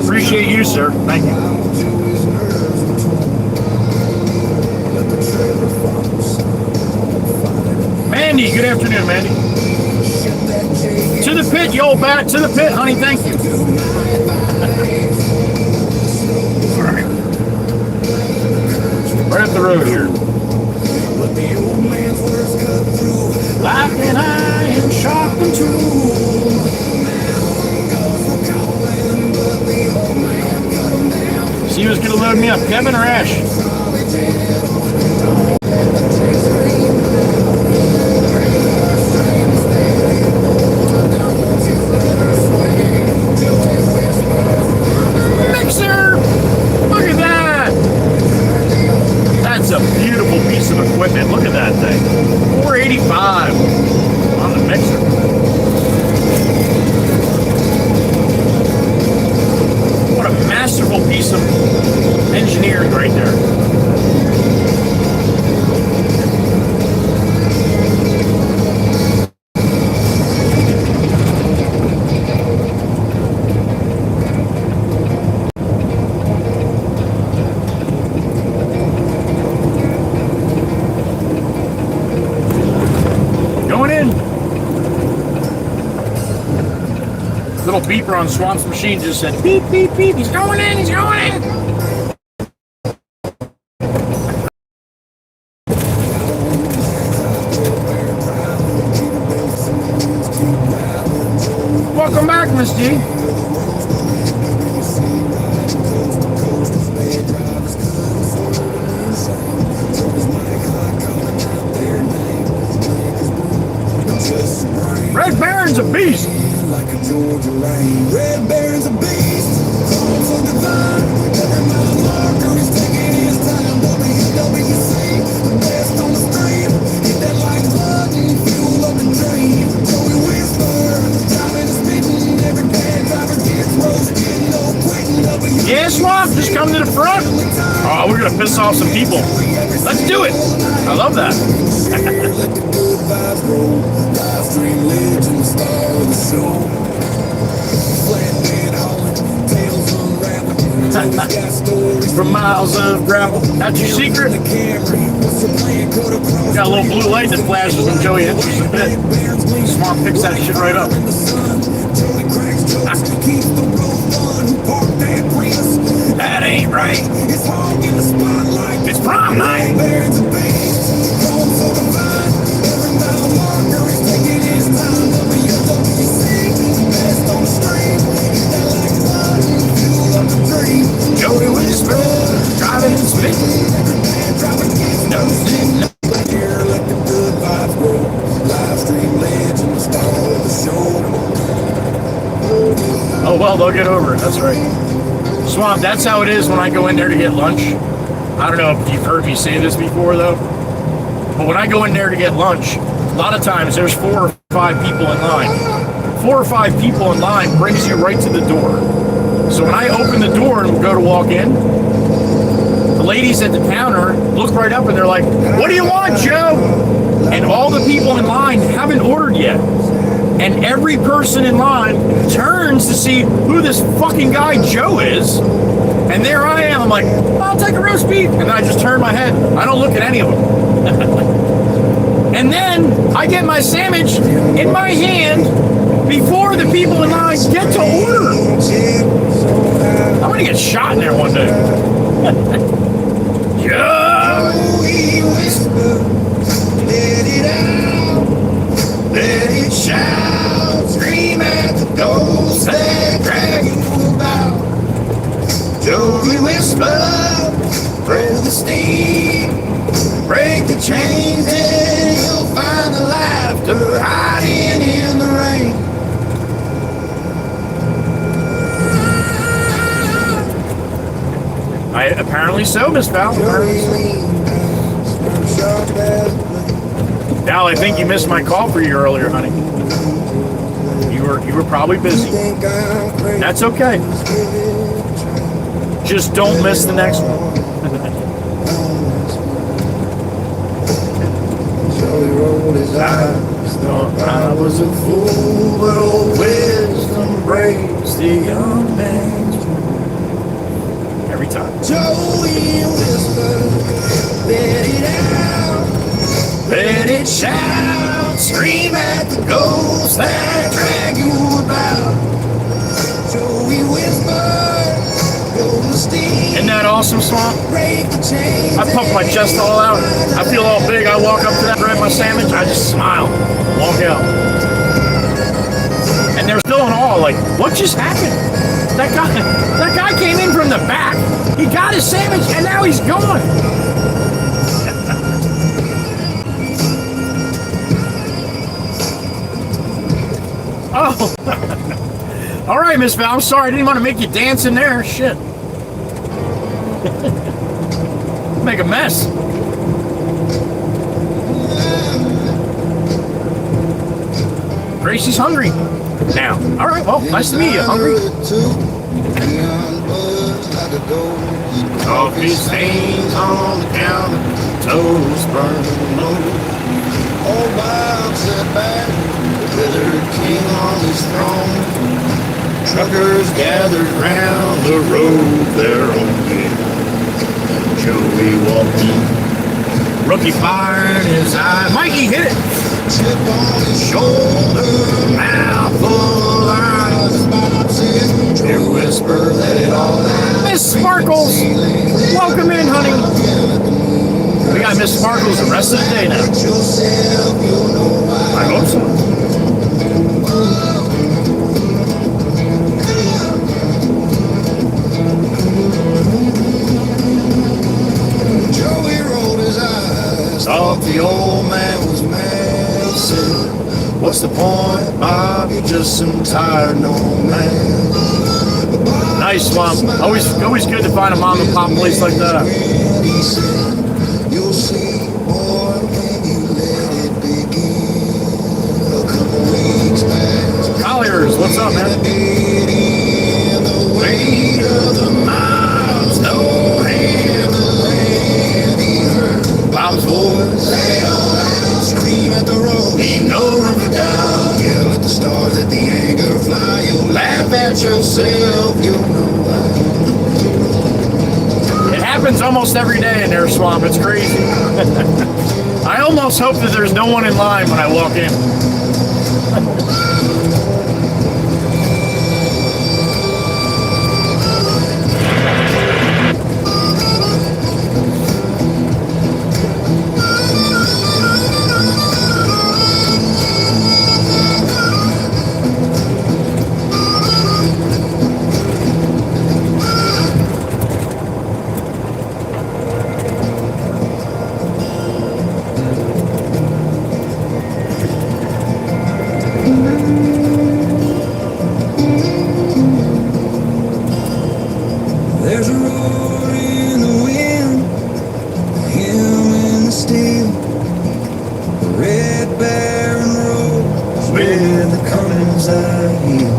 Appreciate you, sir. Thank you. Mandy, good afternoon, Mandy. To the pit, you old bat. To the pit, honey. Thank you. All right. Right up the road here. Like an iron sharpened tool. See who's gonna load me up, Kevin or Ash? Mixer! Look at that! That's a beautiful piece of equipment. Look at that thing. 485 on the mixer. What a masterful piece of engineering right there. Going in. Little beeper on Swamp's machine just said beep, beep, beep. He's going in, he's going in. Welcome back, Miss D. Red Baron's a beast. Like a Georgia rain. Red Baron's a beast. Chrome so divine. Every mile marker is taking his time. WWC, the best on the stream. Hit that like blood and fuel up the dream. Joey Whisper, driving and spitting. Every bad driver gets roasted. No quitting. Yeah, Swamp, just come to the front. Oh, we're gonna piss off some people. Let's do it. I love that. Let the good vibes roll. Live stream legend, star of the show. Flatbed hauling, tails unraveling. Always got stories From miles of gravel. That's your secret. the Camry. What's the plan? Go to cross. Got a little blue light that flashes when Joey enters the pit. Swamp picks that shit right up. In the sun, Joey cracks jokes. Keep the road fun. Park that Prius. That ain't right. It's hog in the spotlight. It's prom night. Baron's a beast. Chrome so divine. Every mile marker is taking his time. WWC, best on the stream. Hit that like blood, fuel up the dream. Joey Whisper, driving and spitting. Every bad driver gets No, no. like here, let the good vibes roll. Live stream legend, star of the show. Oh, well, they'll get over it. That's right. Swamp, that's how it is when I go in there to get lunch. I don't know if you've heard me say this before, though. But when I go in there to get lunch, a lot of times there's 4 or 5 people in line. 4 or 5 people in line brings you right to the door. So when I open the door and go to walk in, the ladies at the counter look right up and they're like, "What do you want, Joe?" And all the people in line haven't ordered yet. And every person in line turns to see who this fucking guy Joe is. And there I am. I'm like, "I'll take a roast beef." And then I just turn my head. I don't look at any of them. And then I get my sandwich in my hand before the people in line get to order. I'm gonna get shot in there one day. Yeah. Let it out, let it shout, scream at the ghosts that drag you about. Joey Whisper, throw the steam. Break the chains and you'll find the laughter hiding in the rain. Apparently so, Miss Val. Apparently so. Val, I think you missed my call for you earlier, honey. You were probably busy. That's okay. Just don't miss the next one. He rolled his eyes, thought I was a fool, but old wisdom breaks the young man's rule. Every time. Joey whispered, let it out, let it shout, scream at the ghosts that drag you about. Joey whispered, go to steam. Isn't that awesome, Swamp? Break the chains. I pump my chest all out. I feel all big. I walk up to that, grab my sandwich, I just smile, walk out. And they're still in awe, like, what just happened? That guy came in from the back. He got his sandwich, and now he's gone. Oh. All right, Miss Val, I'm sorry. I didn't want to make you dance in there. Shit. Make a mess. Gracie's hungry now. All right, well, nice to meet you. Hungry? Coffee stains on the counter, toes burning low. Old Bob sat back, the withered king on his throne. Truckers gathered round the road their own way. Joey walked in, Rookie fire in his eye. Mikey, hit it. chip on his shoulder, mouth full of eyes. Bob said, Joey whispered, let it all out. Miss Sparkles. Welcome in, honey. We got Miss Sparkles the rest of the day now. Yourself, you'll know why. I hope so. Joey rolled his eyes, thought the old man was mad. Said, what's the point, Bob? You're just some tired old man. Nice, Swamp. Always good to find a mom and pop place like that. He said, you'll see, boy, when you let it begin. A couple weeks back, Colliers, what's up, man? the weight of the miles, no hand to hand. He heard Bob's voice, lay all out, scream at the road, leave no room for doubt. Yell at the stars, let the anger fly. You'll laugh at yourself, you'll know why. It happens almost every day in there, Swamp. It's crazy. I almost hope that there's no one in line when I walk in. There's a roar in the wind, him in the steel, the red barren roads where the Cummins I heal.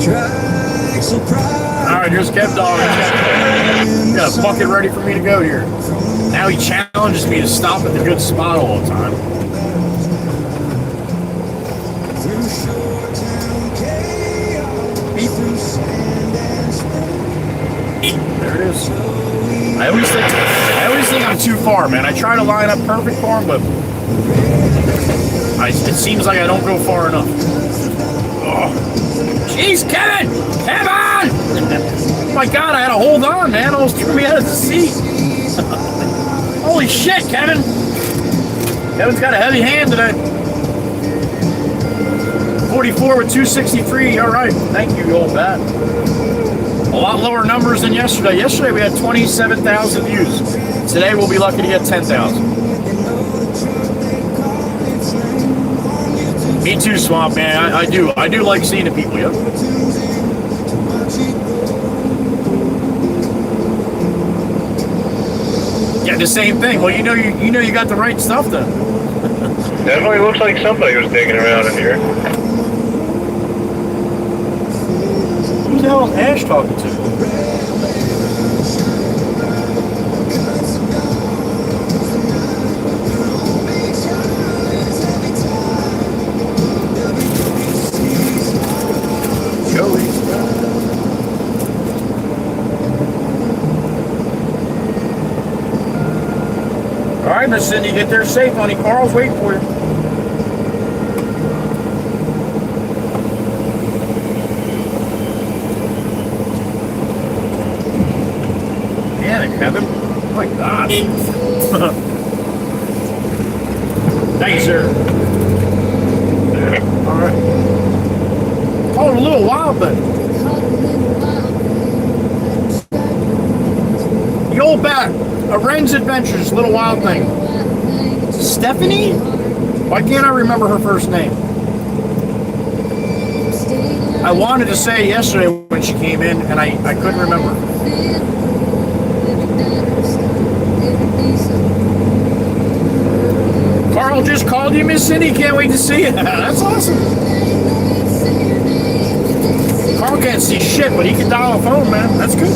Tracks of pride. All right, here's Kev Dog. Got a bucket ready for me to go here. Now he challenges me to stop at the good spot all the time. Through short town chaos, through sand and smoke. There it is. I always think I'm too far, man. I try to line up perfect for him, but it seems like I don't go far enough. Oh. Jeez, Kevin! Kevin! Oh my God, I had to hold on, man. Almost threw me out of the seat. Holy shit, Kevin! Kevin's got a heavy hand today. 44 with 263. All right. Thank you, you old bat. A lot lower numbers than yesterday. Yesterday we had 27,000 views. Today we'll be lucky to get 10,000. Me too, Swamp Man. I do like seeing the people. Yep. Yeah, the same thing. Well, you know you got the right stuff then. Definitely looks like somebody was digging around in here. Who the hell is Ash talking to? Joey. All right, Miss Cindy, get there safe, honey. Carl's waiting for you. Kevin. Oh my God. Thanks, sir. All right. Call it a little wild, then. The old bat. A Wren's Adventures, Little Wild Thing. Stephanie? Why can't I remember her first name? I wanted to say yesterday when she came in, and I couldn't remember. Carl just called you, Miss Cindy. Can't wait to see you. That's awesome. Carl can't see shit, but he can dial a phone, man. That's good.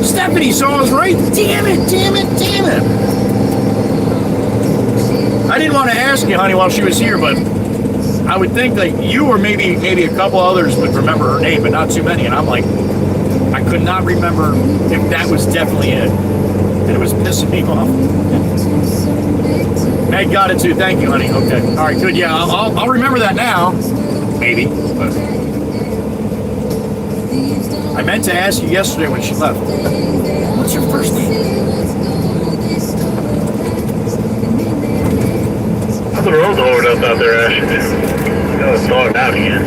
Stephanie saw us right. Damn it, damn it, damn it. I didn't want to ask you, honey, while she was here, but I would think that you or maybe a couple others would remember her name, but not too many. And I'm like, I could not remember if that was definitely it. And it was pissing me off. Meg got it too. Thank you, honey. Okay. All right, good. Yeah, I'll remember that now. Maybe. But I meant to ask you yesterday when she left. What's your first name? The road's lowered up out there, Ash. No, it's thawed out again.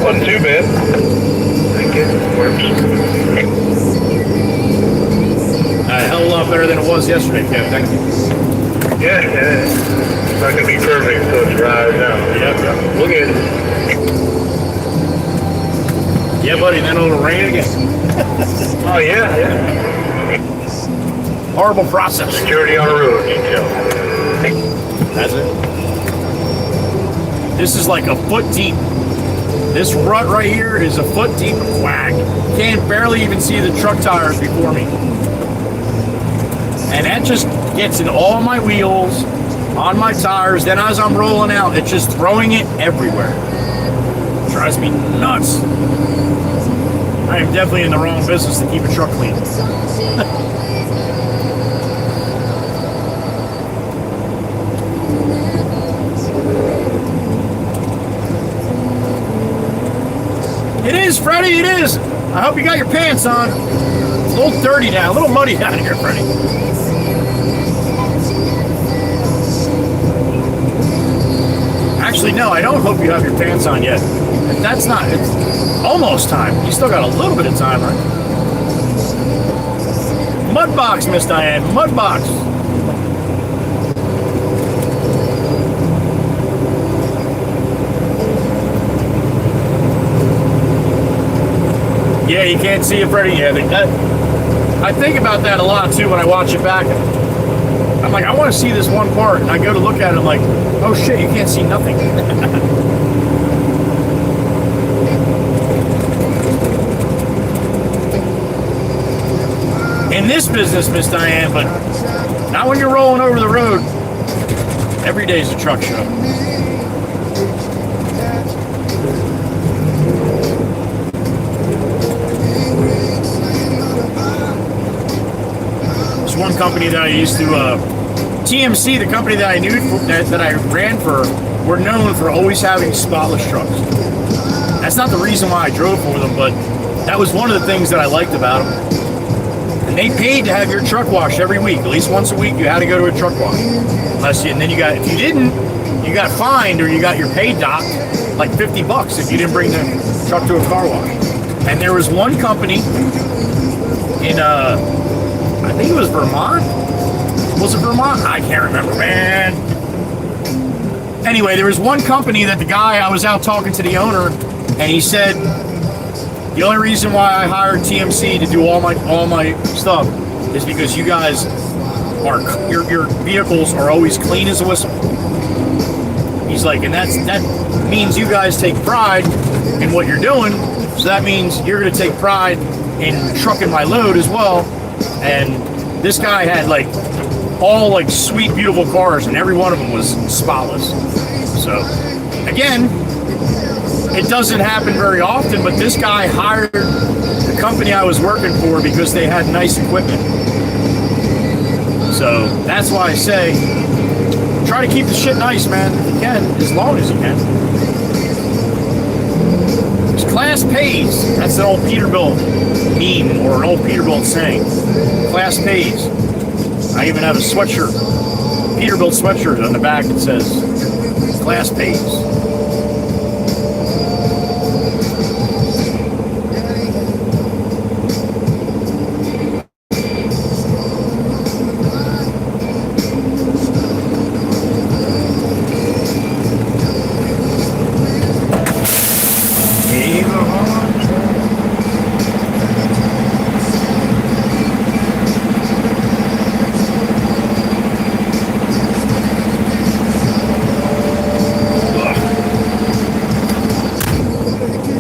Wasn't too bad. Thank you. Works. A hell of a lot better than it was yesterday, Kev. Thank you. Yeah. It's not going to be perfect until it dries out. Yep. Look at it. Yeah, buddy, then it'll rain again. Oh, yeah. Horrible process. Security on the road, detail. That's it. This is like a foot deep. This rut right here is a foot deep of whack. Can't barely even see the truck tires before me. And that just gets in all my wheels, on my tires. Then as I'm rolling out, it's just throwing it everywhere. Drives me nuts. I am definitely in the wrong business to keep a truck clean. It is, Freddie, it is. I hope you got your pants on. It's a little dirty now, a little muddy down here, Freddie. Actually, no, I don't hope you have your pants on yet. If that's not, it's almost time. You still got a little bit of time, right? Mudbox, Miss Diane, Mudbox. Yeah, you can't see it, Freddie. Yeah, I think about that a lot too when I watch it back. I'm like, I want to see this one part, and I go to look at it, I'm like, oh shit, you can't see nothing. In this business, Miss Diane, but not when you're rolling over the road. Every day's a truck show. One company that I used to, TMC, the company that I knew, that I ran for, were known for always having spotless trucks. That's not the reason why I drove for them, but that was one of the things that I liked about them. And they paid to have your truck washed every week. At least once a week, you had to go to a truck wash. And then if you didn't, you got fined or you got your pay docked like $50 if you didn't bring the truck to a car wash. And there was one company in, I think it was Vermont. Was it Vermont? I can't remember, man. Anyway, there was one company that the guy, I was out talking to the owner, and he said, the only reason why I hired TMC to do all my stuff is because you guys are, your vehicles are always clean as a whistle. He's like, and that means you guys take pride in what you're doing, so that means you're going to take pride in trucking my load as well. And this guy had like all like sweet, beautiful cars, and every one of them was spotless. So, again, it doesn't happen very often, but this guy hired the company I was working for because they had nice equipment. So, that's why I say, try to keep the shit nice, man, if you can, as long as you can. Class pays. That's an old Peterbilt meme, or an old Peterbilt saying. Class pays. I even have a sweatshirt, Peterbilt sweatshirt on the back that says, class pays.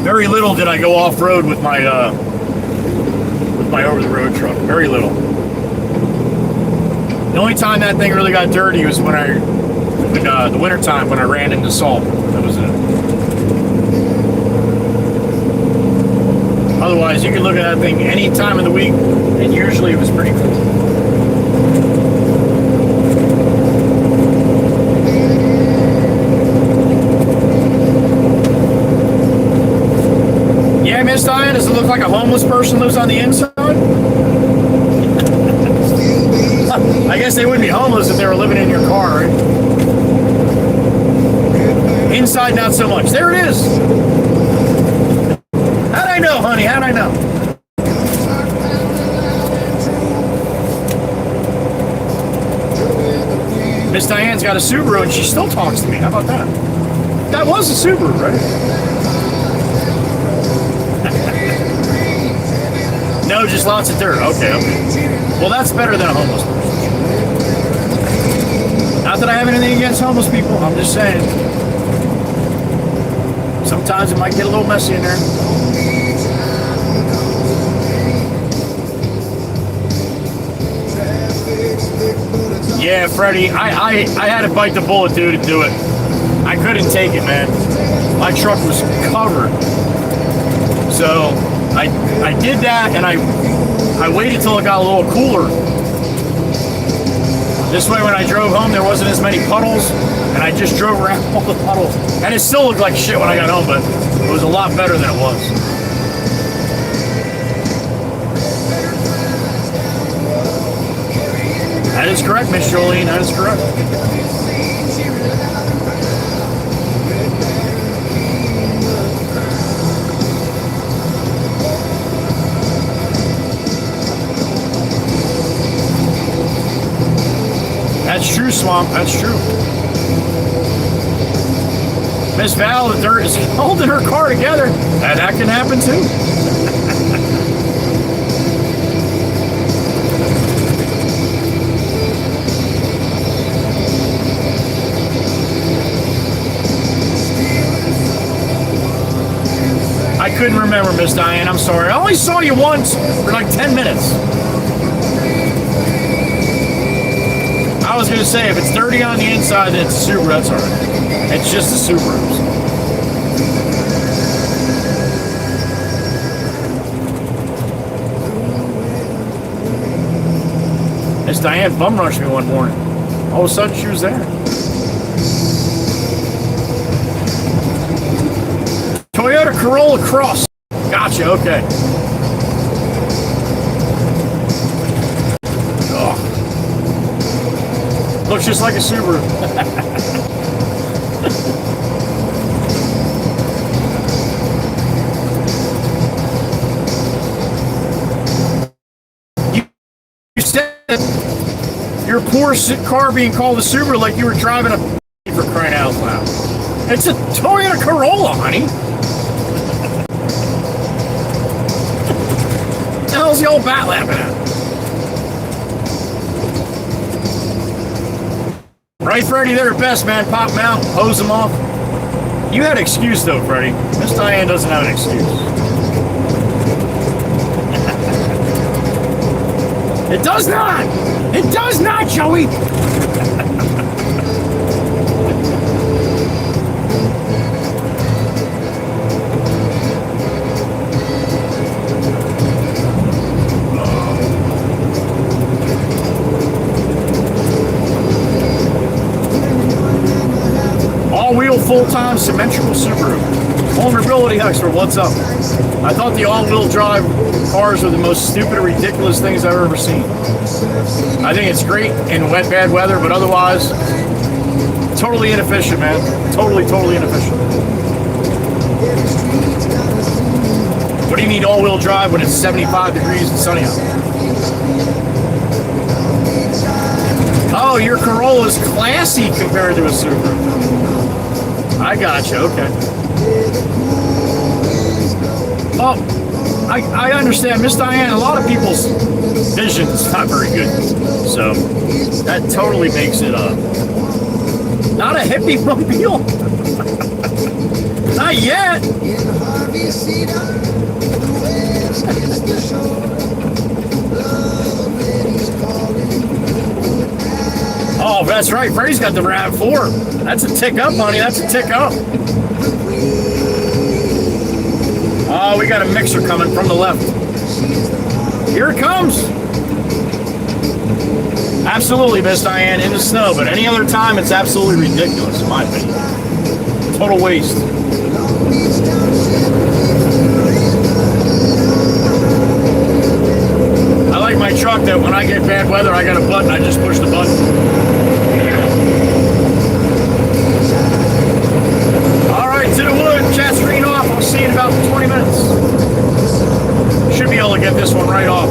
Very little did I go off-road with my over-the-road truck. Very little. The only time that thing really got dirty was when the winter time when I ran into salt. That was it. Otherwise, you can look at that thing any time of the week, and usually it was pretty cool. Yeah, Miss Diane, does it look like a homeless person lives on the inside? I guess they wouldn't be homeless if they were living in your car, right? Inside, not so much. There it is. How'd I know, honey? How'd I know? Miss Diane's got a Subaru and she still talks to me. How about that? That was a Subaru, right? No, just lots of dirt. Okay. Well, that's better than a homeless person. Not that I have anything against homeless people. I'm just saying. Sometimes it might get a little messy in there. Yeah, Freddie, I had to bite the bullet, dude, to do it. I couldn't take it, man. My truck was covered. So I did that, and I waited till it got a little cooler. This way, when I drove home, there wasn't as many puddles, and I just drove around all the puddles. And it still looked like shit when I got home, but it was a lot better than it was. That is correct, Miss Jolene. That is correct. That's true, Swamp. That's true. Miss Val, the dirt is holding her car together. That can happen too. I couldn't remember, Miss Diane. I'm sorry. I only saw you once for like 10 minutes. I was going to say, if it's dirty on the inside, then it's a Subaru. That's all right. It's just the Subarus. Miss Diane bum rushed me one morning. All of a sudden, she was there. Toyota Corolla Cross. Gotcha, okay. looks just like a Subaru. You said your poor car being called a Subaru like you were driving a for crying out loud. It's a Toyota Corolla, honey. What the hell's the old bat laughing at? Right, Freddie, they're the best, man. Pop them out, hose them off. You had an excuse, though, Freddie. Miss Diane doesn't have an excuse. It does not! It does not, Joey! All-wheel, full-time, symmetrical Subaru. Vulnerability Huxter, what's up? I thought the all-wheel drive cars are the most stupid and ridiculous things I've ever seen. I think it's great in wet, bad weather, but otherwise, totally inefficient, man. Totally inefficient. What do you need all-wheel drive when it's 75 degrees and sunny out? Oh, your Corolla's classy compared to a Subaru. I got you, okay. Oh, I understand, Miss Diane, a lot of people's vision is not very good. So, that totally makes it not a hippie mobile. Not yet. Oh, that's right. Freddie's got the RAV4. That's a tick up, honey. That's a tick up. Oh, we got a mixer coming from the left. Here it comes. Absolutely, Miss Diane, in the snow. But any other time, it's absolutely ridiculous, in my opinion. Total waste. I like my truck that when I get bad weather, I got a button. I just push the button. All right, to the wood. Chat screen off. I'll see you in about 20 minutes. Should be able to get this one right off.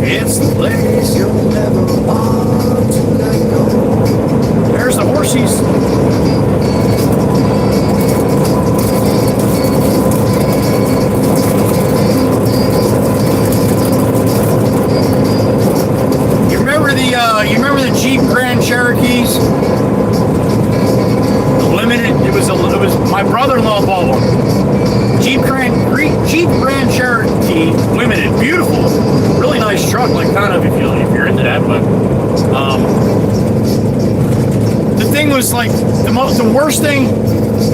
It's the place you'll never want to let go. There's the horsies. You remember the Jeep Grand Cherokees? Limited. It was my brother-in-law bought one. Jeep Grand Cherokee Limited. Beautiful, really nice truck. Like kind of if you're into that, but the thing was like the worst thing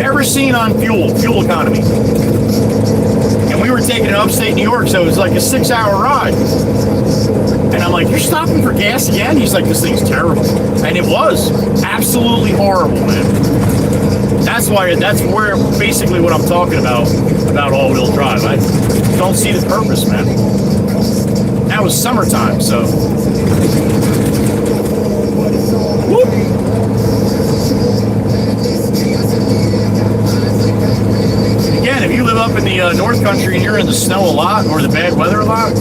ever seen on fuel economy. And we were taking it upstate New York, so it was like a 6-hour ride. And I'm like, you're stopping for gas again? He's like, this thing's terrible. And it was absolutely horrible, man. That's where basically what I'm talking about all-wheel drive. I don't see the purpose, man. That was summertime, so. Whoop. Again, if you live up in the North Country and you're in the snow a lot or the bad weather a lot,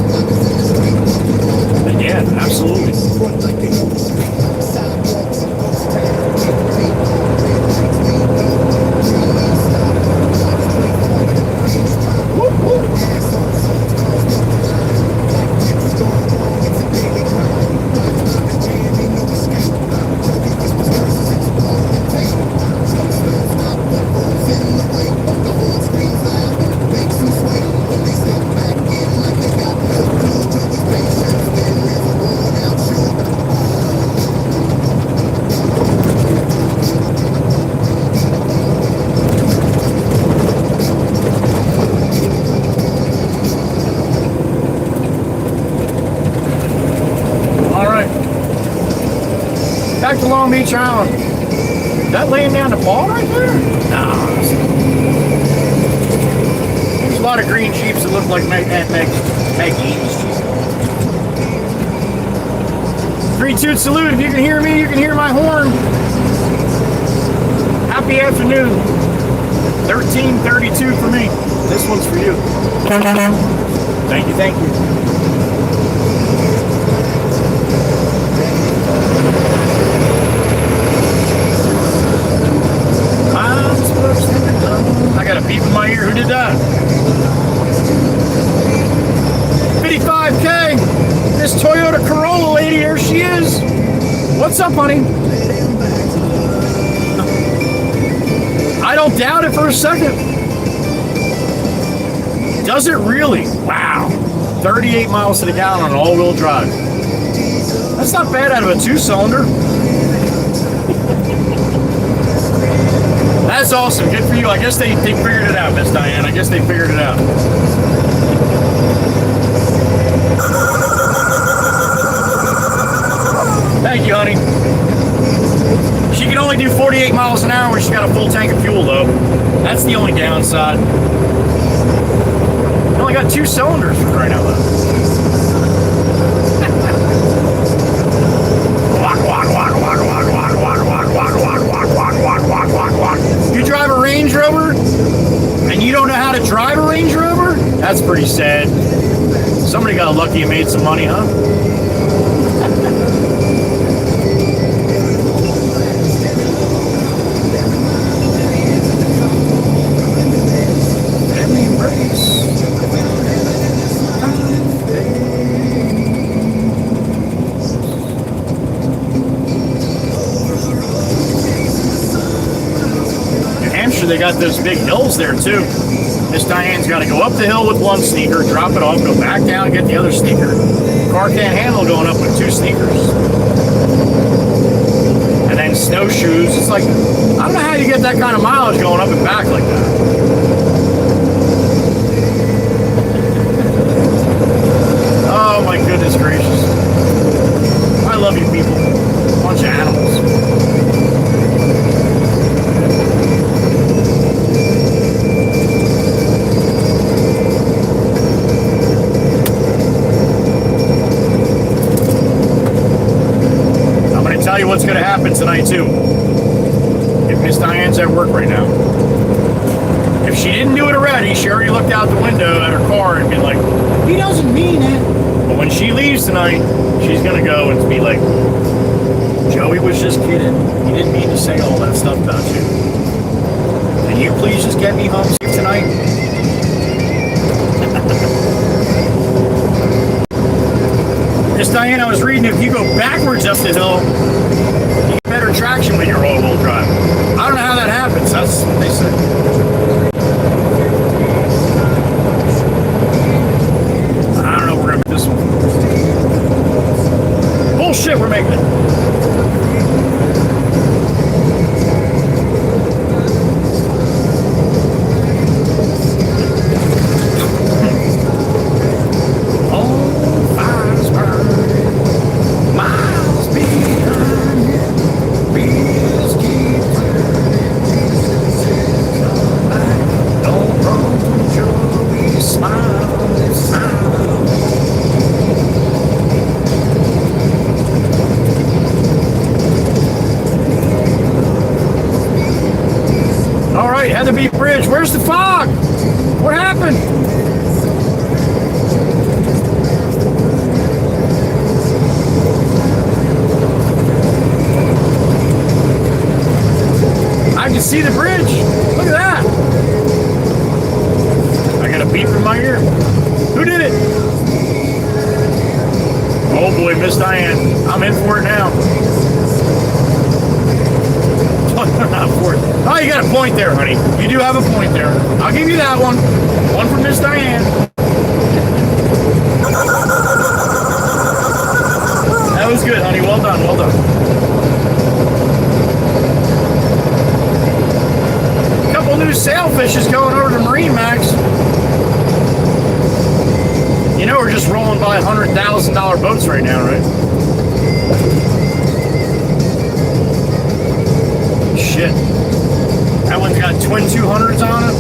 yeah, absolutely. Back to Long Beach Island. Is that laying down the ball right there? No. There's a lot of green Jeeps that look like Maggie's. 3-2 salute. If you can hear me, you can hear my horn. Happy afternoon. 13:32 for me. This one's for you. Thank you, thank you. I got a beep in my ear. Who did that? 55K. This Toyota Corolla lady, here she is. What's up, honey? I don't doubt it for a second. Does it really? Wow. 38 miles to the gallon on all-wheel drive. That's not bad out of a 2-cylinder. That's awesome. Good for you. I guess they figured it out, Miss Diane. I guess they figured it out. Thank you, honey. She can only do 48 miles an hour when she's got a full tank of fuel, though. That's the only downside. You only got 2 cylinders for crying out loud. You drive a Range Rover and you don't know how to drive a Range Rover? That's pretty sad. Somebody got lucky and made some money, huh? They got those big hills there too. Miss Diane's got to go up the hill with 1 sneaker, drop it off, go back down, get the other sneaker. Car can't handle going up with 2 sneakers. And then snowshoes. It's like, I don't know how you get that kind of mileage going up and back like that. Oh my goodness gracious. I love you people. Bunch of animals. Tell you what's going to happen tonight too. If Miss Diane's at work right now, if she didn't do it already, she already looked out the window at her car and be like, he doesn't mean it. But when she leaves tonight, she's going to go and be like, Joey was just kidding. He didn't mean to say all that stuff about you. Can you please just get me home safe tonight? Miss Diane, I was reading, if you go backwards up the hill, you get better traction with your all-wheel drive. I don't know how that happens. That's what they say. I don't know if we're going to make this one. Bullshit, we're making it. Had to be bridge. Where's the fog? What happened? I can see the bridge. Look at that. I got a beep in my ear. Who did it? Oh boy, Miss Diane. I'm in for it now. Not for it. Oh, you got a point there, honey. You do have a point there. I'll give you that one. One for Miss Diane. That was good, honey. Well done, well done. A couple new sailfishes going over to Marine Max. You know we're just rolling by $100,000 boats right now, right? Shit. That one's got twin 200s on it.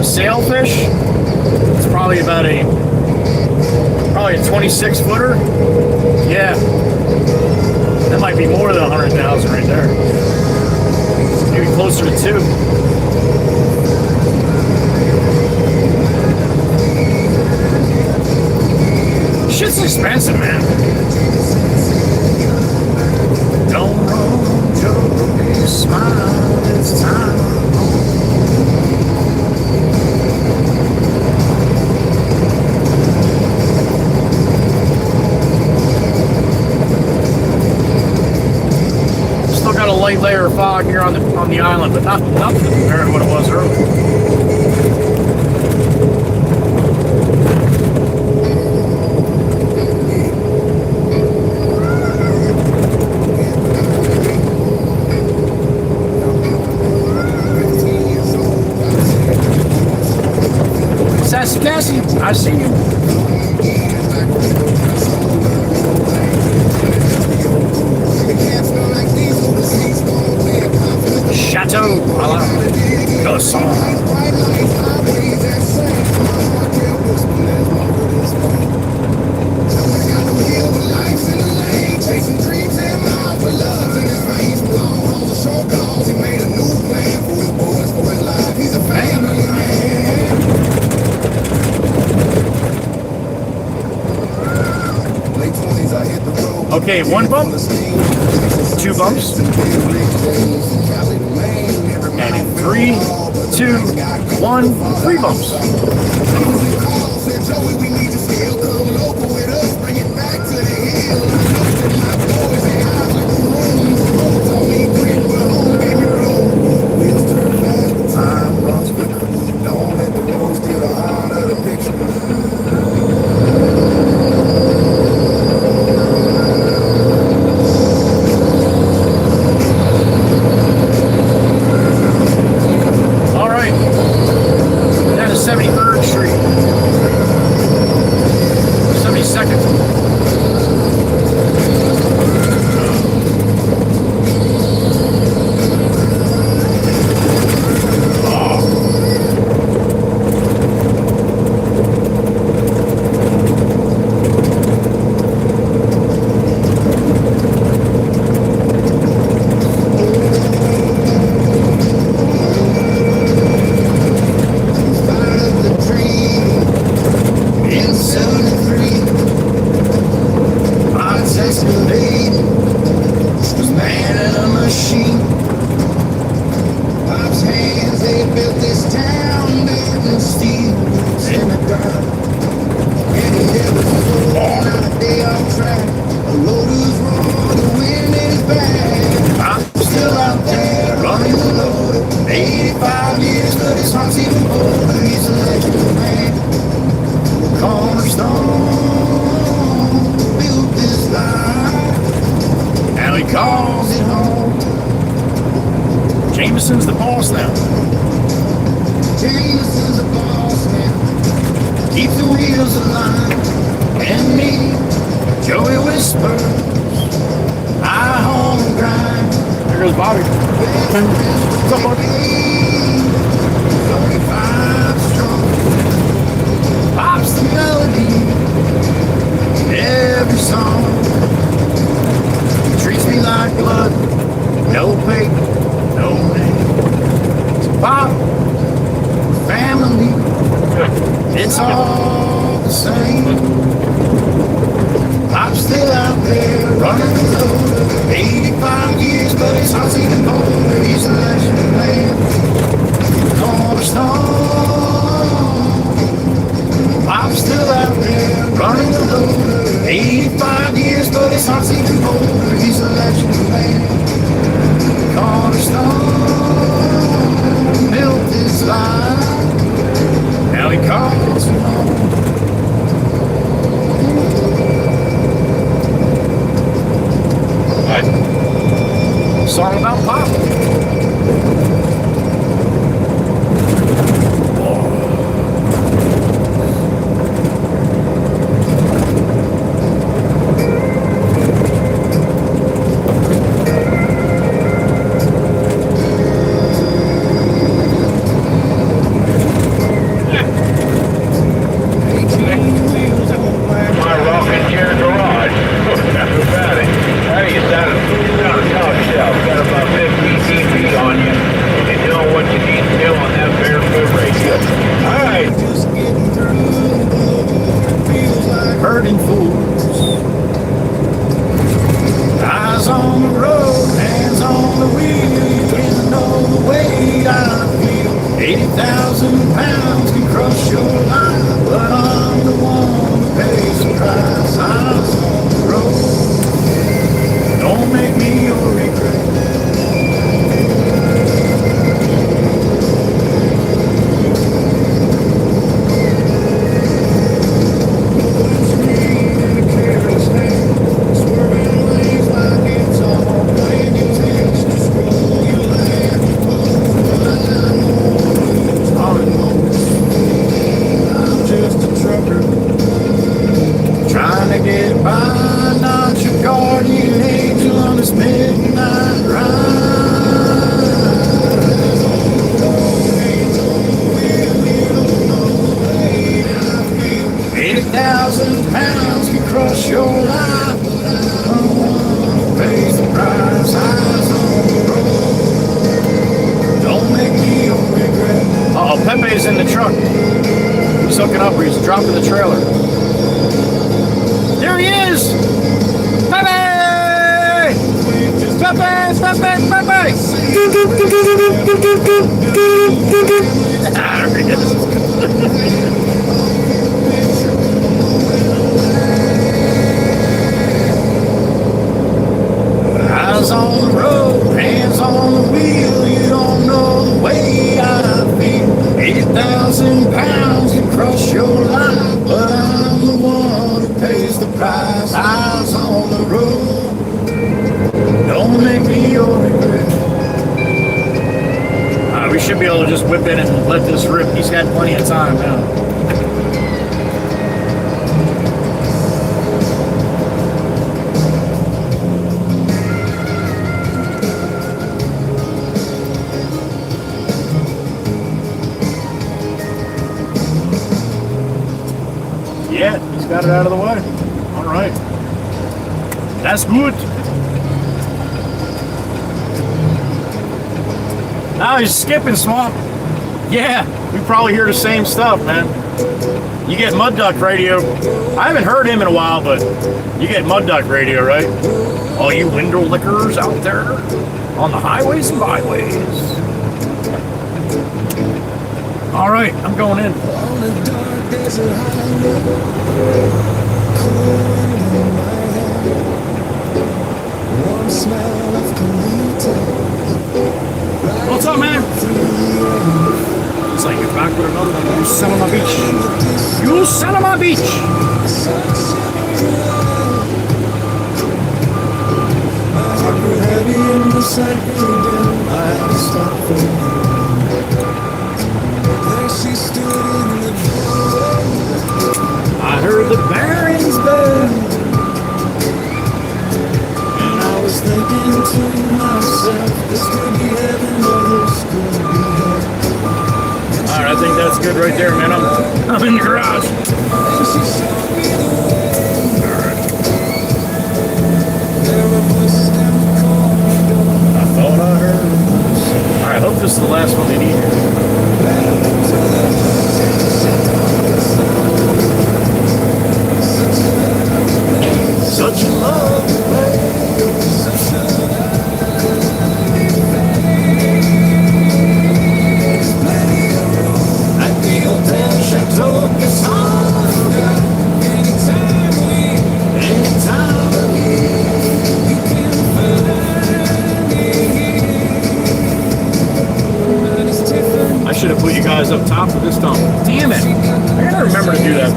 sailfish. It's probably about a 26 footer. Yeah, that might be more than 100,000 right there. Maybe closer to 2. Shit's expensive, man. Don't roll, Joe, smile, it's time. Still got a light layer of fog here on the island, but nothing compared to what it was earlier. Cassie, I see you. Chateau, voilà. Le son. Okay, 1 bump, 2 bumps, and in 3, 2, 1, 3 bumps. Jameson's the boss now. Jameson's the boss now. Keep the wheels aligned. And me, Joey whispers, I home and grind. There goes Bobby. What's up, Bobby? 35 strong. Pops the melody. Every song treats me like blood. No paper, no name. Pop, family, it's all the same. I'm still out there running the loader. 85 years, but it's hard seeing older. He's a legendary man. Cornerstone. I'm still out there running the loader. 85 years, but it's hard seeing older. He's a legendary man. Cornerstone built this life. Now he calls me home. Song about pop. life, but I don't wanna pay the price. Eyes on the road. Don't make me your regret. Uh-oh, Pepe's in the truck. He's hooking up, or he's dropping the trailer. There he is! Pepe! Pepe! Pepe! Pepe! There he is. Eyes on the road, hands on the wheel. You don't know the way I feel. 8,000 pounds to crush your life, but I'm the one who pays the price. Eyes on the road, don't make me your regret. We should be able to just whip in and let this rip. He's got plenty of time now. Yeah, he's got it out of the way. All right. That's good. Now he's skipping swamp. Yeah, we probably hear the same stuff, man. You get Mud Duck Radio. I haven't heard him in a while, but you get Mud Duck Radio, right? All you window lickers out there on the highways and byways. All right, I'm going in. On a dark desert highway, cool wind in my hair, warm smell of Colita. What's up, man? It's like you're back with another one. You son of a bitch. You son of a bitch. Heavy in the Saturday, I had to stop for you. There she stood in the doorway. I heard the Baron's bell. And I was thinking to myself, this could be heaven or this could be hell. All right, I think that's good right there, man. I'm in the garage. And she showed me the way. There were voices down the corridor. I thought I heard. All right, I hope this is the last one they need here. Such a love way. Such a at the Hotel Chateau Cassandra. Anytime we you can find me here. I should have put you guys up top for this time. Damn it! I gotta remember to do that.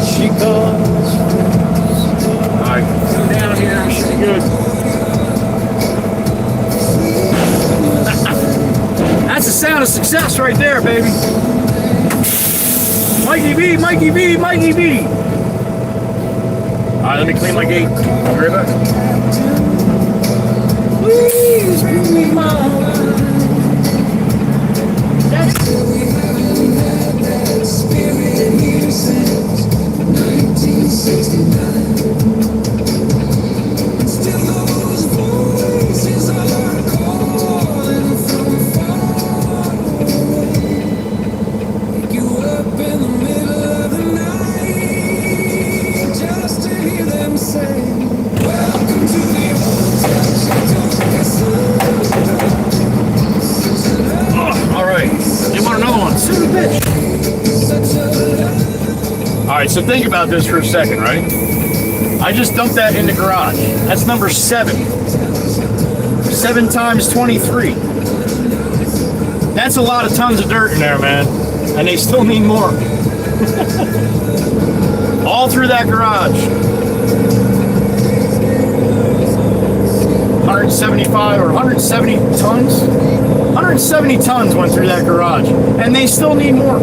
She calls. All right, come down here. I should be good. That's the sound of success right there, baby. Mikey B, Mikey B, Mikey B. All right, let me clean my gate. I'll be right back. Please bring me my life. We haven't had that spirit here since 1969. Still those voices are calling from far away. Wake you up in the middle of the night just to hear them say, welcome to the Hotel Chateau Cassandra. All right, you want another one? Son of a bitch. All right, so think about this for a second, right? I just dumped that in the garage. That's number 7. 7 times 23. That's a lot of tons of dirt in there, man. And they still need more. All through that garage. 175 or 170 tons? 170 tons went through that garage. And they still need more.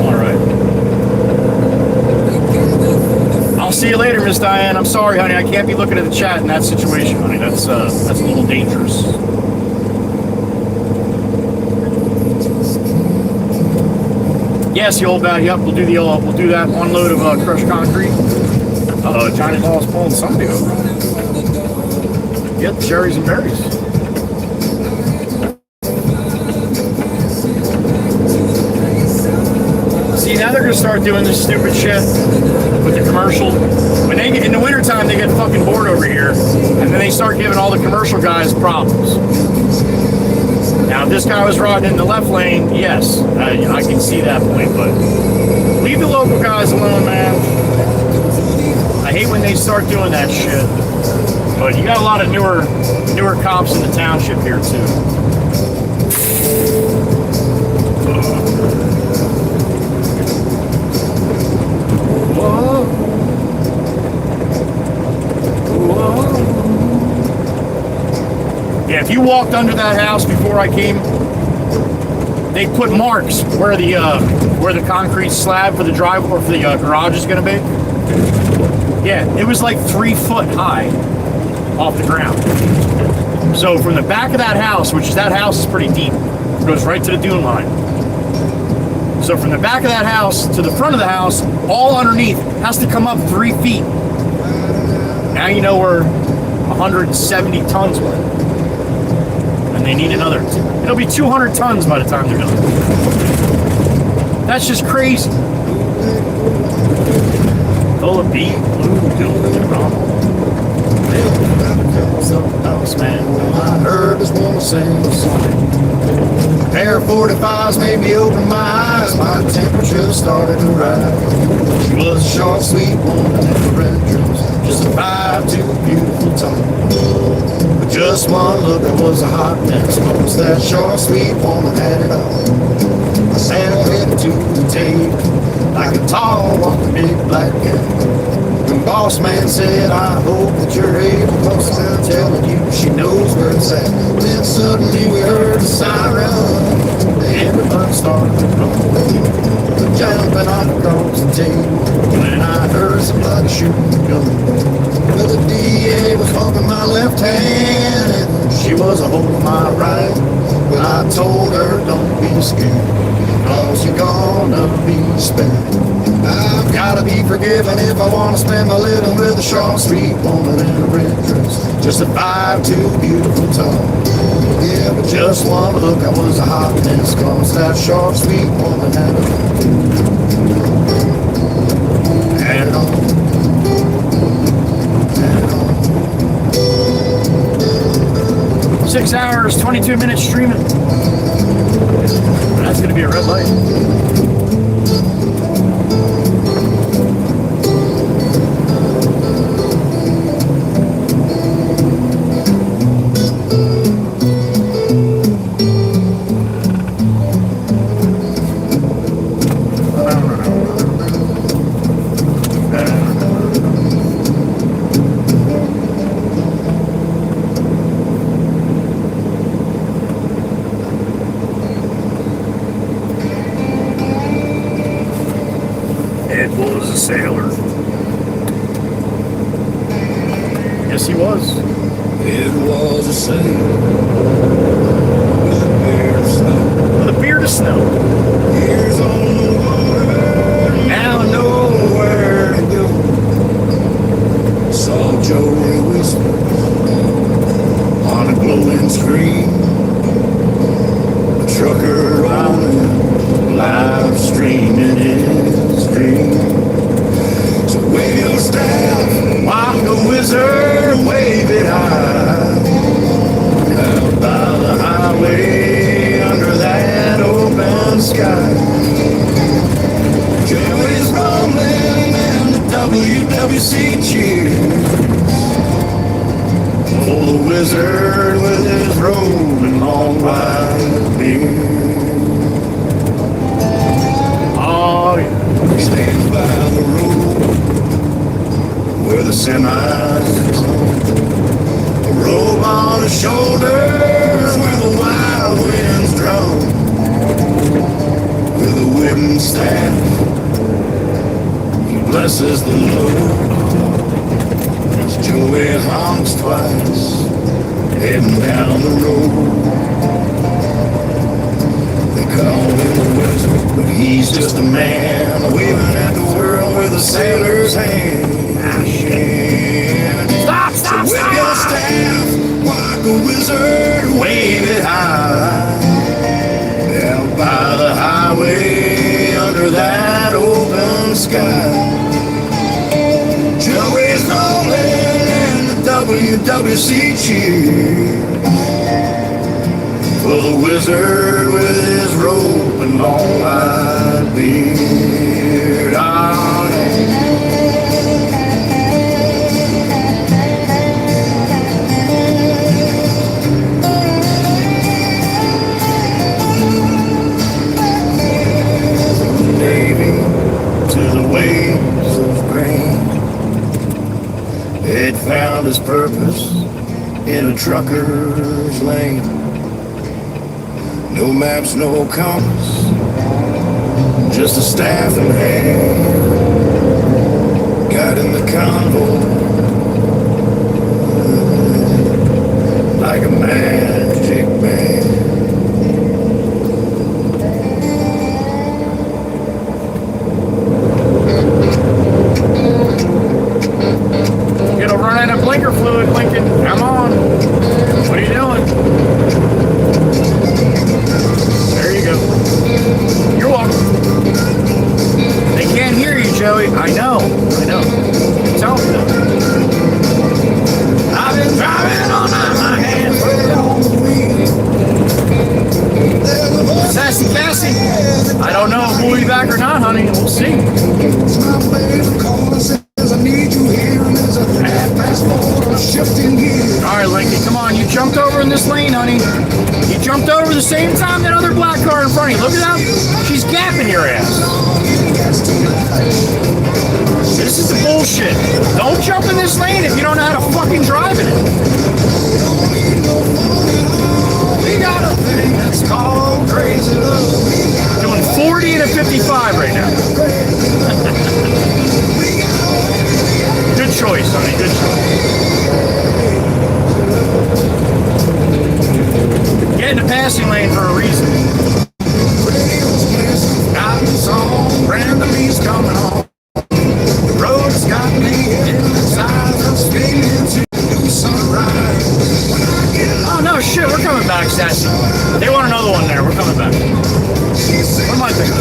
All right. I'll see you later, Miss Diane. I'm sorry, honey. I can't be looking at the chat in that situation, honey. That's a little dangerous. Yes, the old bag. Yep, we'll do that one load of crushed concrete. Johnny Law's pulling somebody over. Yep, cherries and berries. See, now they're gonna start doing this stupid shit with the commercial. When they get in the wintertime, they get fucking bored over here, and then they start giving all the commercial guys problems. Now, if this guy was riding in the left lane, yes, I can see that point, but leave the local guys alone, man. I hate when they start doing that shit. But you got a lot of newer cops in the township here too. Whoa. Whoa. Yeah, if you walked under that house before I came, they put marks where the concrete slab for the driveway or for the garage is going to be. Yeah, it was like 3 foot high off the ground. So from the back of that house, that house is pretty deep, it goes right to the dune line. So from the back of that house to the front of the house, all underneath has to come up 3 feet. Now you know we're 170 tons worth. And they need another. It'll be 200 tons by the time they're done. That's just crazy. Full of beat, blue, doom, rum. Man, I heard this woman sing a song. A pair of 45s made me open my eyes. My temperature started to rise. She was a short, sweet woman in a red dress, just a 5'2", beautiful tongue. With just one look, it was a hot mess. Cause that short, sweet woman had it all. I sat her head to the table like a tall, walking big black cat. The boss man said, I hope that you're able, cause I'm telling you, she knows where it's at. Then suddenly we heard a siren. Everybody started to run. Jumping across the table. When I heard somebody shooting a gun. Well, the DA was holding my left hand, and she was holding my right. Well, I told her, don't be scared, cause you're gonna be spared. I've gotta be forgiven if I wanna spend my living with a short, sweet woman in a red dress, just a 5'2", beautiful tongue. Yeah, but just one look, I was a hot mess, cause that short, sweet woman had it all. Had it all. Had it all. 6 hours, 22 minutes streaming. That's gonna be a red light. Sailor. Yes, he was. It was a sailor with a beard of snow. With a beard of snow. Years on the water, now I know where to go. Saw Joey whisper on a glowing screen. A trucker rolling, live streaming his dream. Wave your staff, walk a wizard, wave it high. Out by the highway, under that open sky. Joey's rolling and the WWC cheers. Oh, the wizard with his robe and long white beard. Oh, yeah. He stands by the road where the semis come. A robe on his shoulders where the wild winds drum. With a wooden staff, he blesses the Lord. Joey honks twice, heading down the road. They call him the wizard, but he's just a man waving at the world with a sailor's hand. Stop, So stop, with your stop! staff, like a wizard, wave it high. Down by the highway, under that open sky. Joey's rolling in the WWC cheer for the wizard with his rope and long white beard. Oh, Navy to the waves of grain. It found its purpose in a trucker's lane. No maps, no compass, just a staff in hand, guiding the convoy like a magic band. You're gonna run out of blinker fluid, Lincoln. Come on. What are you doing? There you go. You're welcome. They can't hear you, Joey. I know. Tell them. I've been driving all night, my hands were on the wheel. Sassy Cassie. I don't know if we'll be back or not, honey. We'll see. My favorite caller says I need you here, and there's a half-past 4 shifting gears. All right, Lincoln, come on. You jumped over in this lane, honey. You jumped over the same time that other black car in front of you. Look at that. She's gapping your ass. This is the bullshit. Don't jump in this lane if you don't know how to fucking drive in it. We got a thing that's called crazy love. Doing 40 and a 55 right now. Good choice, honey. Good choice. Get in the passing lane for a reason. Radio's playing got me song, randomly's coming on. The road's got me hypnotized, I'm speeding to new sunrise. When I get Oh, no, shit. We're coming back, Sassy. They want another one there. We're coming back. What am I thinking?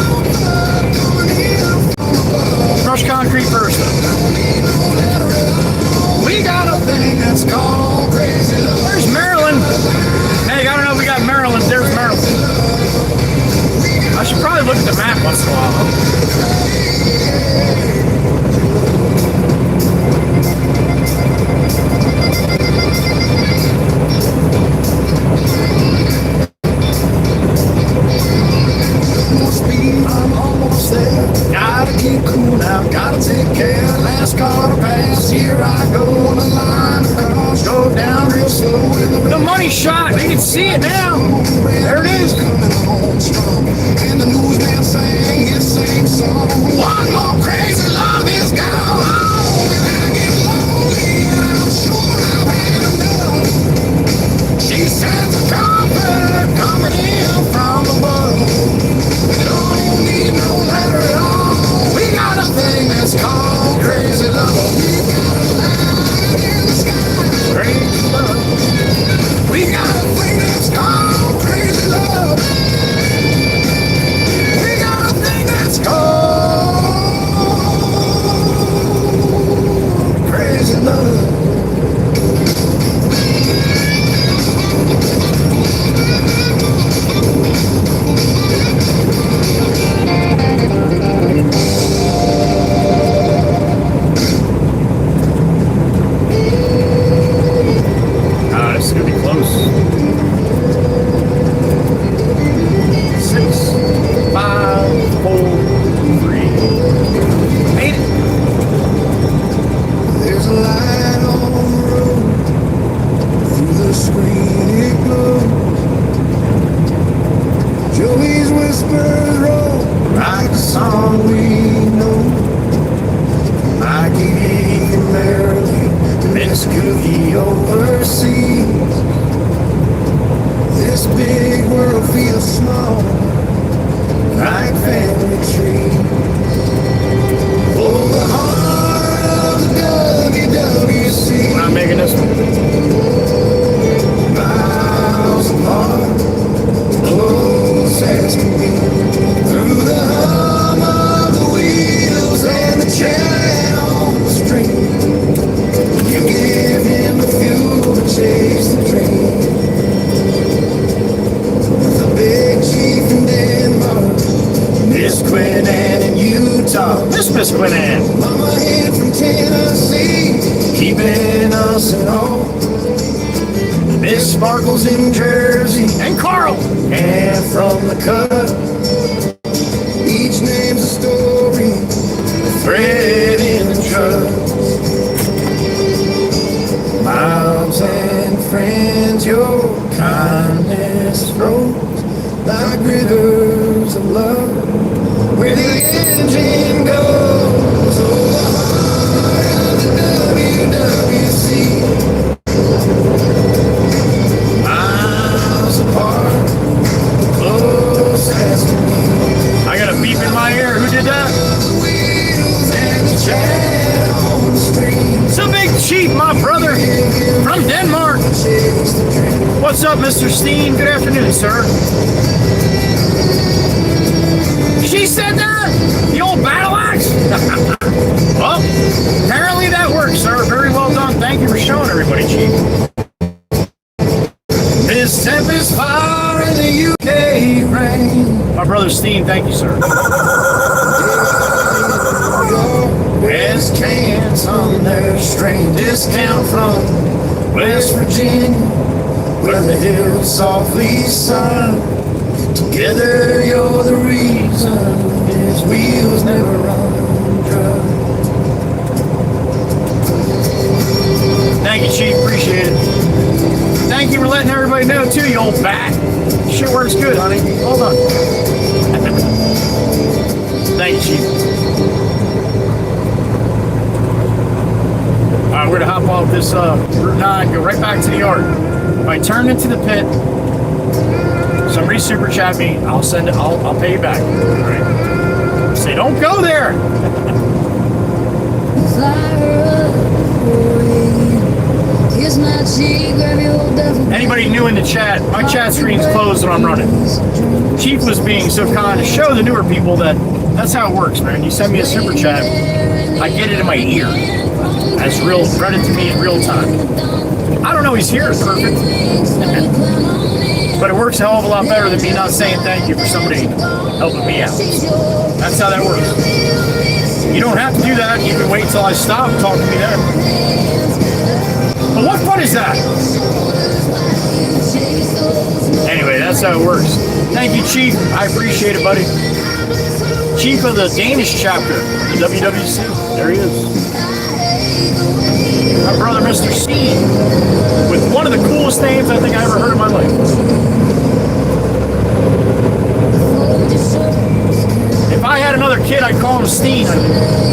Crush concrete first, though. we got a thing that's called crazy love. Where's Maryland? Hey, I don't know if we got Maryland. There's Maryland. I should probably look at the map once in a while. More speed, I'm almost there. Gotta keep cool now, gotta take care. Last car to pass, here I go on the line. The cars go down real slow in the The money shot. You can see it now. There it is. coming home strong. And the newsman sang his same song. One more crazy love is gone. And I get lonely, and I'm sure I've had enough. She sends a comfort coming in from above. Don't even need no letter at all. We got a thing that's called crazy love. We got a line in the sky. Crazy love. We got a thing that's called crazy love. We got a thing that's called crazy love. This is gonna be close. 6, 5, 4, 3. Made it. There's a light on the road. Through the screen it glows. Joey's whispers roll like a song we know. I can hear Marilyn, Miss could be overseas. This big world feels small, like family tree. Oh, the heart of the WWC. We're not making this one. Miles apart, close as can be. Through the hum of the wheels and the chant on the street. You give him the fuel to chase the dream. The big chief in Denmark, Miss Quinn Ann in Utah, Miss Quinn Ann. Mama here from Tennessee, keeping us at home. Miss Sparkles in Jersey, And Carl. and from the cut, each name's a story, a thread in the trust. Miles and friends, your kindness flows like rivers of love, where the engine goes. Oh, the heart of the WWC. Miles apart, close as can be. I got a beep in my ear. Who did that? The wheels and the chat on the street. It's a big chief, my brother, from Denmark. Chase the dream. What's up, Mr. Steen? Good afternoon, sir. She said that? The old battle axe? Well, apparently that works, sir. Very well done. Thank you for showing everybody, Chief. This tempest fire in the UK rain. My brother Steen, thank you, sir. West cans on their string discount from West Virginia, where the hills softly sigh. Together you're the reason his wheels never run dry. Thank you, Chief. Appreciate it. Thank you for letting everybody know, too, you old bat. Shit works good, honey. Hold on. Thank you, Chief. All right, we're going to hop off this Route 9, go right back to the yard. If I turn into the pit, somebody super chat me, I'll send it, I'll pay you back. All right. Say, don't go there. Anybody new in the chat, my chat screen's closed when I'm running. Chief was being so kind to show the newer people that that's how it works, man. You send me a super chat, I get it in my ear. As real, read it to me in real time. I don't know he's here, it's perfect. But it works a hell of a lot better than me not saying thank you for somebody helping me out. That's how that works. You don't have to do that. You can wait until I stop and talk to me then. But what fun is that? Anyway, that's how it works. Thank you, Chief. I appreciate it, buddy. Chief of the Danish chapter, the WWC. There he is. My brother, Mr. C, with one of the coolest names I think I ever heard in my life. If I had another kid, I'd call him Steen, I think.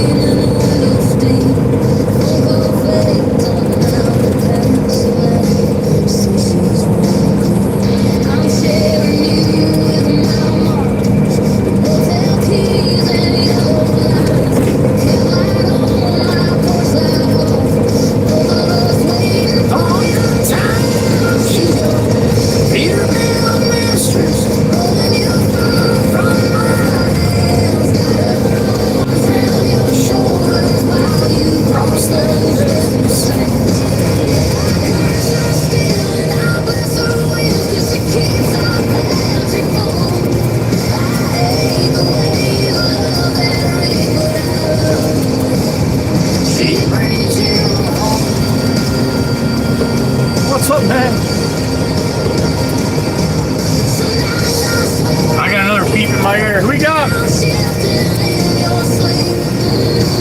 What's up, man? I got another beep in my ear. Who we got?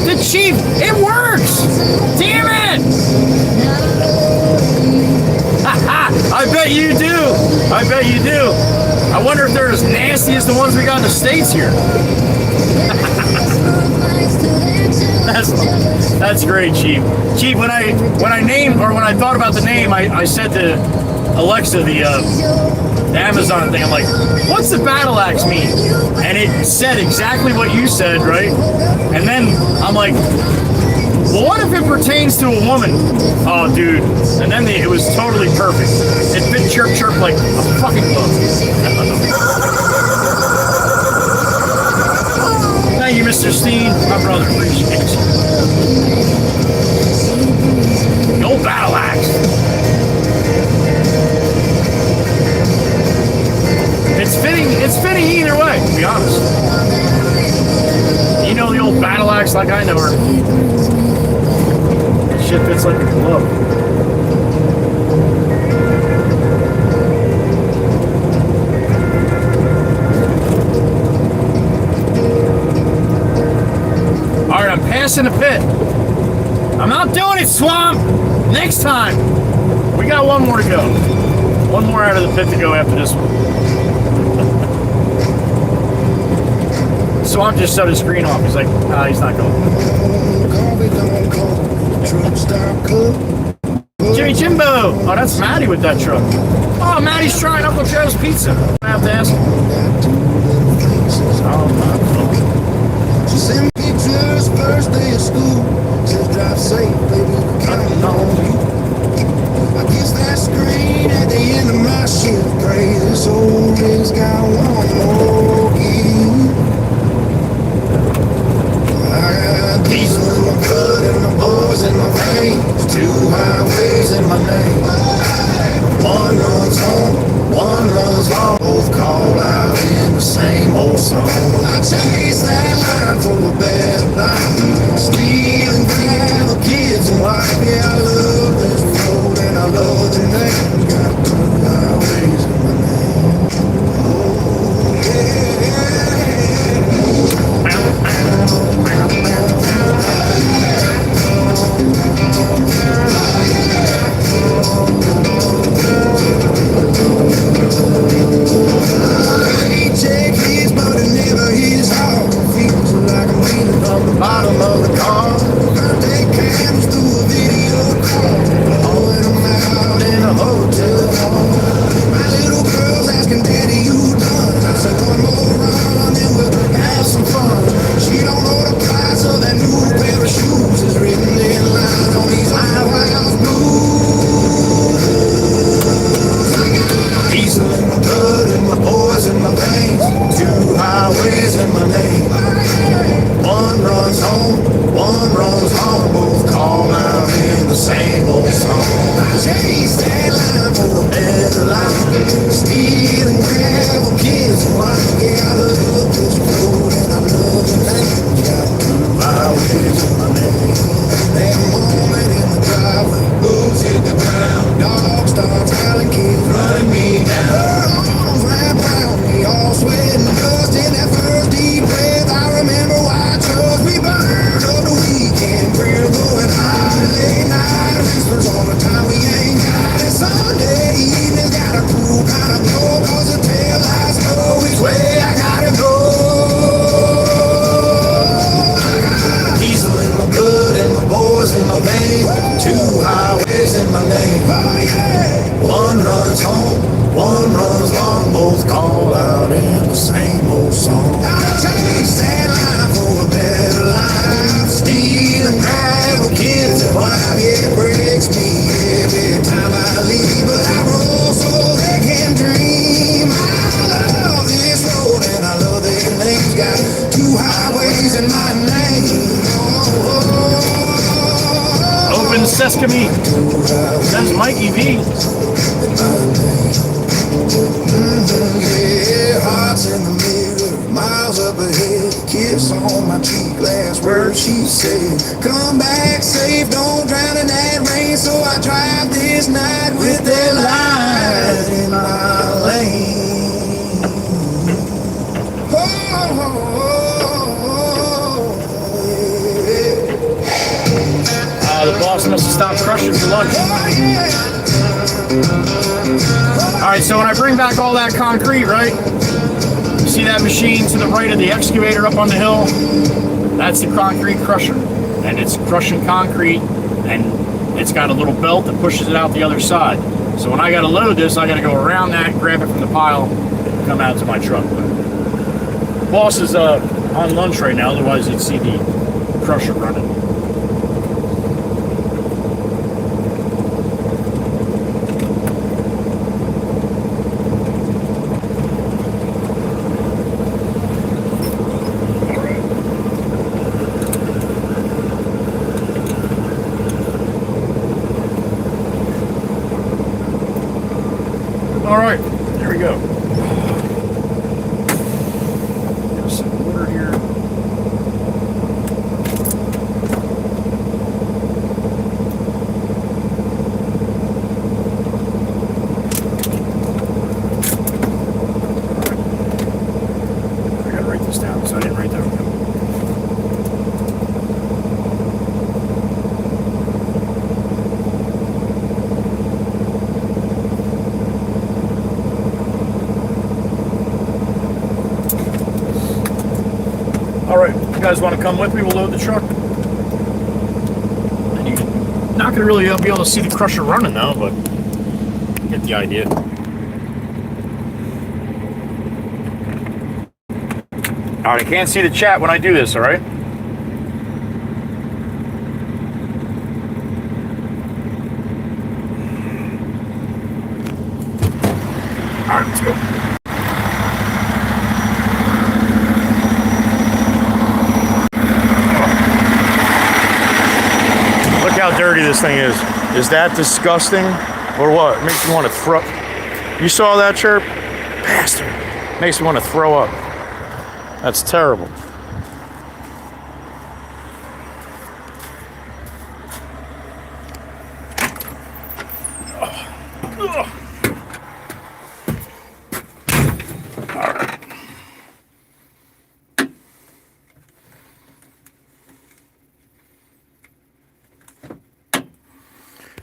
The Chief. It works. Damn it. I bet you do. I bet you do. I wonder if they're as nasty as the ones we got in the States here. That's great, Chief. Chief, when I thought about the name, I said to Alexa, the Amazon thing, I'm like, what's the battle axe mean? And it said exactly what you said, right? And then I'm like, well, what if it pertains to a woman? Oh, dude. And then it was totally perfect. It fit chirp chirp like a fucking glove. Thank you, Mr. Steen. My brother, appreciate it. The old battle axe. It's fitting either way, to be honest. You know the old battle axe like I know her. Shit fits like a glove. Alright, I'm passing the pit. I'm not doing it, Swamp! Next time! We got one more to go. One more out of the pit to go after this one. Swamp just shut his screen off. He's like, nah, he's not going. Jimmy Jimbo! Oh, that's Maddie with that truck. Oh, Maddie's trying Uncle Joe's pizza. I have to ask him. Oh, my God. She sent me pictures first day of school. Says drive safe, baby, counting on you. I kiss that screen at the end of my shift. Pray this old rig's got one more key. I got diesel in my blood and my boys in my veins. 2 highways in my name. One runs home, one runs long. Both call out in the same old song. I chase that line for a better life. Steal and grab the kids and wife. Yeah, I love this road and I love the name. Got 2 highways in my name. Oh, yeah. Bottom of the car, birthday cams through a video call. Blowing them out in a hotel room. My little girl's asking, Daddy, you done? I said, one more run, then we'll have some fun. She don't know the price of that new pair of shoes. It's written in lines on these eyebrows blues. I got diesel in my blood and my boys in my veins. 2 highways in my name. One runs home, one runs home. Both call out in the same old song. I chase that line for a better life. Steal and grab a kids and wife. Yeah, I love this road and I love the name. Got 2 highways in my name. That moment in the driveway, boots hit the ground. Dog starts howling, kids running me down. Her arms wrap around me, all sweat and dust. In that first deep breath, I remember why. We burned on the weekend, we're going high. Late night whispers all the time, we ain't got it. Sunday evening, got a cool kind of glow. Cause the tail lights know which way I gotta go. I got diesel in my blood and my boys in my veins. 2 highways in my name. Oh, yeah. One runs home, one runs long. Both call out in the same old song. I chase that line for a better life. Steal and grab a kids and wife. Yeah, it breaks me every time I leave, but I roll so they can dream. I love this road and I love their names. Got 2 highways in my name. Open Sesame. That's Mikey V. Yeah, hearts in the mirror, miles up ahead, kiss on my cheek, last word she said, come back safe, don't drown in that rain, so I drive this night with that light in my lane. The boss must have stopped crushing for lunch. Alright, so when I bring back all that concrete, right? You see that machine to the right of the excavator up on the hill? That's the concrete crusher. and it's crushing concrete, and it's got a little belt that pushes it out the other side. So when I got to load this, I got to go around that, grab it from the pile, and come out to my truck. Boss is on lunch right now, otherwise you'd see the crusher running. All right, there we go. Get us some water here. I gotta write this down, so I didn't write that one down. All right, you guys want to come with me? We'll load the truck. And you're not going to really be able to see the crusher running though, but you get the idea. All right, I can't see the chat when I do this, all right? All right, let's go. How dirty this thing is. Is that disgusting or what? It makes me want to throw. You saw that, Chirp? Bastard. Makes me want to throw up. That's terrible.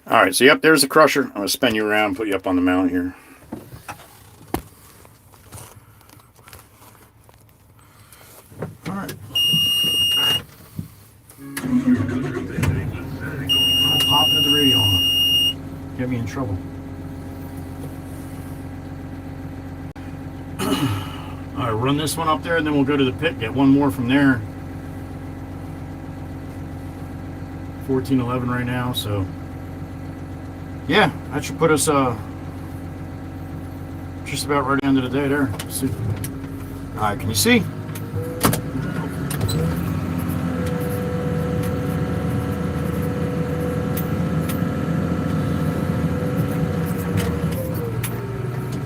All right, so yep, there's the crusher. I'm going to spin you around, put you up on the mount here. All right. I'll pop into the radio on. Get me in trouble. All right, run this one up there, and then we'll go to the pit, get one more from there. 14:11 right now, so... yeah, that should put us just about right at the end of the day there. Let's see. All right, can you see?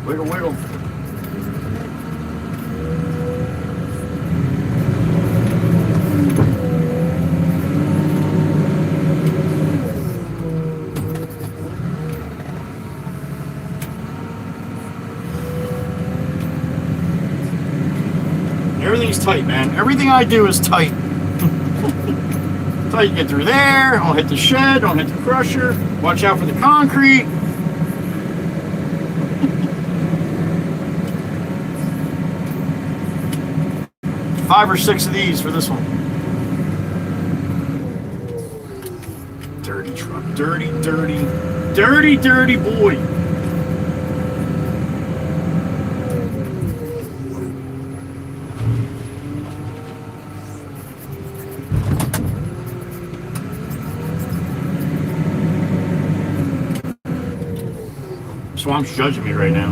Wiggle, wiggle. Everything's tight, man. Everything I do is tight. Tight, you get through there. Don't hit the shed. Don't hit the crusher. Watch out for the concrete. Five or six of these for this one. Dirty truck. Dirty, dirty, dirty, dirty boy. Swamp's judging me right now.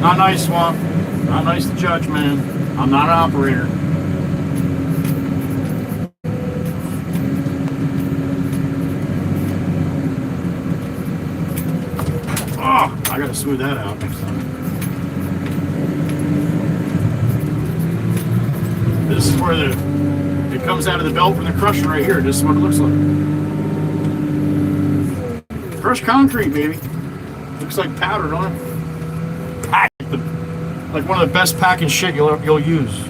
Not nice, Swamp. Not nice to judge, man. I'm not an operator. Oh, I gotta smooth that out next time. This is where it comes out of the belt from the crusher right here. This is what it looks like. Crushed concrete, baby. Looks like powder, don't it? Like one of the best packing shit you'll use.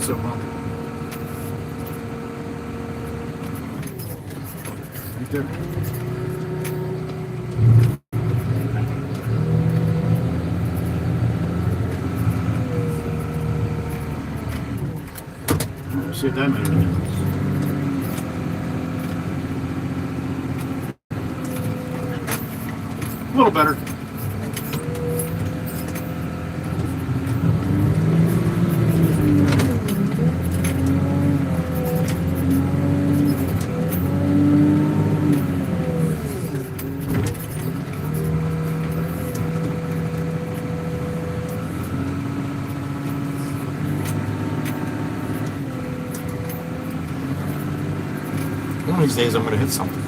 It's so bumpy. Right there. Let's see if that made a difference. A little better. One of these days I'm going to hit something.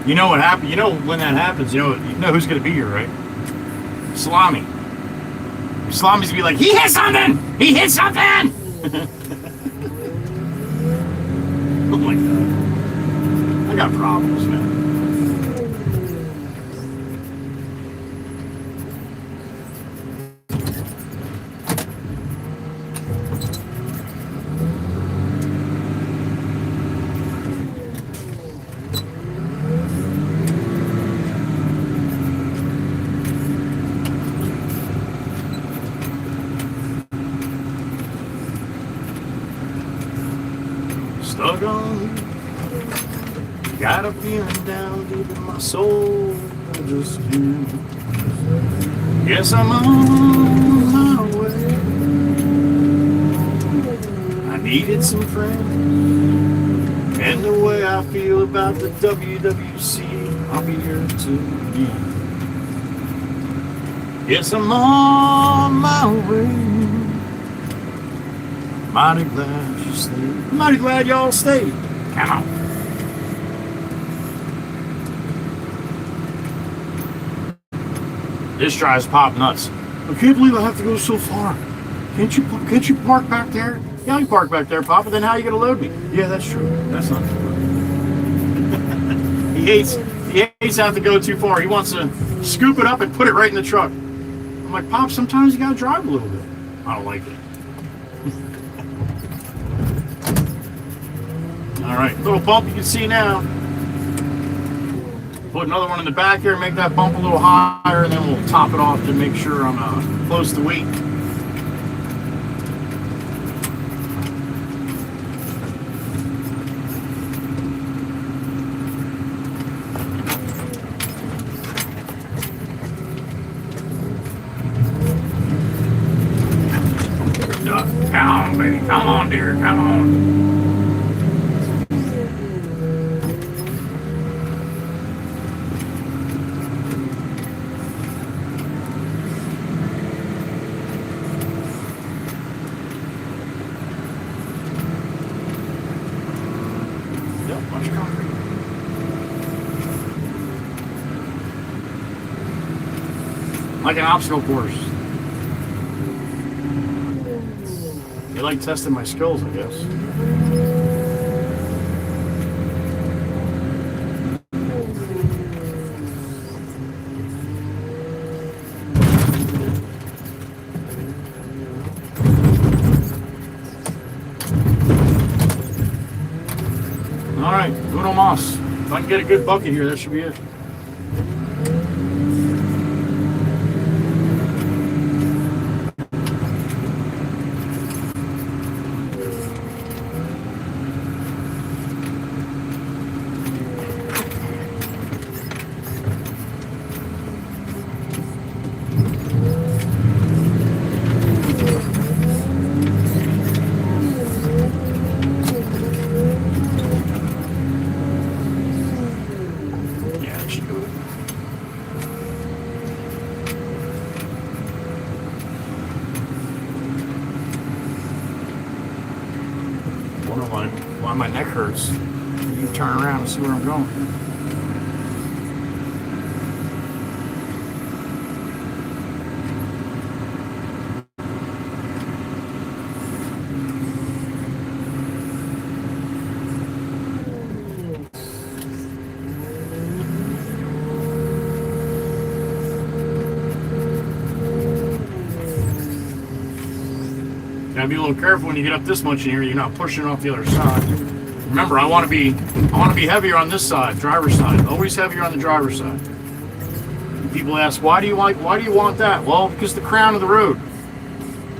You know what happened? You know when that happens, you know who's going to be here, right? Salami. Salami's going to be like, he hit something! He hit something! Oh my God. I got problems, man. Stuck on, got a feeling down deep in my soul, just you. Yes, I'm on my way. I needed some friends, and the way I feel about the WWC, I'll be here to you. Yes, I'm on my way. Mighty glad you stayed. Mighty glad y'all stayed. Come on. This drives Pop nuts. I can't believe I have to go so far. Can't you park back there? Yeah, I can park back there, Pop, but then how are you gonna load me? Yeah, that's true. That's not true. He hates to have to go too far. He wants to scoop it up and put it right in the truck. I'm like, Pop, sometimes you gotta drive a little bit. I don't like it. Alright, little bump you can see now. Put another one in the back here, make that bump a little higher, and then we'll top it off to make sure I'm close to weight. Come on, baby. Come on, dear. Come on. Like an obstacle course. They like testing my skills, I guess. All right, uno mas. If I can get a good bucket here, that should be it. Why my neck hurts. You can turn around and see where I'm going. gotta be a little careful when you get up this much in here. You're not pushing off the other side. Remember, I want to be heavier on this side, driver's side. Always heavier on the driver's side. People ask, why do you want that? Well, because the crown of the road.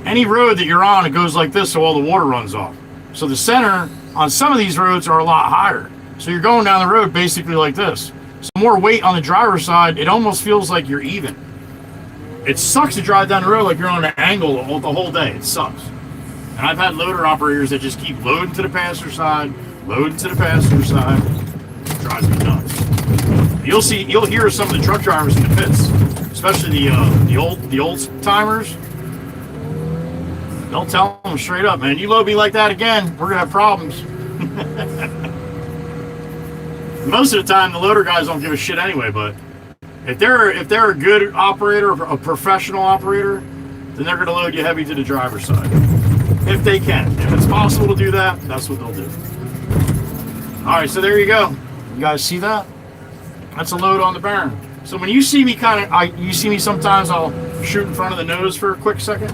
Any road that you're on, it goes like this, so all the water runs off. So the center on some of these roads are a lot higher. So you're going down the road basically like this. So more weight on the driver's side, it almost feels like you're even. It sucks to drive down the road like you're on an angle the whole day. It sucks. And I've had loader operators that just keep loading to the passenger side, loading to the passenger side. It drives me nuts. You'll hear some of the truck drivers in the pits, especially the old timers. They'll tell them straight up, man, you load me like that again, we're gonna have problems. Most of the time, the loader guys don't give a shit anyway. But if they're a good operator, a professional operator, then they're gonna load you heavy to the driver's side if they can. If it's possible to do that, that's what they'll do. All right, so there you go. You guys see that? That's a load on the barren. So when you see me you see me sometimes I'll shoot in front of the nose for a quick second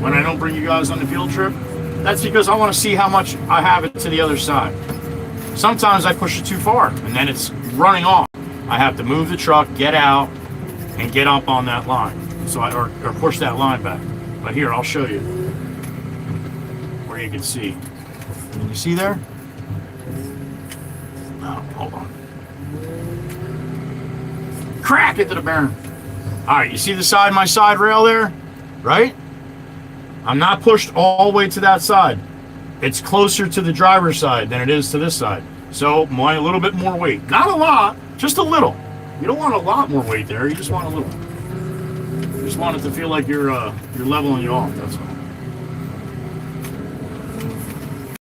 when I don't bring you guys on the field trip. That's because I want to see how much I have it to the other side. Sometimes I push it too far and then it's running off. I have to move the truck, get out, and get up on that line. So or push that line back. But here, I'll show you where you can see. Can you see there? Oh, hold on. Crack into the barren. All right, you see the side, my side rail there, right? I'm not pushed all the way to that side. It's closer to the driver's side than it is to this side. So a little bit more weight. Not a lot, just a little. You don't want a lot more weight there. You just want a little. You just want it to feel like you're leveling you off. That's all.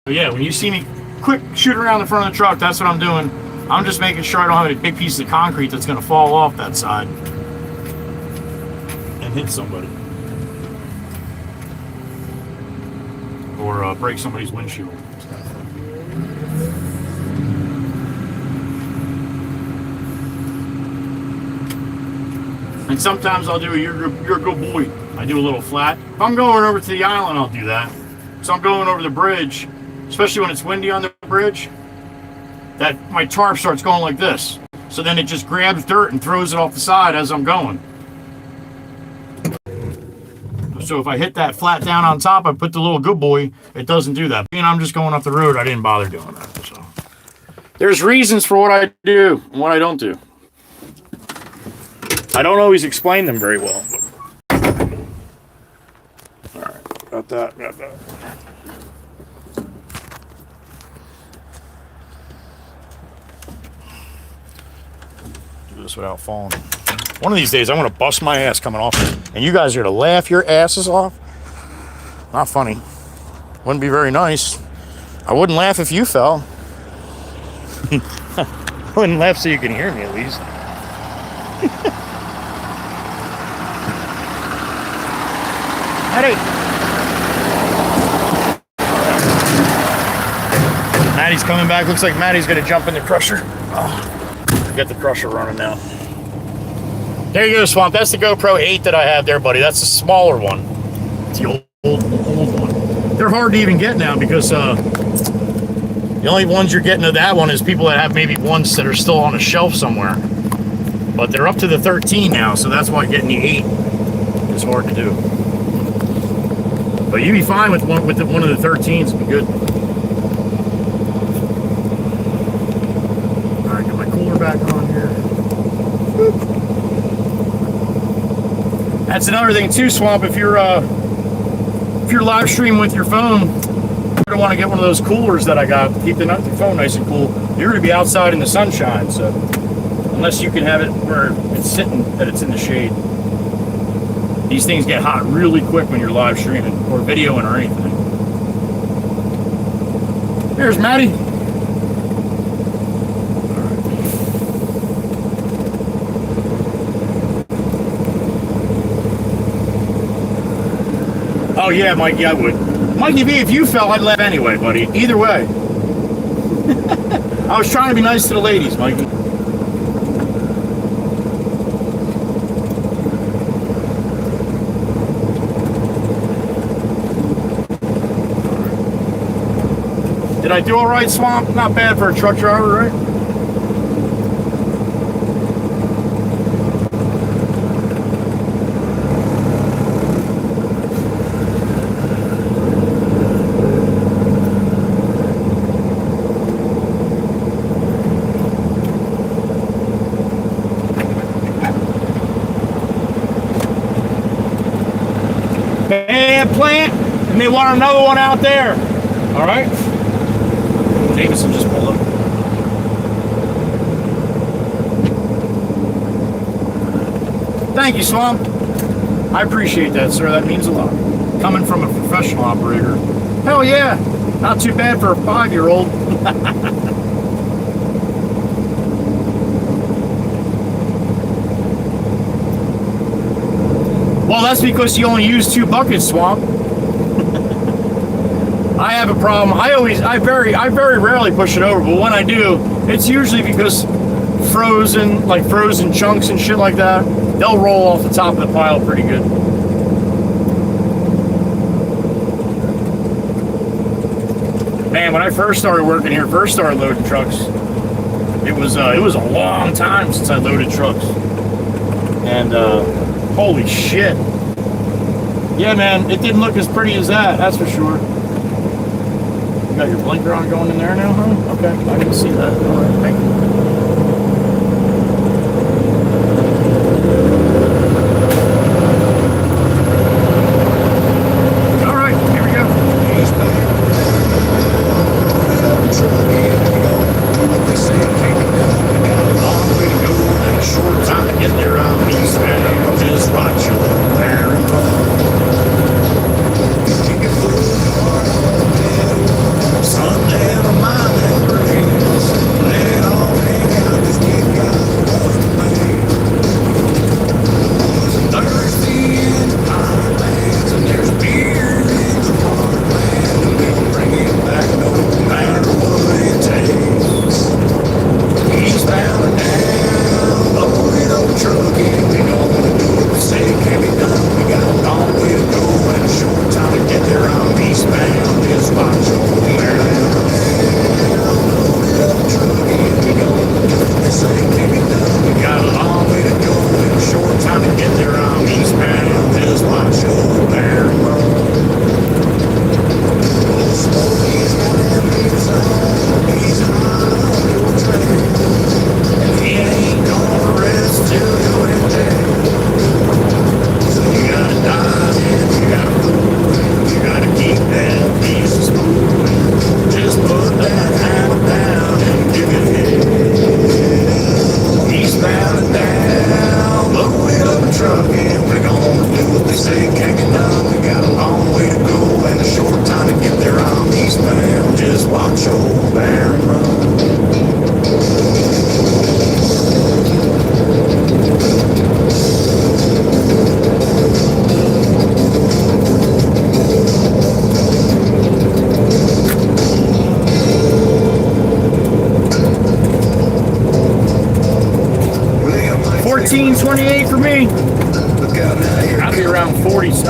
But yeah, when you see me quick shoot around the front of the truck, that's what I'm doing. I'm just making sure I don't have a big piece of concrete that's going to fall off that side and hit somebody. Or break somebody's windshield. And sometimes I'll do a you're a good boy. I do a little flat. If I'm going over to the island, I'll do that. So I'm going over the bridge, especially when it's windy on the bridge, that my tarp starts going like this. So then it just grabs dirt and throws it off the side as I'm going. So if I hit that flat down on top, I put the little good boy, it doesn't do that. Being I'm just going off the road, I didn't bother doing that. So there's reasons for what I do and what I don't do. I don't always explain them very well. All right, got that. Do this without falling. One of these days, I'm going to bust my ass coming off it. And you guys are going to laugh your asses off. Not funny. Wouldn't be very nice. I wouldn't laugh if you fell. I wouldn't laugh so you can hear me at least. Maddie. Maddie's coming back. Looks like Maddie's going to jump in the crusher. Oh, get the crusher running now. There you go, Swamp. That's the GoPro 8 that I have there, buddy. That's the smaller one. It's the old one. They're hard to even get now because the only ones you're getting of that one is people that have maybe ones that are still on a shelf somewhere. But they're up to the 13 now, so that's why getting the 8 is hard to do. But you'd be fine with one of the 13s. It'd be good. All right, get my cooler back on here. Boop. That's another thing too, Swamp. If you're live streaming with your phone, you're gonna want to get one of those coolers that I got to keep the phone nice and cool. You're gonna be outside in the sunshine, so unless you can have it where it's sitting, that it's in the shade. These things get hot really quick when you're live streaming or videoing or anything. There's Maddie. Oh yeah, Mikey, I would. Mikey B, if you fell, I'd laugh anyway, buddy. Either way. I was trying to be nice to the ladies, Mikey. Did I do all right, Swamp? Not bad for a truck driver, right? Plant, and they want another one out there. All right. Jameson just pulled up. Thank you, Swamp. I appreciate that, sir. That means a lot. Coming from a professional operator. Hell yeah. Not too bad for a 5-year-old. Well, that's because you only use 2 buckets, Swamp. I have a problem. I very rarely push it over, but when I do, it's usually because frozen chunks and shit like that, they'll roll off the top of the pile pretty good. Man, when I first started working here, first started loading trucks, it was a long time since I loaded trucks. And holy shit. Yeah, man, it didn't look as pretty as that's for sure. You got your blinker on going in there now, huh? Okay, I didn't see that. All right, thank you. All right, here we go. Long way to go, and a short time to get there. I'm eastbound. Just watch your there and Sunday on my memories, let all hang out, just keep got one man. Thirsty in the Highlands, and there's beer in the Parkland, and we'll bring it back no matter what it takes. Eastbound and down, loaded old truck, and we gonna do what we say can be done. We got a long way to go and a short time to get there. I'm eastbound, just watch your we got a long way to go and a short time to get there. I'm eastbound, just watch your barrel roll. Old Smokey's got them beats on, he's on your train, and he ain't gonna rest till you're in jail. So you gotta dive in, you gotta keep that piece of smoke. Just put that hammer down and give it hell. Eastbound and down, loaded up a truck, and we're gonna do what they say can't get done. We got a long way to go and a short time to get there. I'm eastbound, just watch your barrel run. 1428 for me. Gotta be around 44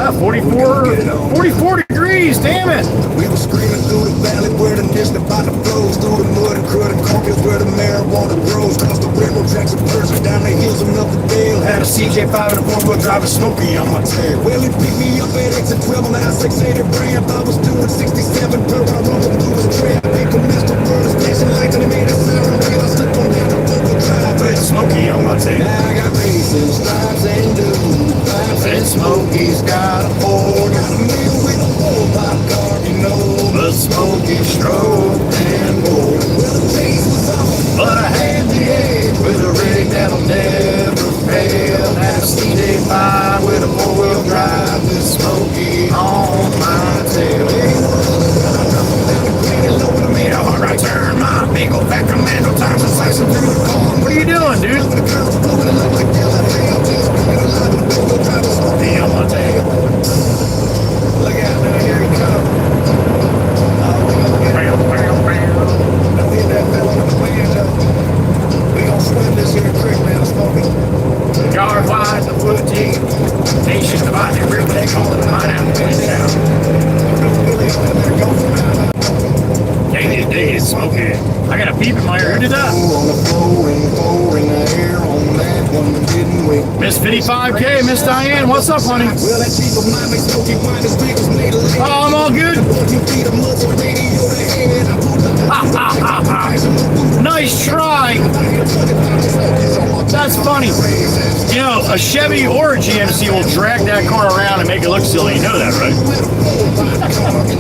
degrees, damn it. We were screaming through the valley where the mist about to flows, through the mud and crud and carpets where the marijuana grows, across the railroad tracks and birds down the hills and up the dale. Had a CJ5 and a 4-wheel drive with Smokey on my tail. Well, he picked me up at exit 12 on the I-680 ramp. I was doing 67 per hour rolling through his trap. They commenced to burn his flashing lights and he made a siren rail. I slipped on down the 4-wheel drive with Smokey on my tail. Now I got racing stripes and dudes, and Smokey's got a Ford. Got a meal with a 4-pop car, you know, but Smokey strode and more. Well, the chase was on, but I had the edge with a rig that'll never fail. Had a CJ5 with a 4-wheel drive with Smokey on my tail. I turn my big old fat commando tires and slicing through the corn. What are you doing, dude? Smokey on my tail. Look out now, here he comes. Oh, smoky. I got a beep in my ear. Who did that? Miss 55K, Miss Diane, what's up, honey? Oh, I'm all good. Nice try. That's funny. You know, a Chevy or a GMC will drag that car around and make it look silly. You know that, right?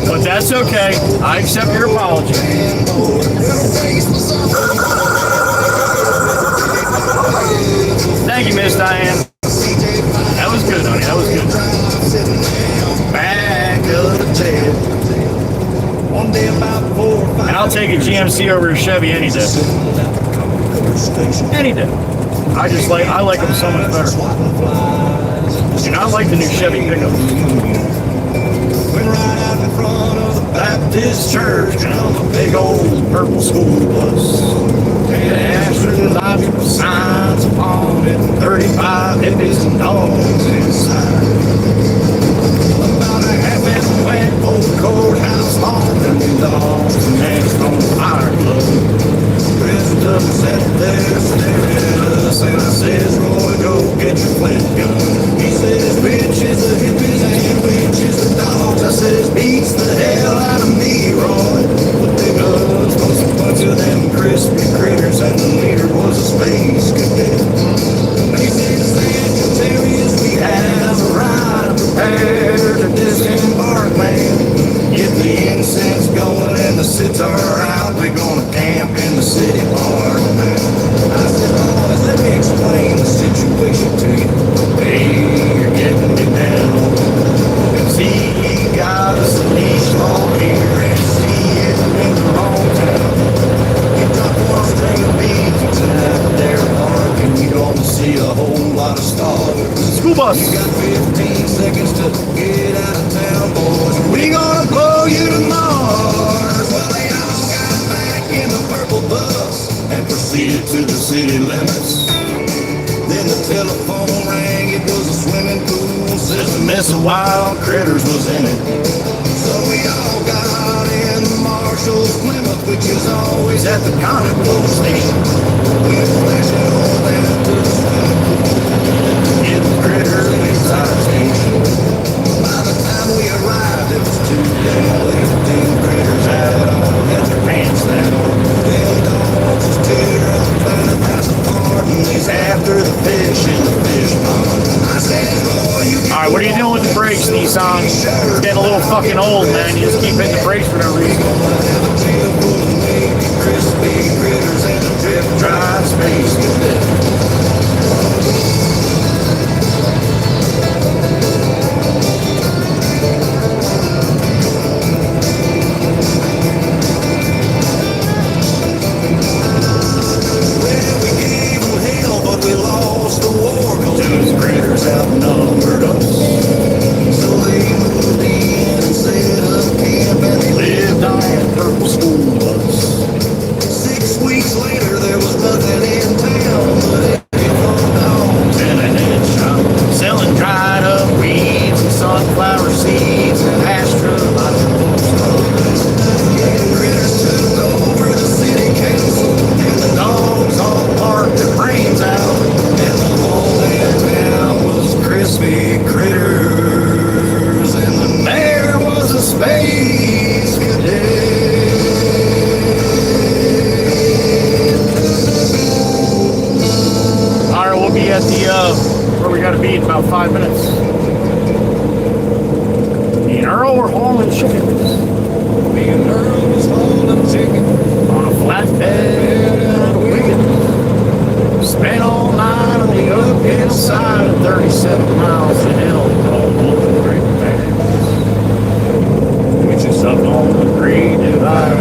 But that's okay. I accept your apology. Thank you, Miss Diane. That was good, honey. That was good. Back of the tail. And I'll take a GMC over a Chevy any day. Any day. I like them so much better. Do not like the new Chevy pickups. Went right out in front of the Baptist church on a big old purple school bus. And Ashford Live signs upon it, 35 hippies and dogs inside. About a half an wet old courthouse lawn, and the dogs and next on fire club. Dressed up and sat there staring at us, and I says, Roy, go get your flint gun. He says, bitches the hippies and bitches the dogs. I says, beats the hell out of me, Roy. But the guns was a bunch of them crispy critters, and the leader was a space cadet. He says, Sagittarius, we have a right prepared to disembark, man. Get the incense going and the sitar out. We're gonna camp in the city park, man. I said, boys, let me explain the situation to you. Hey, you're getting me down. See, he got us a leash law here, and see it in the wrong town. You drop one string of beads tonight there, Mark, and you're gonna see a whole lot of stars. School bus. You got 15 seconds to get out of town, boys. We gonna blow you to Mars. Well, they all got back in the purple bus and proceeded to the city limits. Then the telephone rang, it was a swimming pool. Says a mess of wild critters was in it. So we all got in the Marshall's Plymouth, which is always at the Conoco station. We went flashing on down to the swimming pool. Get the critters inside the station. By the time we arrived, it was too damn late. Them critters had their pants down. Them dogs was tear up trying to pass apart, and he's after the fish in the fish pond. I said, Roy, you all right, what are you doing with the brakes, Nissan? It's getting a little fucking old, man. You just keep hitting the brakes for no reason. Crispy critters and a drip dry space cadet. We lost the war because those critters outnumbered us. So they moved in and set up camp, and they lived on a purple school bus. 6 weeks later, there was nothing in town but empty dogs and a head shop selling dried up weeds and sunflower seeds and astrological stuff. Yeah, critters took over the city council, and the dogs all barked their brains out. Crispy critters, and the mayor was a space cadet. All right, we'll be at the where we gotta be in about 5 minutes. Me and Earl were hauling chickens. Me and Earl was hauling chicken on a flatbed out of Wigan. Spent all night on the uphill side of 37 miles of hill called Wolf Creek Pass, which is up on the Great Divide.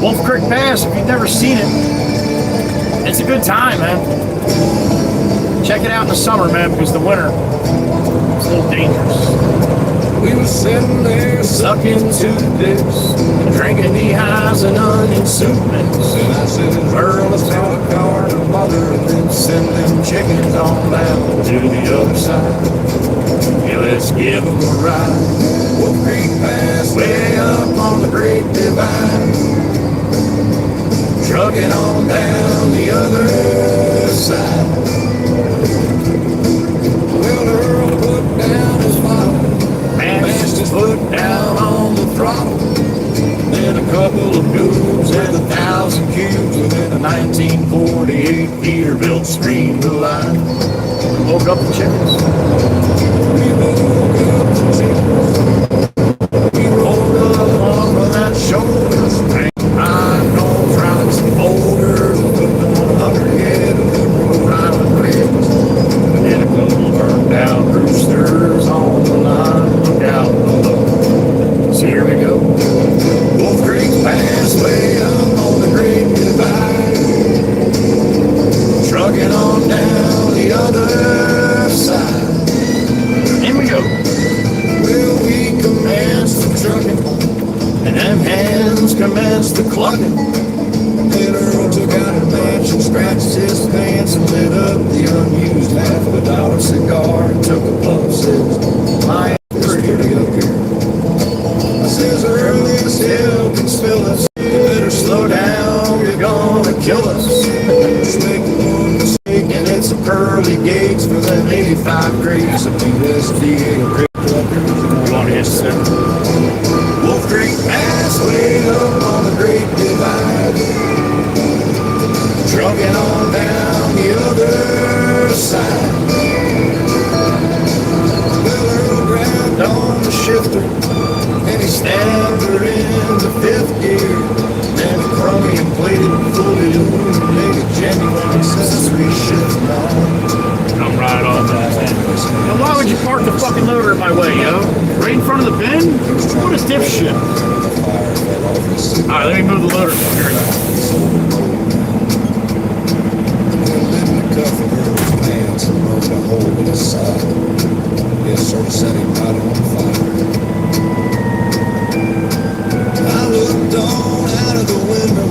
Wolf Creek Pass, if you've never seen it, it's a good time, man. Check it out in the summer, man, because the winter, it's a little dangerous. We were sitting there sucking toothpicks, drinking knee highs and onion soup mix. And I said, Earl, let's have a car tomorrow. father and then send them chickens on down to the other side. Yeah, let's give them a ride. Wolf Creek Pass way up on the Great Divide. Trucking on down the other side. Well, Earl put down his bottle, mashed his foot down on the throttle. Then a couple of goobs and 1,000 cubes within a 1948 Peterbilt streamed the line. Woke up the chickens. We woke up the chickens. We rolled up on that shoulder. Ride nose round some boulders and put them on her head and then rode out the ribs. And then a couple of burned down roosters on the line. Look out below. So here we go. Wolf Creek Pass way up on the Great Divide. Trucking on down the other side. In we go. Well, we commenced the trucking, and them hands commenced the clucking. Then Earl took out a match and scratched his pants and lit up the unused $half-a-dollar cigar and took a puff. Says, "My pretty up here." I says, "Earl, this hill can spill us. You better slow down, you're gonna kill us." Just make one mistake and it's a pearly gates for them 85 grades of USDA. You want to hit center? Wolf Creek Pass way up on the Great Divide. Trucking on down the other side. Well, Earl grabbed on the shifter and he stabbed her into fifth gear. Then the chromium plated fully illuminated genuine accessory shift on. Come right off that. Now why would you park the fucking loader in my way, yo? Right in front of the bin? What a dipshit. Alright, let me move the loader. Here we go. Pants and broke a hole in his side. It sort of set him right on fire. I looked on out of the window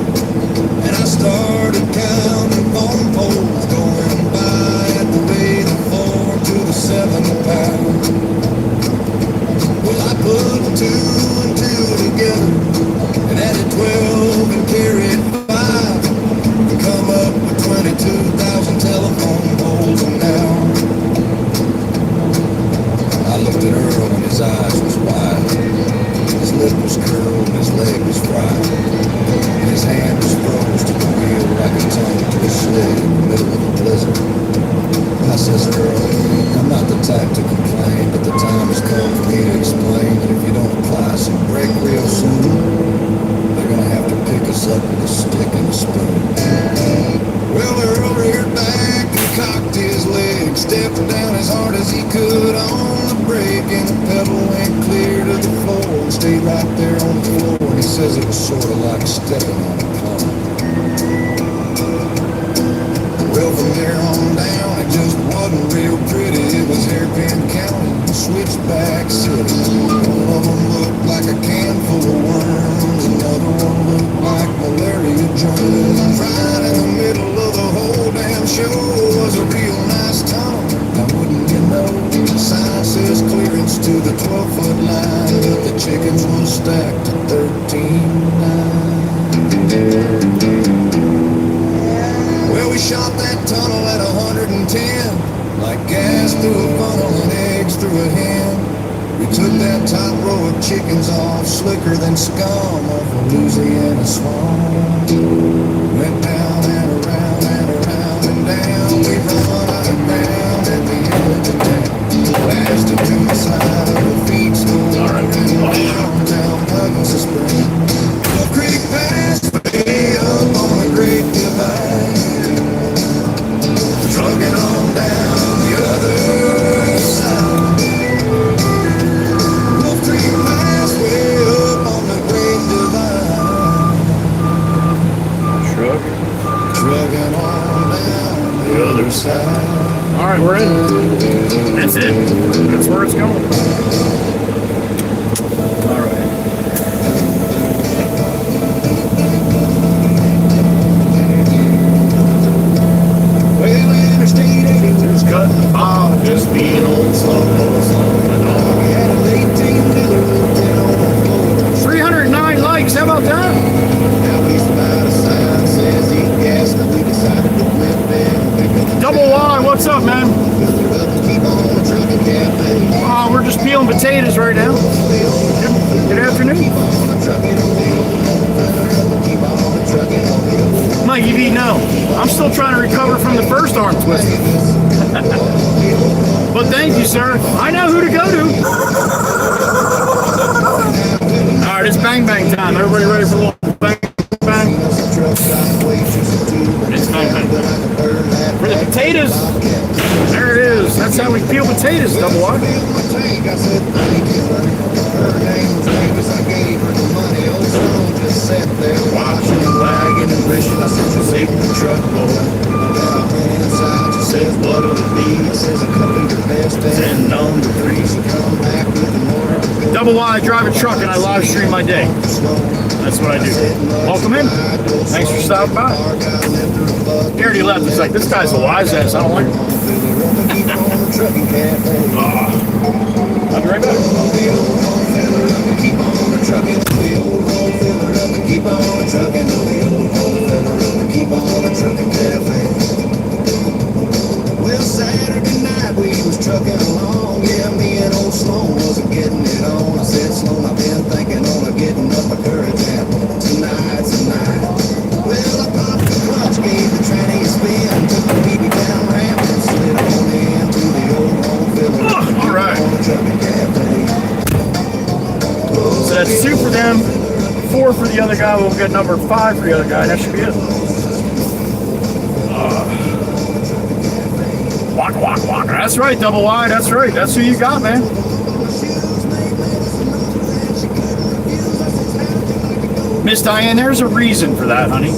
and I started counting phone poles going by at the rate of 4 to the 7th power. Well, I put 2 and 2 together and added 12 and carried 5 and come up with 22,000 telephone poles an hour. I looked at Earl and his eyes was wide. His lip was curled and his leg was fried. And his hand was froze to the wheel like a tongue to a sled in the middle of a blizzard. I says, "Earl, I'm not the type to complain, but the time has come for me to explain that if you don't apply some brake real soon, they're gonna have to pick us up with a stick and a spoon." Well, Earl reared back and cocked his leg, stepped down as hard as he could on the brake, and the pedal went clear to the floor and stayed right there on the floor. And he says it was sort of like stepping on a plum. Well, from there on down, it just wasn't real pretty. It was hairpin county, switchback city. One of them looked like a can full of worms, another one looked like malaria germs. Right in the middle of the whole damn show was a real nice tunnel. Now wouldn't you know, the sign says clearance to the 12-foot line, but the chickens were stacked at 13.9. Well, we shot that tunnel at 110, like gas through a funnel and eggs through a hen. We took that top row of chickens off slicker than scum off a Louisiana swamp. Went down and around and around and down. We run out of ground at the end of the day. Blasted to the side of the feed store and downtown Huggins Spring. Wolf Creek Pass way up on the Great Divide. Trucking on down the other side. Wolf Creek Pass way up on the Great Divide. Trucking on down the other side. Alright, we're in. That's it. That's where it's going. Alright. peeling potatoes right now. Good afternoon. Mike, you need no. I'm still trying to recover from the first arm twist. But thank you, sir. I know who to go to. All right, it's bang bang time. Everybody ready for a little bang bang? It's bang bang time. For the potatoes, there it is. That's how we peel potatoes, double R. Watching the wagon and wishing I said you saved the truck, boy. Inside she says, what will it be? It says a couple of your best and number 3. She come back with more. Double Y, I drive a truck and I live stream my day. That's what I do. Welcome in. Thanks for stopping by. He already left. He's like, this guy's a wise ass. I don't like him. I'll be right back. Keep on trucking, keep on trucking, keep on trucking cafe. Well, Saturday night we was trucking along. Yeah, me and old Sloan wasn't getting it on. I said, Sloan, I've been thinking on getting up a courage tonight. Well, I popped the clutch, gave the tranny a spin, took the BB down ramp and slid on into the old home filler. All right. So that's 2 for them, 4 for the other guy. We'll get number 5 for the other guy. That should be it. Walk, walk, walk. That's right, double Y. That's right. That's who you got, man. Miss Diane, there's a reason for that, honey.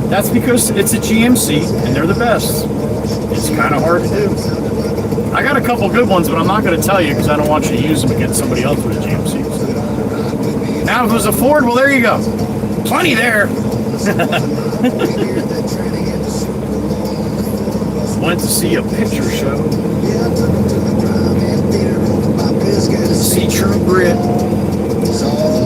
That's because it's a GMC and they're the best. It's kind of hard to do. I got a couple good ones, but I'm not going to tell you because I don't want you to use them against somebody else with a GMC. Now, if it was a Ford, well, there you go. Plenty there. Went to see a picture show. See True Grit.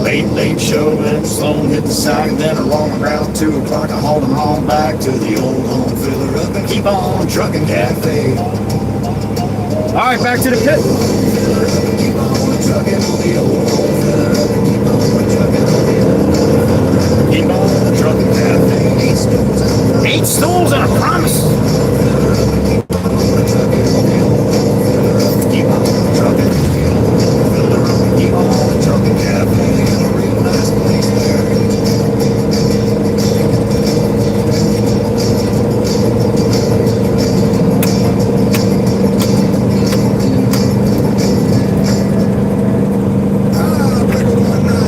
Late show, and Sloan hit the sack, then along around 2 o'clock, I hauled him on back to the old home filler up and keep on trucking cafe. All right, back to the pit. Keep on trucking the old home filler up and keep on trucking cafe. 8 stools and a promise. Keep on trucking. Keep on trucking cafe. Nice place there.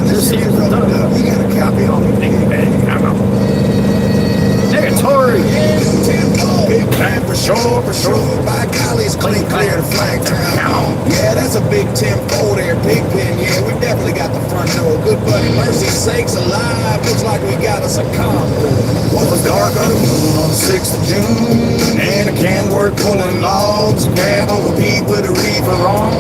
This here's the done. You got a copy on me, nigga. Negatory. Big time for sure, for sure. By golly, it's clean, clear to flag town. Yeah, that's a big 10-4 there, big pin. Yeah, we definitely got the front door. Good buddy, mercy sakes alive. Looks like we got us a combo. What was dark on the moon on the 6th of June? And a can work pulling logs. A cab over Pete with a reefer on.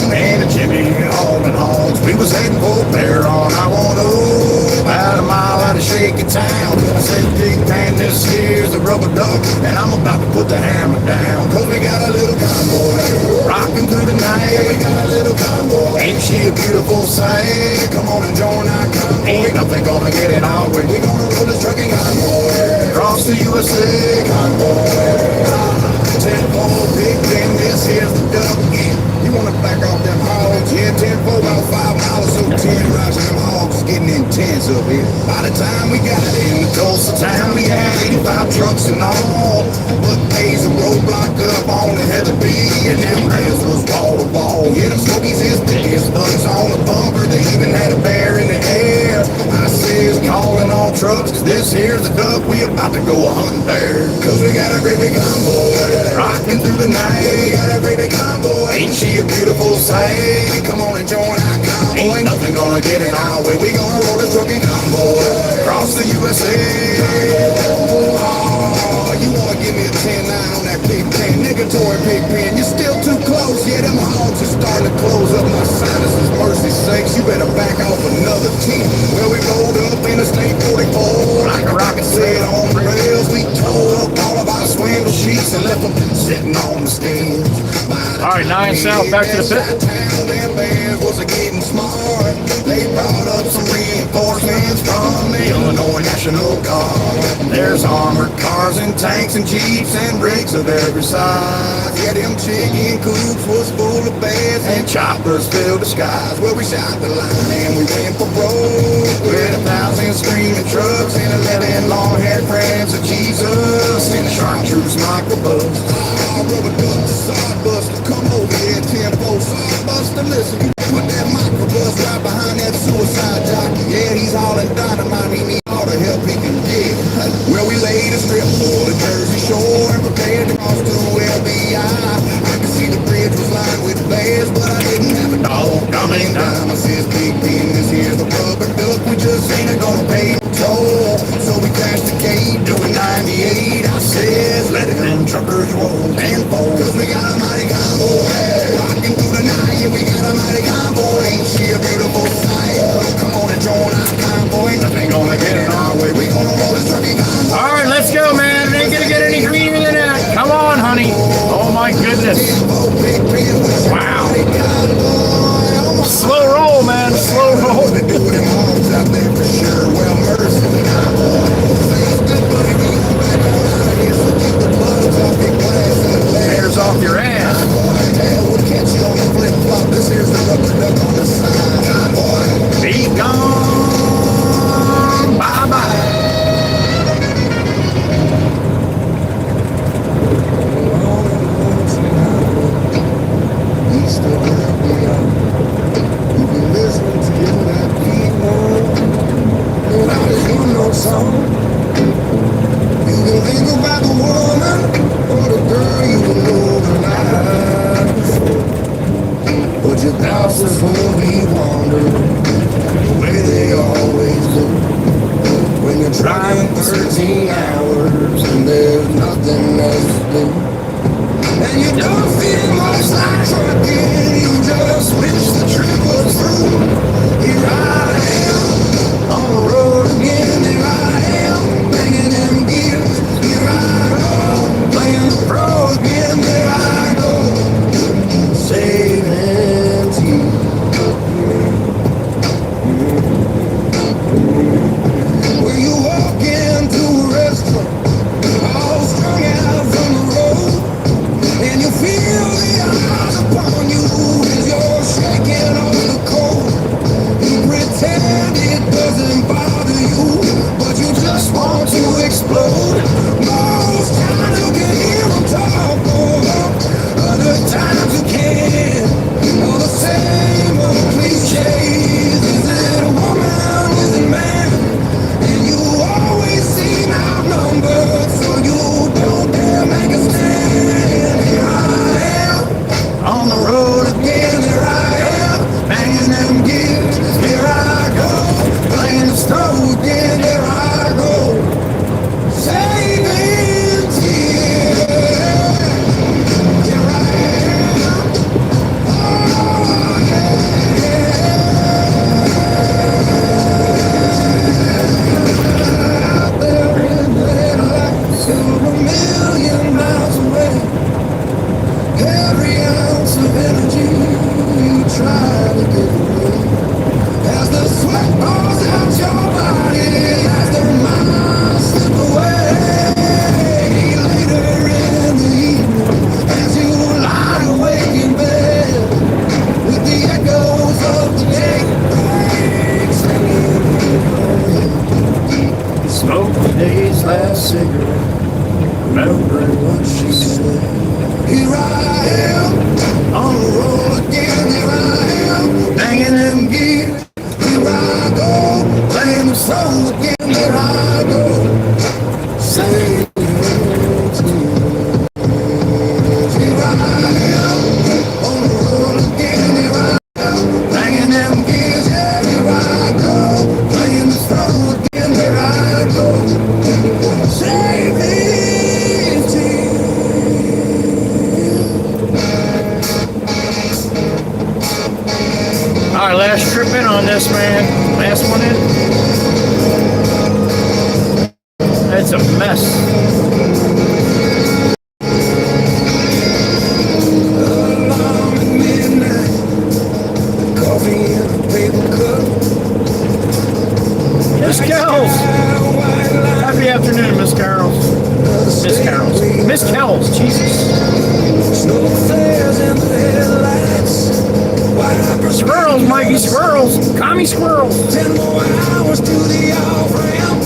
And a Jimmy hauling hogs. We was heading for Bear on I-10. About a mile out of shaky town. I said, big man, this here's the rubber duck. And I'm about to put the hammer down. Cause we got a little convoy rocking through the night. Yeah, we got a little convoy. Ain't she a beautiful sight? Come on and join our convoy. Ain't nothing gonna get in our way. We gonna roll this trucking convoy across the USA convoy. 10-4, big thing, this here's the duck. You wanna back off them hogs? Yeah, 10-4, about 5 miles, so 10 rides and them hogs is getting intense up here. By the time we got in the Tulsa town, we had 85 trucks and all. But days a roadblock up on the Heather B, and them rails was wall to wall. Yeah, the Smokies is big as bugs on the bumper. They even had a bear in the air. I says calling all trucks, cause this here's the duck. We about to go hunting there. Cause we got a great big convoy rocking through the night. Yeah, we got a great big convoy. Ain't she a beautiful sight? Come on and join our convoy. Ain't nothing gonna get in our way. We gonna roll this trucking convoy across the USA. Oh, you wanna give me a 10-9 on that big pen? Negatory big pen. You're still too close. Yeah, them hogs are starting to close up my sinuses. Mercy sakes, you better back off another 10. Well, we rolled up in a state 44 like a rocket sail on the rails. We tore up all of our swindle sheets and left them sitting on the stands. All right, 9 south, back to the pit. National Guard. There's armored cars and tanks and jeeps and rigs of every size. Yeah, them chicken coops was full of bears and choppers filled the skies. Well, we shot the line and we went for broke with 1,000 screaming trucks and 11 long-haired friends of Jesus in the chartreuse microbus. Oh, rubber duck, sodbuster, come over here, tempo, sodbuster, listen, you put that microbus right behind that suicide jockey. Yeah, he's hauling dynamite, he need all the help he can get. Well, we laid a strip for the Jersey Shore and prepared to cross to LBI. I could see the bridge was lined with bears, but I didn't have a dog coming down. I says, Big Ben, this here's the rubber duck, we just ain't gonna pay the toll. So we crashed the gate doing 98. I says, let them truckers roll and fold, 'cause we got a mighty convoy rocking through the night. Yeah, we got a mighty convoy, ain't she a beautiful sight? Come on and join our convoy, nothing gonna get in our way. We gonna roll this trucking convoy. All right, let's go, man. It ain't gonna get any greener than that. Come on, honey. Oh my goodness. Wow. Slow roll, man. Slow roll. Hairs off your ass. Be gone. Bye-bye. Song. You can think about the woman or the girl you know the life, but your thoughts will be wandering the way they always do. When you're driving 13 hours and there's nothing else to do, and you don't feel much like trucking, you just wish the trip was through. Here I am on the road again. There I am, banging them gears. Here I go, playing the pro again. There I go, saving tears. When you walk into a restaurant, all strung out from the road, and you feel the eyes upon you as you're shaking off the cold. You pretend it doesn't bother you, but you just want to explode. Most times you can hear them talk, other times you can't. All the same old cliches. Is it a woman, is it a man? And you always seem outnumbered, so you don't dare make a stand. Here I am, on the road again. There I am, banging them gears. Here I go, playing the stove again. There I go, saving tears. Here I am, oh yeah. Out there in the headlights, over a million miles away. Every ounce of energy you try to get away. As the sweat pours out your body, as the miles slip away. Later in the evening, as you lie awake in bed, with the echoes of the day singing in your head. Smoke today's last cigarette, remembering what she said. Here I am, on the road again. Here I am, banging them gears. Here I go, playing the song again. There I go, saving tears. Here I am, on the road again. Here I am, banging them gears. Yeah, here I go, playing the song again. There I go, saving tears. All right, last trip in on this, man. Last one in. It's a mess. Along at midnight, coffee in a paper cup. This kills. White Friday afternoon, Miss Carol's. Miss Carol's. Miss Kells, Jesus. Smoke flares in the headlights. Squirrels, Mikey, squirrels. Commie squirrels. 10 more hours to the off-ramp.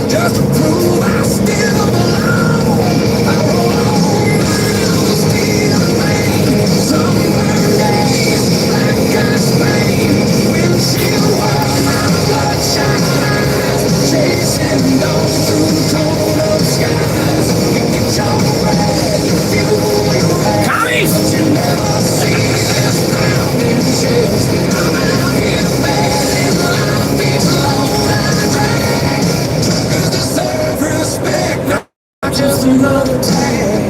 Just to prove I still belong. I roll on down the steel lane. Summer days, black as rain. Windshield wild, my bloodshot eyes. Chasing down through torn-up skies. You get your red, you fuel your red. Commies! But you never see this pounding chills. I'm out here bad in life, below that drag. Truckers deserve respect, not just another tag.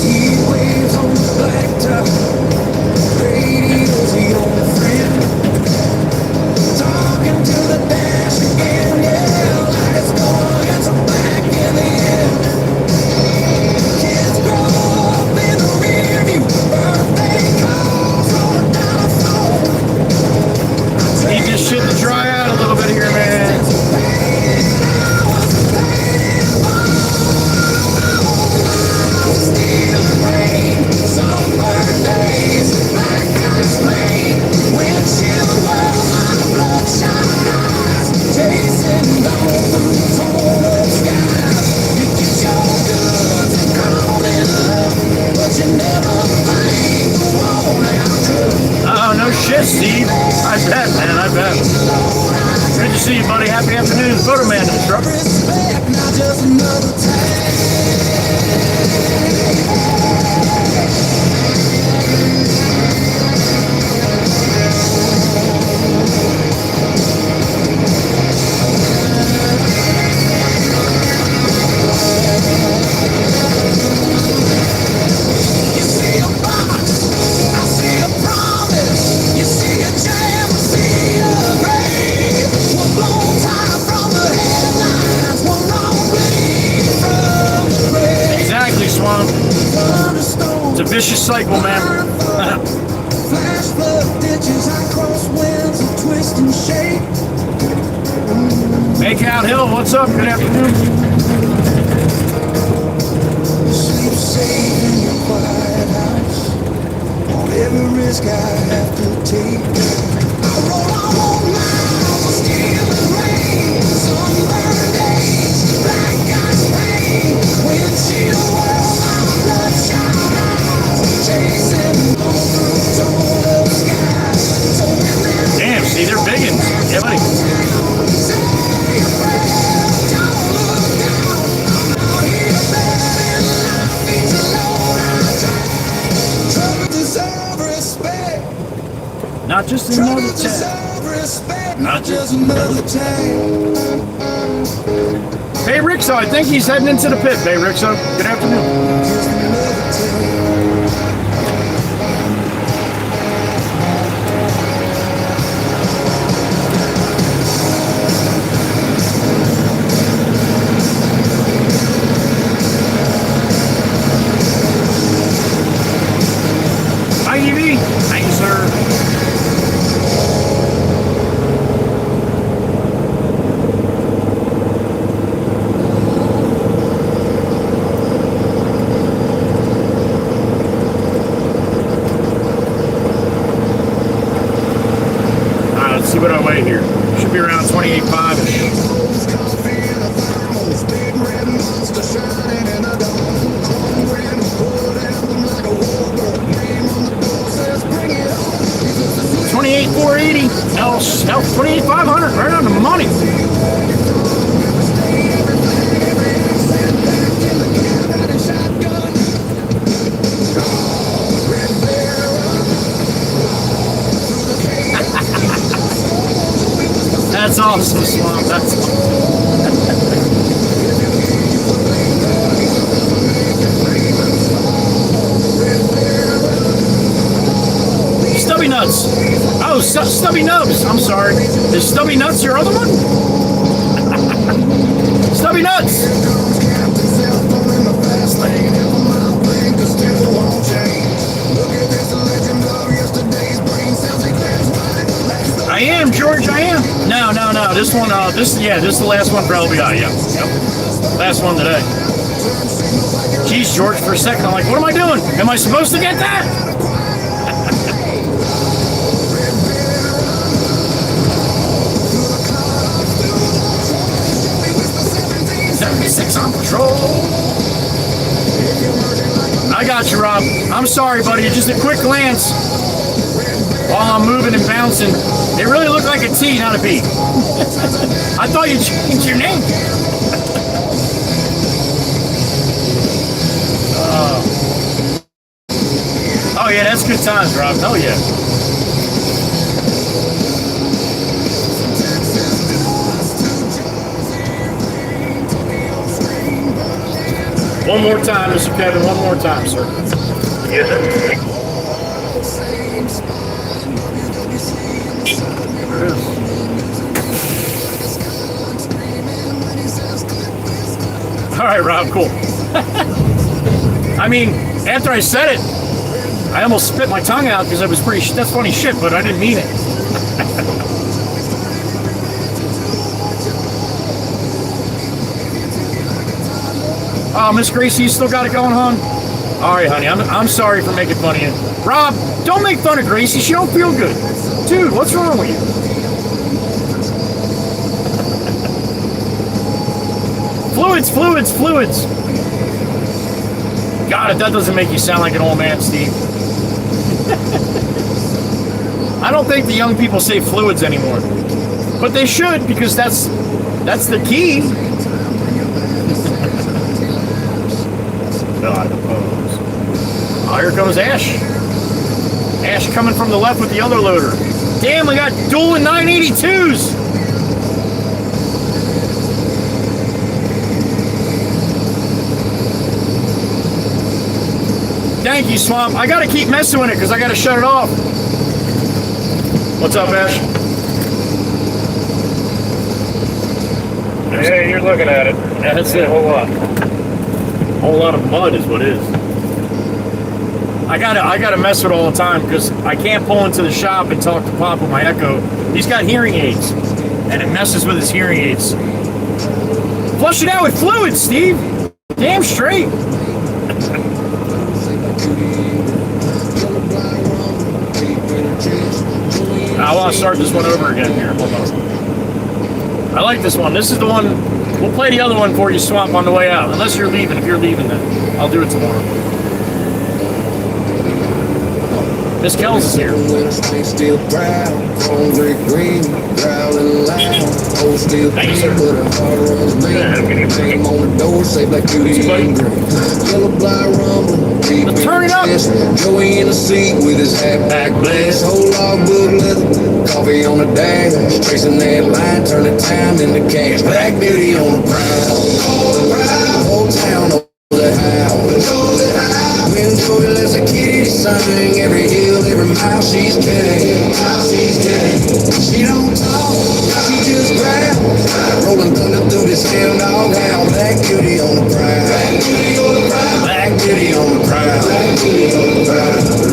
Heat waves on the blacktop. Radio's the only friend. Talking to the dash again, yeah. Lights going, it's back in the end. Kids grow up in the rear view. Birthday calls rolling down the phone. Need this shit to dry out a little bit here, man. Oh, no shit, Steve. I bet, man, I bet. Good to see you, buddy. Happy afternoon. Photo man in the truck. Respect, not just another You see a box, I see a promise. You see a jam, I see a grave. One blown tire from the headlines, one wrong bleed from the grave. Exactly, Swamp. Thunderstorms, It's a vicious cycle, man. flash flood ditches, I cross winds and twist and shake. Makeout Hill, what's up? Good afternoon. Sleep safe in your quiet house. On every risk I have to take. I roll on miles, steel and rain. Sunburned days, black ice rain. Windshield world, my bloodshot eyes. Chasing on through torn up skies. So when that Damn, see, they're biggins. Yeah, buddy. say a prayer, don't look down. I'm out here better than life. Feet alone, I drag. Truckers deserve respect. Not just another Truckers tag. deserve respect, not just another tag. Hey, Rixo, I think he's heading into the pit. Hey, Rixo, good afternoon. Just another tag. Hi, Evie. Thank you, sir. Let's see what I weigh here. Should be around 28.5-ish. Big red monster shining in the dawn. Chrome red wood emblem like a warbird. Name on the door says bring it on. 28,480. Hell, 28,500. Right on the money. That's awesome, Swamp. That's awesome. Stubby Nuts. Oh, Stubby Nubs. I'm sorry. Is Stubby Nuts your other one? Stubby Nuts. Look at this legend of yesterday's brain. No. This one, this is the last one for LBI. Yeah. Yep. Last one today. Jeez, George, for a second, I'm like, what am I doing? Am I supposed to get that? 76 on patrol. I got you, Rob. I'm sorry, buddy. Just a quick glance while I'm moving and bouncing. It really looked like a T, not a B. I thought you changed your name. Oh, yeah, that's good times, Rob. Oh, yeah. One more time, Mr. Kevin. One more time, sir. Yes, sir. All right, Rob, cool. I mean, after I said it, I almost spit my tongue out because I was pretty, that's funny shit, but I didn't mean it. Oh, Miss Gracie, you still got it going, hon? All right, honey, I'm sorry for making fun of you. Rob, don't make fun of Gracie. She don't feel good. Dude, what's wrong with you? Fluids. God, that doesn't make you sound like an old man, Steve. I don't think the young people say fluids anymore. But they should, because that's the key. God, the pose. Oh, here comes Ash. Ash coming from the left with the other loader. Damn, we got dueling 982s. Thank you, Swamp. I gotta keep messing with it because I gotta shut it off. What's up, Ash? Hey, you're looking at it. Yeah, that's it. A whole lot. A whole lot of mud is what it is. I gotta mess with it all the time because I can't pull into the shop and talk to Pop with my Echo. He's got hearing aids, and it messes with his hearing aids. Flush it out with fluid, Steve. Damn straight. I want to start this one over again here. Hold on. I like this one. This is the one. We'll play the other one for you, Swamp, on the way out. Unless you're leaving. If you're leaving, then I'll do it tomorrow. Miss Kells is here. Still proud, hungry green, growling loud. Oh, still Thank you, sir. but a heart runs lean. Name on the door, say black beauty and green. Yellow blind rumble, deep Let's turn it up. Joey in the seat with his hat back blessed. Whole log book leather, coffee on the dash. Tracing that line, turning time into cash. Black beauty on the prowl. Whole town knows the how. When Joey lets a kitty sing, every hill, every mile she's getting. She don't talk, she just growls. Rolling thunder through this damn dog howl. Black beauty on the prowl. Black beauty on the prowl.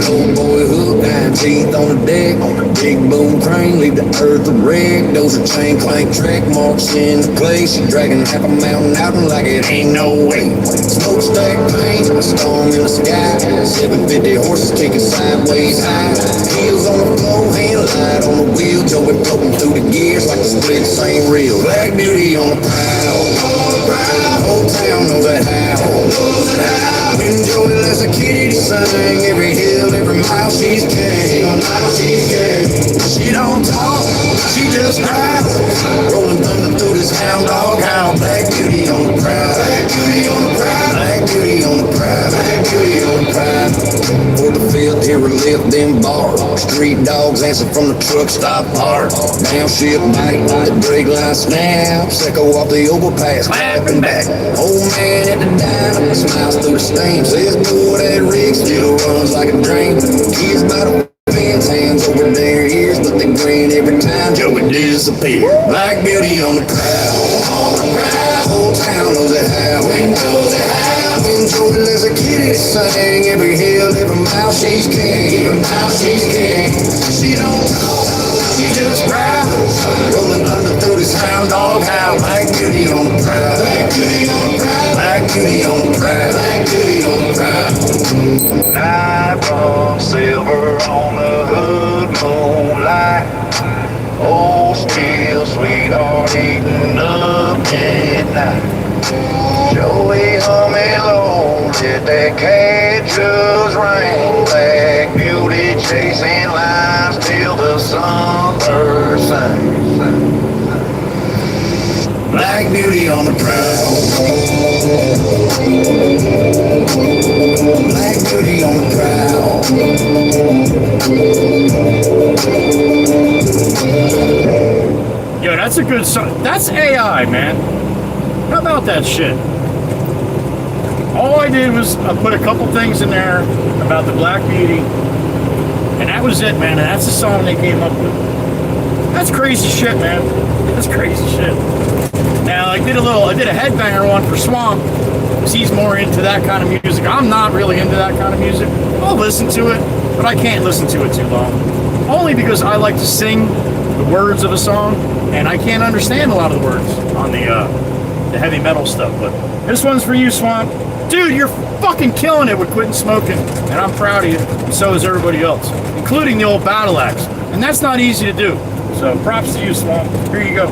Low boy hook, 9 teeth on the deck. Big boom crane, leave the earth a wreck. Those are chain clank track marks in the place. She dragging half a mountain out like it ain't no way. Smokestack paint, a storm in the sky. 750 horses kicking sideways high. Heels on the floor, hand light on the wheel. Joey floating through the gears like the splits ain't real. Black beauty on the prowl. Whole town knows that how. When Joey lets a kitty sing, every hill, every mile she's king. She don't talk, she just growls. Rolling thunder through this hound dog howl. Black beauty on the prowl. Black beauty on the prowl. Black beauty on the prowl. Black beauty on the prowl. For the field, here we live, them bars. Street dogs answer from the truck stop park. Downship bite, the brake line snaps. Echo off the overpass, clapping back. Old man at the diner, smiles through the stain. Says, boy, that rig still runs like a drain. Kids by the fence, hands over their ears, but they grin every time Joey disappears. Black beauty on the prowl. Whole town knows that how. When Joey lets a kitty sing, every hill, every mile she's king. She don't talk, she's just proud. Rolling under through this hound dog howl. Black beauty on the prowl. Black beauty on the prowl. Black beauty on the prowl. Black beauty on the prowl. Night from silver on the hood moonlight. Oh, still sweetheart eating up midnight. Joey humming low, let that cat just ring. Black beauty chasing lines till the sunbird sings. Black beauty on the prowl. Black beauty on the prowl. Yo, that's a good song. That's AI, man. How about that shit? All I did was I put a couple things in there about the Black Beauty, and that was it, man. And that's the song they came up with. That's crazy shit, man. That's crazy shit. Now, I did a headbanger one for Swamp, because he's more into that kind of music. I'm not really into that kind of music. I'll listen to it, but I can't listen to it too long. Only because I like to sing the words of a song, and I can't understand a lot of the words on the heavy metal stuff. But this one's for you, Swamp. Dude, you're fucking killing it with quitting smoking, and I'm proud of you, and so is everybody else, including the old battle axe. And that's not easy to do. So props to you, Swamp. Here you go.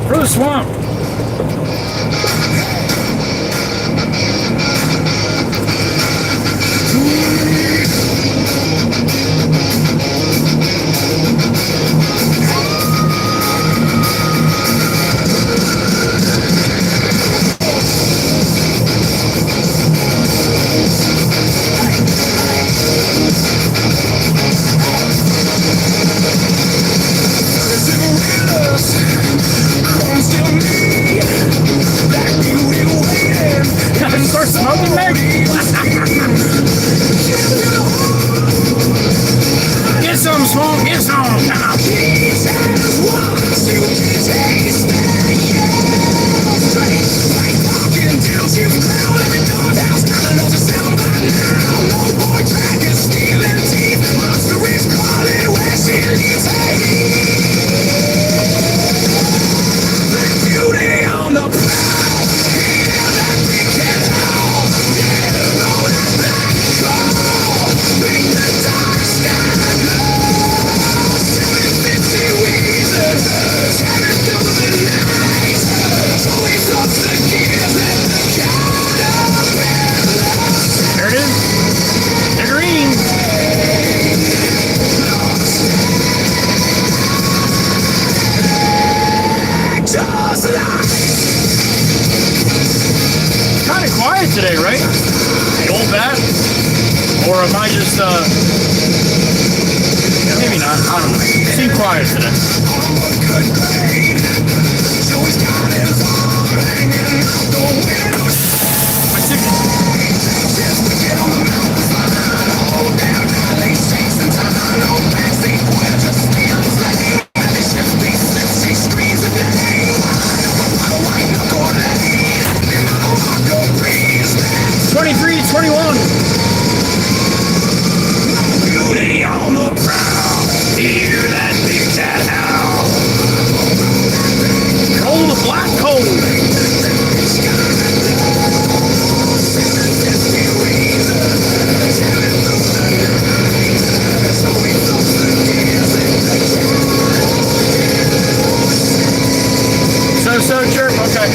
For the Swamp. Start smoking, man. Get some smoke, get some. There it is. The green. Kind of quiet today, right? The old bat? Or am I just, maybe not. I don't know. Seem quiet today. My signal. Beauty on the prowl, hear that big cat howl. Cold, the black cold. So chirp, okay.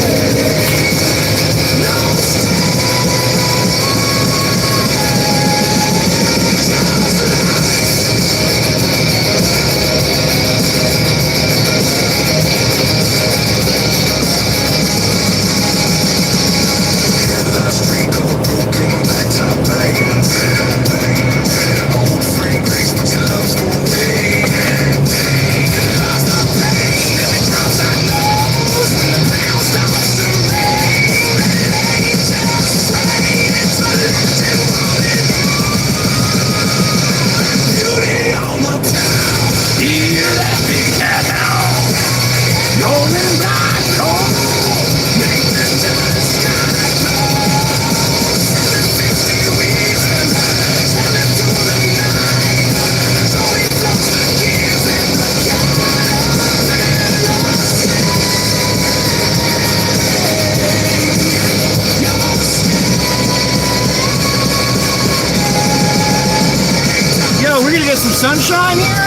some sunshine here?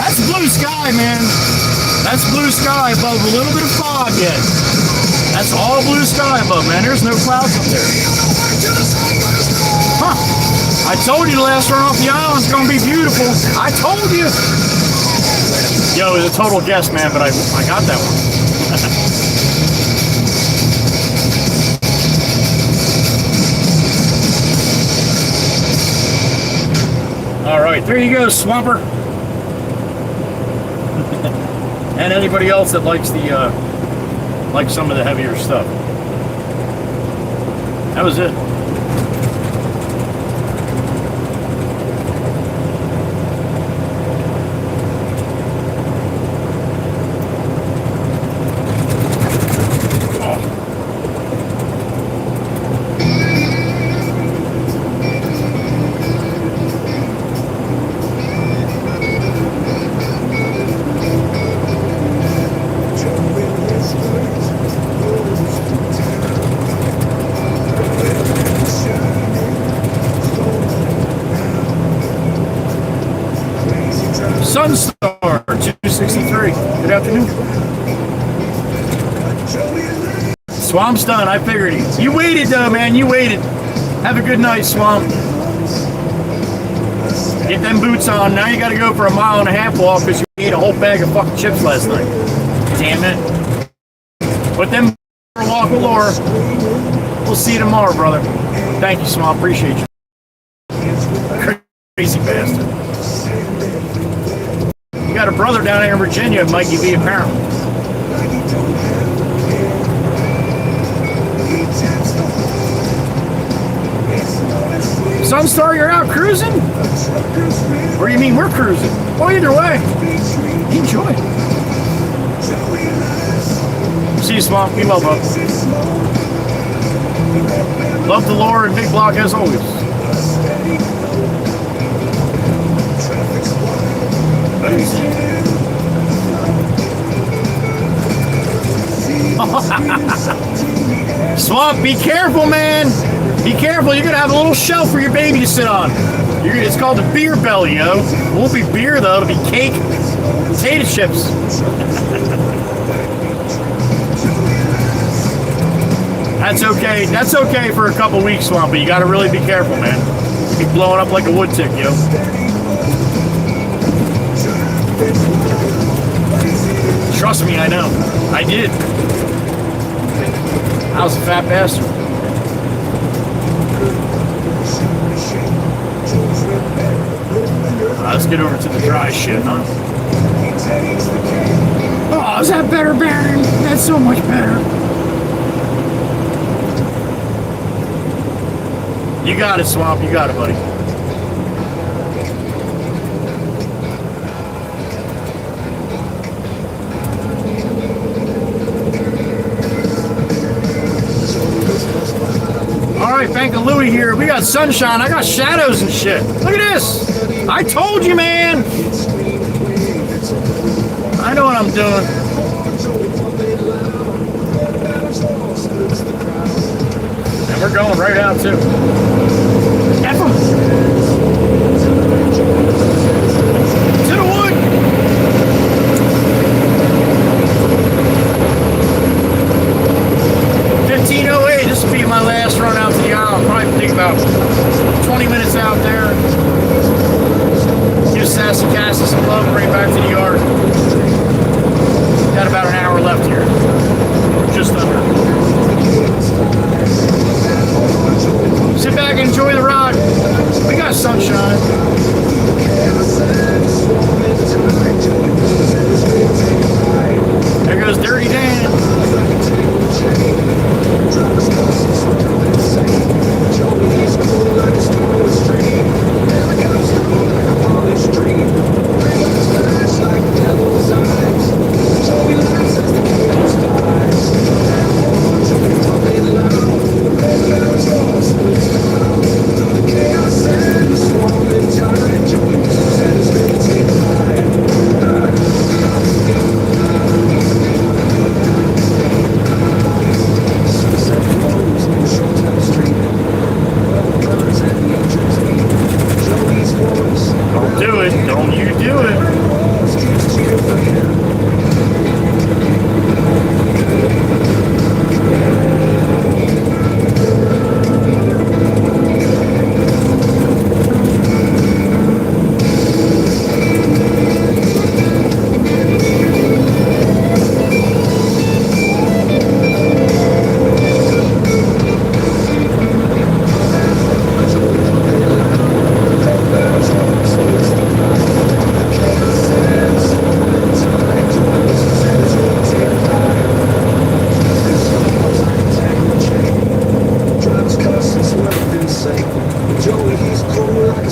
That's blue sky, man. That's blue sky above a little bit of fog yet. That's all blue sky above, man. There's no clouds up there. Huh. I told you the last run off the island's gonna be beautiful. I told you. Yo, it was a total guess, man, but I got that one. All right, there you go, Swamper. And anybody else that likes the like some of the heavier stuff. That was it. Sunstar 263. Good afternoon. Swamp's done. I figured you waited though, man. You waited. Have a good night, Swamp. Get them boots on. Now you got to go for a 1.5 mile walk because you ate a whole bag of fucking chips last night. Damn it. Put them for a walk with Laura. We'll see you tomorrow, brother. Thank you, Swamp. Appreciate you. Crazy bastard. You got a brother down here in Virginia, Mikey V, apparently. Sunstar, you're out cruising? Or do you mean we're cruising? Well, either way, enjoy. See you, Swamp. Be well, bud. Love the lore and big block as always. Swamp, be careful, man. Be careful. You're gonna have a little shelf for your baby to sit on. It's called a beer belly, yo. It won't be beer though. It'll be cake, potato chips. That's okay. That's okay for a couple weeks, Swamp. But you gotta really be careful, man. Be blowing up like a wood tick, yo. Trust me, I know. I did. I was a fat bastard. Let's get over to the dry shit, huh? Oh, is that better, Baron? That's so much better. You got it, Swamp. You got it, buddy. Bank of Louie here. We got sunshine. I got shadows and shit. Look at this. I told you, man. I know what I'm doing. And we're going right out too. F 'em. To the wood. .1508. This will be my last run out to the island. Probably take about 20 minutes out there. Give Sassy Cassie some love, bring it back to the yard. Got about an hour left here. Just under. Sit back and enjoy the ride. We got sunshine. There goes Dirty Dan. Chaos and the storm.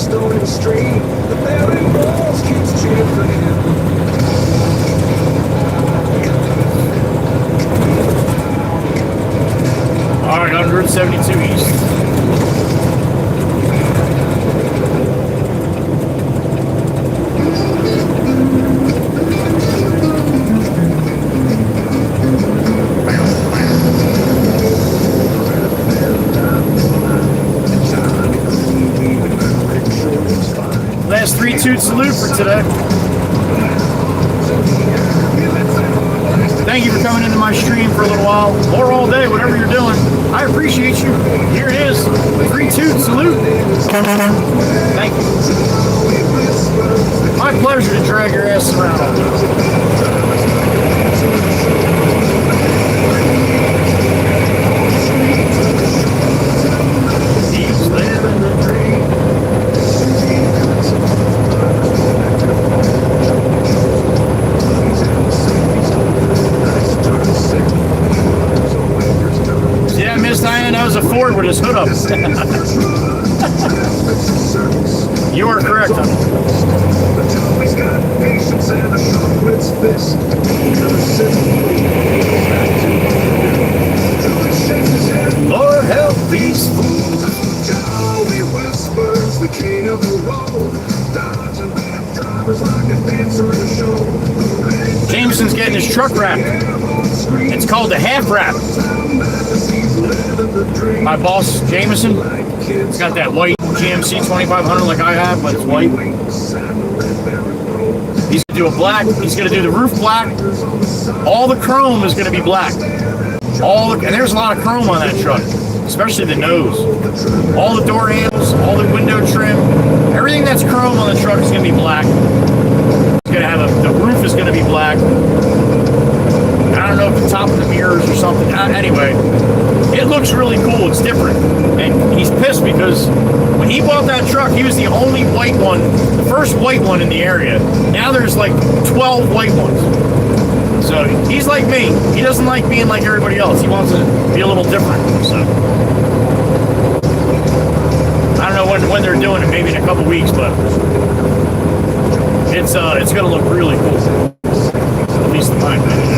storming stream. The valley walls keeps cheering for him. All right, 172 east. Last 3-2 salute for today. Thank you for coming into my stream for a little while, or all day, whatever you're doing. I appreciate you. Here it is, 3-2 salute. Thank you. My pleasure to drag your ass around all day. He's living the dream. Yeah, Miss Diane, that was a Ford with his hood up. You are correct, honey. Lord help these fools. Joey whispers, the king of the road. Dodging bad drivers like a dancer in a show. Jameson's getting his truck wrapped. It's called the half wrap. My boss, Jameson, he's got that white GMC 2500 like I have, but it's white. He's gonna do a black. He's gonna do the roof black. All the chrome is gonna be black. And there's a lot of chrome on that truck, especially the nose. All the door handles, all the window trim, everything that's chrome on the truck is gonna be black. It's gonna have the roof is gonna be black. I don't know if the top of the mirrors or something. Anyway, it looks really cool. It's different. And he's pissed because when he bought that truck, he was the only white one, the first white one in the area. Now there's like 12 white ones. So he's like me. He doesn't like being like everybody else. He wants to be a little different. So I don't know when they're doing it. Maybe in a couple weeks, but it's going to look really cool. At least in my opinion.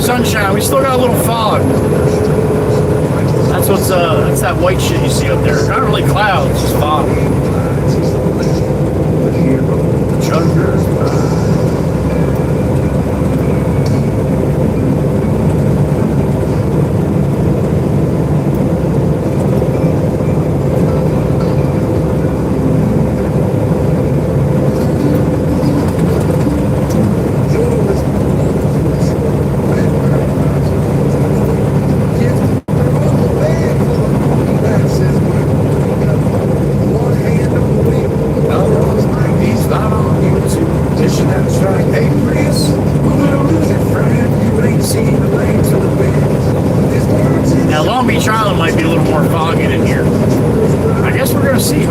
Sunshine, we still got a little fog. That's that white shit you see up there. Not really clouds, just fog. Now, Long Beach Island might be a little more foggy than here. I guess we're going to see.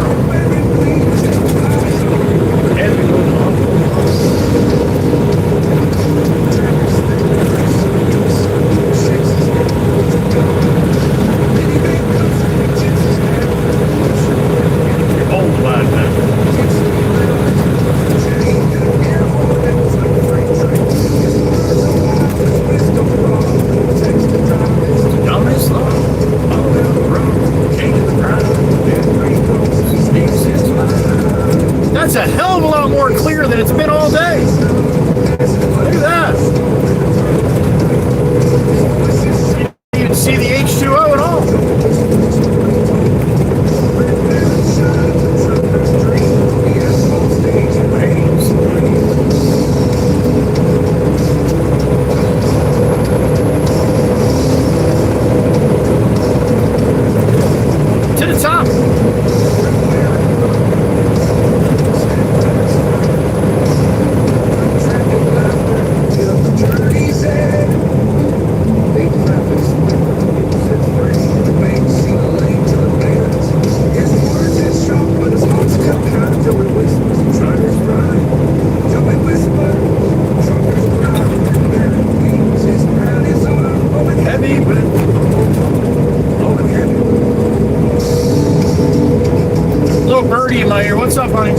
Marty in my ear. What's up, honey?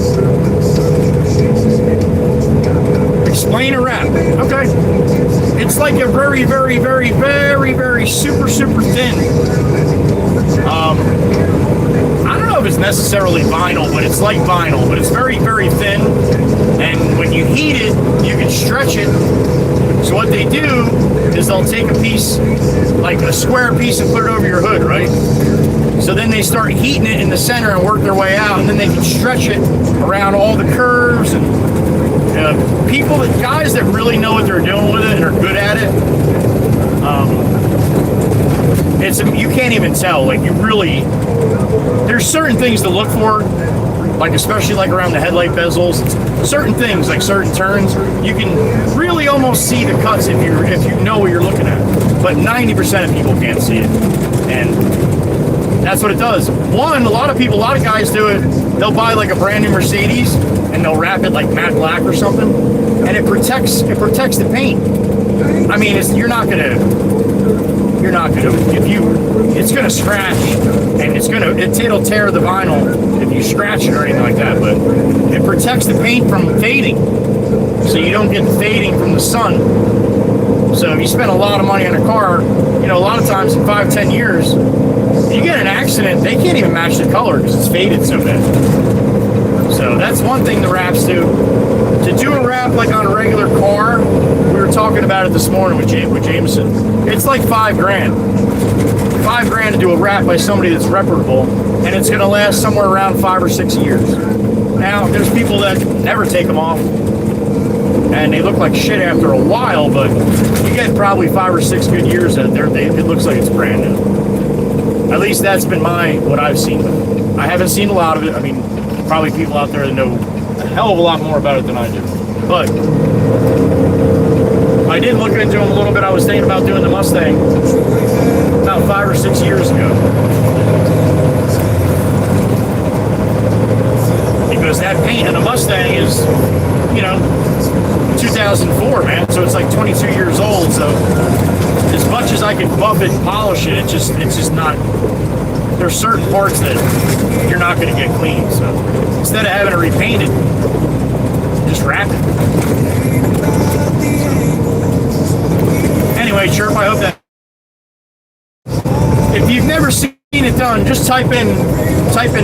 Explain a wrap. Okay. It's like a very, very, very, very, very super, super thin. I don't know if it's necessarily vinyl, but it's like vinyl, but it's very, very thin. And when you heat it, you can stretch it. So what they do is they'll take a piece, like a square piece, and put it over your hood, right? So then they start heating it in the center and work their way out, and then they can stretch it around all the curves. And guys that really know what they're doing with it and are good at it, you can't even tell. Like, you really, there's certain things to look for, like especially like around the headlight bezels, certain things like certain turns, you can really almost see the cuts if you know what you're looking at. But 90% of people can't see it, and that's what it does. One, a lot of guys do it. They'll buy like a brand new Mercedes and they'll wrap it like matte black or something, and it protects the paint. I mean, it's gonna scratch, and it'll tear the vinyl if you scratch it or anything like that, but it protects the paint from fading, so you don't get fading from the sun. So if you spend a lot of money on a car, a lot of times in 5-10 years, you get an accident, they can't even match the color because it's faded so bad. So that's one thing the wraps do. To do a wrap like on a regular car, we were talking about it this morning with Jameson. It's like $5,000. $5,000 to do a wrap by somebody that's reputable, and it's going to last somewhere around 5 or 6 years. Now, there's people that never take them off, and they look like shit after a while, but you get probably 5 or 6 good years out there. It looks like it's brand new. At least that's been what I've seen. I haven't seen a lot of it. I mean, probably people out there that know a hell of a lot more about it than I do. But I did look into them a little bit. I was thinking about doing the Mustang about 5 or 6 years ago. Because that paint in a Mustang is, 2004, man. So it's like 22 years old. So as much as I can buff it and polish it, it's just not. There's certain parts that you're not going to get clean. So instead of having it repainted, just wrap it. Anyway, Chirp, I hope that. If you've never seen it done, just type in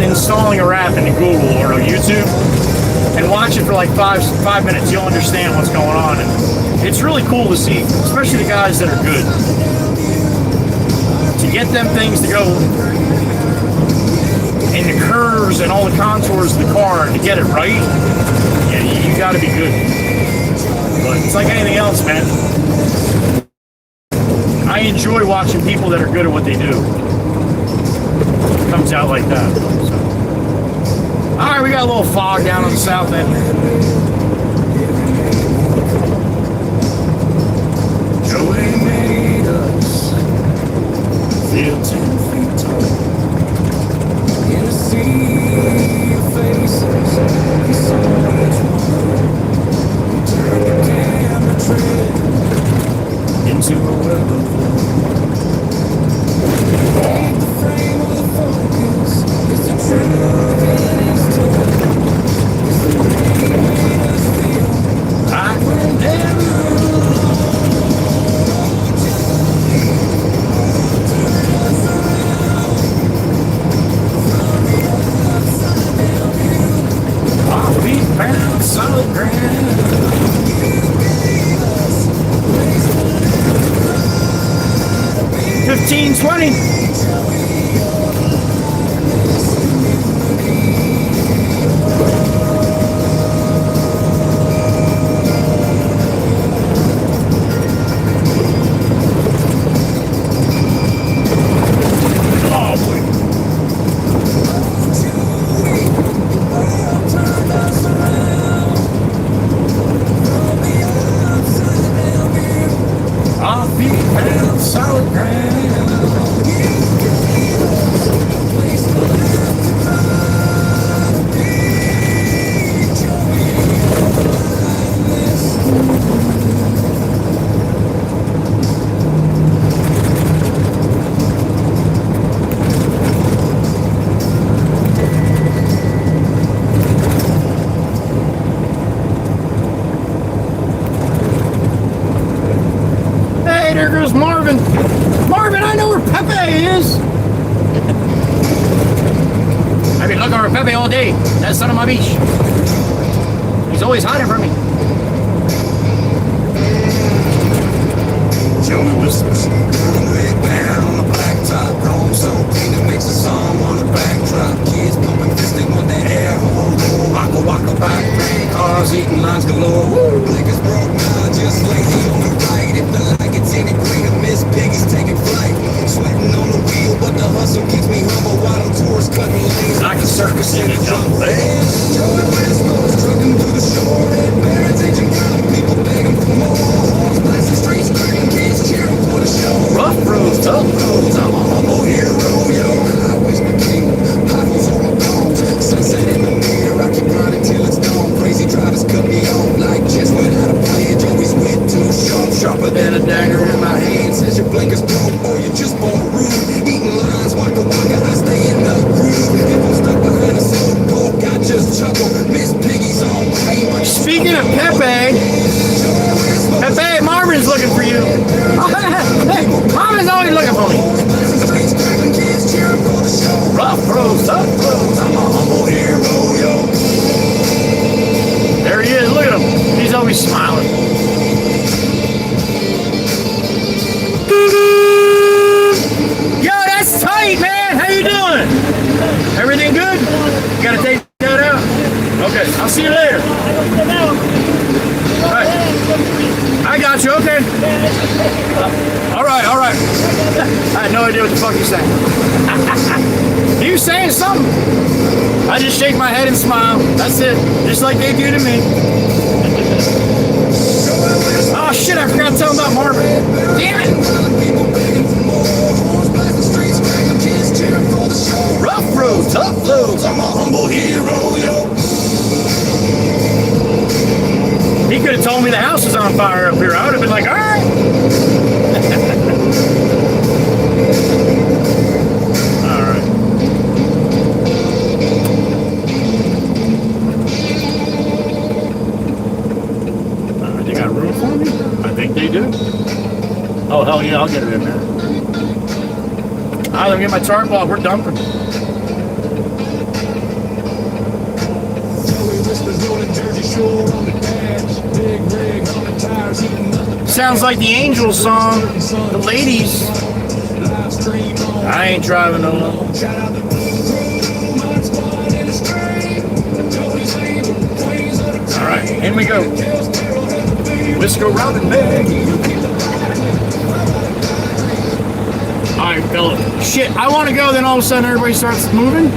installing a wrap into Google or YouTube and watch it for like five minutes. You'll understand what's going on, and it's really cool to see, especially the guys that are good. To get them things to go in the curves and all the contours of the car and to get it right, yeah, you got to be good. But it's like anything else, man. I enjoy watching people that are good at what they do. It comes out like that. So. All right, we got a little fog down on the south end. Joey made us feel 10 feet tall. In a sea of faces, we saw each one. Turn the camera trip into a web of the frame of the focus is the truth and it's told. It's the way we must feel. I will never Pepe is. I've been looking for Pepe all day. That son of my beach. He's always hiding from me. Joey whispers, leg down on the blacktop, chrome so clean it makes a song on the backdrop. Kids pumping fists, they want that air horn. Waka waka back, cars eating lines galore. Niggas broke now, just lazy on the right. It feel like it's any greater, Miss Piggy's taking flight. Sweating on the wheel, but the hustle keeps me humble while the tours cutting lanes like a circus in a jungle. Joey whispers, trucking through the shore. Red barons, ancient ground, people begging for more. Horns blasting streets, screaming kids cheering for the show. Rough roads, tough roads. I'm a humble hero, yo. Highways the king, potholes on my bones. Sunset in the mirror, I keep grinding till it's dawn. Crazy drivers cut me off like just without a plan. Joey's wit too sharp, sharper than a dagger in my hand. Says your blinkers broke or you just born rude. Eating lines, waka waka, I stay in the groove. If I'm stuck behind a silver book, I just chuckle. Miss Piggy's on way. Speaking of Pepe, Pepe, Marvin's looking for you. Hey, Marvin's always looking for me. Rough roads, tough roads. I'm a humble hero, yo. There he is. Look at him. He's always smiling. Yo, that's tight, man. How you doing? Everything good? You gotta take that out? Okay, I'll see you later. All right. I got you, okay. All right. I had no idea what the fuck you're saying. You saying something? I just shake my head and smile. That's it. Just like they do to me. Oh shit, I forgot to tell them about Marvin. Damn it! Rough roads, tough roads. I'm a humble hero, yo. He could have told me the house was on fire up here. I would have been like, all right. All right. They got room for me? I think they do. Oh, hell yeah, I'll get it in there. All right, let me get my tarp off. We're dumping. Sounds like the Angels song. The ladies. I ain't driving no more. Alright, in we go. Wisco Robin Bag. Alright, fella. Shit, I want to go, then all of a sudden everybody starts moving.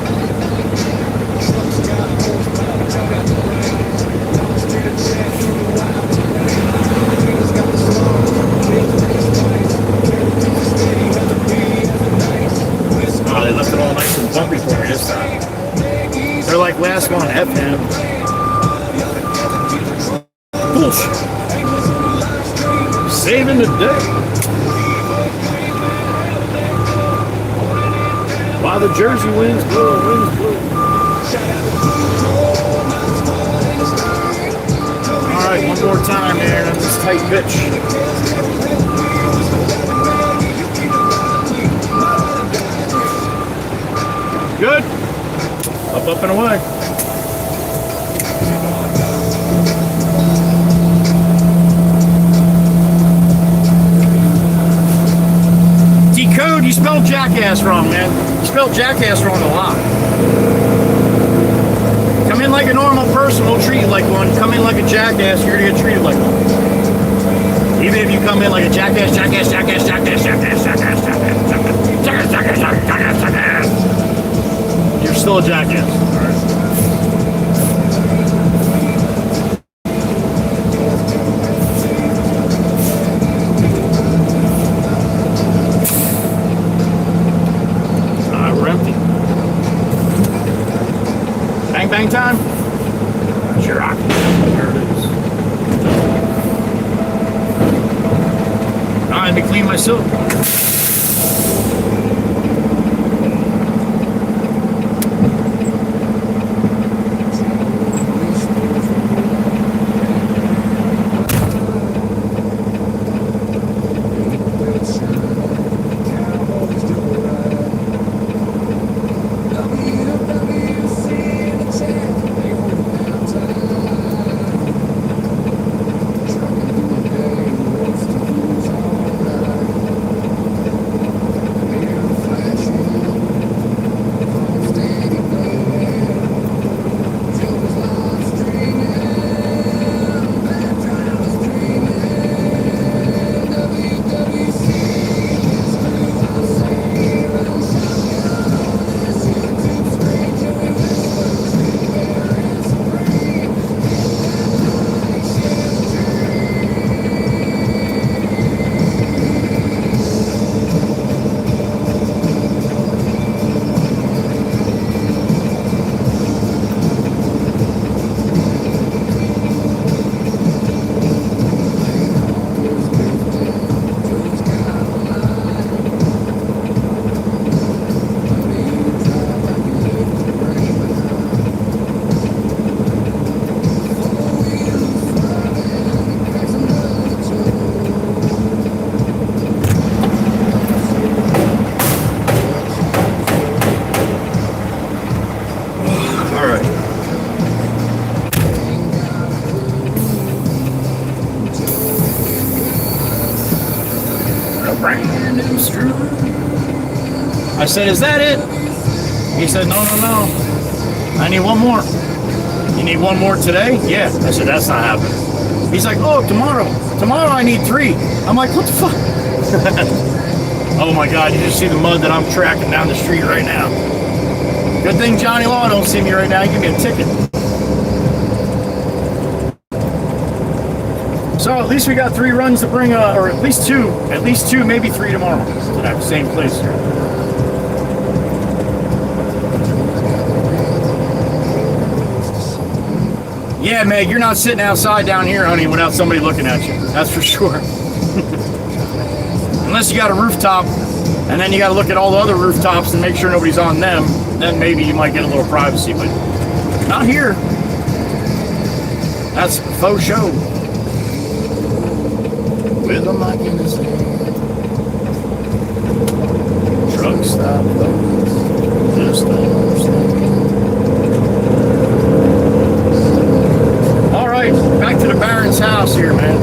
Oh, they left it all nice and bumpy for me this time. They're like last one, FM. Bullshit. Saving the day. While the Jersey winds blow, winds blow. Alright, one more time here on this tight pitch. Good. Up and away. Decode, you spelled jackass wrong, man. You spelled jackass wrong a lot. Come in like a normal person, we'll treat you like one. Come in like a jackass, you're gonna get treated like one. Even if you come in like a jackass, you're still a jackass. We're empty. Bang bang time. Sure, there it is. All right, let me clean myself. I said, is that it? He said, no. I need one more. You need one more today? Yeah. I said, that's not happening. He's like, oh, tomorrow. Tomorrow I need 3. I'm like, what the fuck? Oh my God, you just see the mud that I'm tracking down the street right now. Good thing Johnny Law don't see me right now. He give me a ticket. So at least we got 3 runs to bring, or at least 2, maybe 3 tomorrow to that same place here. Yeah, Meg, you're not sitting outside down here, honey, without somebody looking at you. That's for sure. Unless you got a rooftop, and then you got to look at all the other rooftops and make sure nobody's on them, then maybe you might get a little privacy, but not here. That's faux show. With a mic in his hand. Truck stop, just all right, back to the Baron's house here, man.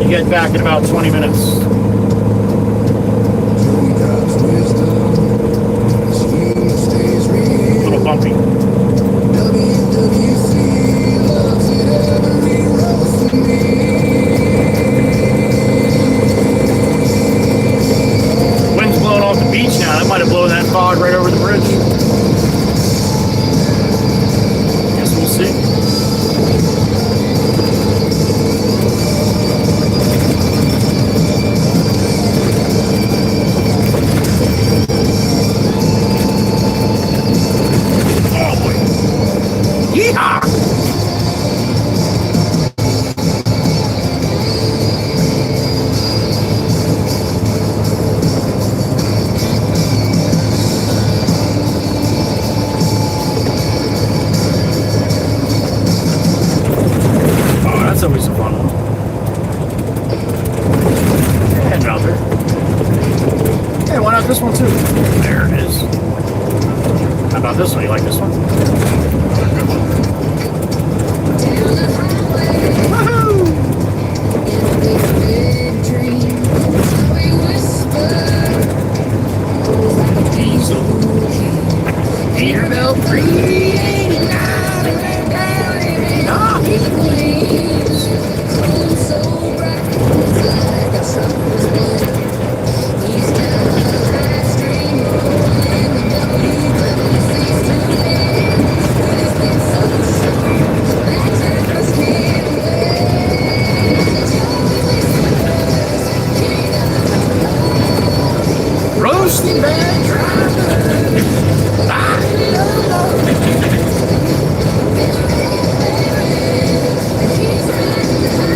You get back in about 20 minutes. A little bumpy. Wind's blowing off the beach now. That might have blown that fog right over the bridge. Guess we'll see. Oh boy. Yeehaw! That's always a fun one. And out there. Hey, why not this one too? There it is. How about this one? You like this one? Another good one. Woohoo! Diesel. Peterbilt 389. Ah. Roasting bad driver.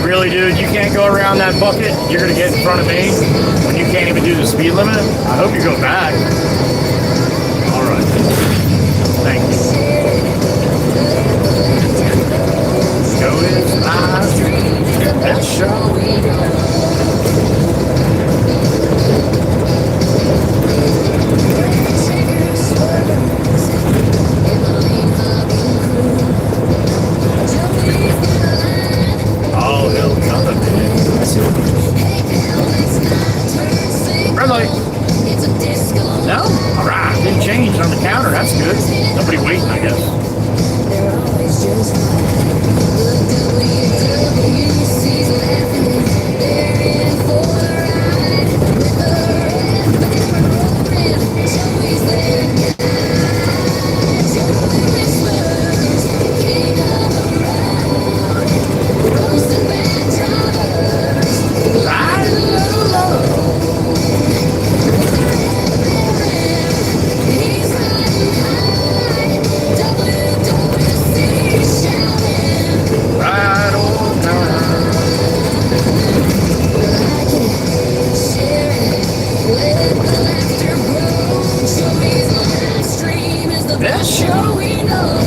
Really, dude, you can't go around that bucket. You're going to get in front of me when you can't even do the speed limit. I hope you go back. All right. Thank you. Go is my dream. That show. Oh, he'll come a bit. Red light. No? Alright, didn't change on the counter. That's good. Nobody waiting, I guess. Best show we know.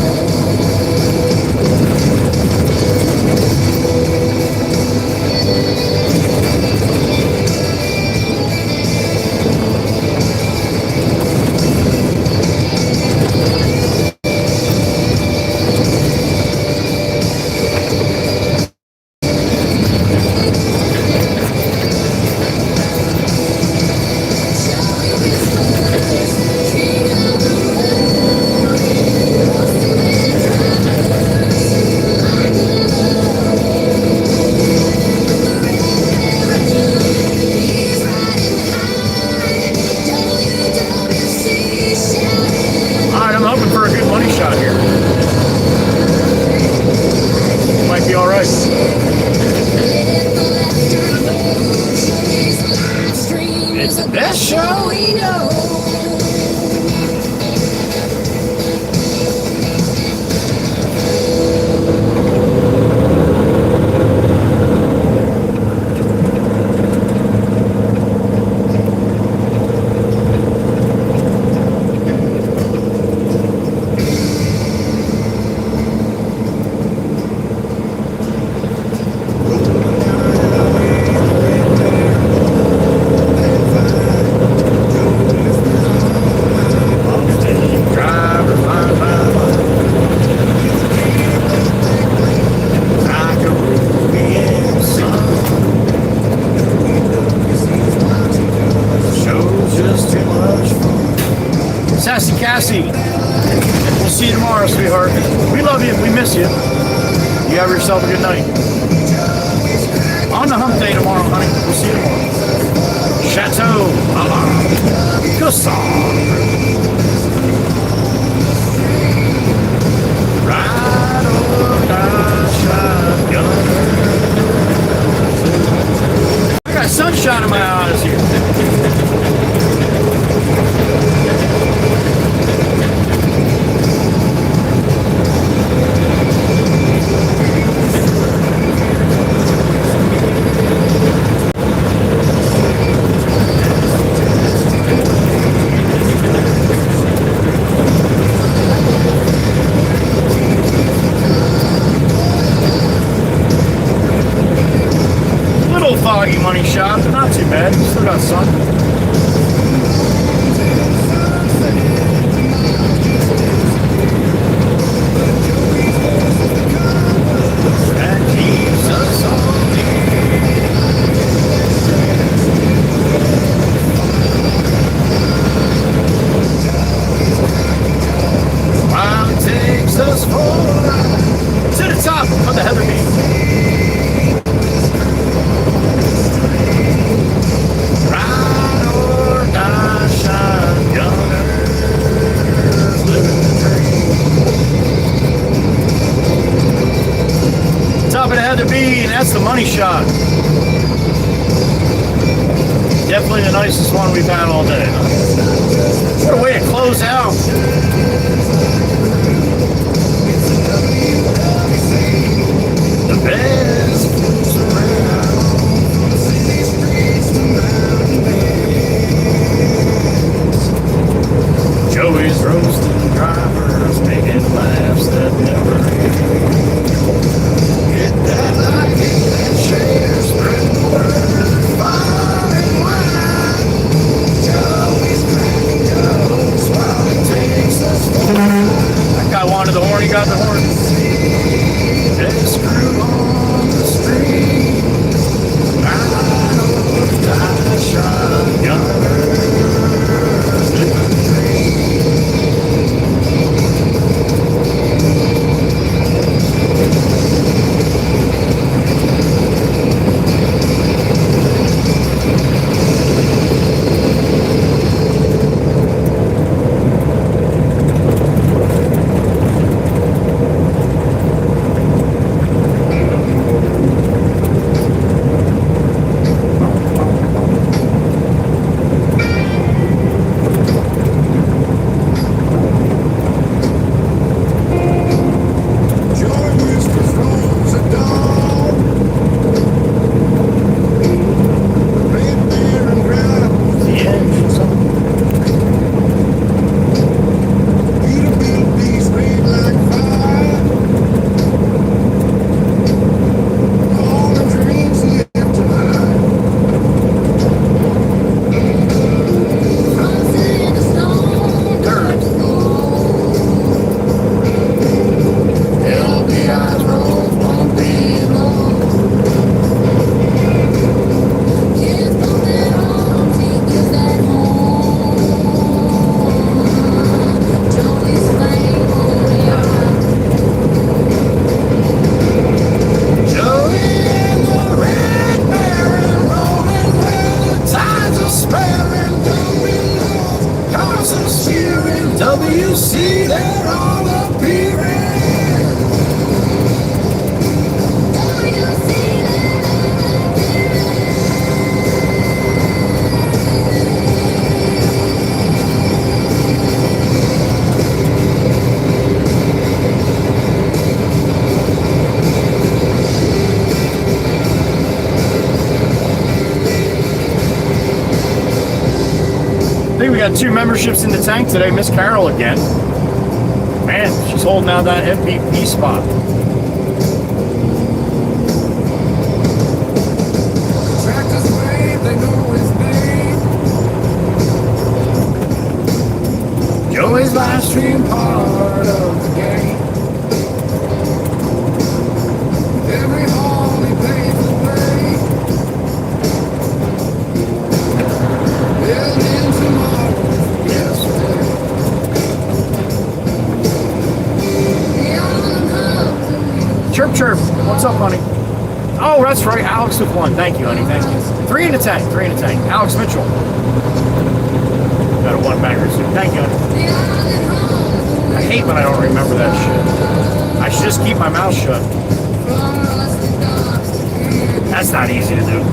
too much fun. Sassy Cassie, we'll see you tomorrow, sweetheart. We love you. We miss you. You have yourself a good night. On the hump day tomorrow, honey. We'll see you tomorrow. Chateau. Ride or die shotgun. I got sunshine in my eyes here. Little foggy money shot, but not too bad. Still got sun. To the top of the Heather Beam. Ride or die shotgunners living the dream. Top of the Heather Beam, that's the money shot. Definitely the nicest one we've had all day. What a way to close out. The best around. Joey's roasting drivers, making laughs that never end. Hit that like and share, spread the word, far and wide. Joey's cracking jokes while he takes us forward. That guy wanted the horn, he got the horn. Let's screw on the string. Ride or die shotgunners living the dream. WC, they're all appearing. I think we got 2 memberships in the tank today. Miss Carol again. Man, she's holding out that MVP spot. Tractors wave, they know his name. Joey's live stream part of the game. Every hall he pays his way. Build in tomorrow. Chirp Chirp, what's up, honey? Oh, that's right, Alex with 1. Thank you, honey, thank you. 3 in the tank, 3 in the tank. Alex Mitchell. Got a 1-bagger soon. Thank you, honey. I hate when I don't remember that shit. I should just keep my mouth shut. That's not easy to do.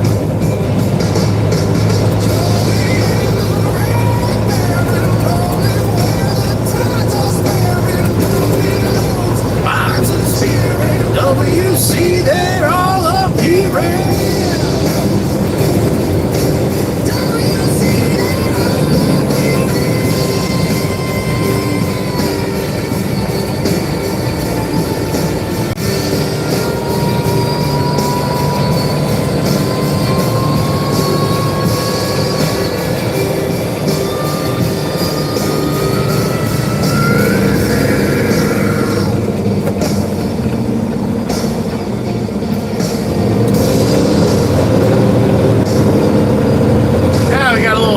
WC, they're all up here.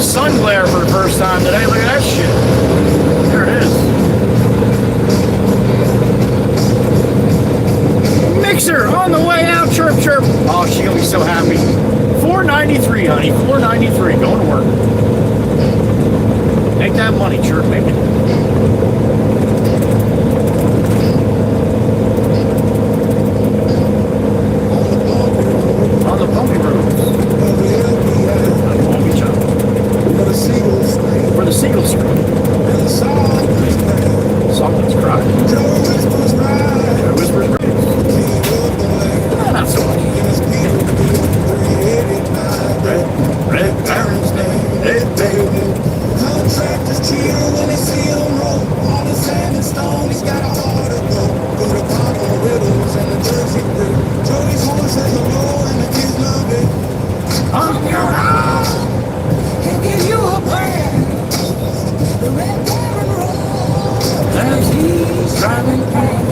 Sun glare for the first time today. Look at that shit. There it is. Mixer on the way out. Chirp, chirp. Oh, she's gonna be so happy. 493, honey. 493. Going to work. Make that money, chirp. Make it. On the bumpy roads. Where the seagulls scream. Someone's crying. Joe whispers praise. Not so much. Red Barons Day. Contractors cheer when they see him roll. On the sand and stone, he's got a heart of gold. Go to Papa Riddles and the Jersey Grill. Joey's horse has a roll and the kids love it. On your house, he'll give you a plan. The Red Baron rolls as he's driving past.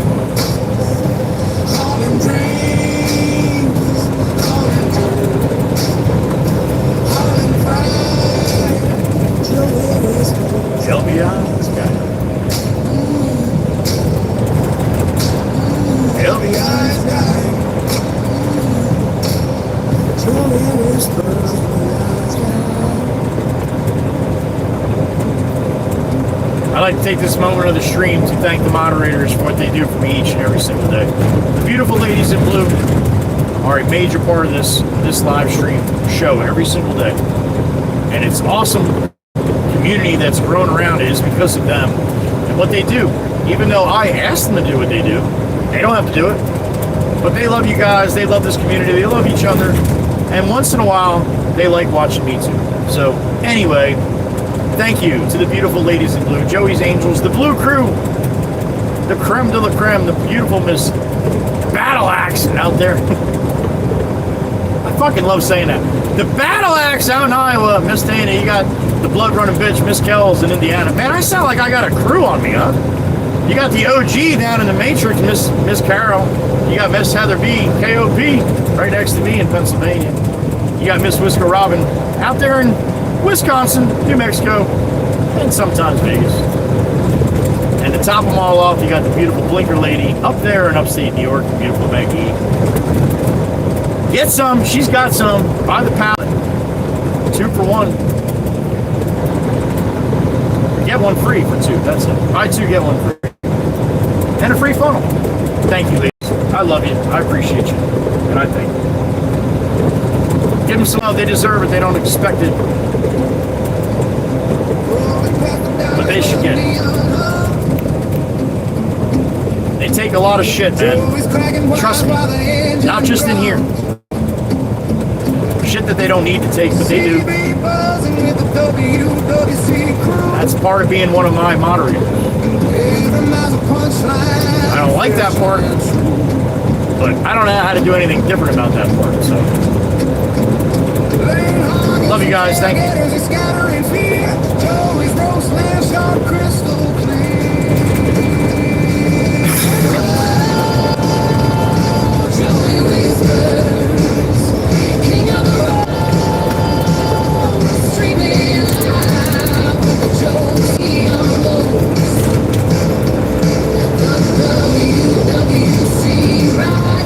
Calling dreams, calling dreams, calling pride. LBI's got it. LBI's got it. I'd like to take this moment of the stream to thank the moderators for what they do for me each and every single day. The beautiful ladies in blue are a major part of this live stream show every single day. And it's awesome community that's grown around it is because of them and what they do. Even though I ask them to do what they do, they don't have to do it. But they love you guys, they love this community, they love each other. And once in a while, they like watching me too. So anyway, thank you to the beautiful ladies in blue, Joey's Angels, the Blue Crew, the creme de la creme, the beautiful Miss Battle Axe out there. I fucking love saying that. The Battle Axe out in Iowa, Miss Dana, you got the blood running bitch, Miss Kells in Indiana. Man, I sound like I got a crew on me, huh? You got the OG down in the Matrix, Miss Carol. You got Miss Heather B, KOP, right next to me in Pennsylvania. You got Miss Whisker Robin out there in Wisconsin, New Mexico, and sometimes Vegas. And to top them all off, you got the beautiful Blinker lady up there in upstate New York, the beautiful Maggie. Get some, she's got some. Buy the pallet. 2 for 1. Get 1 free for 2, that's it. Buy 2, get 1 free. And a free funnel. Thank you, ladies. I love you. I appreciate you. And I thank you. Give them some love. They deserve it. They don't expect it. But they should get it. They take a lot of shit, man. Trust me. Not just in here. Shit that they don't need to take, but they do. That's part of being one of my moderators. I don't like that part, but I don't know how to do anything different about that part, so. Love you guys, thank you. WWC ride.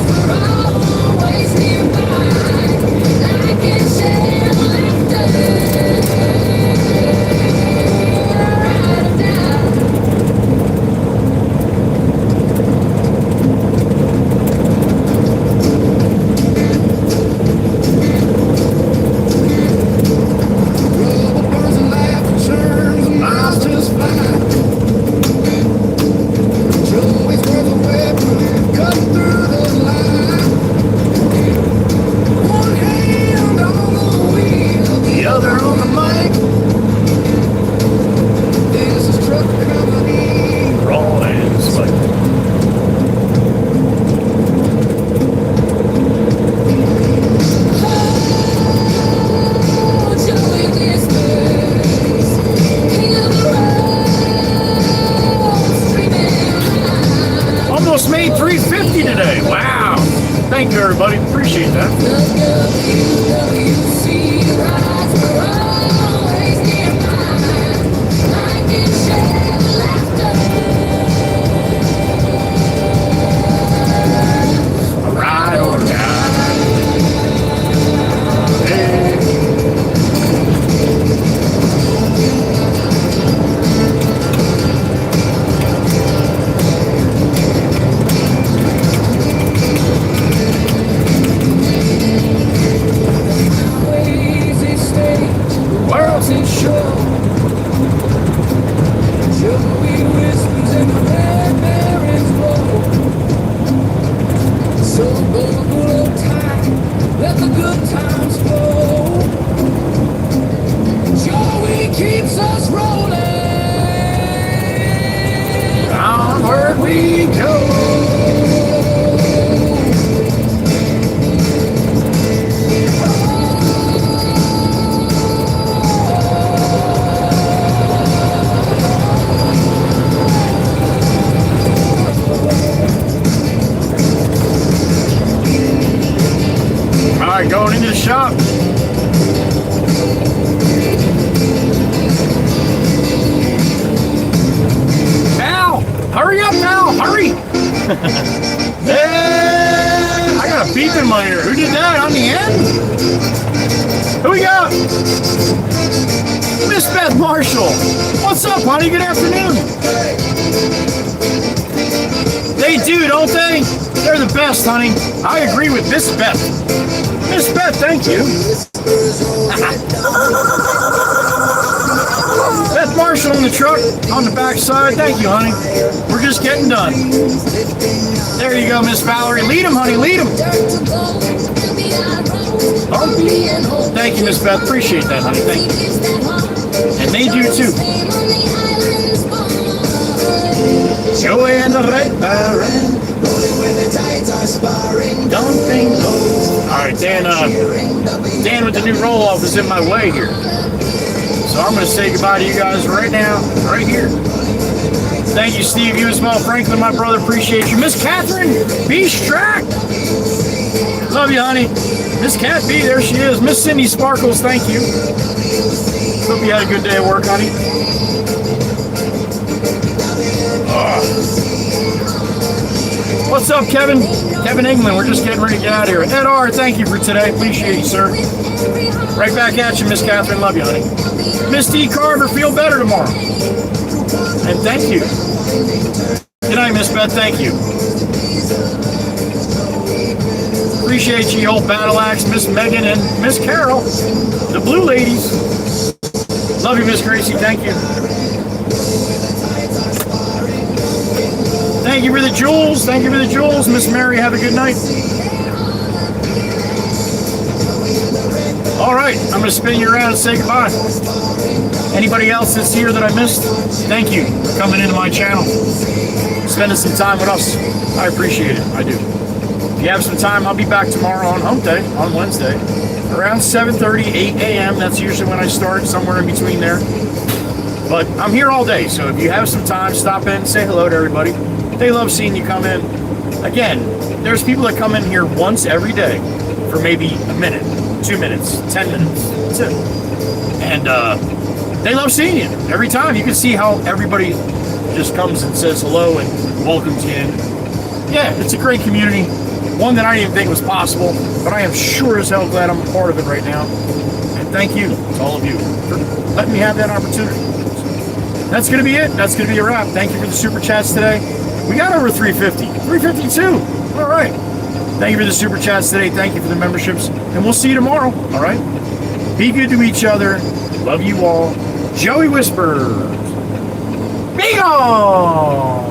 that. Ride or die. Hey. World's in show. Joey whispers and the red barons roll. So hold tight, let the good times flow. Joey keeps us rolling. Onward we go. All right, going into the shop. Al, hurry up now, hurry. Hey, I got a beep in my ear. Who did that on the end? Who we got? Miss Beth Marshall. What's up, honey? Good afternoon. They do, don't they? They're the best, honey. I agree with Miss Beth. Miss Beth, thank you. Beth Marshall on the truck, on the back side. Thank you, honey. We're just getting done. There you go, Miss Valerie. Lead them, honey. Lead them. Oh. Thank you, Miss Beth. Appreciate that, honey. Thank you. And they do, too. Joey and the Red Baron. Don't think no. All right, Dan with the new roll-off is in my way here. So I'm going to say goodbye to you guys right now, right here. Thank you, Steve. You as well. Franklin, my brother, appreciate you. Miss Catherine B. Strack. Love you, honey. Miss Cat B, there she is. Miss Cindy Sparkles, thank you. Hope you had a good day at work, honey. What's up, Kevin? Kevin England, we're just getting ready to get out of here. Ed R, thank you for today. Appreciate you, sir. Right back at you, Miss Catherine. Love you, honey. Miss D. Carver, feel better tomorrow. And thank you. Good night, Miss Beth. Thank you. Appreciate you, old battle axe, Miss Megan and Miss Carol, the Blue Ladies. Love you, Miss Gracie. Thank you. Thank you for the jewels. Thank you for the jewels. Miss Mary, have a good night. All right, I'm going to spin you around and say goodbye. Anybody else that's here that I missed, thank you for coming into my channel, spending some time with us. I appreciate it. I do. If you have some time, I'll be back tomorrow on Hump Day, on Wednesday, around 7:30, 8 a.m. That's usually when I start, somewhere in between there. But I'm here all day, so if you have some time, stop in, say hello to everybody. They love seeing you come in. Again, there's people that come in here once every day for maybe a minute, 2 minutes, 10 minutes. That's it. And they love seeing you every time. You can see how everybody just comes and says hello and welcomes you in. Yeah, it's a great community. One that I didn't think was possible, but I am sure as hell glad I'm a part of it right now. And thank you to all of you for letting me have that opportunity. That's going to be it. That's going to be a wrap. Thank you for the super chats today. We got over 350. 352. All right. Thank you for the super chats today. Thank you for the memberships. And we'll see you tomorrow. All right. Be good to each other. Love you all. Joey Whispers. Be gone.